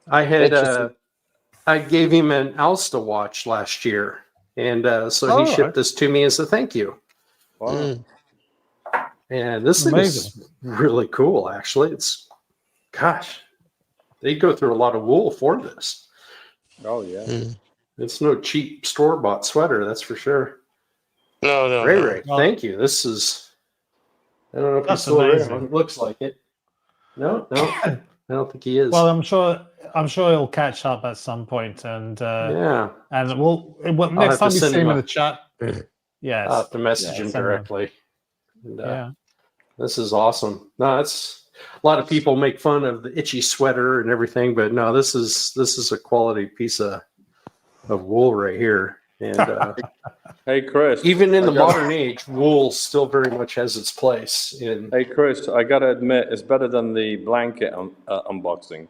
I gave him an Alsta watch last year, and so he shipped this to me as a thank you. Wow. And this thing is really cool, actually. They go through a lot of wool for this. Oh, yeah. It's no cheap store-bought sweater, that's for sure. No. Ray, thank you. This is, I don't know if he's still around. It looks like it. No, I don't think he is. Well, I'm sure he'll catch up at some point, and and we'll next time we see him in the chat. Yes, I'll have to message him directly. And, this is awesome. No, it's a lot of people make fun of the itchy sweater and everything, but no, this is a quality piece of wool right here. And hey, Chris, even in the modern age, wool still very much has its place. Hey, Chris, I gotta admit, it's better than the blanket unboxing.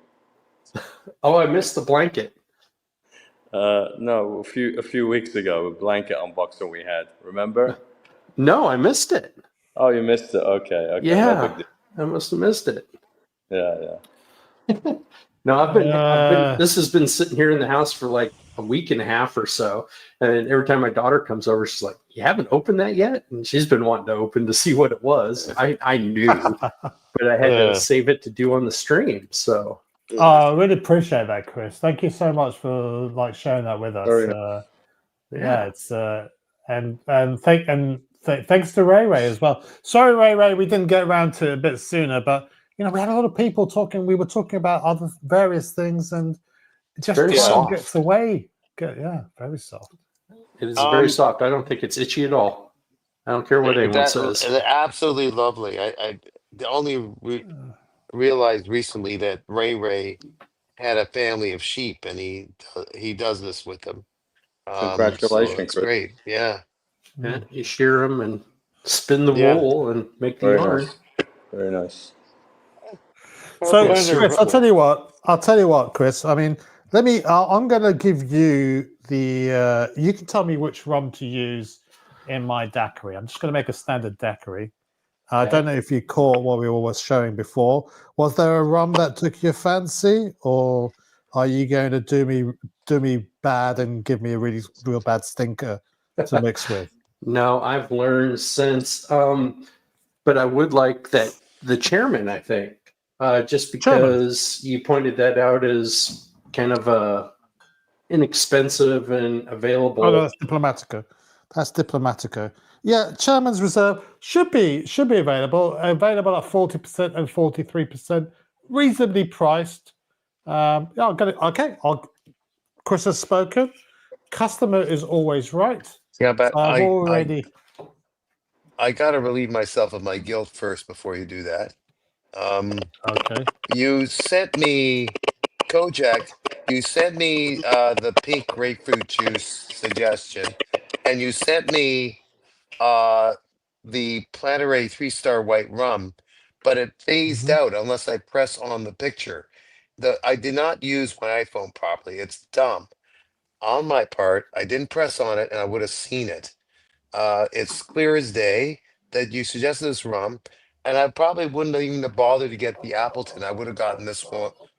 Oh, I missed the blanket. No, a few weeks ago, a blanket unboxing we had. Remember? No, I missed it. Oh, you missed it. Okay. Yeah, I must have missed it. Yeah. No, I've been. This has been sitting here in the house for like a week and a half or so, and every time my daughter comes over, she's like, "You haven't opened that yet?" And she's been wanting to open to see what it was. I knew, but I had to save it to do on the stream. So, I really appreciate that, Chris. Thank you so much for sharing that with us. It's and thanks to Ray as well. Sorry, Ray, we didn't get around to it a bit sooner, but we had a lot of people talking. We were talking about other various things, and just very soft. Gets away. Very soft. It is very soft. I don't think it's itchy at all. I don't care what anyone says. They're absolutely lovely. I only realized recently that Ray had a family of sheep, and he does this with them. Congratulations, so it's Chris. great. Yeah, you shear them and spin the wool and make the yarn. Nice. Very nice. So, Chris, I'll tell you what, Chris. I mean, I'm going to give you the. You can tell me which rum to use in my daiquiri. I'm just going to make a standard daiquiri. I don't know if you caught what we were showing before. Was there a rum that took your fancy, or are you going to do me bad and give me a real bad stinker to mix with? No, I've learned since. But I would like that the chairman, I think, just because you pointed that out as kind of inexpensive and available. Oh, no, that's Diplomatico. Yeah, Chairman's Reserve should be available at 40% and 43%, reasonably priced. I'll get it. Okay, Chris has spoken. Customer is always right. Yeah, but I got to relieve myself of my guilt first before you do that. Okay. You sent me Kojak. You sent me the pink grapefruit juice suggestion, and you sent me the Planetary 3-star white rum, but it phased out unless I press on the picture. I did not use my iPhone properly. It's dumb on my part. I didn't press on it, and I would have seen it. It's clear as day that you suggested this rum, and I probably wouldn't have even bothered to get the Appleton. I would have gotten this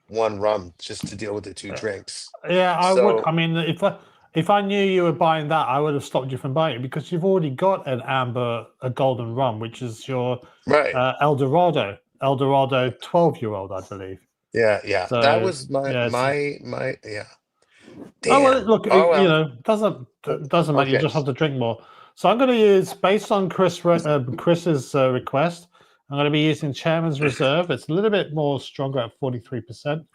one rum just to deal with the two drinks. Yeah, I would. I mean, if I knew you were buying that, I would have stopped you from buying it because you've already got a golden rum, which is your Eldorado 12-year-old, I believe. Yeah. So, that was my. Damn. Oh well, look, doesn't matter. You just have to drink more. So I'm going to use, based on Chris's request, I'm going to be using Chairman's Reserve. It's a little bit more stronger at 43%.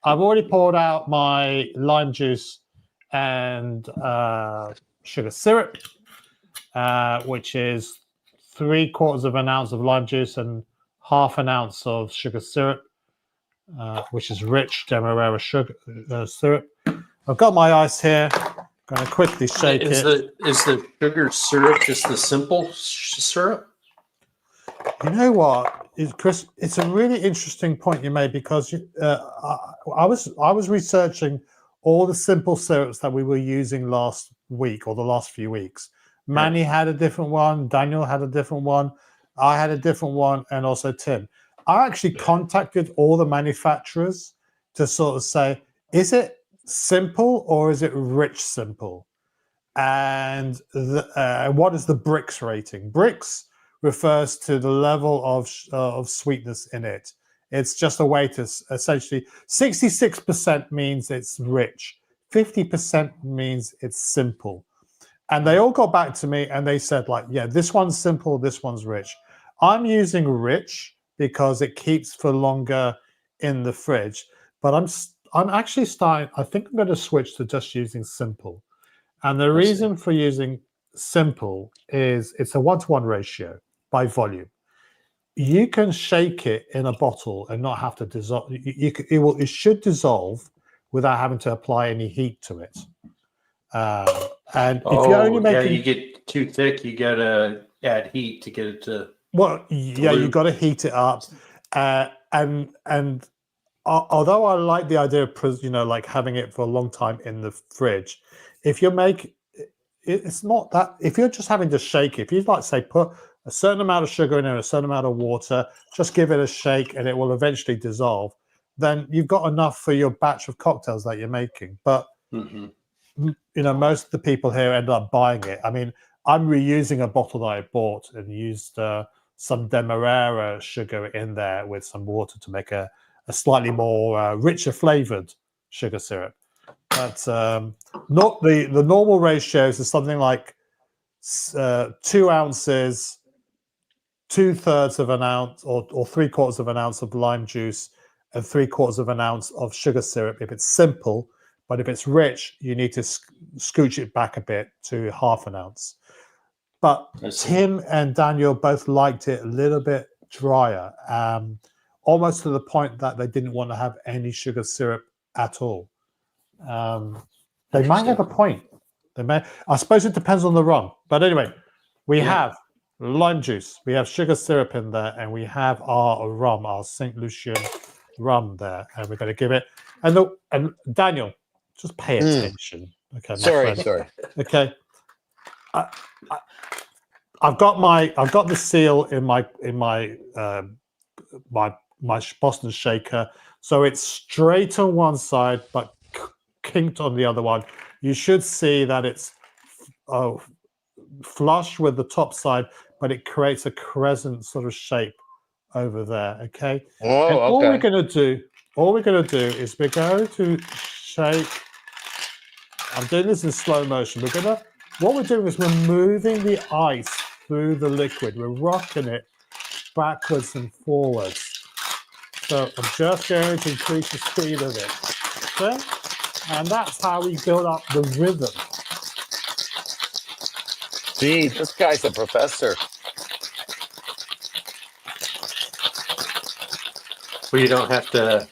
I've already poured out my lime juice and sugar syrup, which is 3/4 of an ounce of lime juice and 1/2 an ounce of sugar syrup, which is rich Demerara sugar syrup. I've got my ice here. I'm going to quickly shake it. Is the sugar syrup just the simple syrup? You know what, Chris? It's a really interesting point you made because I was researching all the simple syrups that we were using last week or the last few weeks. Manny had a different one. Daniel had a different one. I had a different one, and also Tim. I actually contacted all the manufacturers to sort of say, is it simple or is it rich simple? And what is the Brix rating? Brix refers to the level of sweetness in it. It's just a way to essentially 66% means it's rich, 50% means it's simple. And they all got back to me and they said, like, yeah, this one's simple, this one's rich. I'm using rich because it keeps for longer in the fridge, but I'm actually starting. I think I'm going to switch to just using simple. And the reason for using simple is it's a 1-to-1 ratio by volume. You can shake it in a bottle and not have to dissolve. It should dissolve without having to apply any heat to it. And if you're only making, you get too thick, you gotta add heat to get it to. Well, yeah, you got to heat it up, and although I like the idea of like having it for a long time in the fridge, if you make it's not that. If you're just having to shake it, if you like say put a certain amount of sugar in it, a certain amount of water, just give it a shake, and it will eventually dissolve. Then you've got enough for your batch of cocktails that you're making. But most of the people here end up buying it. I mean, I'm reusing a bottle that I bought and used some Demerara sugar in there with some water to make a slightly more richer flavored sugar syrup. But not the normal ratios is something like 2 ounces, 2/3 of an ounce, or 3/4 of an ounce of lime juice, and 3/4 of an ounce of sugar syrup if it's simple. But if it's rich, you need to scooch it back a bit to 1/2 ounce. But Tim and Daniel both liked it a little bit drier, almost to the point that they didn't want to have any sugar syrup at all. They might have a point. They may. I suppose it depends on the rum. But anyway, we have lime juice, we have sugar syrup in there, and we have our rum, our St. Lucian rum there, and we're going to give it. And Daniel, just pay attention, okay, my friend. Sorry. Okay, I've got the seal in my Boston shaker, so it's straight on one side but kinked on the other one. You should see that it's flush with the top side, but it creates a crescent sort of shape over there. Okay. Oh, and okay. all we're going to do is we're going to shake. I'm doing this in slow motion. What we're doing is we're moving the ice through the liquid. We're rocking it backwards and forwards. So I'm just going to increase the speed of it. Okay? And that's how we build up the rhythm. Gee, this guy's a professor. Well, you don't have to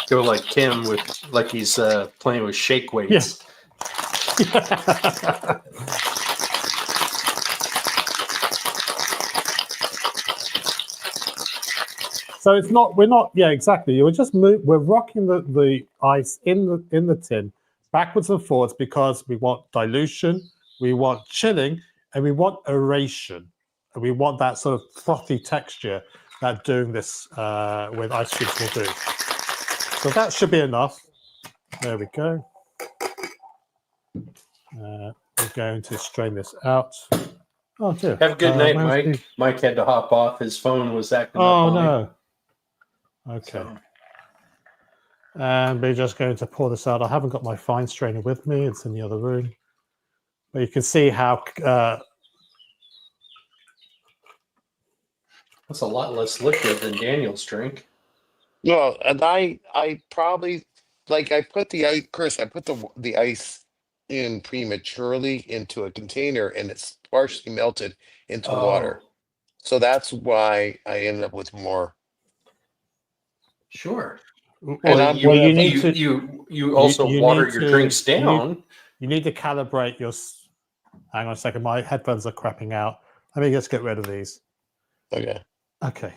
go like Tim like he's playing with shake weights. Yeah. So exactly. We're rocking the ice in the tin backwards and forwards because we want dilution, we want chilling, and we want aeration. And we want that sort of frothy texture that doing this with ice cubes will do. So that should be enough. There we go. We're going to strain this out. Oh dear. Have a good night, Mike. Mike had to hop off. His phone was acting up. Oh no. Okay. And we're just going to pour this out. I haven't got my fine strainer with me. It's in the other room. But you can see how that's a lot less liquid than Daniel's drink. Well, and I probably I put the ice, Chris. I put the ice in prematurely into a container, and it's partially melted into water. So that's why I ended up with more. Sure. Well, you also water your drinks down. You need to calibrate your. Hang on a second. My headphones are crapping out. Let me just get rid of these. Okay. Okay.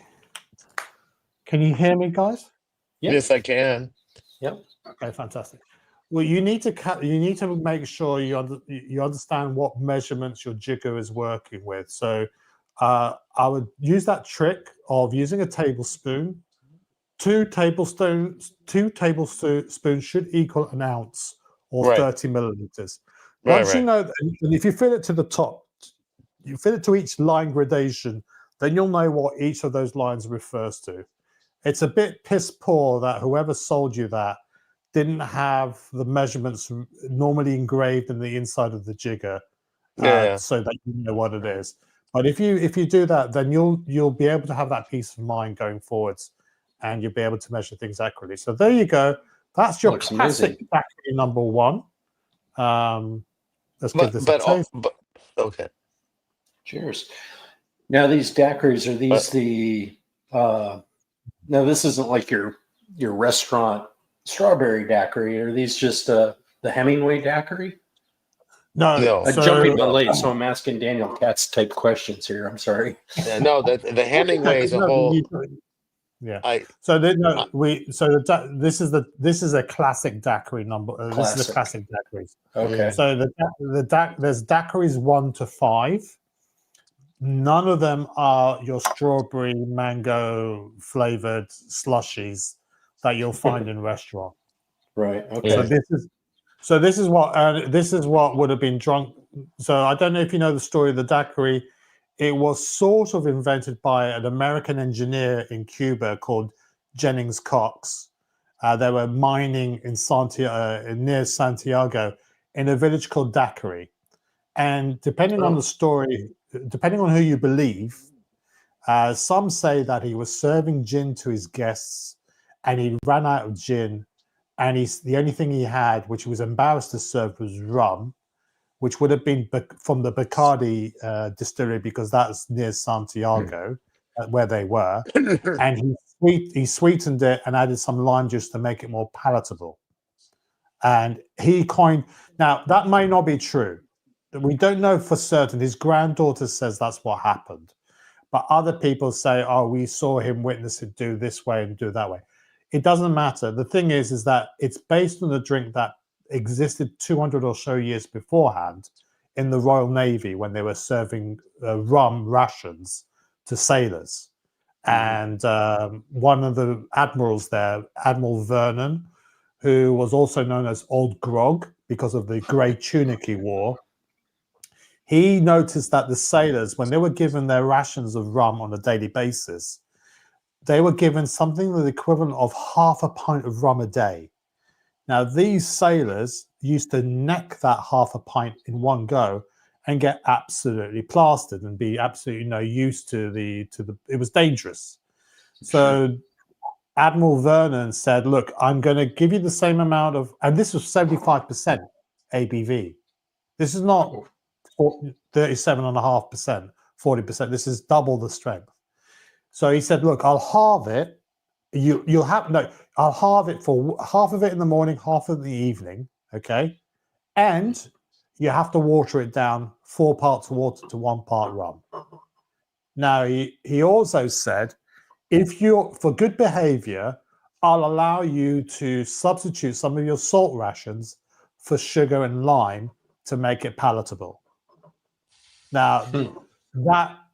Can you hear me, guys? Yep. Yes, I can. Yep. Okay, fantastic. Well, you need to make sure you understand what measurements your jigger is working with. So, I would use that trick of using a tablespoon. 2 tablespoons should equal an ounce or 30 milliliters. Once you know, and if you fill it to the top, you fill it to each line gradation, then you'll know what each of those lines refers to. It's a bit piss poor that whoever sold you that didn't have the measurements normally engraved in the inside of the jigger, so that you know what it is. But if you do that, then you'll be able to have that peace of mind going forwards, and you'll be able to measure things accurately. So there you go. That's your classic daiquiri number 1. Let's give this a taste. Okay. Cheers. Now these daiquiris, are these no, this isn't like your restaurant strawberry daiquiri. Are these just the Hemingway daiquiri? No. I'm jumping in late, so I'm asking Daniel Katz type questions here. I'm sorry. Yeah, no, the Hemingway is a whole. Yeah. This is a classic daiquiri number. This is a classic daiquiris. Okay. So there's daiquiris 1 to 5. None of them are your strawberry mango flavored slushies that you'll find in restaurant. Right. Okay. So this is what would have been drunk. So I don't know if you know the story of the daiquiri. It was sort of invented by an American engineer in Cuba called Jennings Cox. They were mining in near Santiago in a village called Daiquiri. And depending on the story, depending on who you believe, some say that he was serving gin to his guests and he ran out of gin, and the only thing he had, which he was embarrassed to serve, was rum, which would have been from the Bacardi distillery, because that's near Santiago, where they were. And he sweetened it and added some lime juice to make it more palatable. And he coined, now that may not be true. We don't know for certain. His granddaughter says that's what happened. But other people say, oh, we saw him witness it do this way and do that way. It doesn't matter. The thing is that it's based on a drink that existed 200 or so years beforehand in the Royal Navy when they were serving rum rations to sailors. And one of the admirals there, Admiral Vernon, who was also known as Old Grog because of the grey tunic he wore, he noticed that the sailors, when they were given their rations of rum on a daily basis, they were given something the equivalent of half a pint of rum a day. Now, these sailors used to neck that half a pint in one go and get absolutely plastered and be absolutely no use to the. It was dangerous. So Admiral Vernon said, look, I'm going to give you the same amount of, and this was 75% ABV. This is not 37.5%, 40%. This is double the strength. So he said, look, I'll halve it. I'll halve it for half of it in the morning, half of the evening. Okay. And you have to water it down, 4 parts water to 1 part rum. Now, he also said, if you're for good behavior, I'll allow you to substitute some of your salt rations for sugar and lime to make it palatable. Now,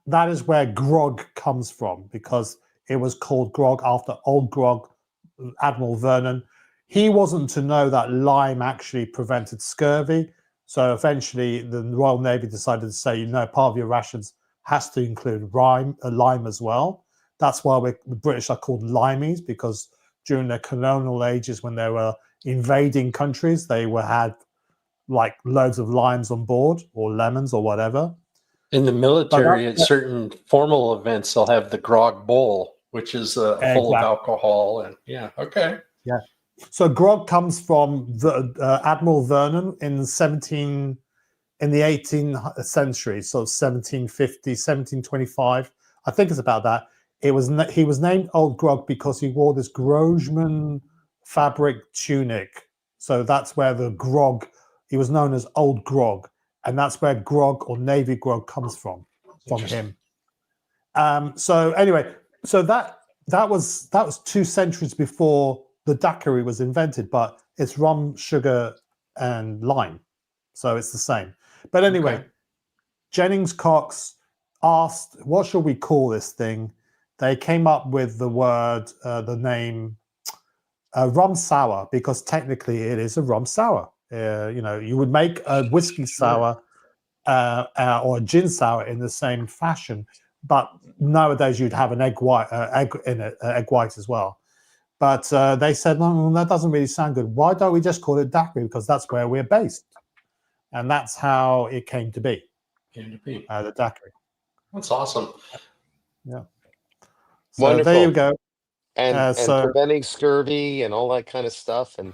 that is where grog comes from, because it was called grog after Old Grog, Admiral Vernon. He wasn't to know that lime actually prevented scurvy. So eventually the Royal Navy decided to say, part of your rations has to include lime as well. That's why the British are called limeys, because during the colonial ages when they were invading countries, they had like loads of limes on board, or lemons or whatever. In the military, at certain formal events, they'll have the grog bowl, which is full of alcohol. And yeah. So grog comes from Admiral Vernon in the 18th century, so 1750, 1725. I think it's about that. He was named Old Grog because he wore this Grosjean fabric tunic. So that's where the grog. He was known as Old Grog. And that's where grog or navy grog comes from him. So anyway, so that was 2 centuries before the daiquiri was invented, but it's rum, sugar, and lime, so it's the same. But anyway, Jennings Cox asked, "What should we call this thing?" They came up with the name rum sour, because technically it is a rum sour. You would make a whiskey sour or a gin sour in the same fashion, but nowadays you'd have an egg white as well. But they said, no, that doesn't really sound good. Why don't we just call it daiquiri? Because that's where we're based, and that's how it came to be. The daiquiri. That's awesome. Yeah. So wonderful. There you go. And preventing scurvy and all that kind of stuff. And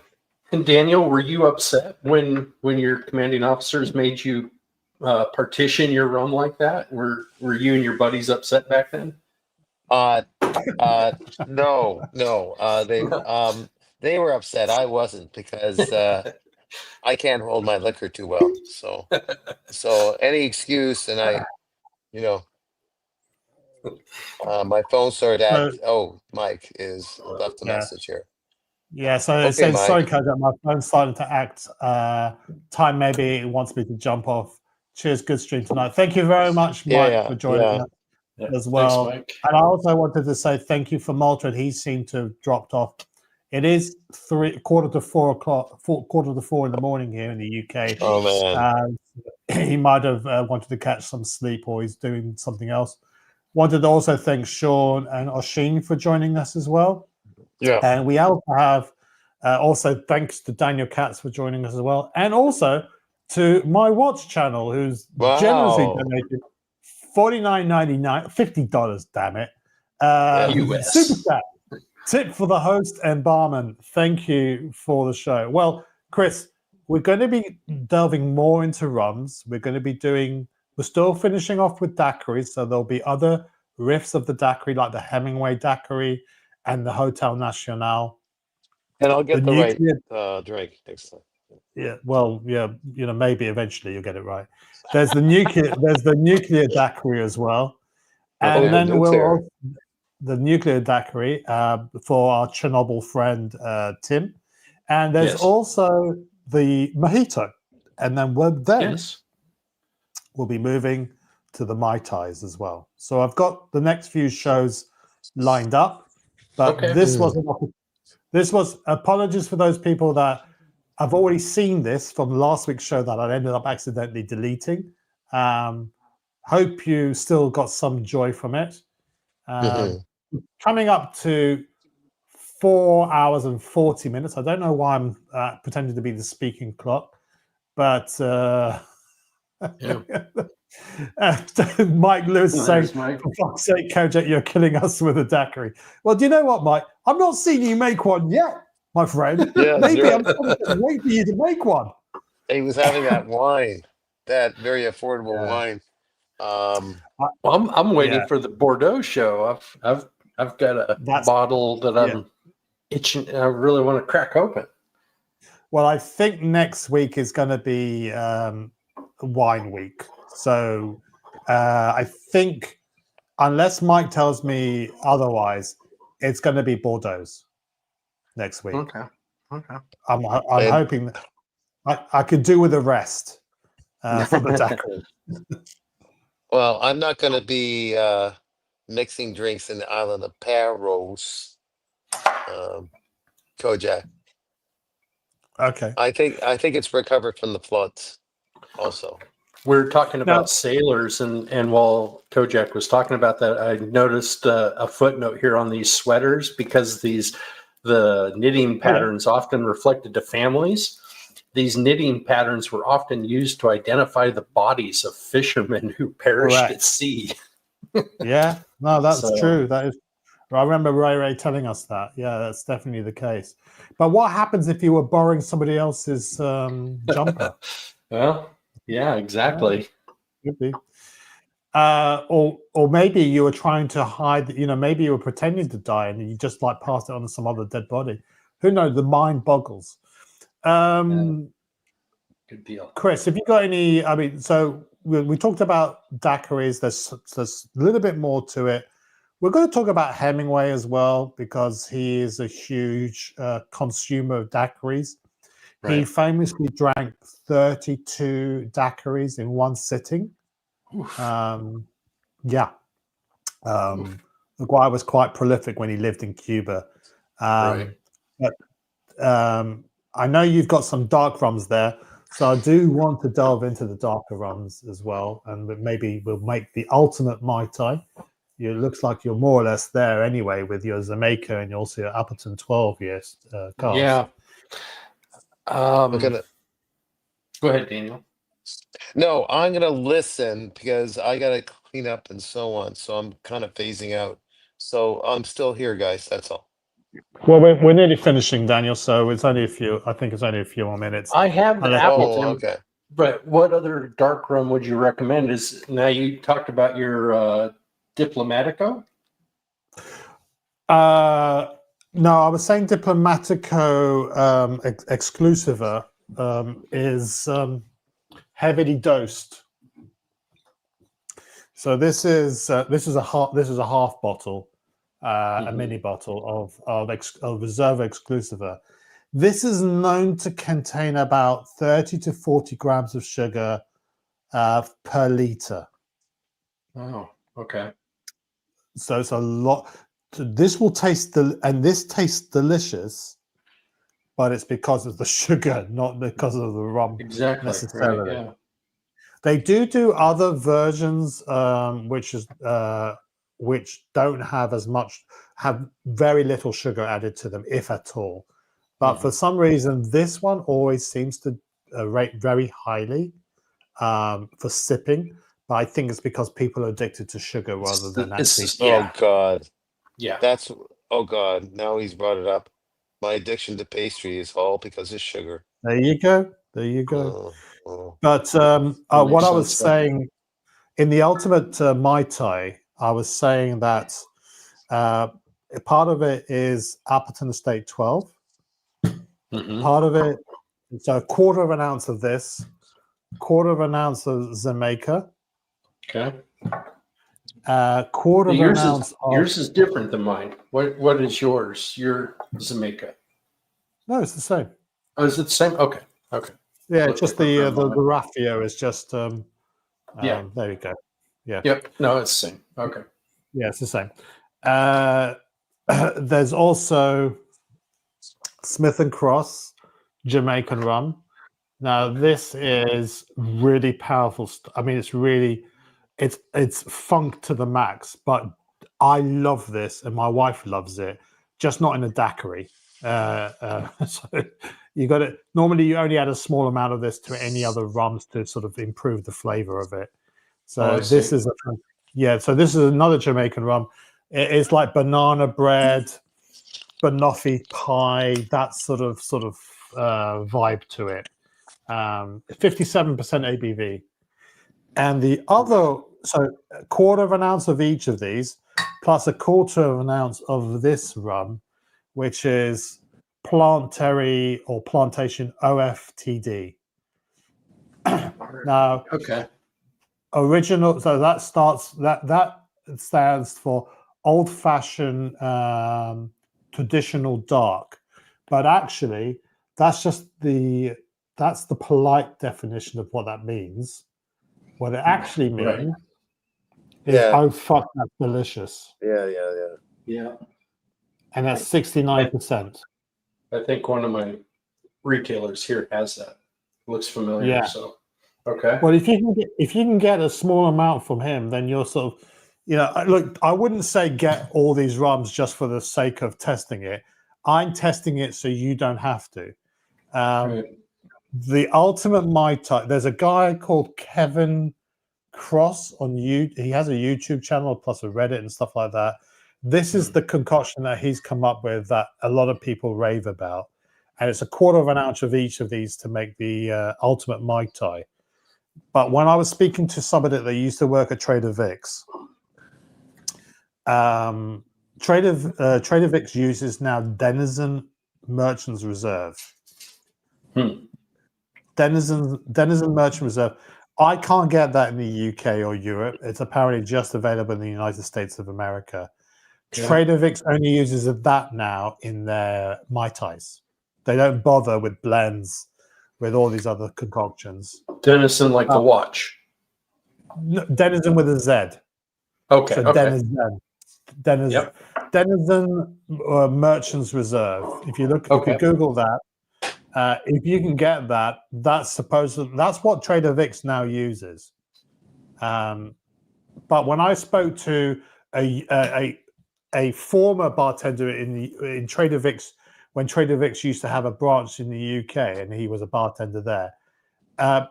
Daniel, were you upset when your commanding officers made you partition your rum like that? Were you and your buddies upset back then? No. They were upset. I wasn't, because I can't hold my liquor too well. So any excuse, and my phone started Mike is left a message here. Yeah, so it says, sorry, Kojak, my phone's starting to act. Time maybe it wants me to jump off. Cheers, good stream tonight. Thank you very much, Mike, for joining us as well. Thanks, Mike. And I also wanted to say thank you for Maltred. He seemed to have dropped off. It is 4 to 4 in the morning here in the UK. Oh man, he might have wanted to catch some sleep, or he's doing something else. Wanted to also thank Sean and Oshin for joining us as well. Yeah, and we also have also thanks to Daniel Katz for joining us as well, and also to my watch channel, who's generously donated $49.99, $50, damn it. US. Super chat. Tip for the host and barman. Thank you for the show. Well, Chris, we're going to be delving more into rums. We're still finishing off with daiquiris, so there'll be other riffs of the daiquiri, like the Hemingway daiquiri and the Hotel Nacional. And I'll get the right drink next time. Yeah, well, yeah, maybe eventually you'll get it right. There's the nuclear daiquiri as well, and then the nuclear daiquiri for our Chernobyl friend Tim, and there's also the mojito, and then we'll be moving to the Mai Tais as well. So I've got the next few shows lined up, but this was apologies for those people that I've already seen this from last week's show that I ended up accidentally deleting. Hope you still got some joy from it. Coming up to 4 hours and 40 minutes. I don't know why I'm pretending to be the speaking clock, but Mike Lewis saying, for fuck's sake, Kojak, you're killing us with a daiquiri. Well, do you know what, Mike? I've not seen you make one yet, my friend. Maybe I'm waiting for you to make one. He was having that wine, that very affordable wine. Well, I'm waiting for the Bordeaux show. I've got a bottle that I'm itching. I really want to crack open. Well, I think next week is going to be wine week. So I think, unless Mike tells me otherwise, it's going to be Bordeaux's next week. Okay. I'm hoping that I could do with the rest for the daiquiri. Well, I'm not going to be mixing drinks in the island of Paros, Kojak. Okay. I think it's recovered from the floods the We're talking about sailors, and while Kojak was talking about that, I noticed a footnote here on these sweaters, because the knitting patterns often reflected to families. These knitting patterns were often used to identify the bodies of fishermen who perished at sea. Yeah, no, that's true. That is. I remember Ray telling us that. Yeah, that's definitely the case. But what happens if you were borrowing somebody else's jumper? Well, yeah, exactly. Could be. Or maybe you were trying to hide. Maybe you were pretending to die and you just passed it on to some other dead body. Who knows? The mind boggles. Good deal, Chris. Have you got any? I mean, so we talked about daiquiris. There's a little bit more to it. We're going to talk about Hemingway as well, because he is a huge consumer of daiquiris. Right. He famously drank 32 daiquiris in one sitting. The guy was quite prolific when he lived in Cuba. But I know you've got some dark rums there, so I do want to delve into the darker rums as well, and maybe we'll make the ultimate Mai Tai. It looks like you're more or less there anyway with your Jamaica and also your Appleton 12 years cars. Yeah. I'm gonna go ahead, Daniel. No, I'm gonna listen because I gotta clean up and so on. So I'm kind of phasing out. So I'm still here, guys. That's all. Well, we're nearly finishing, Daniel. So it's only a few. I think it's only a few more minutes. I have the Appleton. But what other dark rum would you recommend? Now you talked about your Diplomatico. No, I was saying Diplomatico Exclusiva is heavily dosed. So this is a half bottle, a mini bottle of Reserva Exclusiva. This is known to contain about 30 to 40 grams of sugar per liter. Oh, okay. So it's a lot. This will this tastes delicious, but it's because of the sugar, not because of the rum. Exactly. Necessarily. Right, yeah. They do other versions, which don't have as much, have very little sugar added to them, if at all. But for some reason, this one always seems to rate very highly for sipping, but I think it's because people are addicted to sugar rather than actually. Oh God, Yeah. that's oh God. Now he's brought it up. My addiction to pastry is all because of sugar. There you go. There you go. But what I was saying in the ultimate Mai Tai, I was saying that part of it is Appleton Estate 12. Part of it, so a quarter of an ounce of this, quarter of an ounce of Jamaica. Okay. Quarter of an ounce of... Yours is different than mine. What is yours? Your Jamaica? No, it's the same. Oh, is it the same? Okay. Okay. Yeah, it's just the raffia is just... yeah. There you go. Yeah. Yep. No, it's the same. Okay. Yeah, it's the same. There's also Smith & Cross Jamaican rum. Now, this is really powerful. I mean, it's really... It's funk to the max, but I love this, and my wife loves it. Just not in a daiquiri. So you got it. Normally, you only add a small amount of this to any other rums to sort of improve the flavor of it. So this is So this is another Jamaican rum. It's like banana bread, banoffee pie, that sort of vibe to it. 57% ABV. And the other, so a quarter of an ounce of each of these, plus a quarter of an ounce of this rum, which is Plantation OFTD. Now, original. So that stands for old fashioned traditional dark, but actually that's the polite definition of what that means. What it actually means is, oh fuck, that's delicious. Yeah. And that's 69%. I think one of my retailers here has that. Looks familiar. Yeah. So okay. Well, if you can get a small amount from him, then you're sort of, look, I wouldn't say get all these rums just for the sake of testing it. I'm testing it so you don't have to. The ultimate Mai Tai, there's a guy called Kevin Cross on YouTube. He has a YouTube channel plus a Reddit and stuff like that. This is the concoction that he's come up with that a lot of people rave about. And it's a quarter of an ounce of each of these to make the ultimate Mai Tai. But when I was speaking to somebody that used to work at Trader Vic's, Trader Vic's uses now Denizen Merchant's Reserve. Denizen Merchant Reserve. I can't get that in the UK or Europe. It's apparently just available in the United States of America. Yeah. Trader Vic's only uses that now in their Mai Tais. They don't bother with blends with all these other concoctions. Denizen like the watch. Denizen with a Z. Okay. So okay. Denizen Merchant's Reserve. If you look, if you Google that, if you can get that, that's what Trader Vic's now uses. But when I spoke to a former bartender in Trader Vic's, when Trader Vic's used to have a branch in the UK and he was a bartender there,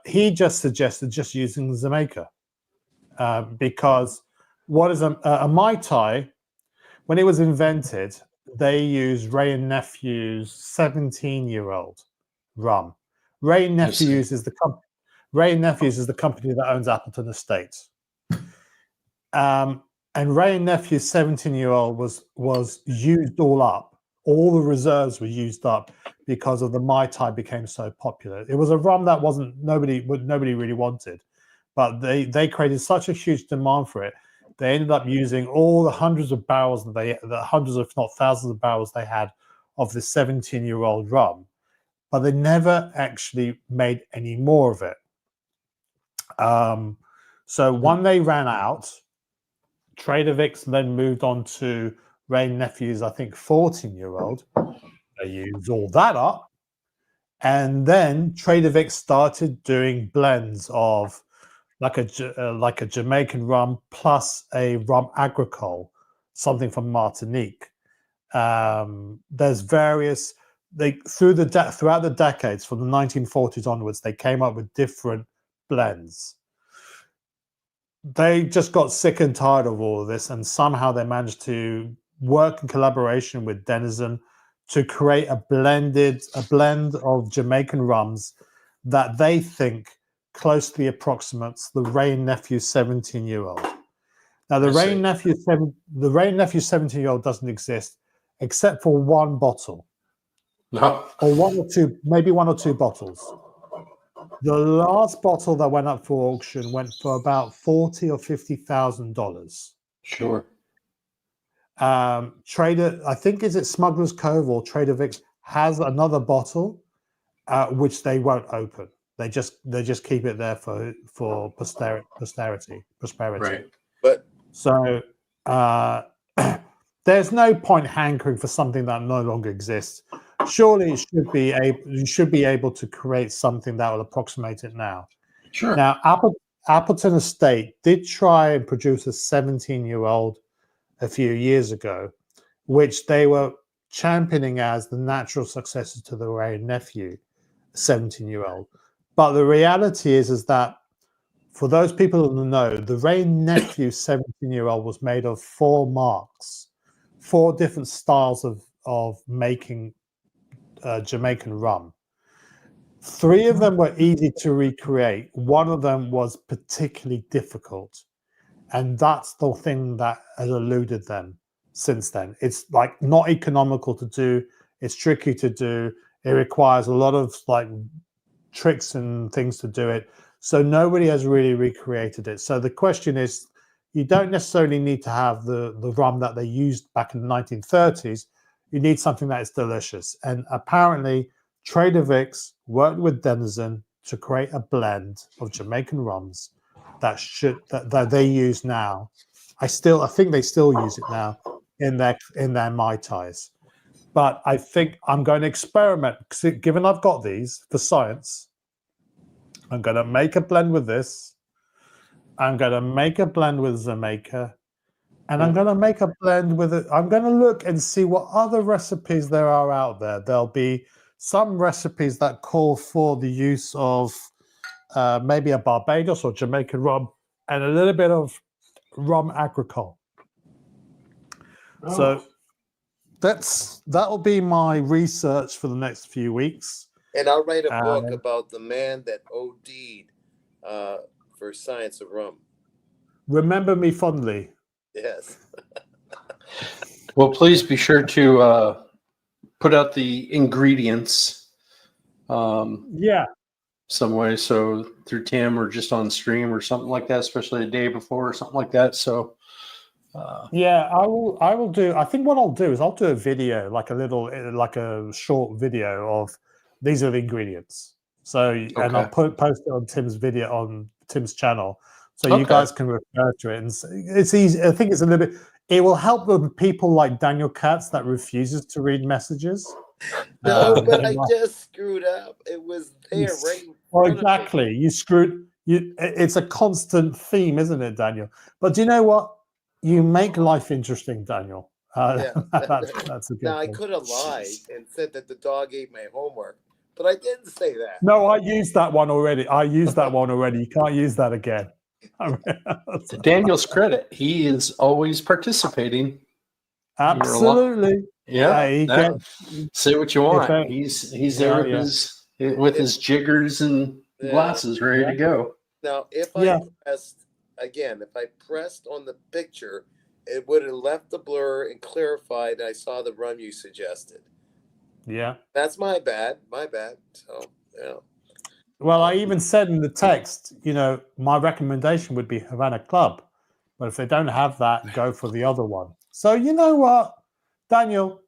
he just suggested just using Jamaica because what is a Mai Tai? When it was invented, they used Ray and Nephew's 17-year-old rum. Ray and Nephew's is the company that owns Appleton Estates. And Ray and Nephew's 17-year-old was used all up. All the reserves were used up because of the Mai Tai became so popular. It was a rum that nobody really wanted, but they created such a huge demand for it. They ended up using all the hundreds of barrels the hundreds, if not thousands of barrels they had of the 17-year-old rum, but they never actually made any more of it. So when they ran out, Trader Vic's then moved on to Ray Nephew's, I think, 14-year-old. They used all that up. And then Trader Vic's started doing blends of like a Jamaican rum plus a rum agricole, something from Martinique. There's various throughout the decades, from the 1940s onwards, they came up with different blends. They just got sick and tired of all of this, and somehow they managed to work in collaboration with Denizen to create a blend of Jamaican rums that they think closely approximates the Ray Nephew 17-year-old. Now, the Ray Nephew 17-year-old doesn't exist except for one bottle, or one or two, maybe one or two bottles. The last bottle that went up for auction went for about $40,000 or $50,000. Sure. Trader, I think, is it Smuggler's Cove or Trader Vic's, has another bottle which they won't open. They just keep it there for prosperity. Right. But so there's no point hankering for something that no longer exists. Surely you should be able to create something that will approximate it now. Sure. Now, Appleton Estate did try and produce a 17-year-old a few years ago, which they were championing as the natural successor to the Ray Nephew 17-year-old. But the reality is that for those people who know, the Ray Nephew 17-year-old was made of 4 marks, 4 different styles of making Jamaican rum. 3 of them were easy to recreate. 1 of them was particularly difficult. And that's the thing that has eluded them since then. It's like not economical to do. It's tricky to do. It requires a lot of like tricks and things to do it. So nobody has really recreated it. So the question is, you don't necessarily need to have the rum that they used back in the 1930s. You need something that is delicious. And apparently Trader Vic's worked with Denizen to create a blend of Jamaican rums that they use now. I think they still use it now in their Mai Tais. But I think I'm going to experiment, given I've got these for science. I'm going to make a blend with this. I'm going to make a blend with Jamaica. And I'm going to make a blend with it. I'm going to look and see what other recipes there are out there. There'll be some recipes that call for the use of maybe a Barbados or Jamaican rum and a little bit of rum agricole. So that'll be my research for the next few weeks. And I'll write a book about the man that OD'd for science of rum. Remember me fondly. Yes. Well, please be sure to put out the ingredients. Some way, so through Tim or just on stream or something like that, especially the day before or something like that. So I will do. I think what I'll do is I'll do a video, like a short video of these are the ingredients. So and I'll post it on Tim's video on Tim's channel, so you guys can refer to it. And it's easy. I think it's a little bit. It will help with people like Daniel Katz that refuses to read messages. No, but I just screwed up. It was there right in front exactly. of me. You screwed. It's a constant theme, isn't it, Daniel? But do you know what? You make life interesting, Daniel. That's a good Now, thing. I could have lied and said that the dog ate my homework, but I didn't say that. No, I used that one already. You can't use that again. To Daniel's credit, he is always participating. Absolutely. Yeah. Say what you want. He's there with his jiggers and glasses ready to go. Now, if I pressed on the picture, it would have left the blur and clarified. I saw the rum you suggested. Yeah. That's my bad. So, Well, I even said in the text, my recommendation would be Havana Club. But if they don't have that, go for the other one. So you know what, Daniel,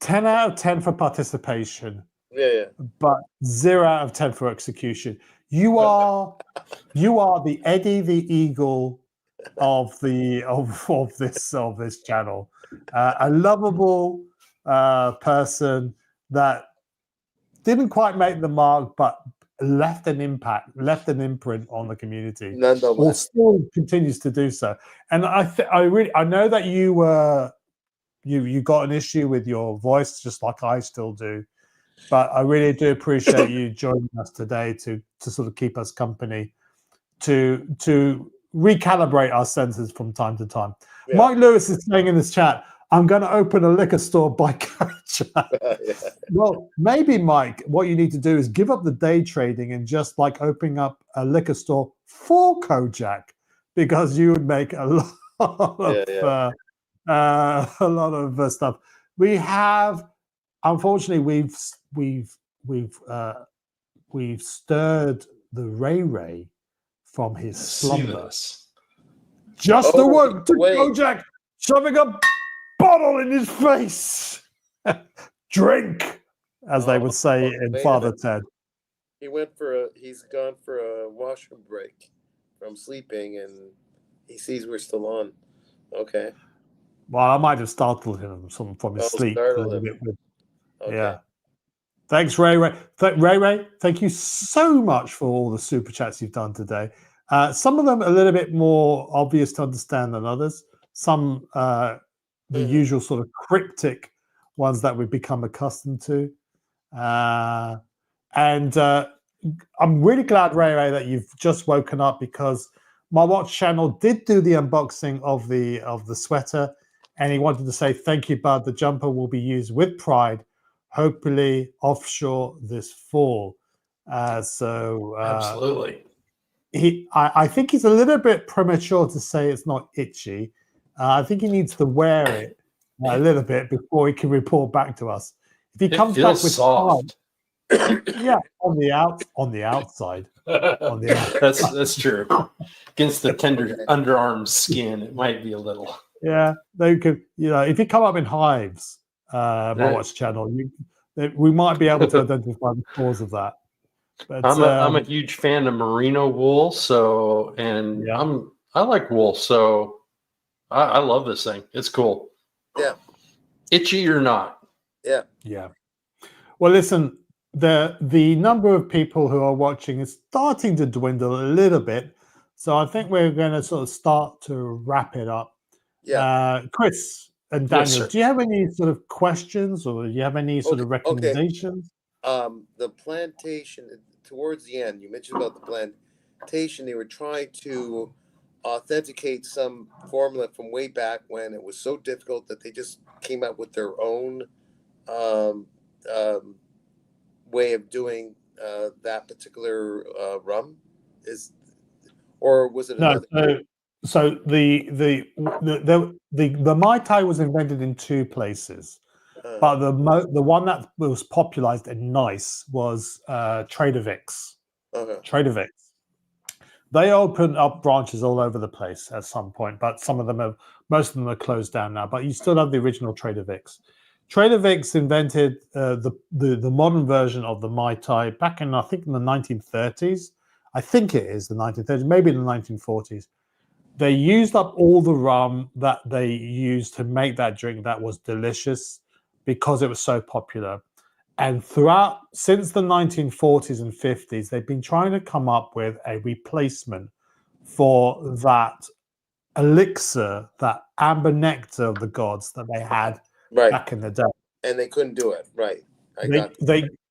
10 out of 10 for participation. Yeah. But 0 out of 10 for execution. You are the Eddie the Eagle of this channel. A lovable person that didn't quite make the mark, but left an imprint on the community. Nonetheless, or still continues to do so. And I know that you got an issue with your voice, just like I still do. But I really do appreciate you joining us today to sort of keep us company, to recalibrate our senses from time to time. Yeah. Mike Lewis is saying in this chat, I'm going to open a liquor store by Kojak. Yeah. Well, maybe, Mike, what you need to do is give up the day trading and just like opening up a liquor store for Kojak, because you would make a lot of stuff. We have, unfortunately, we've stirred the Ray from his slumber. Just the word to Kojak shoving a bottle in his face. Drink, as they would say in Father Ted. He's gone for a washroom break from sleeping, and he sees we're still on. Okay. Well, I might have startled him from his sleep a little bit. Okay. Yeah. Thanks, Ray. Ray, thank you so much for all the super chats you've done today. Some of them a little bit more obvious to understand than others. Some the usual sort of cryptic ones that we've become accustomed to. And I'm really glad, Ray, that you've just woken up, because my watch channel did do the unboxing of the sweater, and he wanted to say thank you, Bud. The jumper will be used with pride, hopefully offshore this fall. Absolutely. I think he's a little bit premature to say it's not itchy. I think he needs to wear it a little bit before he can report back to us. If he comes back with soft, yeah, on the outside. That's true. Against the tender underarm skin, it might be a little. Yeah, they could. If you come up in hives, my watch channel, we might be able to identify the cause of that. But, I'm a huge fan of merino wool, I like wool, so I love this thing. It's cool. Yeah. Itchy or not. Yeah. Yeah. Well, listen, the number of people who are watching is starting to dwindle a little bit, so I think we're going to sort of start to wrap it up. Yeah. Chris and Daniel, do you have any sort of questions, or do you have any sort of recommendations? The plantation, towards the end, you mentioned about the plantation. They were trying to authenticate some formula from way back when it was so difficult that they just came up with their own way of doing that particular rum. Or was it another? No. So the Mai Tai was invented in two places. But the one that was popularized and nice was Trader Vic's. Trader Vic's. They opened up branches all over the place at some point, but most of them are closed down now. But you still have the original Trader Vic's. Trader Vic's invented the modern version of the Mai Tai back in, I think, in the 1930s. I think it is the 1930s, maybe in the 1940s. They used up all the rum that they used to make that drink that was delicious, because it was so popular. And since the 1940s and 50s, they've been trying to come up with a replacement for that elixir, that amber nectar of the gods that they had back in the day. And they couldn't do it, right?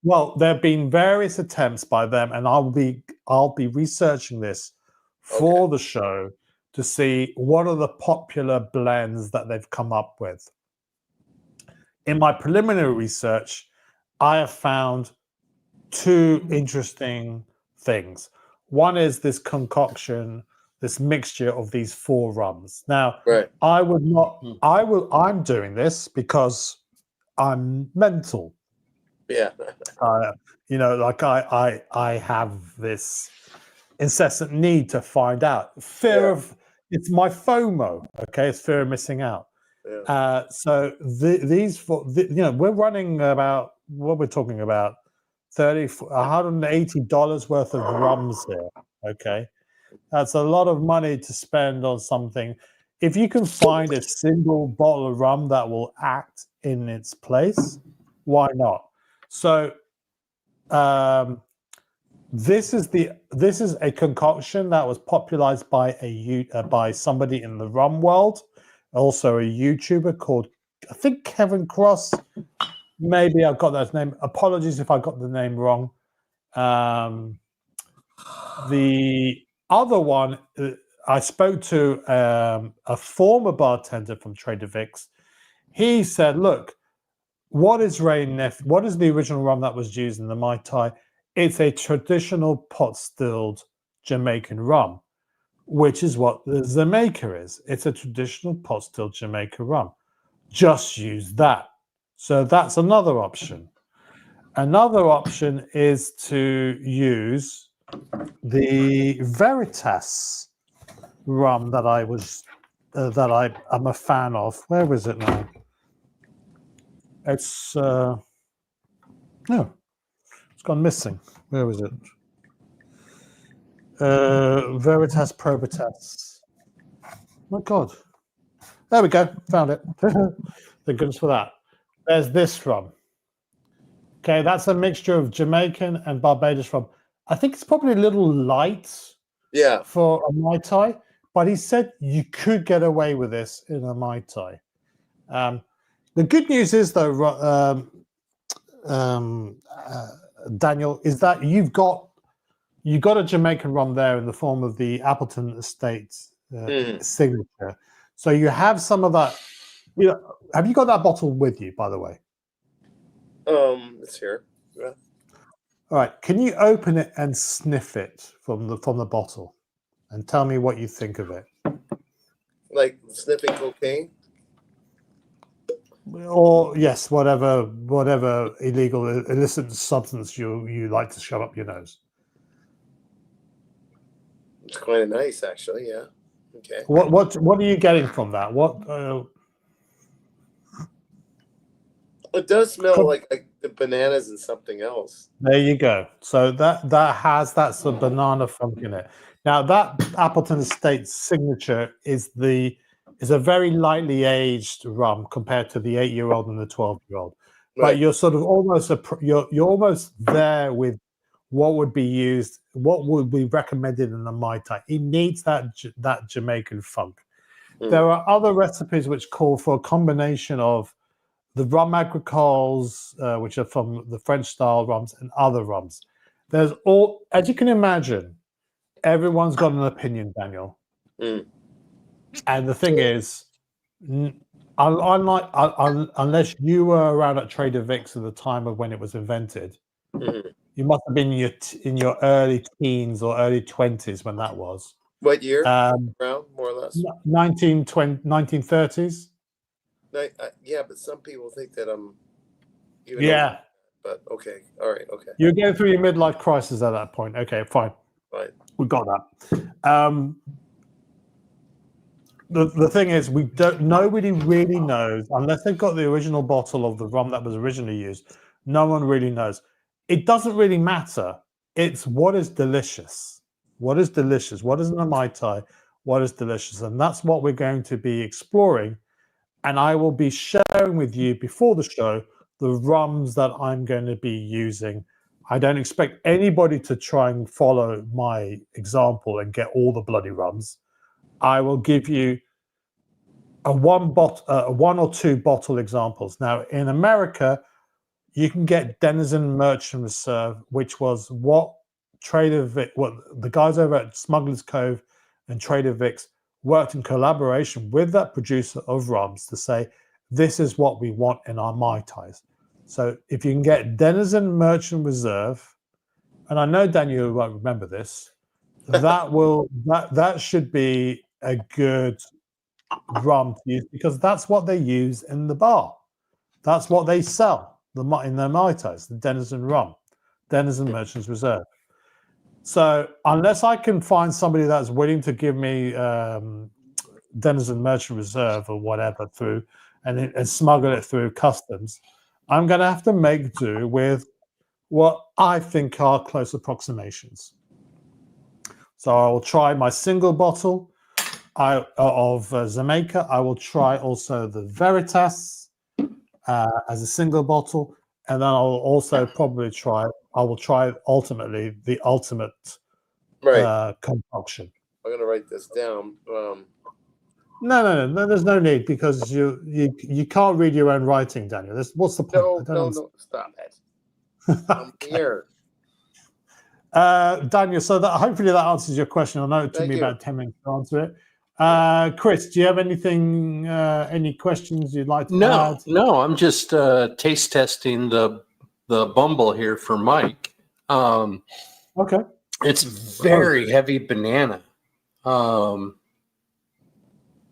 Well, there have been various attempts by them, and I'll be researching this for the show to see what are the popular blends that they've come up with. In my preliminary research, I have found two interesting things. One is this concoction, this mixture of these four rums. Now, I'm doing this because I'm mental. Yeah. I have this incessant need to find out. It's my FOMO. Okay, it's fear of missing out. Yeah. So these four, we're running about, what we're talking about, $180 worth of rums here. Okay, that's a lot of money to spend on something. If you can find a single bottle of rum that will act in its place, why not? So this is a concoction that was popularized by somebody in the rum world, also a YouTuber called, I think, Kevin Cross. maybe I've got that name. Apologies if I got the name wrong. The other one, I spoke to a former bartender from Trader Vic's. He said, look, what is what is the original rum that was used in the Mai Tai? It's a traditional pot-stilled Jamaican rum, which is what the Jamaica is. It's a traditional pot-stilled Jamaica rum. Just use that. So that's another option. Another option is to use the Veritas rum that I'm a fan of. Where is it now? It's no, it's gone missing. Where was it? Veritas Probitas. My God. There we go. Found it. Thank goodness for that. There's this rum. Okay, that's a mixture of Jamaican and Barbados rum. I think it's probably a little light for a Mai Tai, but he said you could get away with this in a Mai Tai. The good news is, though, Daniel, is that you got a Jamaican rum there in the form of the Appleton Estates signature. So you have some of that. You know, have you got that bottle with you, by the way? It's here. Yeah. All right. Can you open it and sniff it from the bottle, and tell me what you think of it? Like sniffing cocaine? Or yes, whatever illegal, illicit substance you like to shove up your nose. It's quite nice, actually. Yeah. Okay. What are you getting from that? It does smell like the bananas and something else. There you go. So that's a banana funk in it. Now that Appleton Estates signature is a very lightly aged rum compared to the 8-year-old and the 12-year-old. Right. But you're sort of almost you're almost there with what would be recommended in the Mai Tai. It needs that Jamaican funk. There are other recipes which call for a combination of the rum agricoles, which are from the French style rums, and other rums. There's as you can imagine, everyone's got an opinion, Daniel. And the thing is, unless you were around at Trader Vic's at the time of when it was invented, you must have been in your early teens or early 20s when that was. What year? Around, more or less? 1930s. Yeah, but some people think that I'm even older, but okay. All right. Okay. You're going through your midlife crisis at that point. Okay, fine. Fine. We got that. The thing is, nobody really knows, unless they've got the original bottle of the rum that was originally used. No one really knows. It doesn't really matter. It's what is delicious. What is delicious? What is in a Mai Tai? What is delicious? And that's what we're going to be exploring. And I will be sharing with you before the show the rums that I'm going to be using. I don't expect anybody to try and follow my example and get all the bloody rums. I will give you one or two bottle examples. Now, in America, you can get Denizen Merchant Reserve, which was what the guys over at Smuggler's Cove and Trader Vic's worked in collaboration with that producer of rums to say, this is what we want in our Mai Tais. So if you can get Denizen Merchant Reserve, and I know Daniel won't remember this, that should be a good rum to use, because that's what they use in the bar. That's what they sell in their Mai Tais, the Denizen rum, Denizen Merchant Reserve. So unless I can find somebody that's willing to give me Denizen Merchant Reserve or whatever through and smuggle it through customs, I'm going to have to make do with what I think are close approximations. So I will try my single bottle of Jamaica. I will try also the Veritas as a single bottle, and then I'll also probably try. I will try ultimately the ultimate concoction. I'm going to write this down. No. There's no need because you can't read your own writing, Daniel. What's the point? No. Stop it. I'm here. Daniel, so hopefully that answers your question. I know it took me about 10 minutes to answer it. Chris, do you have anything, any questions you'd like to add? No, I'm just taste testing the Bumble here for Mike. Okay. It's very heavy banana, to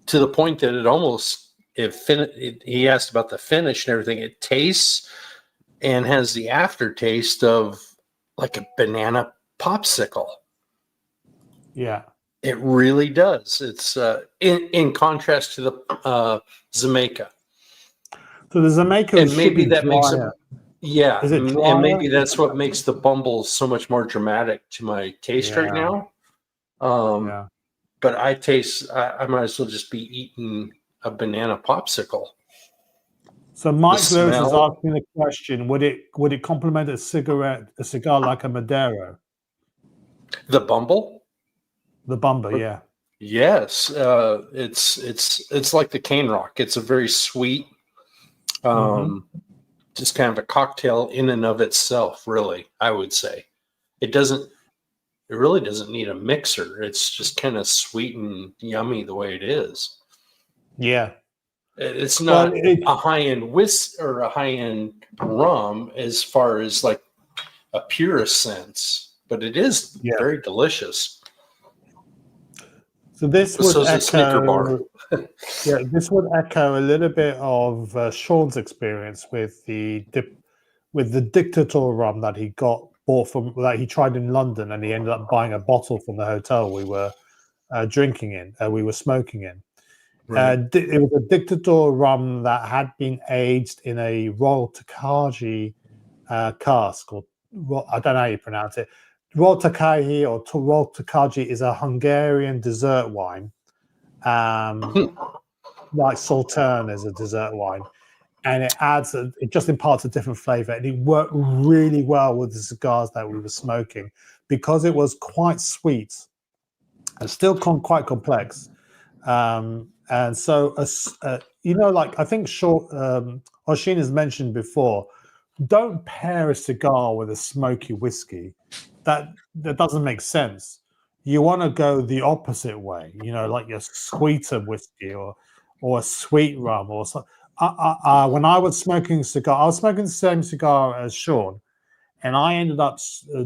the point that it almost, he asked about the finish and everything. It tastes and has the aftertaste of like a banana popsicle. Yeah. It really does. It's in contrast to the Jamaica. So the Jamaica and maybe that drier. makes it, yeah, is it drier? And maybe that's what makes the Bumble so much more dramatic to my taste right now. But I might as well just be eating a banana popsicle. So Mike Lewis is asking the question: Would it complement a cigar like a Maduro? The Bumble? The Bumble, yeah. Yes, it's like the Cane Rock. It's a very sweet, just kind of a cocktail in and of itself. Really, I would say it really doesn't need a mixer. It's just kind of sweet and yummy the way it is. Yeah. It's not a high-end whiskey or a high-end rum as far as like a purist sense, but it is very delicious. So this would echo, this would echo a little bit of Sean's experience with the Dictator rum that he he tried in London, and he ended up buying a bottle from the hotel we were drinking in, we were smoking in. Right. It was a Dictator rum that had been aged in a Royal Takagi cask, or I don't know how you pronounce it. Royal Takagi or Royal Takagi is a Hungarian dessert wine, like Sauterne is a dessert wine, and it just imparts a different flavor, and it worked really well with the cigars that we were smoking because it was quite sweet and still quite complex. And so, like I think Oshin has mentioned before, don't pair a cigar with a smoky whiskey. That doesn't make sense. You want to go the opposite way, like your sweeter whiskey or a sweet rum or something. When I was smoking a cigar, I was smoking the same cigar as Sean, and I ended up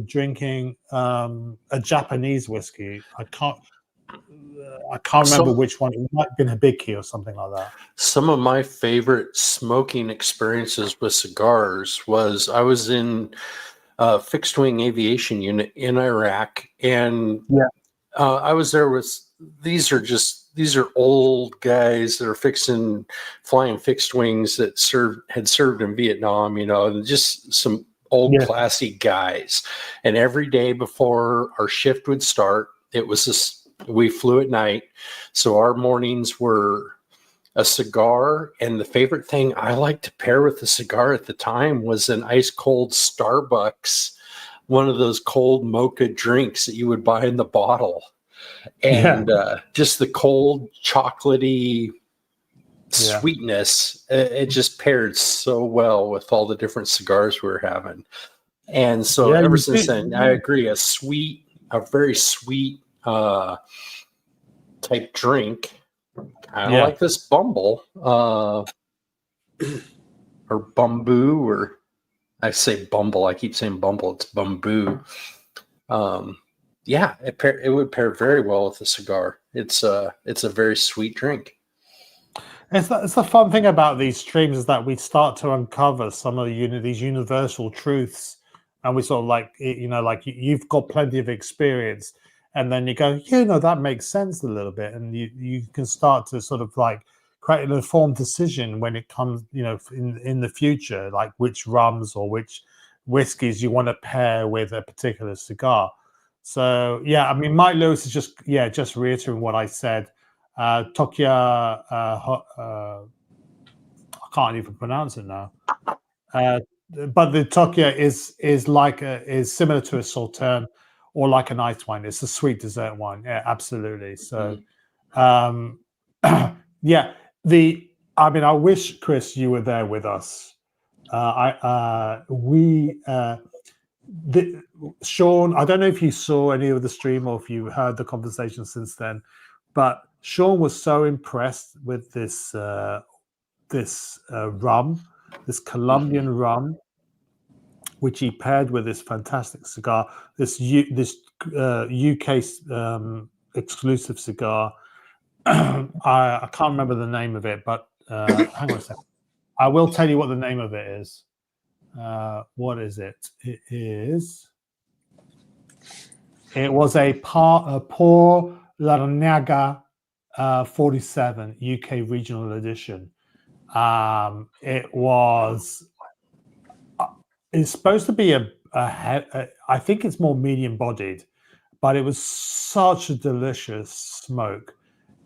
drinking a Japanese whiskey. I can't remember which one. It might have been Hibiki or something like that. Some of my favorite smoking experiences with cigars was I was in a fixed wing aviation unit in Iraq, and I was there with these are old guys that are flying fixed wings that had served in Vietnam, and just some old classy guys. And every day before our shift would start, it was we flew at night, so our mornings were a cigar, and the favorite thing I liked to pair with the cigar at the time was an ice cold Starbucks, one of those cold mocha drinks that you would buy in the bottle, and just the cold chocolatey sweetness. It just paired so well with all the different cigars we were having, and so ever since then, I agree. A very sweet type drink, kind of like this Bumble or Bumbu, or I say Bumble. I keep saying Bumble. It's Bumbu. It would pair very well with a cigar. It's a very sweet drink. It's the fun thing about these streams is that we start to uncover some of these universal truths, and we sort of like you've got plenty of experience. And then you go, that makes sense a little bit. And you can start to sort of like create an informed decision when it comes, in the future, like which rums or which whiskeys you want to pair with a particular cigar. So, Mike Lewis is just reiterating what I said. Tokia, I can't even pronounce it now. But the Tokia is similar to a Sauterne, or like an ice wine. It's a sweet dessert wine. Yeah, absolutely. So, Yeah. I wish, Chris, you were there with us. Sean, I don't know if you saw any of the stream or if you heard the conversation since then, but Sean was so impressed with this rum, this Colombian rum, which he paired with this fantastic cigar, this UK exclusive cigar. I can't remember the name of it, but hang on a second. I will tell you what the name of it is. What is it? It was a Por Larnaga 47 UK regional edition. It's supposed to be I think it's more medium bodied, but it was such a delicious smoke.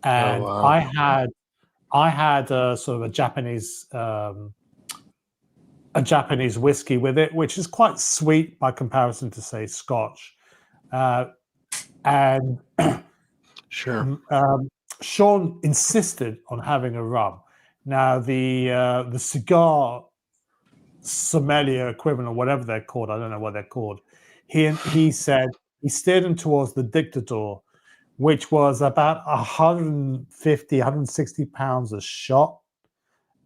And I had a sort of a Japanese whiskey with it, which is quite sweet by comparison to, say, Scotch. And sure. Sean insisted on having a rum. Now the cigar sommelier equivalent, or whatever they're called, I don't know what they're called. He said he steered him towards the Dictador, which was about 150, 160 pounds a shot.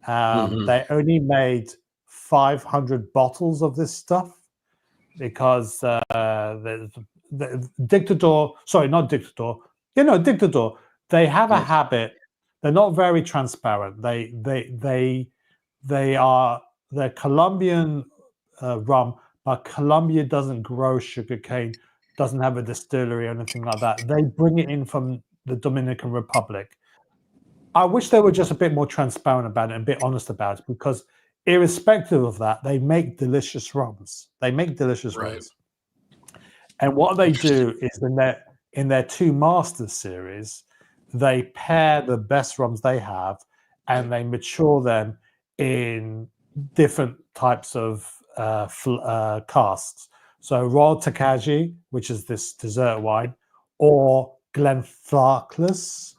They only made 500 bottles of this stuff because the Dictador, sorry, not Dictador. Dictador. They have a habit. They're not very transparent. They're Colombian rum, but Colombia doesn't grow sugarcane, doesn't have a distillery or anything like that. They bring it in from the Dominican Republic. I wish they were just a bit more transparent about it and a bit honest about it, because irrespective of that, they make delicious rums. Rums. And what they do is in their two Masters series, they pair the best rums they have and they mature them in different types of casks. So Royal Takagi, which is this dessert wine, or Glenfarclas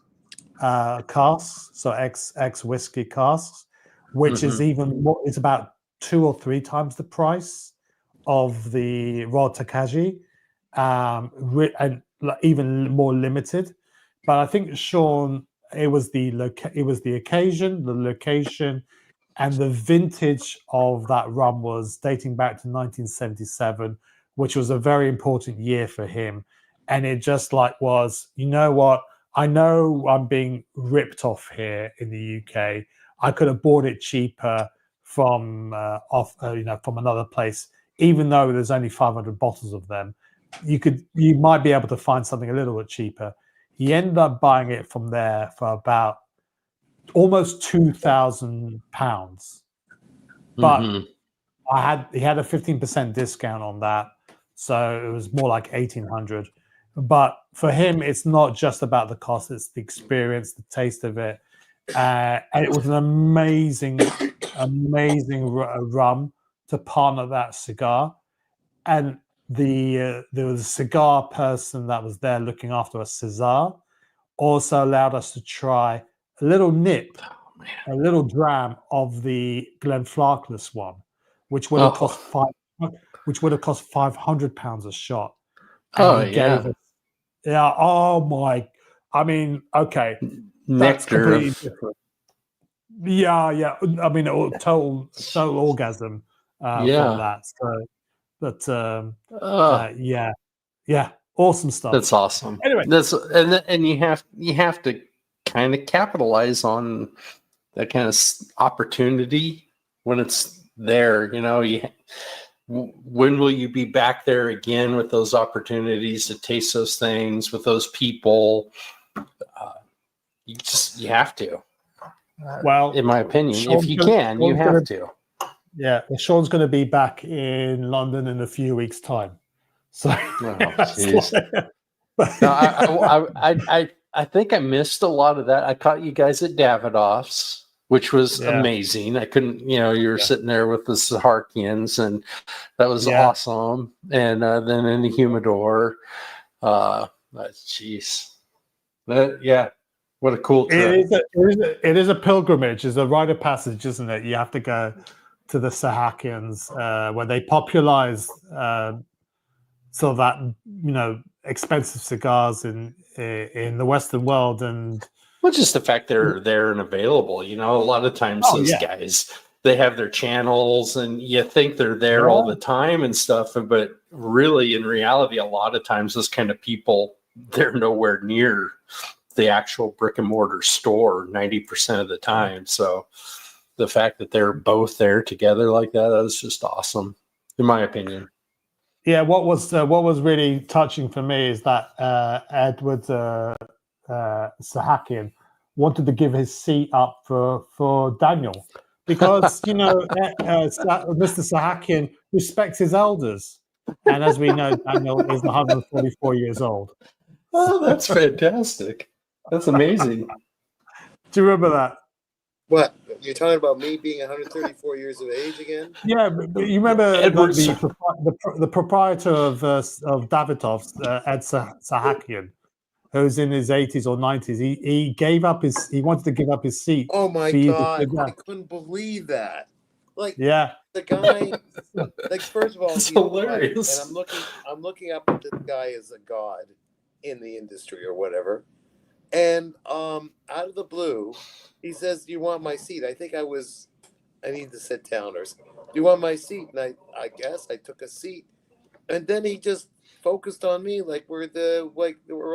casks, so ex whiskey casks, which is even more. It's about 2 or 3 times the price of the Royal Takagi, and even more limited. But I think, Sean, it was the occasion, the location, and the vintage of that rum was dating back to 1977, which was a very important year for him. And it just was, you know what? I know I'm being ripped off here in the UK. I could have bought it cheaper from from another place, even though there's only 500 bottles of them. You might be able to find something a little bit cheaper. He ended up buying it from there for about almost £2,000, but he had a 15% discount on that, so it was more like 1,800. But for him, it's not just about the cost; it's the experience, the taste of it, and it was an amazing rum to partner that cigar. And there was a cigar person that was there looking after us, Cesar, also allowed us to try a little nip, a little dram of the Glenfarclas one, which would have cost £500 a shot. And he gave us, oh my! I mean, okay, that's completely different. Yeah. I mean, total orgasm from that. So, but yeah, awesome stuff. That's awesome. Anyway, and you have to kind of capitalize on that kind of opportunity when it's there. When will you be back there again with those opportunities to taste those things with those people? You have to. Well, in my opinion, if you can, you have to. Yeah, Sean's going to be back in London in a few weeks' time. So, I think I missed a lot of that. I caught you guys at Davidoff's, which was amazing. I couldn't, you were sitting there with the Saharkians, and that was awesome. And then in the humidor, jeez, What a cool trip. It is a pilgrimage. It's a rite of passage, isn't it? You have to go to the Sahakians where they popularized so that expensive cigars in the Western world, and well, just the fact they're there and available. A lot of times those guys, they have their channels, and you think they're there all the time and stuff, but really, in reality, a lot of times those kind of people, they're nowhere near the actual brick and mortar store 90% of the time. So the fact that they're both there together like that is just awesome, in my opinion. Yeah, what was really touching for me is that Edward Sahakian wanted to give his seat up for Daniel because Mr. Sahakian respects his elders, and as we know, Daniel is 144 years old. Oh, that's fantastic! That's amazing. Do you remember that? What? You're talking about me being 134 years of age again? Yeah, but you remember the proprietor of Davidoff's, Ed Sahakian, who's in his 80s or 90s. He gave up he wanted to give up his seat. Oh my God! I couldn't believe that. Like, yeah, the guy. Like, first of all, it's hilarious. And I'm looking up at this guy as a god in the industry or whatever. And out of the blue, he says, "Do you want my seat?" I think I need to sit down or something. "Do you want my seat?" And I guess I took a seat. And then he just focused on me like we're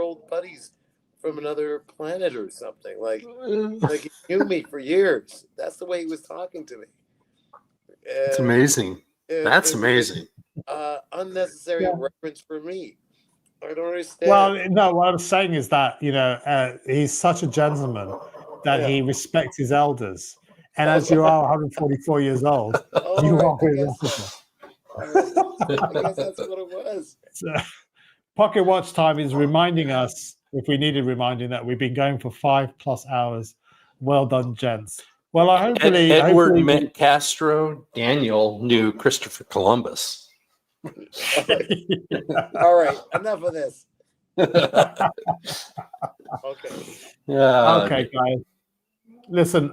old buddies from another planet or something. Like he knew me for years. That's the way he was talking to me. It's amazing. That's amazing. Unnecessary reference for me. I don't understand. Well, no, what I'm saying is that, he's such a gentleman that he respects his elders. And as you are 144 years old, you are irreplaceable. I guess that's what it was. So, Pocket Watch Time is reminding us, if we needed reminding, that we've been going for 5+ hours. Well done, gents. Well, hopefully... Edward Castro Daniel knew Christopher Columbus. All right, enough of this. Okay. Yeah. Okay, guys. Listen,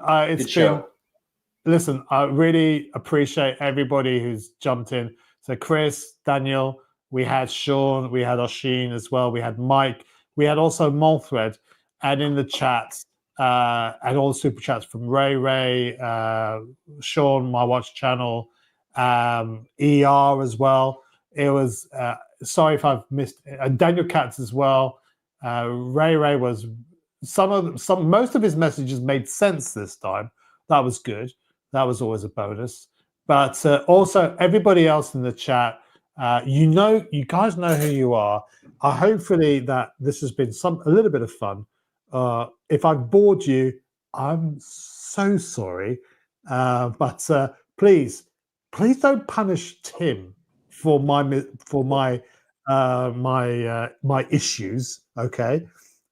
Listen, I really appreciate everybody who's jumped in. So Chris, Daniel, we had Sean, we had Oshin as well, we had Mike, we had also Molthred, and in the chats, and all the super chats from Ray, Sean, My Watch Channel, ER as well. It was sorry if I've missed Daniel Katz as well. Ray was most of his messages made sense this time. That was good. That was always a bonus. But also everybody else in the chat, you guys know who you are. Hopefully that this has been a little bit of fun. If I've bored you, I'm so sorry. But please don't punish Tim for my issues. Okay.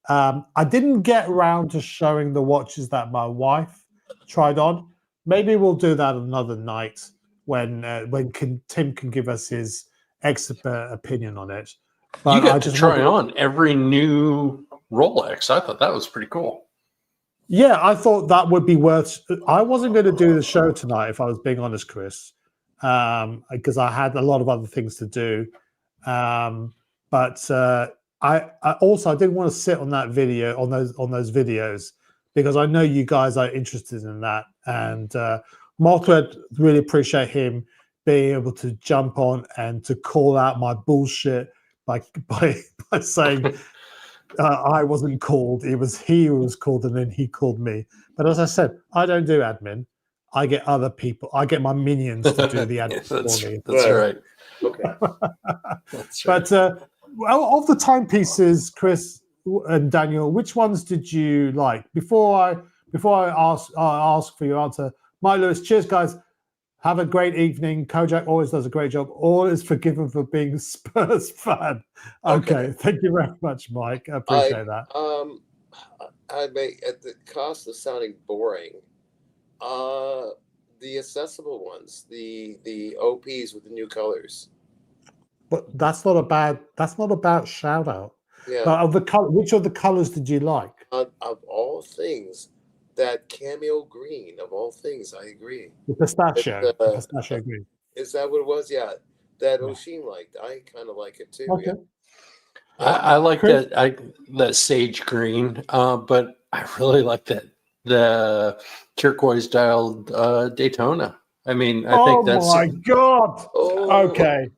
I didn't get around to showing the watches that my wife tried on. Maybe we'll do that another night when Tim can give us his expert opinion on it. But you got to try on every new Rolex. I thought that was pretty cool. Yeah, I thought that would be worth. I wasn't going to do the show tonight, if I was being honest, Chris, because I had a lot of other things to do. But I also didn't want to sit on that video on those videos, because I know you guys are interested in that. And Molthred, really appreciate him being able to jump on and to call out my bullshit by saying I wasn't called. It was he who was called, and then he called me. But as I said, I don't do admin. I get other people. I get my minions to do the admin for me. That's right. Okay. That's right. But of the timepieces, Chris and Daniel, which ones did you like? Before I ask for your answer, Mike Lewis, cheers, guys. Have a great evening. Kojak always does a great job. All is forgiven for being a Spurs fan. Okay. Thank you very much, Mike. I appreciate that. I may, at the cost of sounding boring, the accessible ones, the OPs with the new colors. But that's not a bad shout out. Yeah. But which of the colors did you like? Of all all things, that cameo green of all things. I agree. The pistachio. The pistachio green. Is that what it was? Yeah. That Oshin liked. I kind of like it too. Okay. Yeah. I like that sage green, but I really like the turquoise dialed Daytona. I mean, I think that's. Oh my God! Oh. Okay,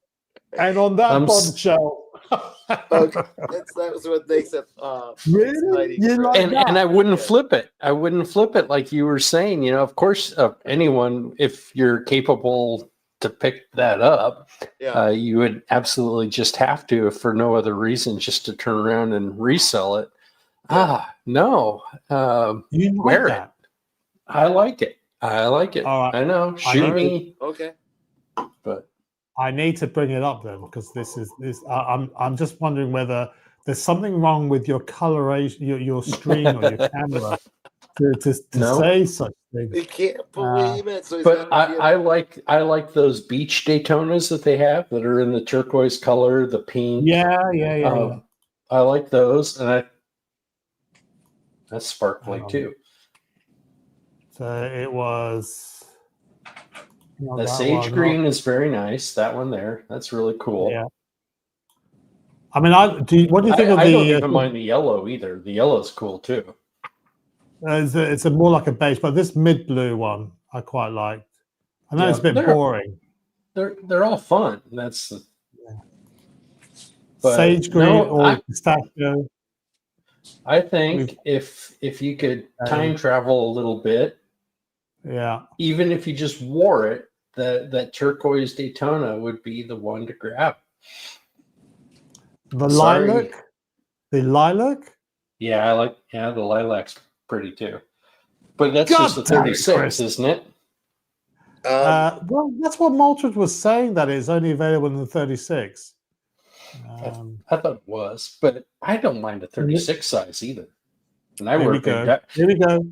and on that bombshell. Okay. That was what makes it really? You like that? And I wouldn't flip it. I wouldn't flip it like you were saying. You know, of course, anyone, if you're capable to pick that up, you would absolutely just have to, if for no other reason, just to turn around and resell it. No, you wear that? it. I like it. I like it. All right. I know. Shoot me. Okay. But I need to bring it up then, because this. I'm just wondering whether there's something wrong with your coloration, your screen or your camera to say such things. You can't believe it. So but I like those beach Daytonas that they have that are in the turquoise color, the pink. Yeah. I like those, and that's sparkly too. So it was. The sage green is very nice. That one there, that's really cool. Yeah. I mean, what do you think of the? I don't even mind the yellow either. The yellow's cool too. It's more like a beige, but this mid blue one I quite liked. I know it's a bit boring. They're all fun. That's sage green or pistachio. I think if you could time travel a little bit, even if you just wore it, that turquoise Daytona would be the one to grab. The lilac? The lilac? Yeah, I like the lilac's pretty too. But that's just a 36, isn't it? Well, that's what Maltrid was saying, that it's only available in the 36. I thought it was, but I don't mind a 36 size either. And I Here we go.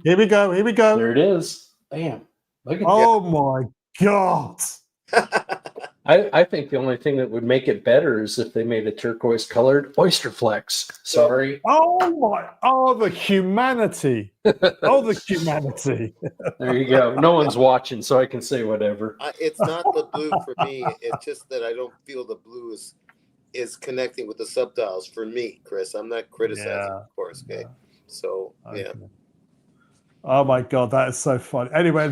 Here we go. There it is. Bam. Look at my God. I think the only thing that would make it better is if they made a turquoise colored oyster flex. Sorry. The humanity. The humanity. There you go. No one's watching, so I can say whatever. It's not the blue for me. It's just that I don't feel the blue is connecting with the subdials for me, Chris. I'm not criticizing, of course. Okay. So yeah. Oh my God, that is so fun. Anyway,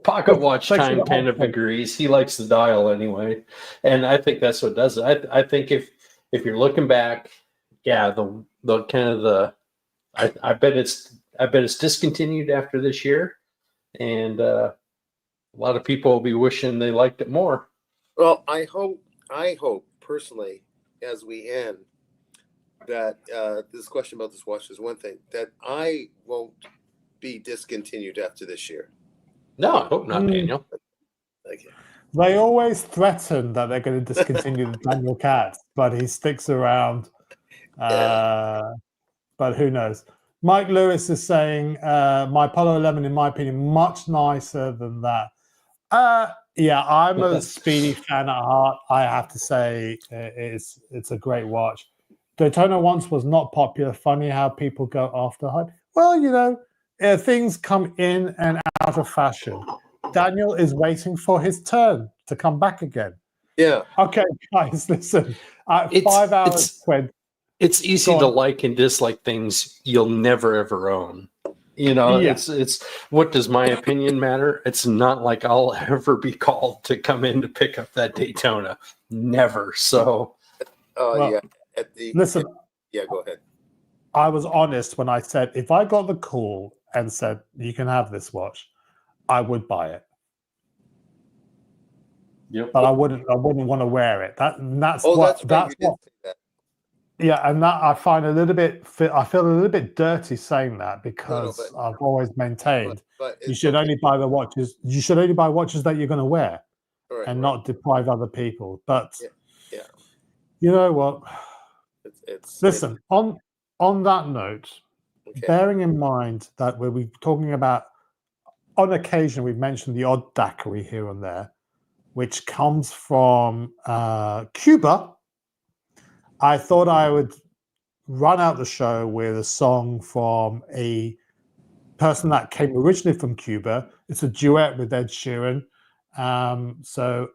Pocket Watch Time kind of agrees. He likes the dial anyway, and I think that's what does it. I think if you're looking back, the kind of the, I bet it's discontinued after this year, and a lot of people will be wishing they liked it more. Well, I hope personally, as we end, that this question about this watch is one thing that I won't be discontinued after this year. No, I hope not, Daniel. Okay. They always threaten that they're going to discontinue the Daniel Katz, but he sticks around. But who knows? Mike Lewis is saying, my Apollo 11, in my opinion, much nicer than that. I'm a Speedy fan at heart. I have to say it's a great watch. Daytona once was not popular. Funny how people go after hype. Well, things come in and out of fashion. Daniel is waiting for his turn to come back again. Yeah. Okay, guys, listen. 5 hours. It's easy to like and dislike things you'll never ever own. It's what does my opinion matter? It's not like I'll ever be called to come in to pick up that Daytona. Never. So. Listen. Go ahead. I was honest when I said if I got the call and said you can have this watch, I would buy it. Yep. But I wouldn't want to wear it. That's yeah, and that I find a little bit. I feel a little bit dirty saying that because I've always maintained you should only buy the watches. You should only buy watches that you're going to wear, not deprive other people. But you know what? Listen, on that note, bearing in mind that we're talking about, on occasion we've mentioned the odd daiquiri here and there, which comes from Cuba. I thought I would run out the show with a song from a person that came originally from Cuba. It's a duet with Ed Sheeran. So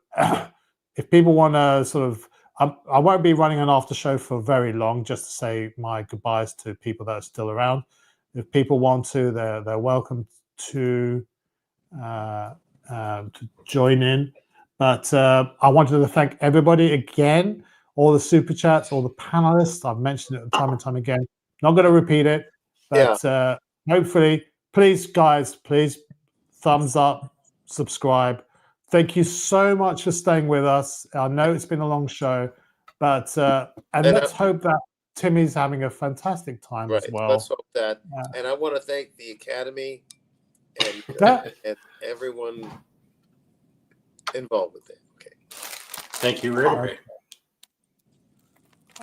if people want to sort of, I won't be running an after show for very long, just to say my goodbyes to people that are still around. If people want to, they're welcome to join in. But I wanted to thank everybody again, all the super chats, all the panelists. I've mentioned it time and time again. Not going to repeat it, but hopefully, please, guys, please thumbs up, subscribe. Thank you so much for staying with us. I know it's been a long show, but and let's hope that Timmy's having a fantastic time as well. Let's hope that. And I want to thank the Academy and everyone involved with it. Okay. Thank you, Rick.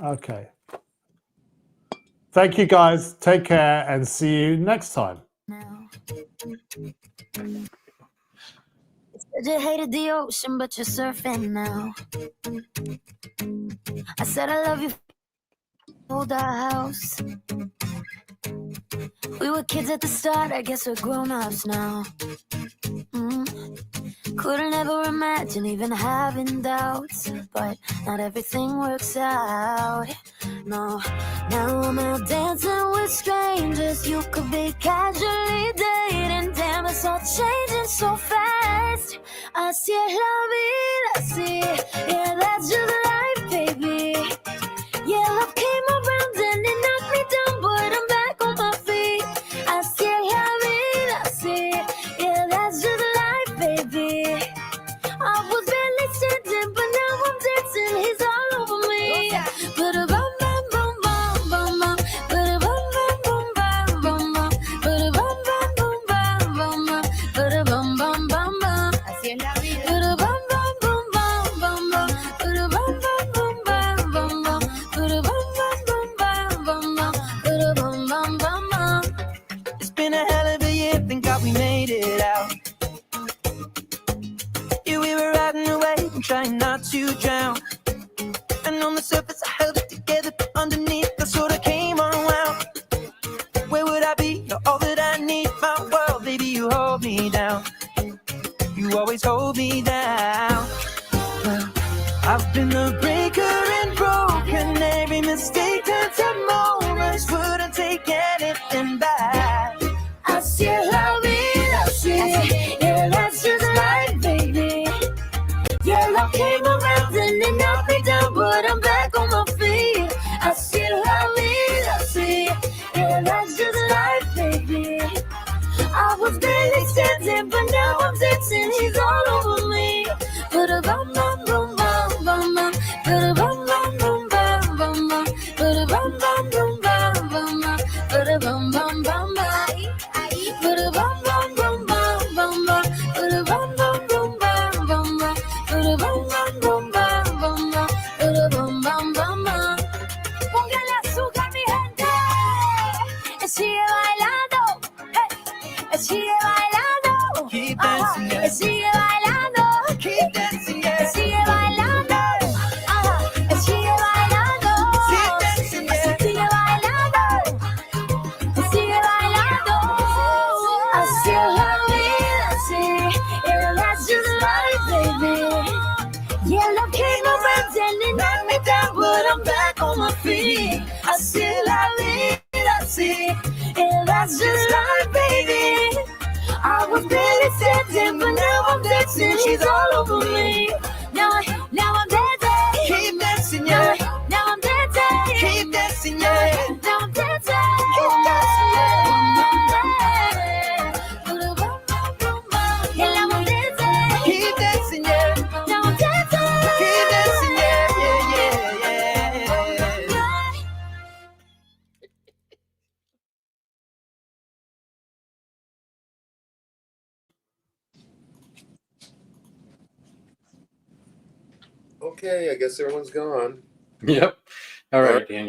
Okay. Thank you, guys. Take care and see you next time. Said you hated the ocean, but you're surfing now. I said I love you. Hold our house. We were kids at the start. I guess we're grown-ups now. Couldn't ever imagine even having doubts, but not everything works out. No, now I'm out dancing with strangers. You could be casually dating. Damn, it's all changing so fast. Así es la vida, sí. Yeah, that's just life, baby. Yeah, love came around and it knocked me down, but I'm back on my feet. Así es la vida, sí. Yeah, that's just life, baby. I was barely standing, but now I'm dancing. He's all over me. But a bum bum bum bum bum bum. But a bum bum bum bum bum bum. But a bum bum bum bum bum bum. But a bum bum bum bum. Así es la vida. But a bum bum bum bum bum bum. But a bum bum bum bum bum bum. But a bum bum bum bum bum bum. But a bum bum bum bum. It's been a hell of a year. Thank God we made it out. We were riding away and trying not to drown. And on the surface I held it together, but underneath I sort of came unwound. Where would I be? You're all that I need. My world, baby, you hold me down. You always hold me down. Well, I've been the breaker and broken. Every mistake turns to moments. Wouldn't take anything back. Así es la vida, sí. Yeah, that's just life, baby. Yeah, love came around and it knocked me down, but I'm back on my feet. Así es la vida, sí. Yeah, that's just life, baby. I was barely standing, but now I'm dancing. He's all over me. But a bum bum bum bum bum bum. But a bum bum bum bum bum bum. But a bum bum bum bum bum bum. But a bum bum bum bum. But a bum bum bum bum bum bum. But a bum bum bum bum bum bum. But a bum bum bum bum bum bum. But a bum bum bum bum. Póngale azúcar, mi gente. Sigue bailando. Hey. Sigue bailando. Keep dancing, yeah. Sigue bailando. Keep dancing, yeah. Sigue bailando. Sigue bailando. Keep dancing, yeah. Sigue bailando. Sigue bailando. Así es la vida, sí. Yeah, that's just life, baby. Yeah, love came around and it knocked me down, but I'm back on my feet. Así es la vida, sí. Yeah, that's just life, baby. I was barely standing, but now I'm dancing. She's all over me. Now I'm dancing. Keep dancing, yeah. Now I'm dancing. Keep dancing, yeah. Now I'm dancing. Keep dancing, yeah. Yeah, now I'm dancing. Keep dancing, yeah. Now I'm dancing. Keep dancing, yeah, yeah, yeah, yeah. Okay, I guess everyone's gone. Yep. All right, Daniel.